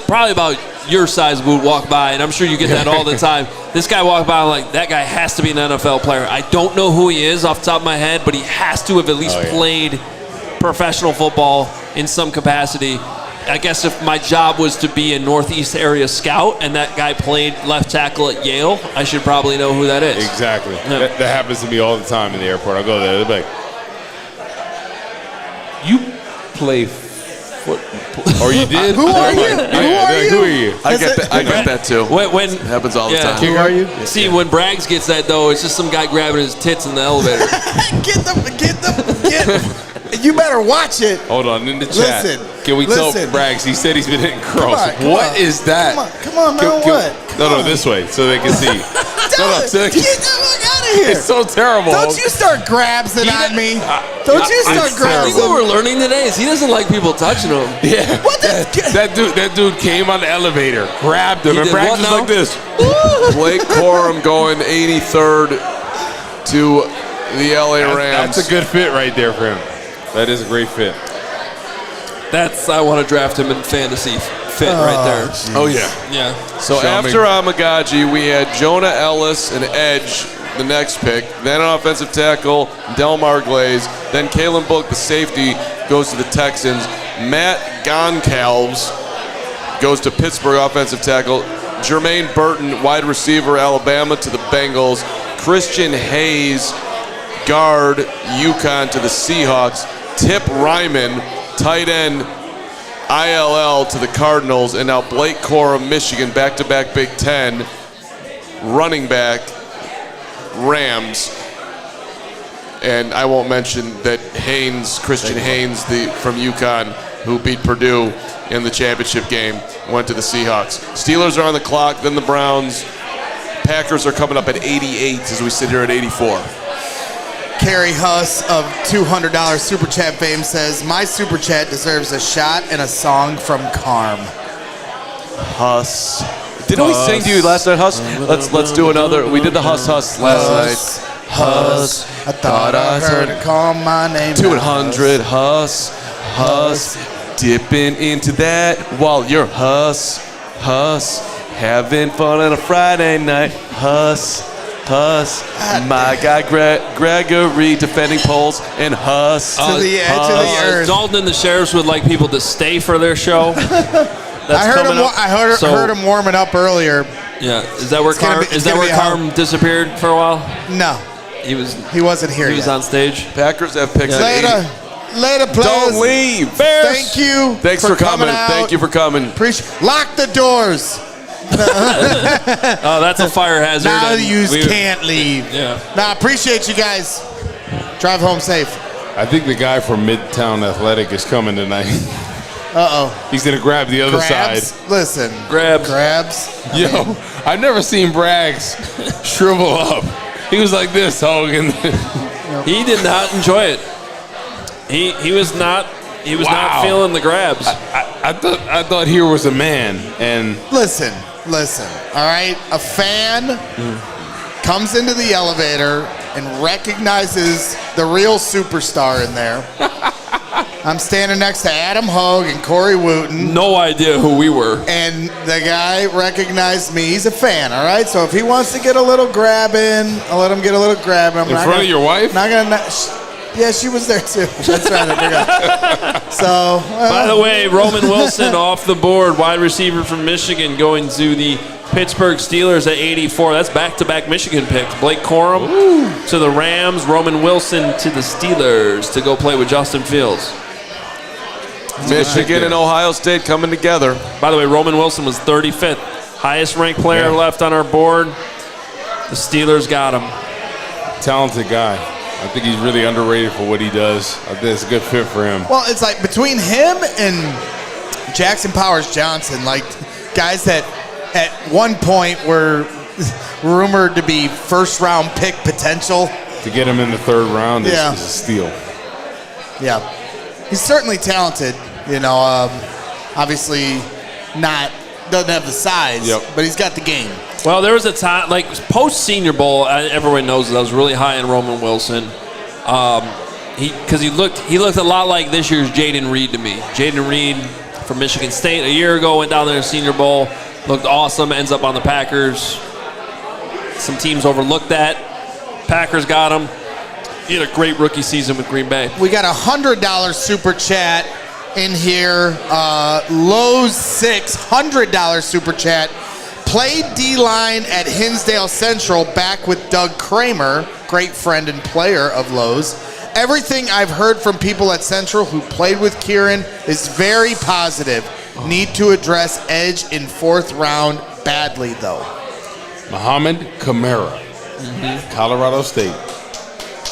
probably about your size, would walk by, and I'm sure you get that all the time. This guy walked by, I'm like, that guy has to be an NFL player. I don't know who he is off the top of my head, but he has to have at least played professional football in some capacity. I guess if my job was to be a Northeast area scout and that guy played left tackle at Yale, I should probably know who that is. Exactly. Yeah. That happens to me all the time in the airport. I'll go there. They're like, you play football. Or you did? Who are you? Who are you? I get that too. When it happens all the time. Who are you? See, when Braggs gets that, though, it's just some guy grabbing his tits in the elevator. Get You better watch it. Hold on, in the chat. Can we tell Braggs? He said he's been hitting cross. What is that? Come on, man. What? No, this way, so they can see. Get the fuck out of here. It's so terrible. Don't you start grabbing on me. Don't you start grabbing. I think what we're learning today is he doesn't like people touching him. Yeah. What that dude came on the elevator, grabbed him, and Braggs was like this. Blake Corum going 83rd to the LA Rams. That's a good fit right there for him. That is a great fit. I want to draft him in fantasy fit right there. Oh, yeah. Yeah. So after Amagaji, we had Jonah Ellis and Edge, the next pick. Then an offensive tackle, Delmar Glaze. Then Kalen Book, the safety, goes to the Texans. Matt Goncalves goes to Pittsburgh, offensive tackle. Jermaine Burton, wide receiver, Alabama, to the Bengals. Christian Hayes, guard, UConn, to the Seahawks. Tip Ryman, tight end, ILL, to the Cardinals. And now Blake Cora, Michigan, back-to-back Big Ten, running back, Rams. And I won't mention that Christian Haynes, from UConn, who beat Purdue in the championship game, went to the Seahawks. Steelers are on the clock, then the Browns. Packers are coming up at 88 as we sit here at 84. Carrie Huss of $200 Super Chat fame says, my Super Chat deserves a shot and a song from Carm. Huss. Didn't we sing to you last night, Huss? Let's do another. We did the Huss last night. Huss. I thought I heard it call my name. 200 Huss. Dipping into that while you're Huss. Having fun on a Friday night. Huss. My guy Gregory defending polls and Huss. To the edge of the earth. Dalton and the Sheriffs would like people to stay for their show. I heard him warming up earlier. Yeah, is that where Carm disappeared for a while? No, he wasn't here. He was on stage. Packers have picks. Later, players. Don't leave. Bears. Thank you. Thanks for coming. Thank you for coming. Lock the doors. Oh, that's a fire hazard. Now you can't leave. Yeah. Nah, appreciate you guys. Drive home safe. I think the guy from Midtown Athletic is coming tonight. Uh-oh. He's going to grab the other Grabs? side. Listen. Grabs. Yo, I've never seen Braggs shrivel up. He was like this, Hogan. He did not enjoy it. He was not not feeling the grabs. I thought here was a man, and Listen, all right? A fan comes into the elevator and recognizes the real superstar in there. I'm standing next to Adam Hoge and Corey Wootton. No idea who we were. And the guy recognized me. He's a fan, all right? So if he wants to get a little grab in, I'll let him get a little grab in. in front of your wife? Yeah, she was there too. That's right. I forgot. So, by the way, Roman Wilson off the board, wide receiver from Michigan, going to the Pittsburgh Steelers at 84. That's back-to-back Michigan picks. Blake Corum to the Rams, Roman Wilson to the Steelers to go play with Justin Fields. Michigan and Ohio State coming together. By the way, Roman Wilson was 35th. Highest ranked player left on our board. The Steelers got him. Talented guy. I think he's really underrated for what he does. I think it's a good fit for him. Well, it's like between him and Jackson Powers Johnson, like guys that at one point were rumored to be first-round pick potential. To get him in the third round is a steal. Yeah. He's certainly talented, obviously doesn't have the size, but he's got the game. Well, there was a time, like post-Senior Bowl, everyone knows that I was really high on Roman Wilson. Because he looked a lot like this year's Jaden Reed to me. Jaden Reed from Michigan State a year ago went down there to Senior Bowl, looked awesome, ends up on the Packers. Some teams overlooked that. Packers got him. He had a great rookie season with Green Bay. We got a $100 super chat in here. Lowe's 600 super chat. Played D-line at Hinsdale Central back with Doug Kramer, great friend and player of Lowe's. Everything I've heard from people at Central who played with Kieran is very positive. Need to address edge in fourth round badly, though. Muhammad Kamara, Colorado State.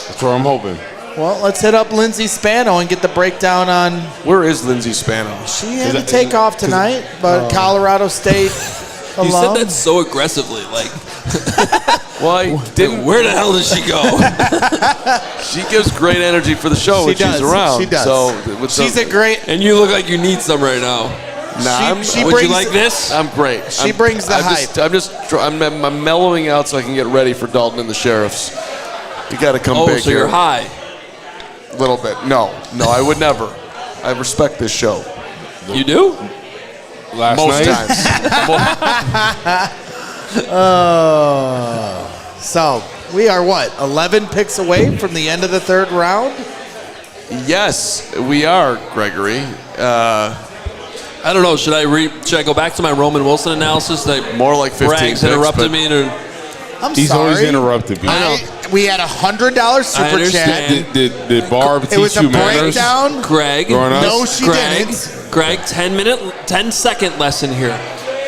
That's where I'm hoping. Well, let's hit up Lindsay Spano and get the breakdown on... Where is Lindsay Spano? She had to take off tonight, but Colorado State... You said that so aggressively, like. Well, I didn't. Where the hell does she go? She gives great energy for the show when she's around. She does. So she's a great. And you look like you need some right now. Nah, would you like this? I'm great. She brings the hype. I'm mellowing out so I can get ready for Dalton and the Sheriffs. You got to come big so here. You're high. A little bit. No, I would never. I respect this show. You do? Last Most times. times. So we are 11 picks away from the end of the third round? Yes, we are, Gregory. I don't know. Should I go back to my Roman Wilson analysis? More like 15 Braggs picks, interrupted me. He's always interrupted me. We had a $100 super chat. Did Barb teach It was a you manners? breakdown. Greg, No, she didn't. Greg, 10-second lesson here.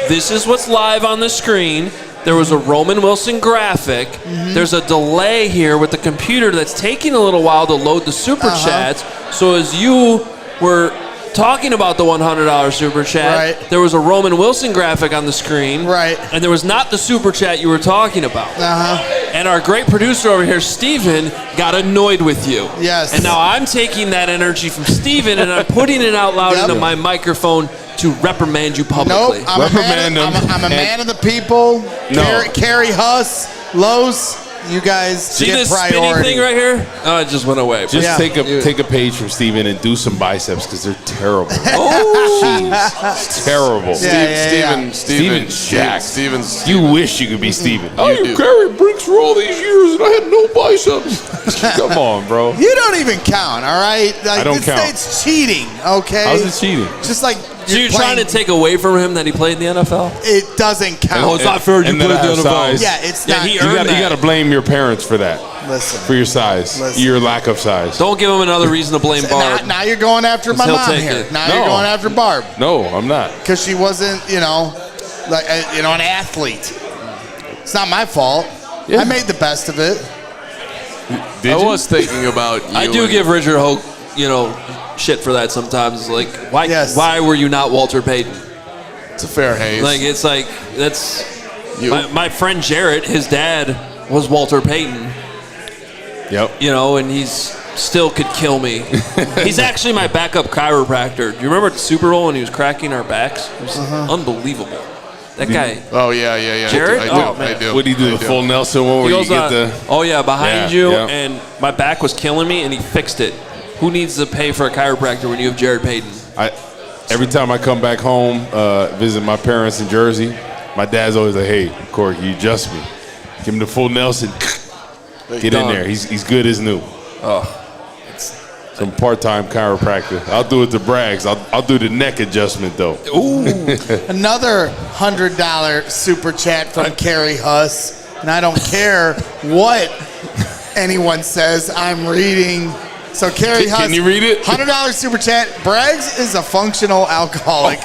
This is what's live on the screen. There was a Roman Wilson graphic. Mm-hmm. There's a delay here with the computer that's taking a little while to load the super chats. So as you were talking about the $100 super chat, Right. there was a Roman Wilson graphic on the screen. Right. And there was not the super chat you were talking about. And our great producer over here, Steven, got annoyed with you. Yes. And now I'm taking that energy from Steven and I'm putting it out loud into my microphone to reprimand you publicly. Nope, I'm a man of the people. No. Carrie Huss, Los, you guys See get this priority. spinny thing right here? Oh, it just went away. Just take a page from Steven and do some biceps because they're terrible. Jeez, terrible. Steven's jacked. Steven's. You wish you could be Steven. You carried bricks for all these years and I had no biceps. Come on, bro. You don't even count, all right? Like, I don't count. It's cheating, okay? How's it cheating? Just like So you're trying to take away from him that he played in the NFL? It doesn't count. Oh, it's not fair. You and played then I in the have NFL. size. Yeah, it's Yeah, not. he You earned that. got to blame your parents for that. Listen. For your size. Listen. Your lack of size. Don't give him another reason to blame Barb. Now you're going after my He'll mom take here. it. Now No. you're going after Barb No, I'm not. because she wasn't, an athlete. It's not my fault. Yeah. I made the best of it. Did I you? was thinking about you. I do give Richard Hoge, shit for that sometimes. Like, why were you not Walter Payton? It's a fair haze. Like, it's like, that's... You- My friend Jarrett, his dad was Walter Payton, Yep. and he's still could kill me. He's actually my backup chiropractor. Do you remember at the Super Bowl when he was cracking our backs? It was unbelievable. That guy... Oh, yeah. Jared? I Oh, do. man. I do. What did he do? I The full Nelson one where He you goes, get the... behind Yeah, you, yeah. and my back was killing me, and he fixed it. Who needs to pay for a chiropractor when you have Jared Payton? Every time I come back home, visit my parents in Jersey, my dad's always like, "Hey, Corey, you adjust me. Give him the full Nelson. Get in there. He's good as new." Some part-time chiropractor. I'll do it to Braggs. I'll do the neck adjustment though. Ooh, another $100 super chat from Carrie Huss, and I don't care what anyone says. I'm reading. So Carrie Huss, Can you read it? $100 super chat. Braggs is a functional alcoholic,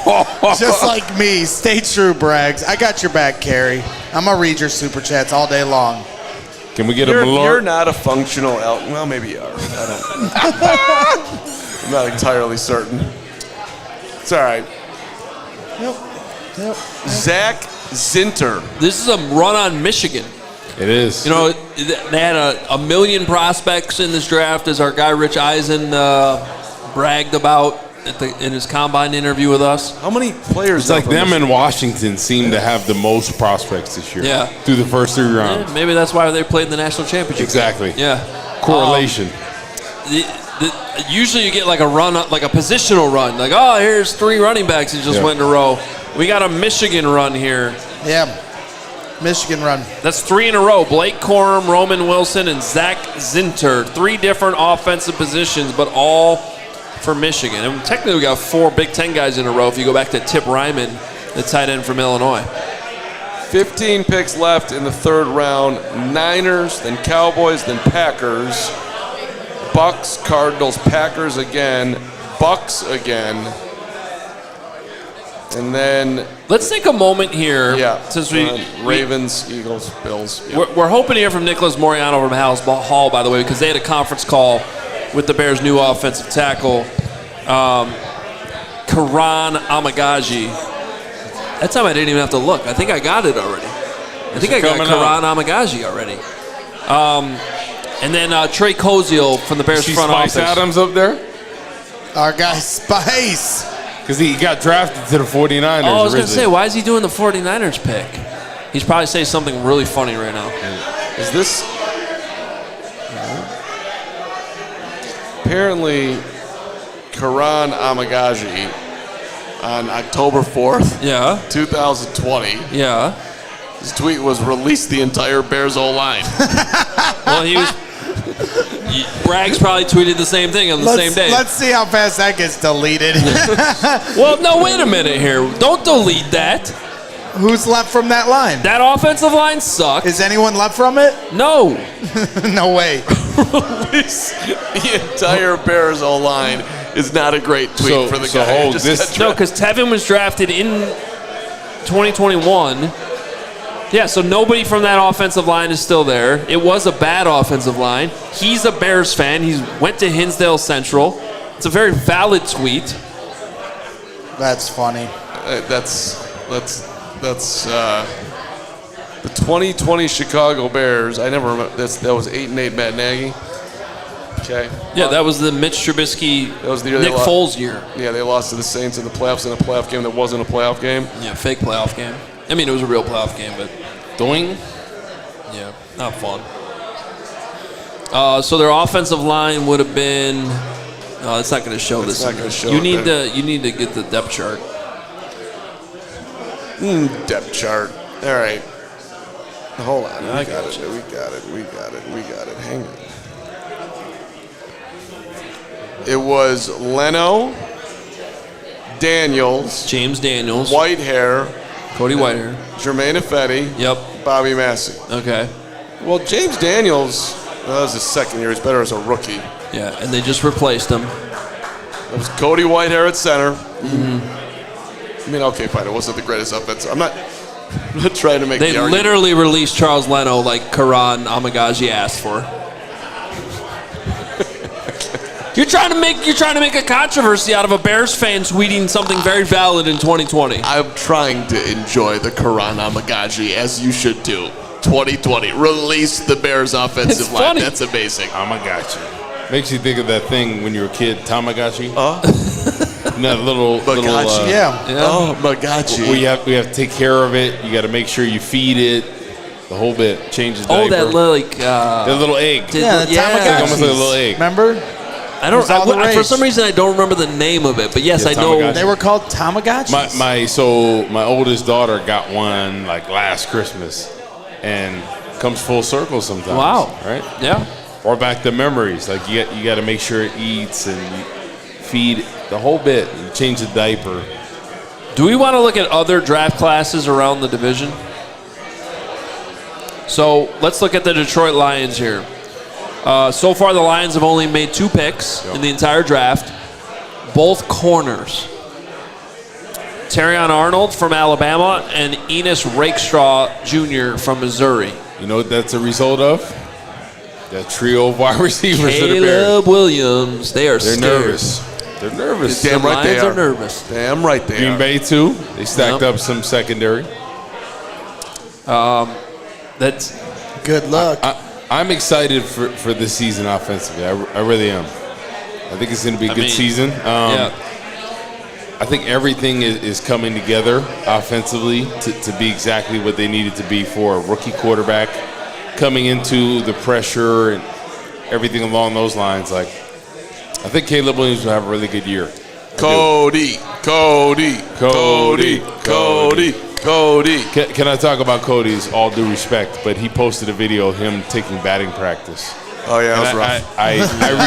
just like me. Stay true, Braggs. I got your back, Carrie. I'm gonna read your super chats all day long. Can we get You're a Malort? you're not a functional well, maybe you are. I'm not entirely certain. It's all right. Yep. Zach Zinter. This is a run on Michigan. It is. They had a million prospects in this draft, as our guy Rich Eisen bragged about in his combine interview with us. How many players? It's like them and Washington seem to have the most prospects this year. Yeah. Through the first 3 rounds. Yeah, maybe that's why they played in the national championship. Exactly. Yeah. Correlation. Usually you get like a run, like a positional run. Like, here's 3 running backs that just went in a row. We got a Michigan run here. Yeah. Michigan run. That's 3 in a row. Blake Corum, Roman Wilson, and Zach Zinter. 3 different offensive positions, but all for Michigan. And technically we got 4 Big Ten guys in a row if you go back to Tip Ryman, the tight end from Illinois. 15 picks left in the third round. Niners, then Cowboys, then Packers. Bucks, Cardinals, Packers again. Bucks again. And then, Let's take a moment here. Since Ravens, Eagles, Bills. Yeah. We're hoping to hear from Nicholas Morano from Hall, by the way, because they had a conference call with the Bears' new offensive tackle, Karan Amagaji. That time I didn't even have to look. I think I got it already. I think I got Karan Amagaji already. And then Trey Koziel from the Bears front Spice office. Adams up there? Our guy Spice. Because he got drafted to the 49ers. Oh, I was going to originally. say, why is he doing the 49ers pick? He's probably saying something really funny right now. Is this... Apparently, Karan Amagaji on October 4th, Yeah. 2020. Yeah. His tweet was, "Release the entire Bears O-line." Well, he was. Braggs probably tweeted the same thing on the same day. Let's see how fast that gets deleted. Well, no, wait a minute here. Don't delete that. Who's left from that line? That offensive line sucks. Is anyone left from it? No. No way. Release the entire Bears O-line is not a great tweet for the guy. Hoge, No, because Tevin was drafted in 2021. Yeah, so nobody from that offensive line is still there. It was a bad offensive line. He's a Bears fan. He went to Hinsdale Central. It's a very valid tweet. That's funny. That's the 2020 Chicago Bears. I never remember. That was 8-8 Matt Nagy. Okay. Yeah, that was the Mitch Trubisky, That was the year Nick they lost. Foles year. Yeah, they lost to the Saints in the playoffs in a playoff game that wasn't a playoff game. Yeah, fake playoff game. I mean, it was a real playoff game, but Doing? yeah, not fun. So their offensive line would have been. No, it's not going to show It's this. not gonna show You it need there. to. You need to get the depth chart. Depth chart. All right. Hold on. I We got got it. We got it. Hang on. It was Leno, Daniels, James Daniels, Whitehair, Cody Whitehair. Jermaine Ifedi, Yep. Bobby Massey. Okay. Well, James Daniels, that was his second year. He's better as a rookie. Yeah, and they just replaced him. It was Cody Whitehair at center. I mean, okay, fine. It wasn't the greatest offense. I'm not trying to make They the argument. literally released Charles Leno like Karan Amagaji asked for. You're trying to make a controversy out of a Bears fan tweeting something very valid in 2020. I'm trying to enjoy the Karan Amagaji, as you should do. 2020. Release the Bears offensive It's line. funny. That's amazing. Tamagotchi. Makes you think of that thing when you were a kid, Tamagotchi. That little Magachi. Yeah. Oh, Magachi. where you have to take care of it. You got to make sure you feed it, the whole bit. Change the diaper. Oh, that like. That little egg. Yeah, the It's like Tamagotchis. almost like a little egg. Remember? I don't. It was all the for rage. some reason, I don't remember the name of it, but yes, Yeah, I know. Tamagotchi. They were called Tamagotchis. My oldest daughter got one like last Christmas, and comes full circle sometimes. Wow. Right? Yeah. Or back to memories. Like you got to make sure it eats and you feed the whole bit. You change the diaper. Do we want to look at other draft classes around the division? So let's look at the Detroit Lions here. So far, the Lions have only made 2 picks in the entire draft, both corners. Terrion Arnold from Alabama and Enos Rakestraw Jr. from Missouri. You know what that's a result of? That trio of wide receivers of the Bears. Caleb Williams. They are They're scared. nervous. They're nervous. Damn The right they Lions are are. nervous. Damn right they Green are. Bay too. They stacked Yep. up some secondary. That's Good luck. I'm excited for this season offensively. I really am. I think it's going to be a good season. yeah. I think everything is coming together offensively to be exactly what they needed to be for a rookie quarterback coming into the pressure and everything along those lines. Like, I think Caleb Williams will have a really good year. Cody. Can I talk about Cody's all due respect? But he posted a video of him taking batting practice. Oh, yeah, that was And rough. I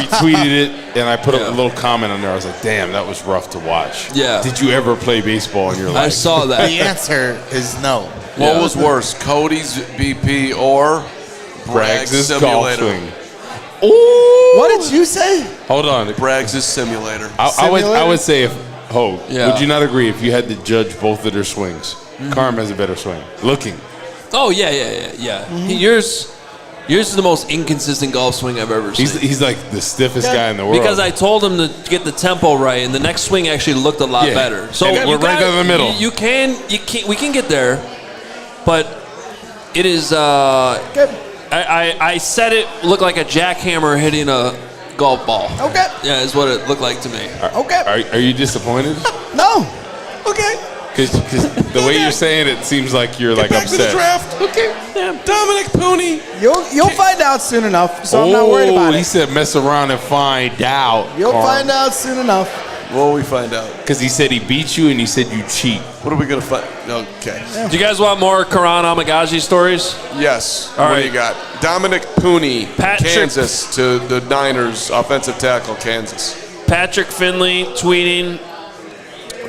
retweeted it and I put a little comment on there. I was like, damn, that was rough to watch. Yeah. Did you ever play baseball in your life? I saw that. The answer is no. What Yeah. was worse, Cody's BP or Bragg's Braggs' golf simulator? swing. What did you say? Hold on. Bragg's simulator. I would say if Hoge, Yeah. would you not agree if you had to judge both of their swings? Carman has a better swing. Looking. Oh, yeah. Yours is the most inconsistent golf swing I've ever seen. He's like the stiffest guy in the world. Because I told him to get the tempo right, and the next swing actually looked a lot Yeah. better. So And we're you right down the middle. We can get there, but it is. I said it looked like a jackhammer hitting a golf ball. Okay. Yeah, is what it looked like to me. Okay. Are you disappointed? No. Okay. Because the way you're saying it seems like you're like Back to the upset. draft. Okay. Dominic Pooney. You'll find out soon enough, so I'm not worried about He it. said mess around and find out. You'll Carm. find out soon enough. What will we find out? Because he said he beat you and he said you cheat. What are we going to find? Okay. Do you guys want more Karan Amagaji stories? Yes. All what right. do you got? Dominic Pooney, Patrick- Kansas, to the Niners, offensive tackle, Kansas. Patrick Finley tweeting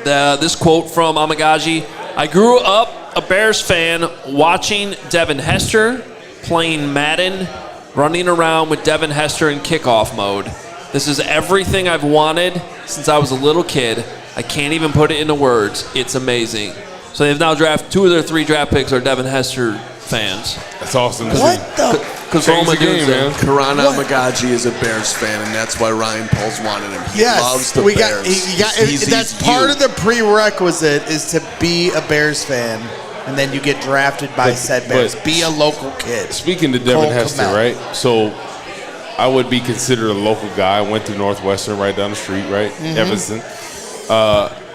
this quote from Amagaji. I grew up a Bears fan watching Devin Hester playing Madden, running around with Devin Hester in kickoff mode. This is everything I've wanted since I was a little kid. I can't even put it into words. It's amazing. So they've now drafted 2 of their 3 draft picks are Devin Hester fans. That's awesome. What the? Because Change Rome the game, man. Odunze. Karan Amagaji is a Bears fan, and that's why Ryan Poles wanted him. He loves the we Bears. that's part of the prerequisite is to be a Bears fan, and then you get drafted by said Bears. Be a local kid. Speaking to Devin Cole Hester, Kmet. right? So I would be considered a local guy. I went to Northwestern right down the street, right? Evanston.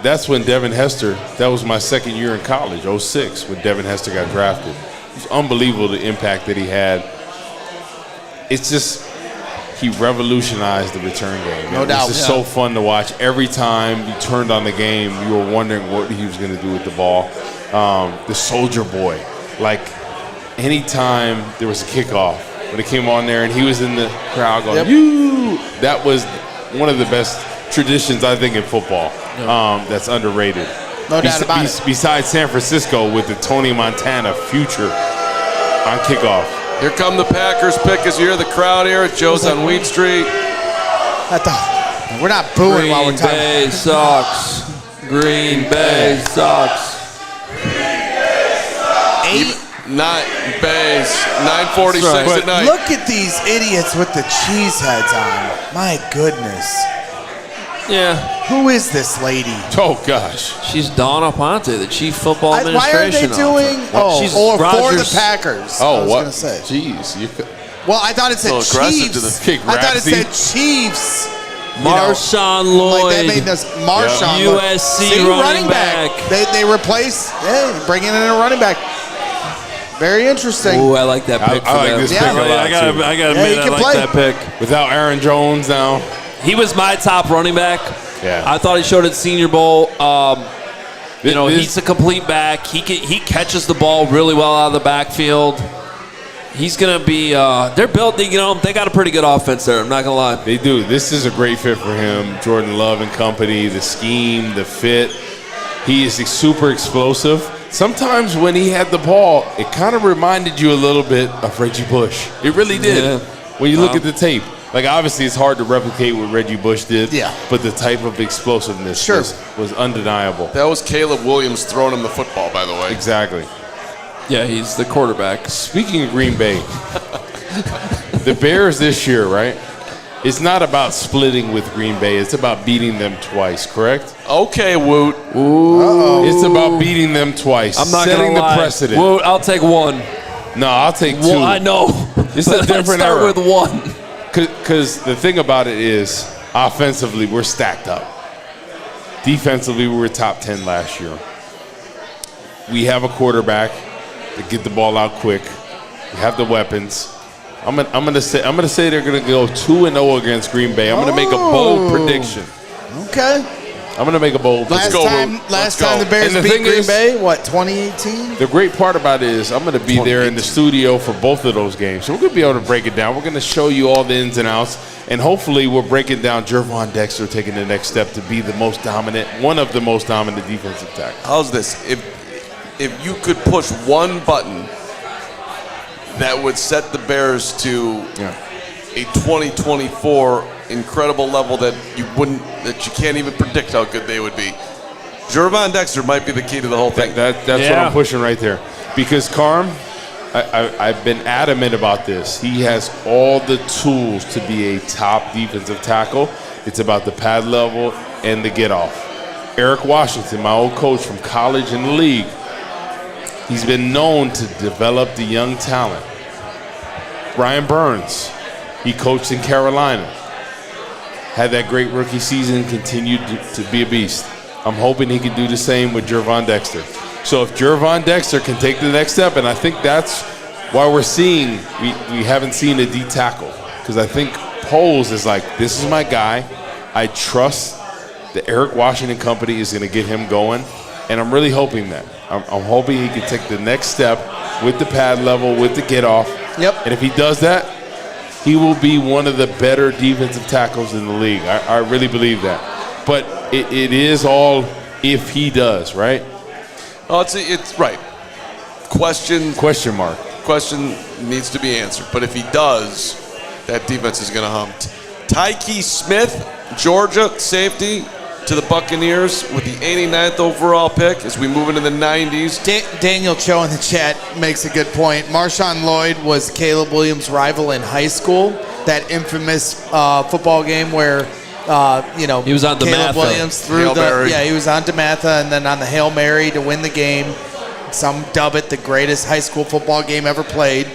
That's when Devin Hester, that was my second year in college, 06, when Devin Hester got drafted. It was unbelievable the impact that he had. It's just, he revolutionized the return game. No doubt. It was just so fun to watch. Every time you turned on the game, you were wondering what he was going to do with the ball. The soldier boy. Like, anytime there was a kickoff, when it came on there and he was in the crowd going, "You!" That was one of the best traditions, I think, in football. That's underrated. No doubt about it. Besides San Francisco with the Tony Montana future on kickoff. Here come the Packers pick as you hear the crowd here at Joe's on Wheat Street. We're not booing while we're Green talking. Bay sucks. Green Bay sucks. 9:46 Right. at night. Look at these idiots with the cheese heads on. My goodness. Yeah, Who is this lady? Oh, gosh. she's Donna Ponte, the chief football Why aren't they administration doing? officer. Oh, She's or for Rogers- the Packers. I Oh, was what? gonna say. Jeez. You could, Well, I thought it said So aggressive to Chiefs. the kick, I thought it Rapsy. said Chiefs. Marshawn Like that made Lloyd. us Marshawn. USC See, running back. They replace. Hey, bringing in a running back. Very interesting. Ooh, I like that pick. I like this Yeah. pick a lot, I gotta too. admit, he I can like play. that pick. Without Aaron Jones now. He was my top running back. Yeah. I thought he showed at Senior Bowl. This- He's a complete back. He catches the ball really well out of the backfield. He's gonna be. They're built. They got a pretty good offense there. I'm not gonna lie. They do. This is a great fit for him. Jordan Love and company, the scheme, the fit. He is super explosive. Sometimes when he had the ball, it kind of reminded you a little bit of Reggie Bush. It really did. Yeah. When you look at the tape. Like, obviously, it's hard to replicate what Reggie Bush did. Yeah. But the type of explosiveness was undeniable. That was Caleb Williams throwing him the football, by the way. Exactly. Yeah, he's the quarterback. Speaking of Green Bay, the Bears this year, right? It's not about splitting with Green Bay. It's about beating them twice, correct? Okay, Woot. It's about beating them twice. I'm not setting gonna lie. the precedent. Well, I'll take one. No, I'll take two. Well, I know. It's a But let's different start era. with one. Because the thing about it is, offensively, we're stacked up. Defensively, we were top 10 last year. We have a quarterback that get the ball out quick. We have the weapons. I'm gonna say they're gonna go 2-0 against Green Bay. I'm gonna make a bold prediction. Okay. I'm gonna make a bold Last prediction. time the Bears And the beat thing Green is- Bay, what, 2018? The great part about it is I'm going to be there in the studio for both of those games. So we're going to be able to break it down. We're going to show you all the ins and outs. And hopefully we're breaking down Gervon Dexter taking the next step to be the most dominant, one of the most dominant defensive tackles. How's this? If you could push one button that would set the Bears to a 2024 incredible level that you can't even predict how good they would be. Gervon Dexter might be the key to the whole thing. That's what I'm pushing right there. Because Carm, I've been adamant about this. He has all the tools to be a top defensive tackle. It's about the pad level and the get off. Eric Washington, my old coach from college and the league, he's been known to develop the young talent. Brian Burns, he coached in Carolina. Had that great rookie season, continued to be a beast. I'm hoping he can do the same with Gervon Dexter. So if Gervon Dexter can take the next step, and I think that's why we haven't seen a D tackle. Because I think Poles is like, this is my guy. I trust the Eric Washington company is going to get him going, and I'm really hoping that. I'm hoping he can take the next step with the pad level, with the get off. Yep. And if he does that, he will be one of the better defensive tackles in the league. I really believe that. But it is all if he does, right? Oh, it's right. Question mark. Question needs to be answered. But if he does, that defense is going to hum. Tyke Smith, Georgia safety, to the Buccaneers with the 89th overall pick as we move into the 90s. Daniel Cho in the chat makes a good point. Marshawn Lloyd was Caleb Williams' rival in high school. That infamous football game where, he was on Caleb DeMatha. Williams threw he was on DeMatha and then on the Hail Mary to win the game. Some dub it the greatest high school football game ever played.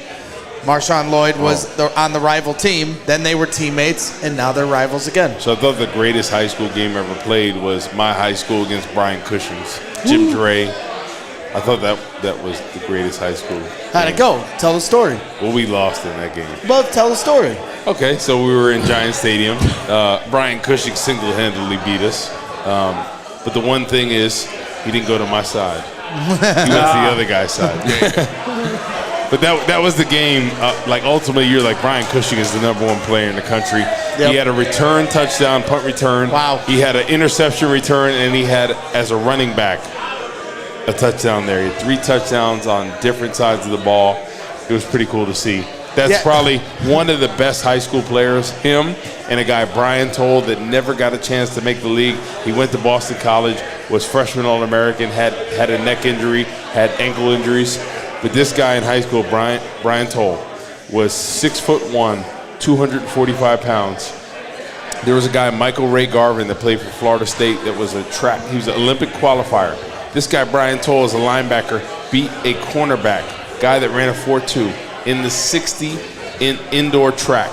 Marshawn Lloyd was on the rival team. Then they were teammates, and now they're rivals again. So I thought the greatest high school game ever played was my high school against Brian Cushing's. Jim Dre. I thought that was the greatest high school game. How'd it go? Tell the story. Well, we lost in that game. Well, tell the story. Okay, so we were in Giant Stadium. Brian Cushing single-handedly beat us. But the one thing is, he didn't go to my side. He went to the other guy's side. But that was the game. Ultimately, you're like, Brian Cushing is the #1 player in the country. Yep. He had a return touchdown, punt return. Wow. He had an interception return, and he had, as a running back, a touchdown there. He had 3 touchdowns on different sides of the ball. It was pretty cool to see. That's probably one of the best high school players, him and a guy, Brian Toll, that never got a chance to make the league. He went to Boston College, was freshman All-American, had a neck injury, had ankle injuries. But this guy in high school, Brian Toll, was 6'1", 245 pounds. There was a guy, Michael Ray Garvin, that played for Florida State that was he was an Olympic qualifier. This guy, Brian Toll, as a linebacker, beat a cornerback, guy that ran a 4.2 in the 60 in indoor track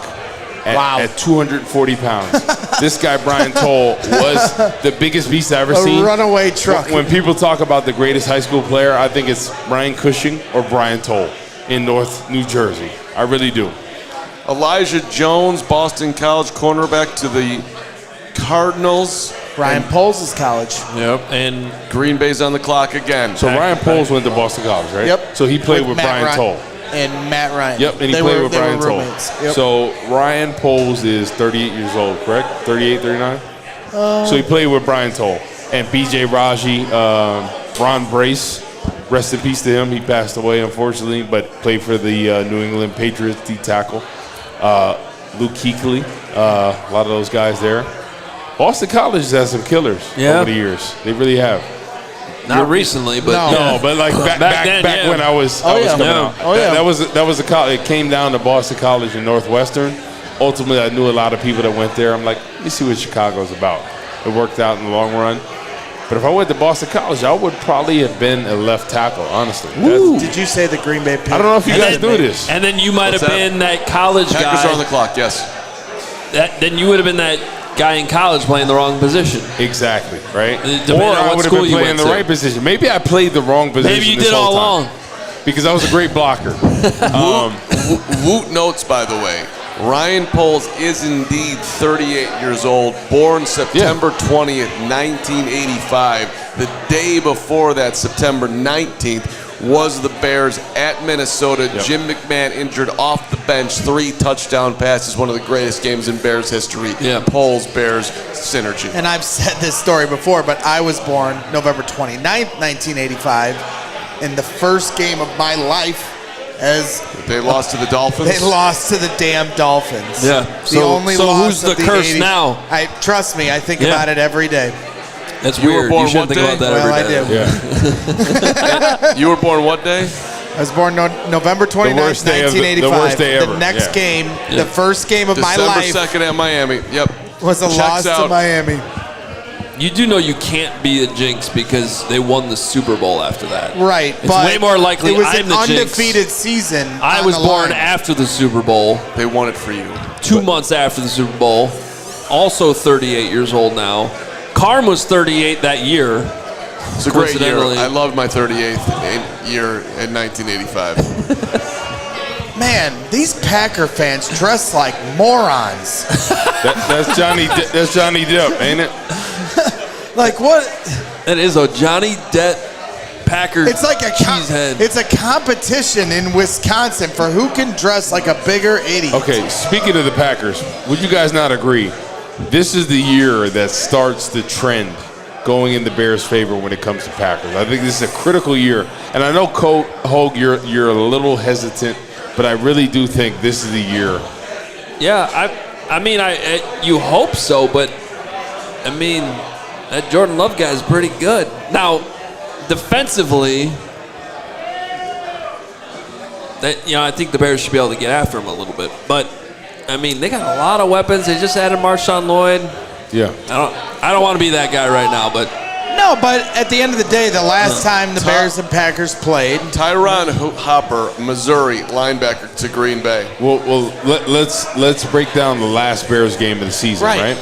at 240 pounds. This guy, Brian Toll, was the biggest beast I've ever seen. A runaway truck. When people talk about the greatest high school player, I think it's Brian Cushing or Brian Toll in North New Jersey. I really do. Elijah Jones, Boston College cornerback to the Cardinals. Ryan Poles' college. Yep. And Green Bay's on the clock again. So Ryan Poles went to Boston College, right? Yep. So he played with Brian Toll. And Matt Ryan. Yep, and he played with Brian Toll. Yep. So Ryan Poles is 38 years old, correct? 38, 39? So he played with Brian Toll. And B.J. Raji, Ron Brace, rest in peace to him. He passed away, unfortunately, but played for the New England Patriots, D-tackle. Luke Kuechly, a lot of those guys there. Boston College has had some killers over the years. They really have. not recently, but no, but like back when I was coming out. That was a college. It came down to Boston College and Northwestern. Ultimately, I knew a lot of people that went there. I'm like, let me see what Chicago's about. It worked out in the long run. But if I went to Boston College, I would probably have been a left tackle, honestly. Did you say the Green Bay Patriots? I don't know if you guys knew this. And then you might have been that college guy. Packers are on the clock, yes. Then you would have been that guy in college playing the wrong position. Exactly, right? Or I would have been playing the right position. Maybe I played the wrong position. Maybe you did all along. Because I was a great blocker. Woot notes, by the way, Ryan Poles is indeed 38 years old, born September 20th, 1985. The day before that, September 19th, was the Bears at Minnesota. Yep. Jim McMahon injured off the bench, 3 touchdown passes, one of the greatest games in Bears history. Yeah. Poles, Bears, synergy. And I've said this story before, but I was born November 29th, 1985, in the first game of my life. As they lost to the Dolphins. They lost to the damn Dolphins. Yeah. So who's the curse 80s. now? Trust me, I think about it every day. That's You were weird. born You shouldn't what think day? about that every day. You were born what day? I was born November 29th, 1985. The worst day ever. The next game, the first game of my life, December 2nd at Miami. Yep. was a loss to Miami. You do know you can't be a jinx because they won the Super Bowl after that. Right. It's way more likely it was I'm an the jinx. undefeated season. I was born after the Super Bowl. They won it for you. 2 months after the Super Bowl. Also 38 years old now. Carm was 38 that year. It's a great year. I loved my 38th year in 1985. Man, these Packer fans dress like morons. That's Johnny Depp, ain't it? Like what? That is a Johnny Depp Packer It's like cheesehead. it's a competition in Wisconsin for who can dress like a bigger idiot. Okay, speaking of the Packers, would you guys not agree? This is the year that starts the trend going in the Bears' favor when it comes to Packers. I think this is a critical year. And I know, Hoge, you're a little hesitant, but I really do think this is the year. Yeah, I mean, you hope so, but I mean, that Jordan Love guy is pretty good. Now, defensively, I think the Bears should be able to get after him a little bit. But I mean, they got a lot of weapons. They just added Marshawn Lloyd. Yeah. I don't want to be that guy right now, but No, but at the end of the day, the last time the Bears and Packers played, Tyron Hopper, Missouri linebacker to Green Bay. Well, let's break down the last Bears game of the season, right?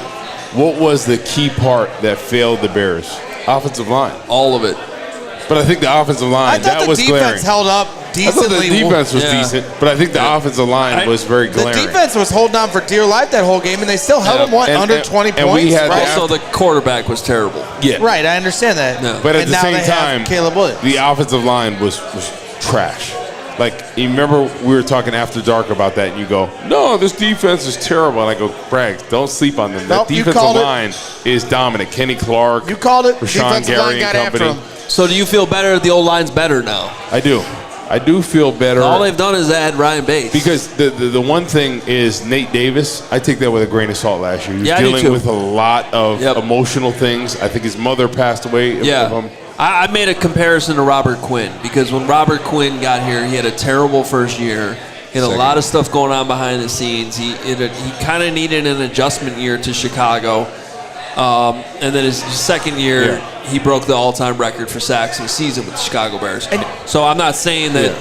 What was the key part that failed the Bears? Offensive line. all of it. But I think the offensive I line, thought that the was defense glaring. held up I thought decently. the defense was decent, but I think the offensive line was very The glaring. defense was holding on for dear life that whole game, and they still held them, under 20 and points, we had right? Also, the quarterback was terrible. Yeah. Right, I understand that. No. But at And the now same they have time, Caleb Williams. the offensive line was trash. Like, you remember we were talking after dark about that, and you go, no, this defense is terrible. And I go, Bragg, don't sleep on them. Nope, That you defensive called it. line is dominant. Kenny Clark. You called it. Rashawn Defensive line Gary got and after company. him. So do you feel better that the old line's better now? I do. I do feel better. All they've done is add Ryan Bates. Because the one thing is Nate Davis, I take that with a grain of salt last year. He was Yeah, I do dealing too. with a lot of emotional things. I think his mother passed away. Yeah. I made a comparison to Robert Quinn because when Robert Quinn got here, he had a terrible first year. He had a lot of stuff going on behind the scenes. He kind of needed an adjustment year to Chicago. And then his second year, he broke the all-time record for sacks in a season with the Chicago Bears. So I'm not saying that,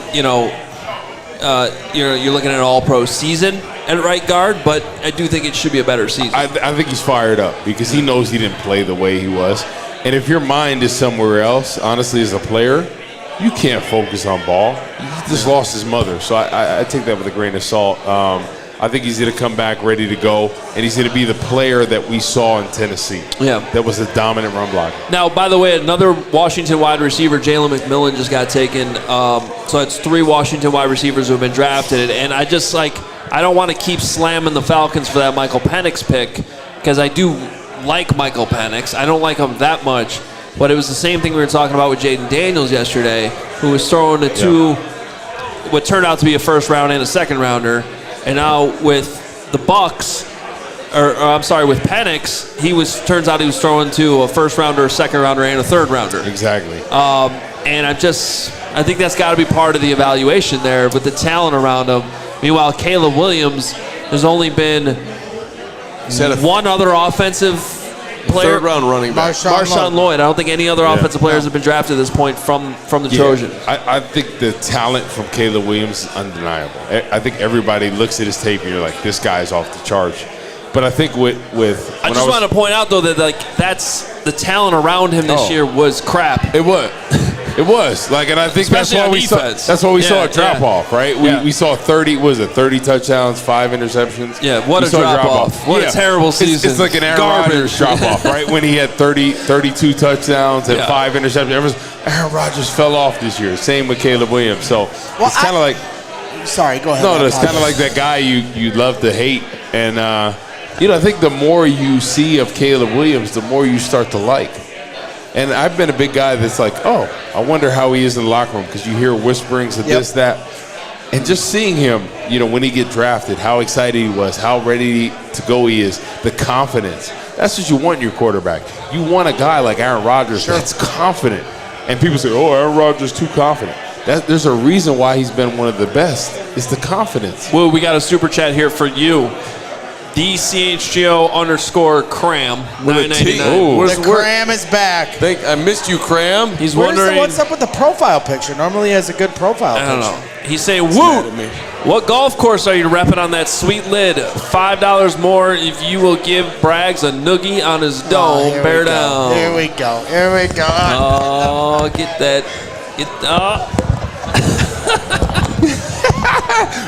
you're looking at an all-pro season at right guard, but I do think it should be a better season. I think he's fired up because he knows he didn't play the way he was. And if your mind is somewhere else, honestly, as a player, you can't focus on ball. He just lost his mother. So I take that with a grain of salt. I think he's going to come back ready to go, and he's going to be the player that we saw in Tennessee. Yeah. That was a dominant run blocker. Now, by the way, another Washington wide receiver, Jalen McMillan, just got taken. So it's 3 Washington wide receivers who have been drafted. And I just, I don't want to keep slamming the Falcons for that Michael Penix pick because I do like Michael Penix. I don't like him that much. But it was the same thing we were talking about with Jaden Daniels yesterday, who was throwing to what turned out to be a first round and a second rounder. And now with the Bucks, with Penix, turns out he was throwing to a first rounder, a second rounder, and a third rounder. Exactly. And I think that's got to be part of the evaluation there with the talent around him. Meanwhile, Caleb Williams, there's only been one other offensive player. Third-round running back. Marshawn Lloyd. I don't think any other offensive players have been drafted at this point from the Trojans. I think the talent from Caleb Williams is undeniable. I think everybody looks at his tape and you're like, this guy's off the charts. But I think with I just want to point out though that that's the talent around him this year was crap. It was. It was. And I think Especially on defense. that's why we saw a drop off, right? We saw 30 touchdowns, 5 interceptions. Yeah, what a drop off. What a terrible season. It's like an Aaron Rodgers drop off, right? When he had 32 touchdowns and 5 interceptions. Aaron Rodgers fell off this year. Same with Caleb Williams. So it's kind of like. Sorry, go ahead. No, it's kind of like that guy you love to hate. And, I think the more you see of Caleb Williams, the more you start to like. And I've been a big guy that's like, I wonder how he is in the locker room because you hear whisperings of this, that. And just seeing him, when he get drafted, how excited he was, how ready to go he is, the confidence. That's what you want in your quarterback. You want a guy like Aaron Rodgers that's confident. And people say, Aaron Rodgers is too confident. There's a reason why he's been one of the best. It's the confidence. Well, we got a super chat here for you. DCHGO_Cram 999. The Cram is back. I missed you, Cram. He's wondering what's up with the profile picture. Normally he has a good profile picture. I don't know. He's saying, "Woot! What golf course are you repping on that sweet lid? $5 more if you will give Braggs a noogie on his dome. Bear down." Here we go. Oh, get that.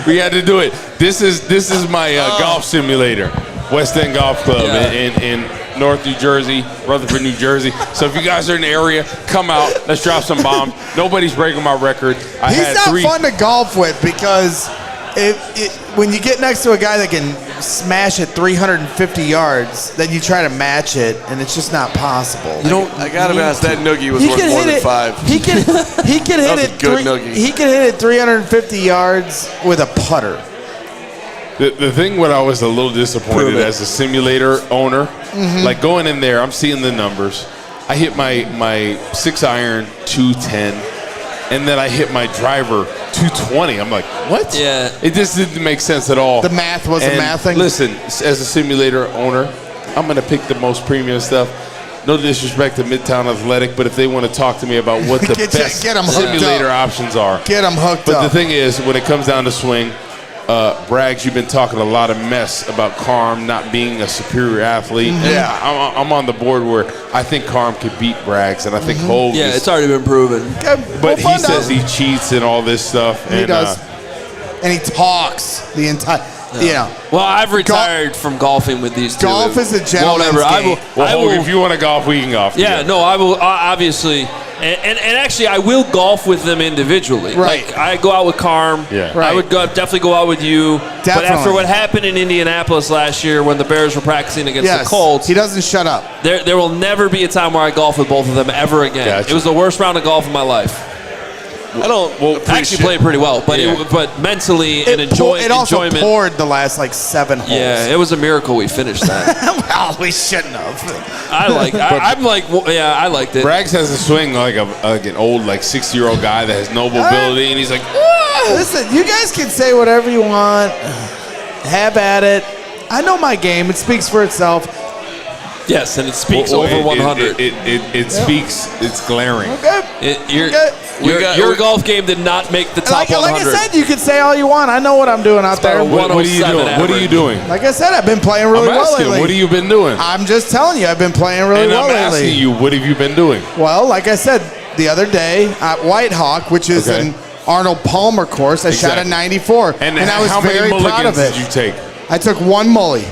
We had to do it. This is my golf simulator. West End Golf Club in North New Jersey, Rutherford, New Jersey. So if you guys are in the area, come out. Let's drop some bombs. Nobody's breaking my record. He's not fun to golf with because when you get next to a guy that can smash it 350 yards, then you try to match it, and it's just not possible. I gotta be honest, that noogie was worth more than 5. He can hit it. Good noogie. He can hit it 350 yards with a putter. The thing what I was a little disappointed as a simulator owner, like going in there, I'm seeing the numbers. I hit my 6-iron 210, and then I hit my driver 220. I'm like, what? Yeah. It just didn't make sense at all. The math wasn't mathing. Listen, as a simulator owner, I'm going to pick the most premium stuff. No disrespect to Midtown Athletic, but if they want to talk to me about what the best simulator options are. Get them hooked But up. the thing is, when it comes down to swing, Braggs, you've been talking a lot of mess about Carm not being a superior athlete. Yeah, I'm on the board where I think Carm could beat Braggs, and I think Hoge. Yeah, it's already been proven. But he says he cheats and all this stuff. He does. And he talks the entire. Well, I've retired from golfing with these two. Golf is a gentleman's game. Well, if you want to golf, we can golf. Yeah, no, I will obviously. And actually, I will golf with them individually. Right. Like, I go out with Carm. Yeah. I would definitely go out with you. Definitely. But after what happened in Indianapolis last year when the Bears were practicing against the Colts, he doesn't shut up. there will never be a time where I golf with both of them ever again. Gotcha. It was the worst round of golf of my life. I don't actually played pretty well, but but mentally and It also enjoyment. poured the last 7 holes. Yeah, it was a miracle we finished that. Well, we shouldn't have. I liked it. Braggs has a swing like an old 60-year-old guy that has no mobility, and he's like, Listen, you guys can say whatever you want. Have at it. I know my game. It speaks for itself. Yes, and it speaks over 100. It speaks. It's glaring. Okay. Your golf game did not make the top 100. Like I said, you can say all you want. I know what I'm doing out there. What are you doing? What are you doing? Like I said, I've been playing really well lately. What have you been doing? I'm just telling you, I've been playing really well lately. I'm asking you, what have you been doing? Well, like I said the other day at White Hawk, which is an Arnold Palmer course, I shot a 94, and I was very proud of it. How many mulligans did you take? I took 1 mully.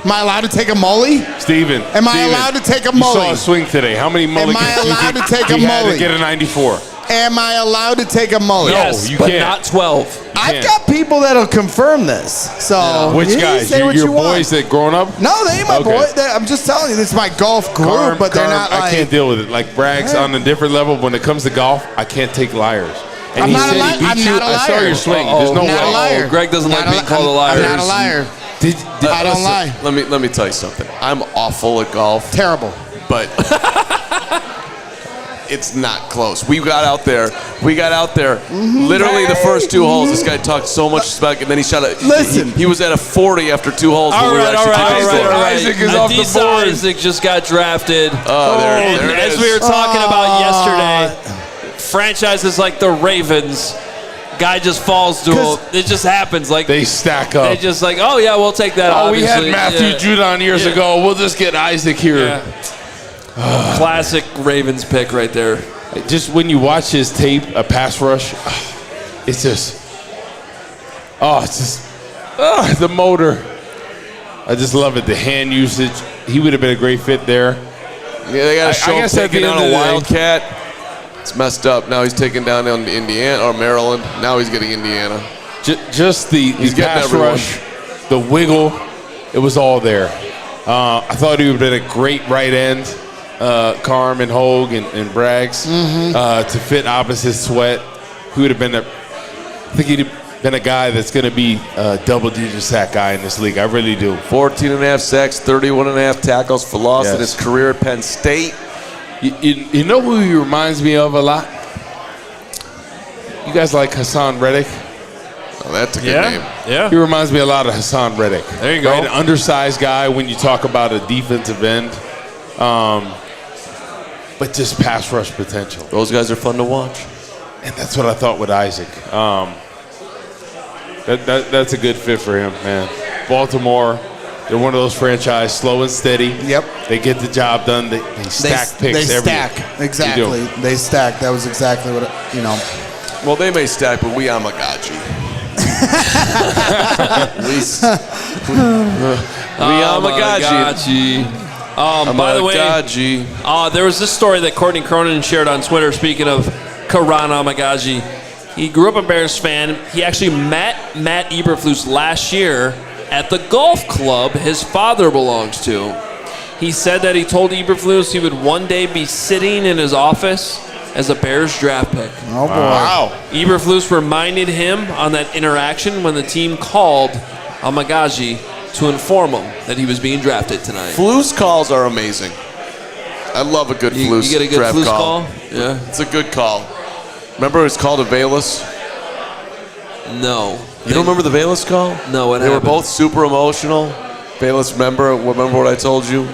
Am I allowed to take a mully? Steven. Am I allowed to take a mully? You saw a swing today. How many mulligans Am I allowed to take a you had mully? to get a 94? Am I allowed to take a mully? Yes, you but can't. not 12. I've got people that'll confirm this. So which you guys? Say what your you boys want. that growing up? No, they ain't my boy. I'm just telling you, this is my golf group, but they're not like. I can't deal with it. Like Braggs on a different level. When it comes to golf, I can't take liars. And I'm he not said a liar. he beat I'm you. not a liar. I saw your swing. There's no Not a way. liar. Greg doesn't like being called a liar. I'm not a liar. I don't lie. Let me tell you something. I'm awful at golf, Terrible. but it's not close. We got out there. Literally the first 2 holes. This guy talked so much smack, and then he shot a. Listen. He was at a 40 after 2 holes. All when we were right. actually keeping score. Isaac is off the Adisa board. Isaac just got drafted. Oh, there it As is. we were talking about yesterday, franchises like the Ravens, guy just falls to him. It just happens. Like They stack up. they just like, oh yeah, we'll take that. Oh, we had obviously. Matthew Judon years ago. We'll just get Isaac here. Yeah. Classic Ravens pick right there. Just when you watch his tape, a pass rush, it's just the motor. I just love it. The hand usage. He would have been a great fit there. Yeah, they got to show him guess at the taking end down of a the day- Wildcat. It's messed up. Now he's taking down Indiana or Maryland. Now he's getting Indiana. Just the He's getting pass everyone. rush, the wiggle, it was all there. I thought he would have been a great right end, Carman, Hoge, and Braggs, to fit opposite Sweat. He would have been I think he'd have been a guy that's going to be a double-digit sack guy in this league. I really do. 14.5 sacks, 31.5 tackles for loss in Yes. his career at Penn State. You know who he reminds me of a lot? You guys like Hassan Reddick? Oh, that's a good name. Yeah. He reminds me a lot of Hassan Reddick. There you go. Right? An undersized guy when you talk about a defensive end. But just pass rush potential. Those guys are fun to watch. And that's what I thought with Isaac. That's a good fit for him, man. Baltimore, they're one of those franchise, slow and steady. Yep. They get the job done. They stack picks They every stack. year. Exactly. They do. They stack. That was exactly what, Well, they may stack, but we Amagachi. Amagaji. By the way, there was this story that Courtney Cronin shared on Twitter, speaking of Karan Amagaji. He grew up a Bears fan. He actually met Matt Eberflus last year at the golf club his father belongs to. He said that he told Eberflus he would one day be sitting in his office as a Bears draft pick. Oh, boy. Wow. Eberflus reminded him on that interaction when the team called Amagaji to inform him that he was being drafted tonight. Flus calls are amazing. I love a good Flus You get a good draft Flus call. Yeah. It's a good call. Remember it was called a Valus? No. You don't remember the Valus call? No, what They happened? were both super emotional. Valus, remember what I told you?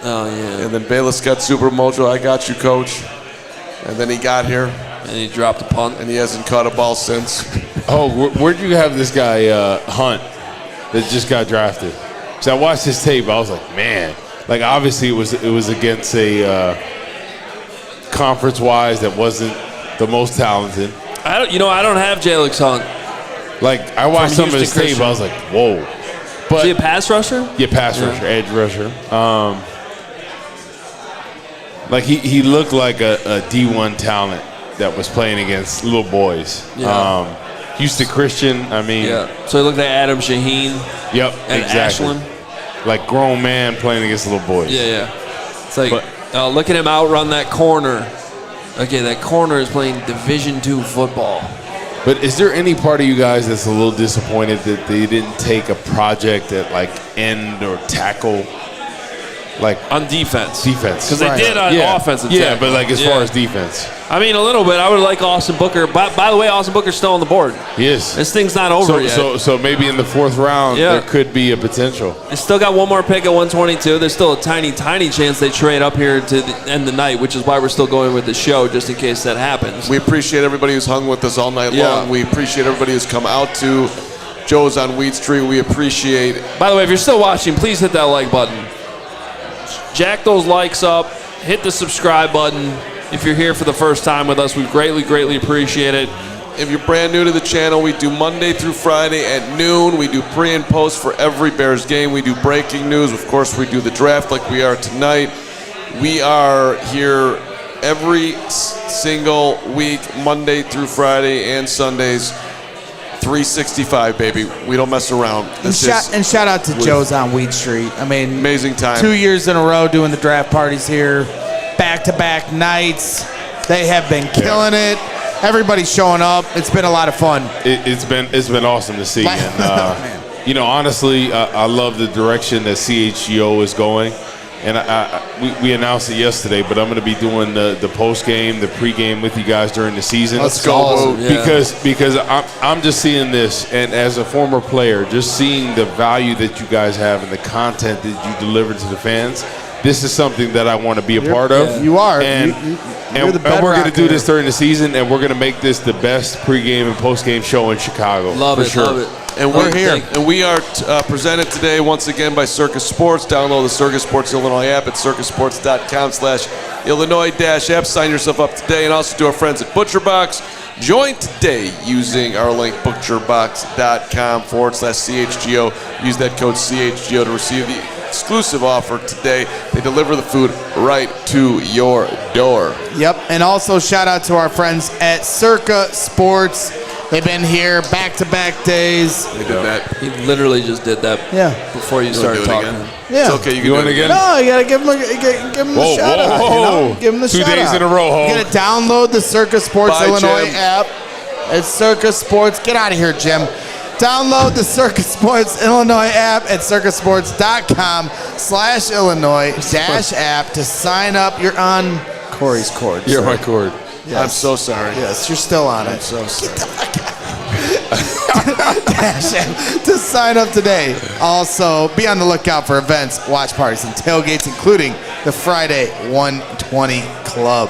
Oh, yeah. And then Valus got super emotional. I got you, coach. And then he got here, And he dropped a punt. and he hasn't caught a ball since. Oh, where'd you have this guy, Hunt, that just got drafted? So I watched his tape. I was like, man. Like, obviously, it was against a conference-wise that wasn't the most talented. I don't have Jalix Hunt. Like, I watched some of his Houston tape. I was like, whoa. Is But he a pass rusher? yeah, pass rusher, edge rusher. Like he looked like a D1 talent that was playing against little boys. Yeah. Houston Christian. I mean, Yeah. So he looked like Adam Shaheen yep, and exactly. Ashland. Like grown man playing against little boys. Yeah. It's like, look at him outrun that corner. Okay, that corner is playing Division II football. But is there any part of you guys that's a little disappointed that they didn't take a project at like end or tackle, like On defense. defense? Because they did on offensive Yeah, tackle. but like as far as defense, I mean, a little bit. I would like Austin Booker. By the way, Austin Booker's still on the board. he is. This thing's not over yet. So maybe in the fourth round Yeah. there could be a potential. They still got one more pick at 122. There's still a tiny, tiny chance they trade up here to end the night, which is why we're still going with the show, just in case that happens. We appreciate everybody who's hung with us all night Yeah. long. We appreciate everybody who's come out to Joe's on Weed Street. We appreciate By the way, if you're still watching, please hit that like button. Jack those likes up. Hit the subscribe button. If you're here for the first time with us, we greatly, greatly appreciate it. If you're brand new to the channel, we do Monday through Friday at noon. We do pre and post for every Bears game. We do breaking news. Of course, we do the draft like we are tonight. We are here every single week, Monday through Friday and Sundays. 365, baby. We don't mess around. And shout out to Joe's on Weed Street. I mean, Amazing time. 2 years in a row doing the draft parties here, back-to-back nights. They have been killing it. Everybody's showing up. It's been a lot of fun. It's been awesome to see. And Man. honestly, I love the direction that CHGO is going. And we announced it yesterday, but I'm going to be doing the post game, the pre-game with you guys during the season. Let's go, awesome. Yeah. Because I'm just seeing this, and as a former player, just seeing the value that you guys have and the content that you deliver to the fans. This is something that I want to be a part of. You are. And, You're the and we're going to bedrock do here. this during the season, and we're going to make this the best pregame and postgame show in Chicago. Love for it, sure. love it. And we're here. And we are presented today once again by Circus Sports. Download the Circus Sports Illinois app at circusports.com/Illinois-app. Sign yourself up today. And also to our friends at ButcherBox. Join today using our link butcherbox.com/CHGO. Use that code CHGO to receive the exclusive offer today. They deliver the food right to your door. Yep, and also shout out to our friends at Circa Sports. They've been here back-to-back days. They did that. He literally just did that Yeah. before you Do started it talking. again. Yeah. It's okay. You can You do want it again? No, you gotta give them the Whoa, shout out. whoa, You know? whoa. Give them the 2 shout days out. in a row, Hoge. You gotta download the Circa Sports Bye, Illinois Jim. app. It's Circa Sports. Get out of here, Jim. Download the Circa Sports Illinois app at circusports.com/Illinois-app to sign up. You're on Corey's cord. You're sir. my cord. Yes. I'm so sorry. Yes, you're still on it. So sorry. Dash app to sign up today. Also, be on the lookout for events, watch parties, and tailgates, including the Friday 120 Club.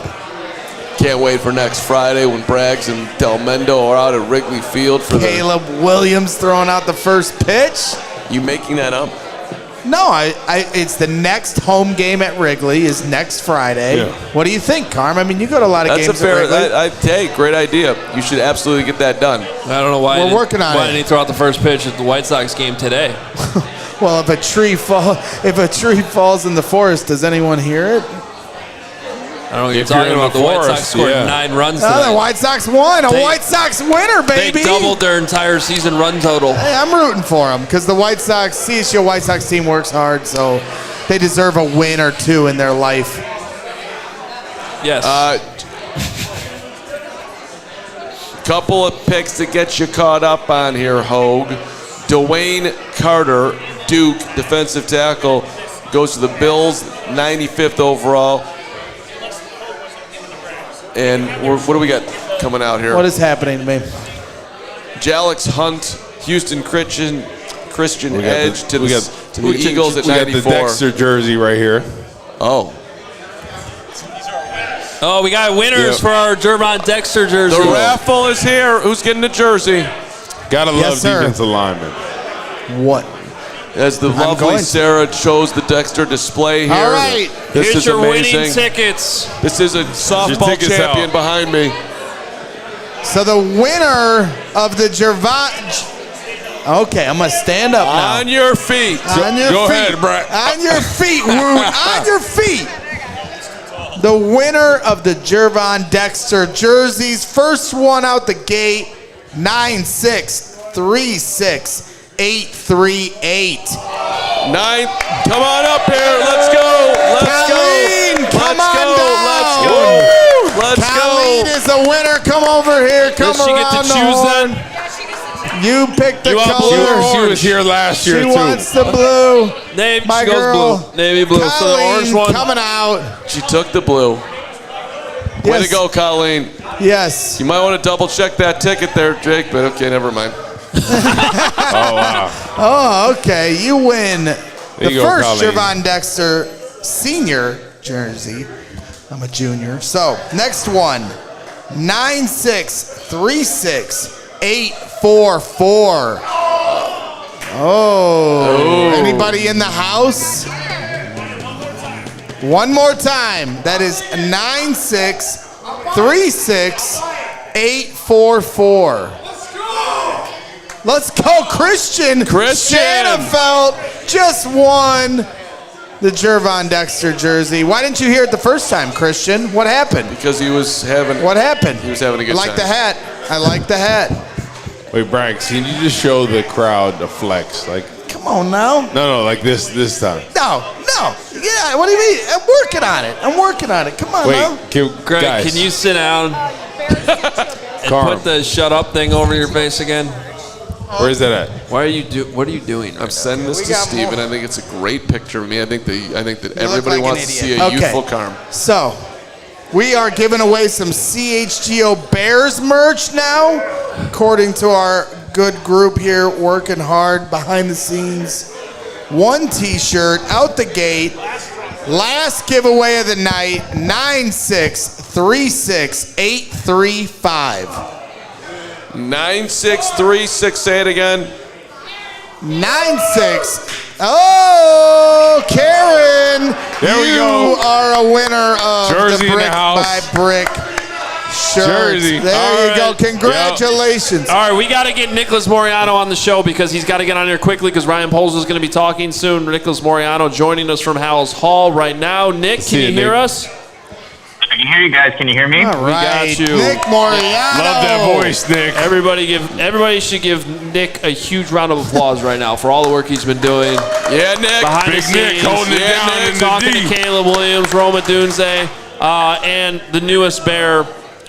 Can't wait for next Friday when Braggs and Del Mendo are out at Wrigley Field for Caleb Williams throwing out the first pitch. You making that up? No, it's the next home game at Wrigley is next Friday. Yeah. What do you think, Carm? I mean, you go to a lot of That's a games at fair. Wrigley. Hey, great idea. You should absolutely get that done. I don't know why. We're working on Why it. didn't he throw out the first pitch at the White Sox game today? Well, if a tree falls in the forest, does anyone hear it? I don't know what you're talking about. The White Sox scored 9 runs tonight. The White Sox won. A White Sox winner, baby. They doubled their entire season run total. Hey, I'm rooting for them because the CHGO White Sox team works hard, so they deserve a win or two in their life. Yes. Couple of picks to get you caught up on here, Hoge. Dwayne Carter, Duke, defensive tackle, goes to the Bills, 95th overall. And what do we got coming out here? What is happening to me? Jalix Hunt, Houston Christian Edge to the Eagles at 94. We got the Dexter jersey right here. Oh, we got winners for our Jervon Dexter jersey. the raffle is here. Who's getting the jersey? Gotta love sir. defensive linemen. What? As the lovely Sarah shows the Dexter display here. All right. This Here's is your amazing. winning tickets. This is a softball tickets champion out. behind me. So the winner of the Jervon... Okay, I'm going to stand up now. On your feet. On your Go feet. ahead, Brett. On your feet, Woot. On your feet. The winner of the Jervon Dexter jerseys, first one out the gate, 9-6-3-6-8-3-8. Come on up here. Let's go. Colleen, come on down. Let's Colleen go. is the winner. Come over here. Come Does she get to around the choose horn. then? You picked the You want color. blue or She was here last year She too. wants the blue. Navy, My she goes girl. blue. Navy blue. So the Colleen orange one. coming out. She took the blue. Way Yes. to go, Colleen. Yes. You might want to double check that ticket there, Jake, but okay, never mind. Oh wow. Oh, okay. You win the you go, first Colleen. Jervon Dexter senior jersey. I'm a junior. So, next one. 9-6-3-6-8-4-4. Oh. Anybody in the house? One more time. That is 9-6-3-6-8-4-4. Let's go, Christian. Christian. Shanafelt just won the Jervon Dexter jersey. Why didn't you hear it the first time, Christian? What happened? Because he was having. What happened? He was having a good I like time. the hat. I like the hat. Wait, Brian, can you just show the crowd the flex? Like, Come on now. no, like this time. No. Yeah, what do you mean? I'm working on it. Come on now. Wait, Greg, guys, can you sit down and Carm, put the shut up thing over your face again? where's that at? What are you doing? I'm sending this We to got Steven. more. I think it's a great picture of me. I think that look everybody like an wants to see idiot. a youthful Carm. So, we are giving away some CHGO Bears merch now, according to our good group here working hard behind the scenes. One t-shirt out the gate. Last giveaway of the night, 9-6-3-6-8-3-5. 9-6-3-6-8 again. 9-6. Oh, Karen, There we you go. are a winner of Jersey the in the Brick house. by Brick shirt. Jersey. There All you go. right. Congratulations. All right, we got to get Nicholas Moriano on the show because he's got to get on here quickly because Ryan Poles is going to be talking soon. Nicholas Moriano joining us from Howells Hall right now. Nick, can you hear us? I can hear you guys. Can you hear me? All right, got you. Nick Morano. Love that voice, Nick. Everybody should give Nick a huge round of applause right now for all the work he's been doing Yeah, Nick. behind Big the Nick scenes. holding it down Nick in the talking D. to Caleb Williams, Rome Odunze, and the newest Bear,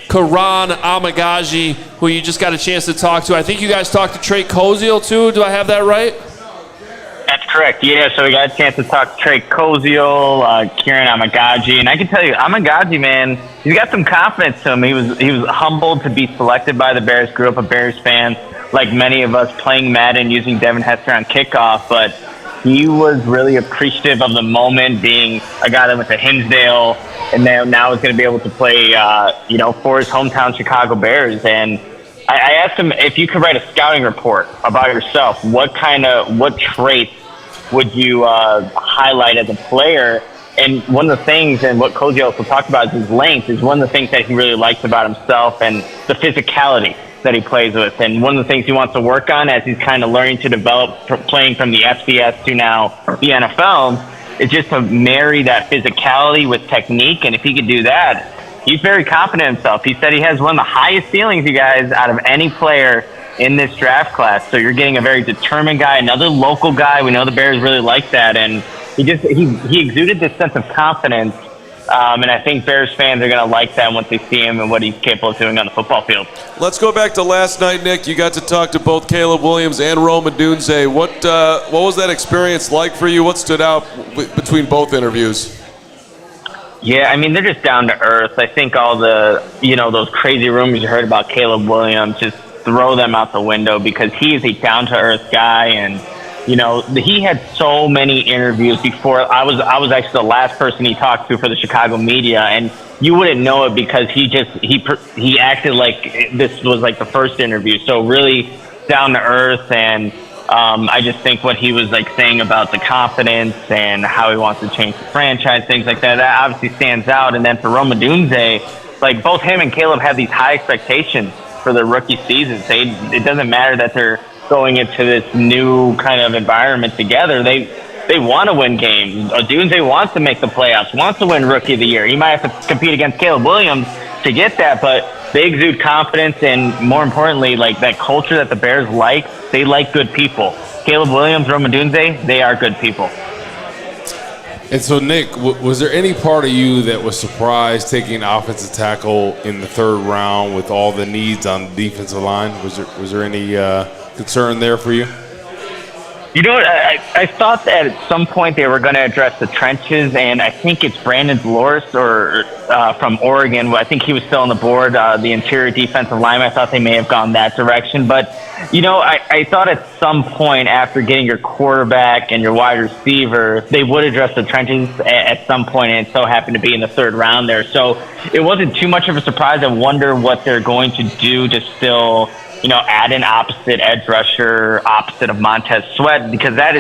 Karan Amagaji, who you just got a chance to talk to. I think you guys talked to Trey Koziel too. Do I have that right? That's correct. Yeah, so we got a chance to talk to Trey Koziel, Kieran Amagaji, and I can tell you, Amagaji, man, he's got some confidence to him. He was humbled to be selected by the Bears. Grew up a Bears fan, like many of us, playing Madden, using Devin Hester on kickoff, but he was really appreciative of the moment, being a guy that went to Hinsdale, and now is going to be able to play, for his hometown Chicago Bears. And I asked him if you could write a scouting report about yourself. What traits would you highlight as a player? And one of the things, and what Koziel also talked about, is his length, is one of the things that he really likes about himself, and the physicality that he plays with. And one of the things he wants to work on as he's kind of learning to develop playing from the FCS to now the NFL is just to marry that physicality with technique. And if he could do that, he's very confident in himself. He said he has one of the highest ceilings, you guys, out of any player in this draft class. So you're getting a very determined guy, another local guy. We know the Bears really like that. And he exuded this sense of confidence. And I think Bears fans are going to like that once they see him and what he's capable of doing on the football field. Let's go back to last night, Nick. You got to talk to both Caleb Williams and Rome Odunze. What was that experience like for you? What stood out between both interviews? Yeah, I mean, they're just down to earth. I think all the, those crazy rumors you heard about Caleb Williams, just throw them out the window because he is a down to earth guy. And he had so many interviews before. I was actually the last person he talked to for the Chicago media, and you wouldn't know it because he acted like this was like the first interview. So really down to earth, and I just think what he was like saying about the confidence and how he wants to change the franchise, things like that obviously stands out. And then for Rome Odunze, like both him and Caleb have these high expectations for their rookie seasons. It doesn't matter that they're going into this new kind of environment together. They want to win games. Odunze wants to make the playoffs, wants to win Rookie of the Year. He might have to compete against Caleb Williams to get that, but they exude confidence, and more importantly, like that culture that the Bears like. They like good people. Caleb Williams, Rome Odunze, they are good people. And so, Nick, was there any part of you that was surprised taking offensive tackle in the third round with all the needs on the defensive line? Was there any concern there for you? You know what? I thought that at some point they were going to address the trenches, and I think it's Brandon Dolores from Oregon. I think he was still on the board, the interior defensive lineman. I thought they may have gone that direction. But, I thought at some point after getting your quarterback and your wide receiver, they would address the trenches at some point, and it so happened to be in the third round there. So it wasn't too much of a surprise. I wonder what they're going to do to still add an opposite edge rusher, opposite of Montez Sweat, because that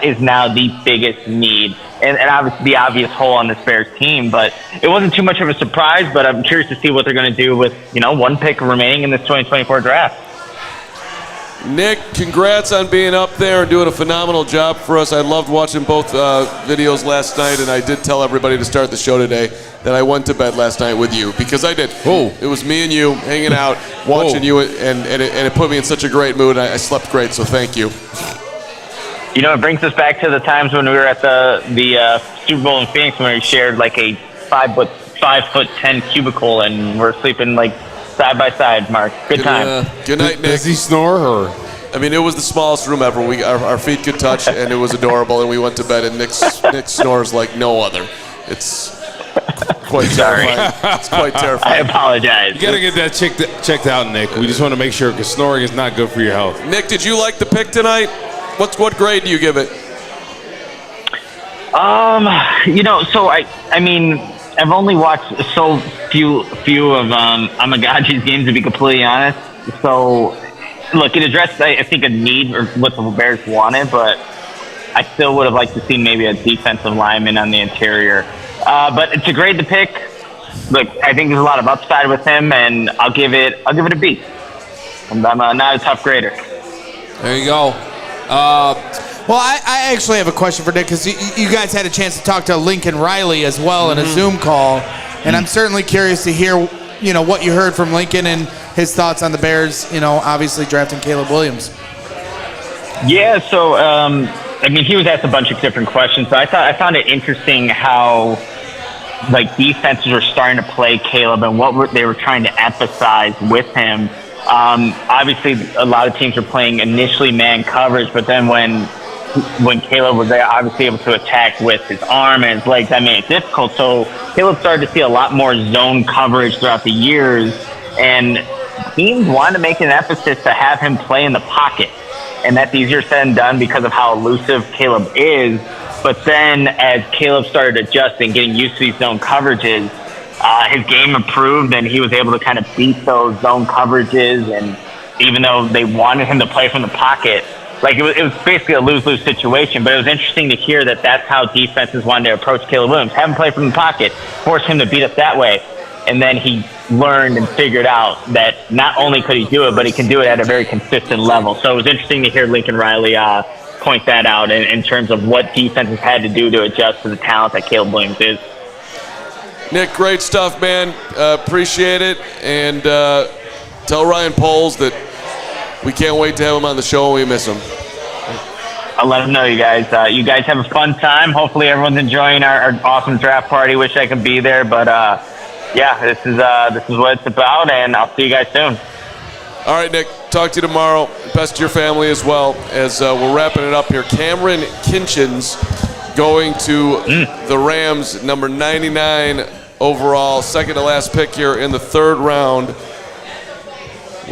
is now the biggest need and obviously the obvious hole on this Bears team. But it wasn't too much of a surprise, but I'm curious to see what they're going to do with, one pick remaining in this 2024 draft. Nick, congrats on being up there and doing a phenomenal job for us. I loved watching both videos last night, and I did tell everybody to start the show today that I went to bed last night with you, because I did. Oh. It was me and you hanging out, watching you, and it put me in such a great mood. I slept great, so thank you. It brings us back to the times when we were at the Super Bowl in Phoenix when we shared like a 5'10" cubicle, and we're sleeping like side by side, Mark. Good time. Good night, Nick. Does he snore? Or? I mean, it was the smallest room ever. Our feet could touch, and it was adorable. And we went to bed, and Nick snores like no other. It's quite terrifying. It's quite terrifying. I apologize. You got to get that checked out, Nick. We just want to make sure, because snoring is not good for your health. Nick, did you like the pick tonight? What grade do you give it? So I mean, I've only watched so few of Amagaji's games, to be completely honest. So, look, it addressed, I think, a need or what the Bears wanted, but I still would have liked to see maybe a defensive lineman on the interior. But to grade the pick, look, I think there's a lot of upside with him, and I'll give it a B. I'm not a tough grader. There you go. Well, I actually have a question for Nick, because you guys had a chance to talk to Lincoln Riley as well in a Zoom call, and I'm certainly curious to hear, what you heard from Lincoln and his thoughts on the Bears, obviously drafting Caleb Williams. Yeah, so he was asked a bunch of different questions, so I found it interesting how defenses were starting to play Caleb and what they were trying to emphasize with him. Obviously, a lot of teams were playing initially man coverage, but then when Caleb was there, obviously able to attack with his arm and his legs, that made it difficult. So Caleb started to see a lot more zone coverage throughout the years, and teams wanted to make an emphasis to have him play in the pocket. And that's easier said than done because of how elusive Caleb is. But then as Caleb started adjusting, getting used to these zone coverages, his game improved, and he was able to kind of beat those zone coverages. And even though they wanted him to play from the pocket, it was basically a lose-lose situation. But it was interesting to hear that that's how defenses wanted to approach Caleb Williams. Have him play from the pocket, force him to beat us that way. And then he learned and figured out that not only could he do it, but he can do it at a very consistent level. So it was interesting to hear Lincoln Riley point that out in terms of what defenses had to do to adjust to the talent that Caleb Williams is. Nick, great stuff, man. Appreciate it. And tell Ryan Poles that we can't wait to have him on the show and we miss him. I'll let him know, you guys. You guys have a fun time. Hopefully everyone's enjoying our awesome draft party. Wish I could be there, but yeah, this is what it's about, and I'll see you guys soon. All right, Nick. Talk to you tomorrow. Best to your family as well. As we're wrapping it up here, Cameron Kinchins going to the Rams, number 99 overall, second to last pick here in the third round.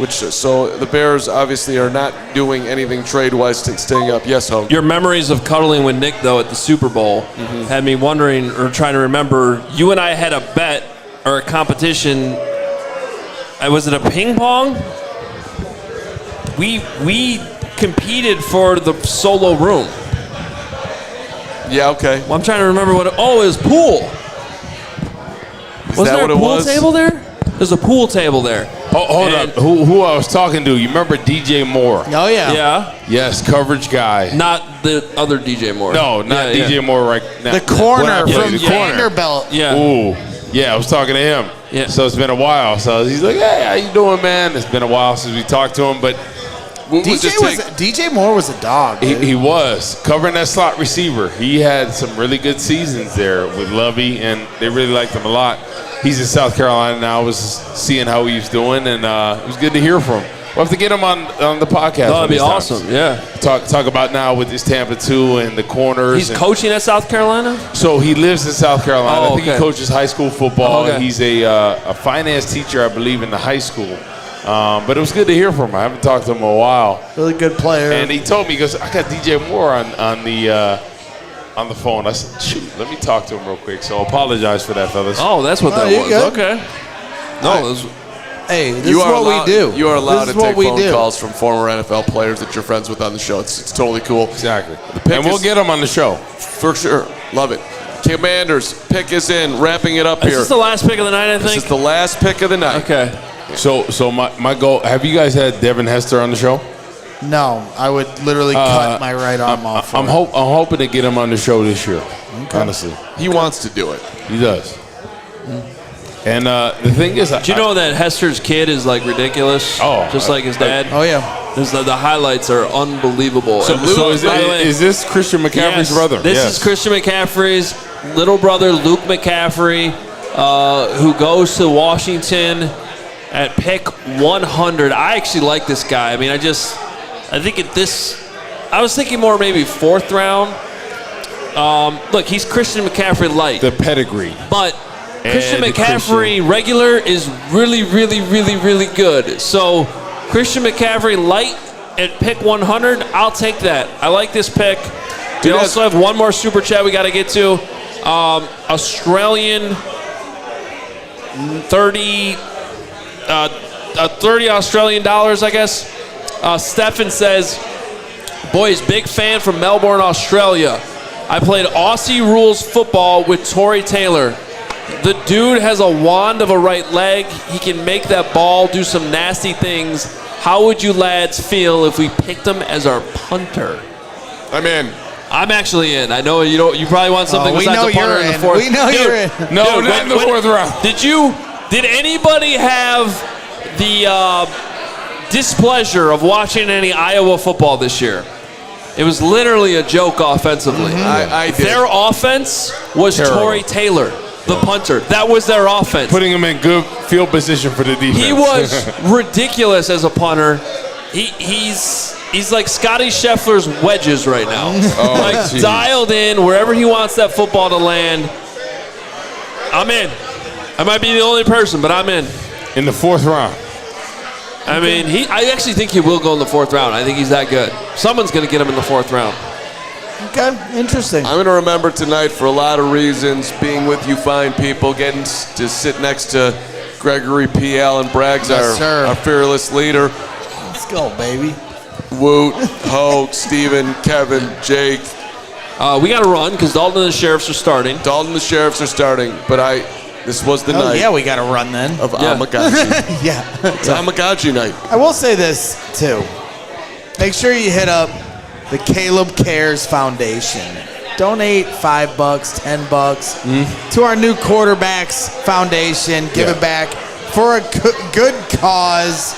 So the Bears obviously are not doing anything trade-wise, staying up. Yes, Hoge. Your memories of cuddling with Nick, though, at the Super Bowl had me wondering or trying to remember. You and I had a bet or a competition. Was it a ping pong? We competed for the solo room. Yeah, okay. Well, I'm trying to remember what. It was pool. Was there a pool table there? There's a pool table there. Hold up. Who I was talking to? You remember DJ Moore? Oh, yeah. Yeah. Yes, coverage guy. Not the other DJ Moore. No, not DJ Moore right now. The corner from the corner. Vanderbilt. Yeah. Ooh. Yeah, I was talking to him. Yeah. So it's been a while. So he's like, hey, how you doing, man? It's been a while since we talked to him, but DJ Moore was a dog. he was covering that slot receiver. He had some really good seasons there with Lovey, and they really liked him a lot. He's in South Carolina now. I was seeing how he's doing, and it was good to hear from him. We'll have to get him on the podcast. That'd be awesome. Yeah. Talk about now with his Tampa 2 and the corners. He's coaching at South Carolina? So he lives in South Carolina. I think he coaches high school football. Okay. He's a finance teacher, I believe, in the high school. But it was good to hear from him. I haven't talked to him in a while. Really good player. And he told me, he goes, I got DJ Moore on the phone. I said, shoot, let me talk to him real quick. So I apologize for that, fellas. Oh, that's what that was. Good. Okay. No, hey, this is what we do. You are allowed to take phone do. calls from former NFL players that you're friends with on the show. It's totally cool. Exactly. And we'll get him on the show. For sure. Love it. Commanders, pick is in. Wrapping it up here. Is this the last pick of the night, I think? This is the last pick of the night. Okay. So my goal, have you guys had Devin Hester on the show? No, I would literally cut my right arm off. I'm hoping to get him on the show this year, honestly. He wants to do it. He does. And the thing is, do you know that Hester's kid is like ridiculous? Oh, just like his dad. Oh yeah. The highlights are unbelievable. So is this Christian McCaffrey's brother? This is Christian McCaffrey's little brother, Luke McCaffrey, who goes to Washington at pick 100. I actually like this guy. I mean, I was thinking more maybe fourth round. Look, he's Christian McCaffrey light. The pedigree. But Christian McCaffrey regular is really, really, really, really good. So Christian McCaffrey light at pick 100, I'll take that. I like this pick. We also have one more super chat we got to get to. Australian 30 Australian dollars, I guess. Stefan says, boys, big fan from Melbourne, Australia. I played Aussie rules football with Tory Taylor. The dude has a wand of a right leg. He can make that ball do some nasty things. How would you lads feel if we picked him as our punter? I'm in. I'm actually in. I know you don't. You probably want something besides a punter in the fourth. We know you're in. No, not in the fourth round. Did anybody have the displeasure of watching any Iowa football this year? It was literally a joke offensively. I did. Their offense was terrible. Tory Taylor, the punter. That was their offense. Putting him in good field position for the defense. He was ridiculous as a punter. He's like Scotty Scheffler's wedges right now. Geez. Dialed in wherever he wants that football to land. I'm in. I might be the only person, but I'm in. In the fourth round. I mean, I actually think he will go in the fourth round. I think he's that good. Someone's going to get him in the fourth round. Okay, interesting. I'm going to remember tonight for a lot of reasons, being with you fine people, getting to sit next to Gregory P. Allen Braggs, our fearless leader. Let's go, baby. Woot, Hoge, Steven, Kevin, Jake. We got to run because Dalton and the Sheriffs are starting. But This was the Oh, night yeah, we got to run then. of Amagaji. Yeah. It's Amagaji night. I will say this, too. Make sure you hit up the Caleb Cares Foundation. Donate $5, $10 to our new quarterbacks foundation. Give it back for a good cause.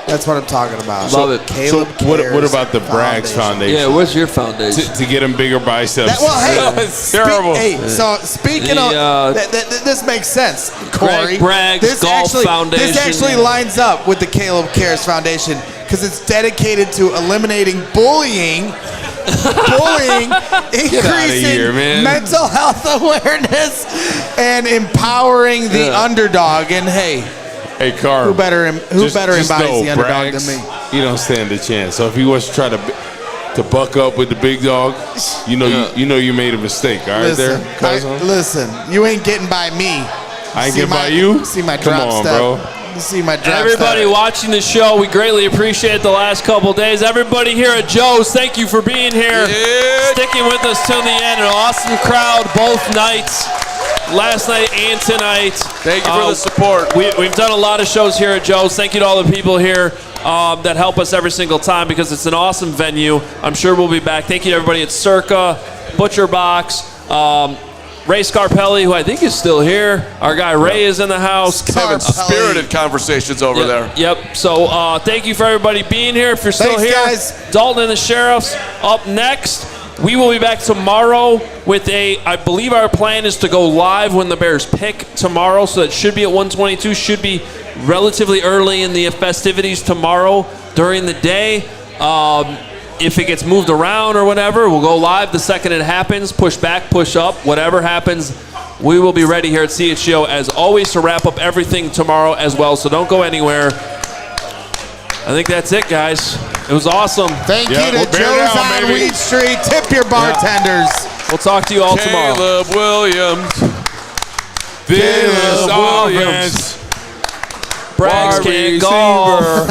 That's what I'm talking about. Love it. Caleb What Cares about the Braggs Foundation? Yeah, where's your foundation? To get them bigger biceps. It's terrible. So speaking of, this makes sense, Corey. Greg Bragg's Golf Foundation. This actually lines up with the Caleb Cares Foundation because it's dedicated to eliminating bullying, increasing here, man. mental health awareness, and empowering the underdog. And Hey, Carl. who better embodies the underdog than me? You don't stand a chance. So if he was to try to buck up with the big dog, you know you made a mistake. All right, Listen, you ain't getting by me. I ain't getting by you. See my Come drop on, step. bro. You see my drop Everybody step. watching the show, we greatly appreciate the last couple days. Everybody here at Joe's, thank you for being here, sticking with us till the end. An awesome crowd both nights, last night and tonight. Thank you for the support. We've done a lot of shows here at Joe's. Thank you to all the people here that help us every single time because it's an awesome venue. I'm sure we'll be back. Thank you to everybody at Circa, Butcher Box, Ray Scarpelli, who I think is still here. Our guy Ray is in the house. Having spirited conversations over there. Yep. So thank you for everybody being here. If you're still here, guys. Dalton and the Sheriffs up next. We will be back tomorrow with I believe our plan is to go live when the Bears pick tomorrow. So that should be at 1:22. Should be relatively early in the festivities tomorrow during the day. If it gets moved around or whatever, we'll go live the second it happens. Push back, push up, whatever happens. We will be ready here at CHGO as always to wrap up everything tomorrow as well. So don't go anywhere. I think that's it, guys. It was awesome. Thank you to Joe's on Weed Street. Tip your bartenders. We'll talk to you all tomorrow. Caleb Williams. This offense. Braggs can't golf.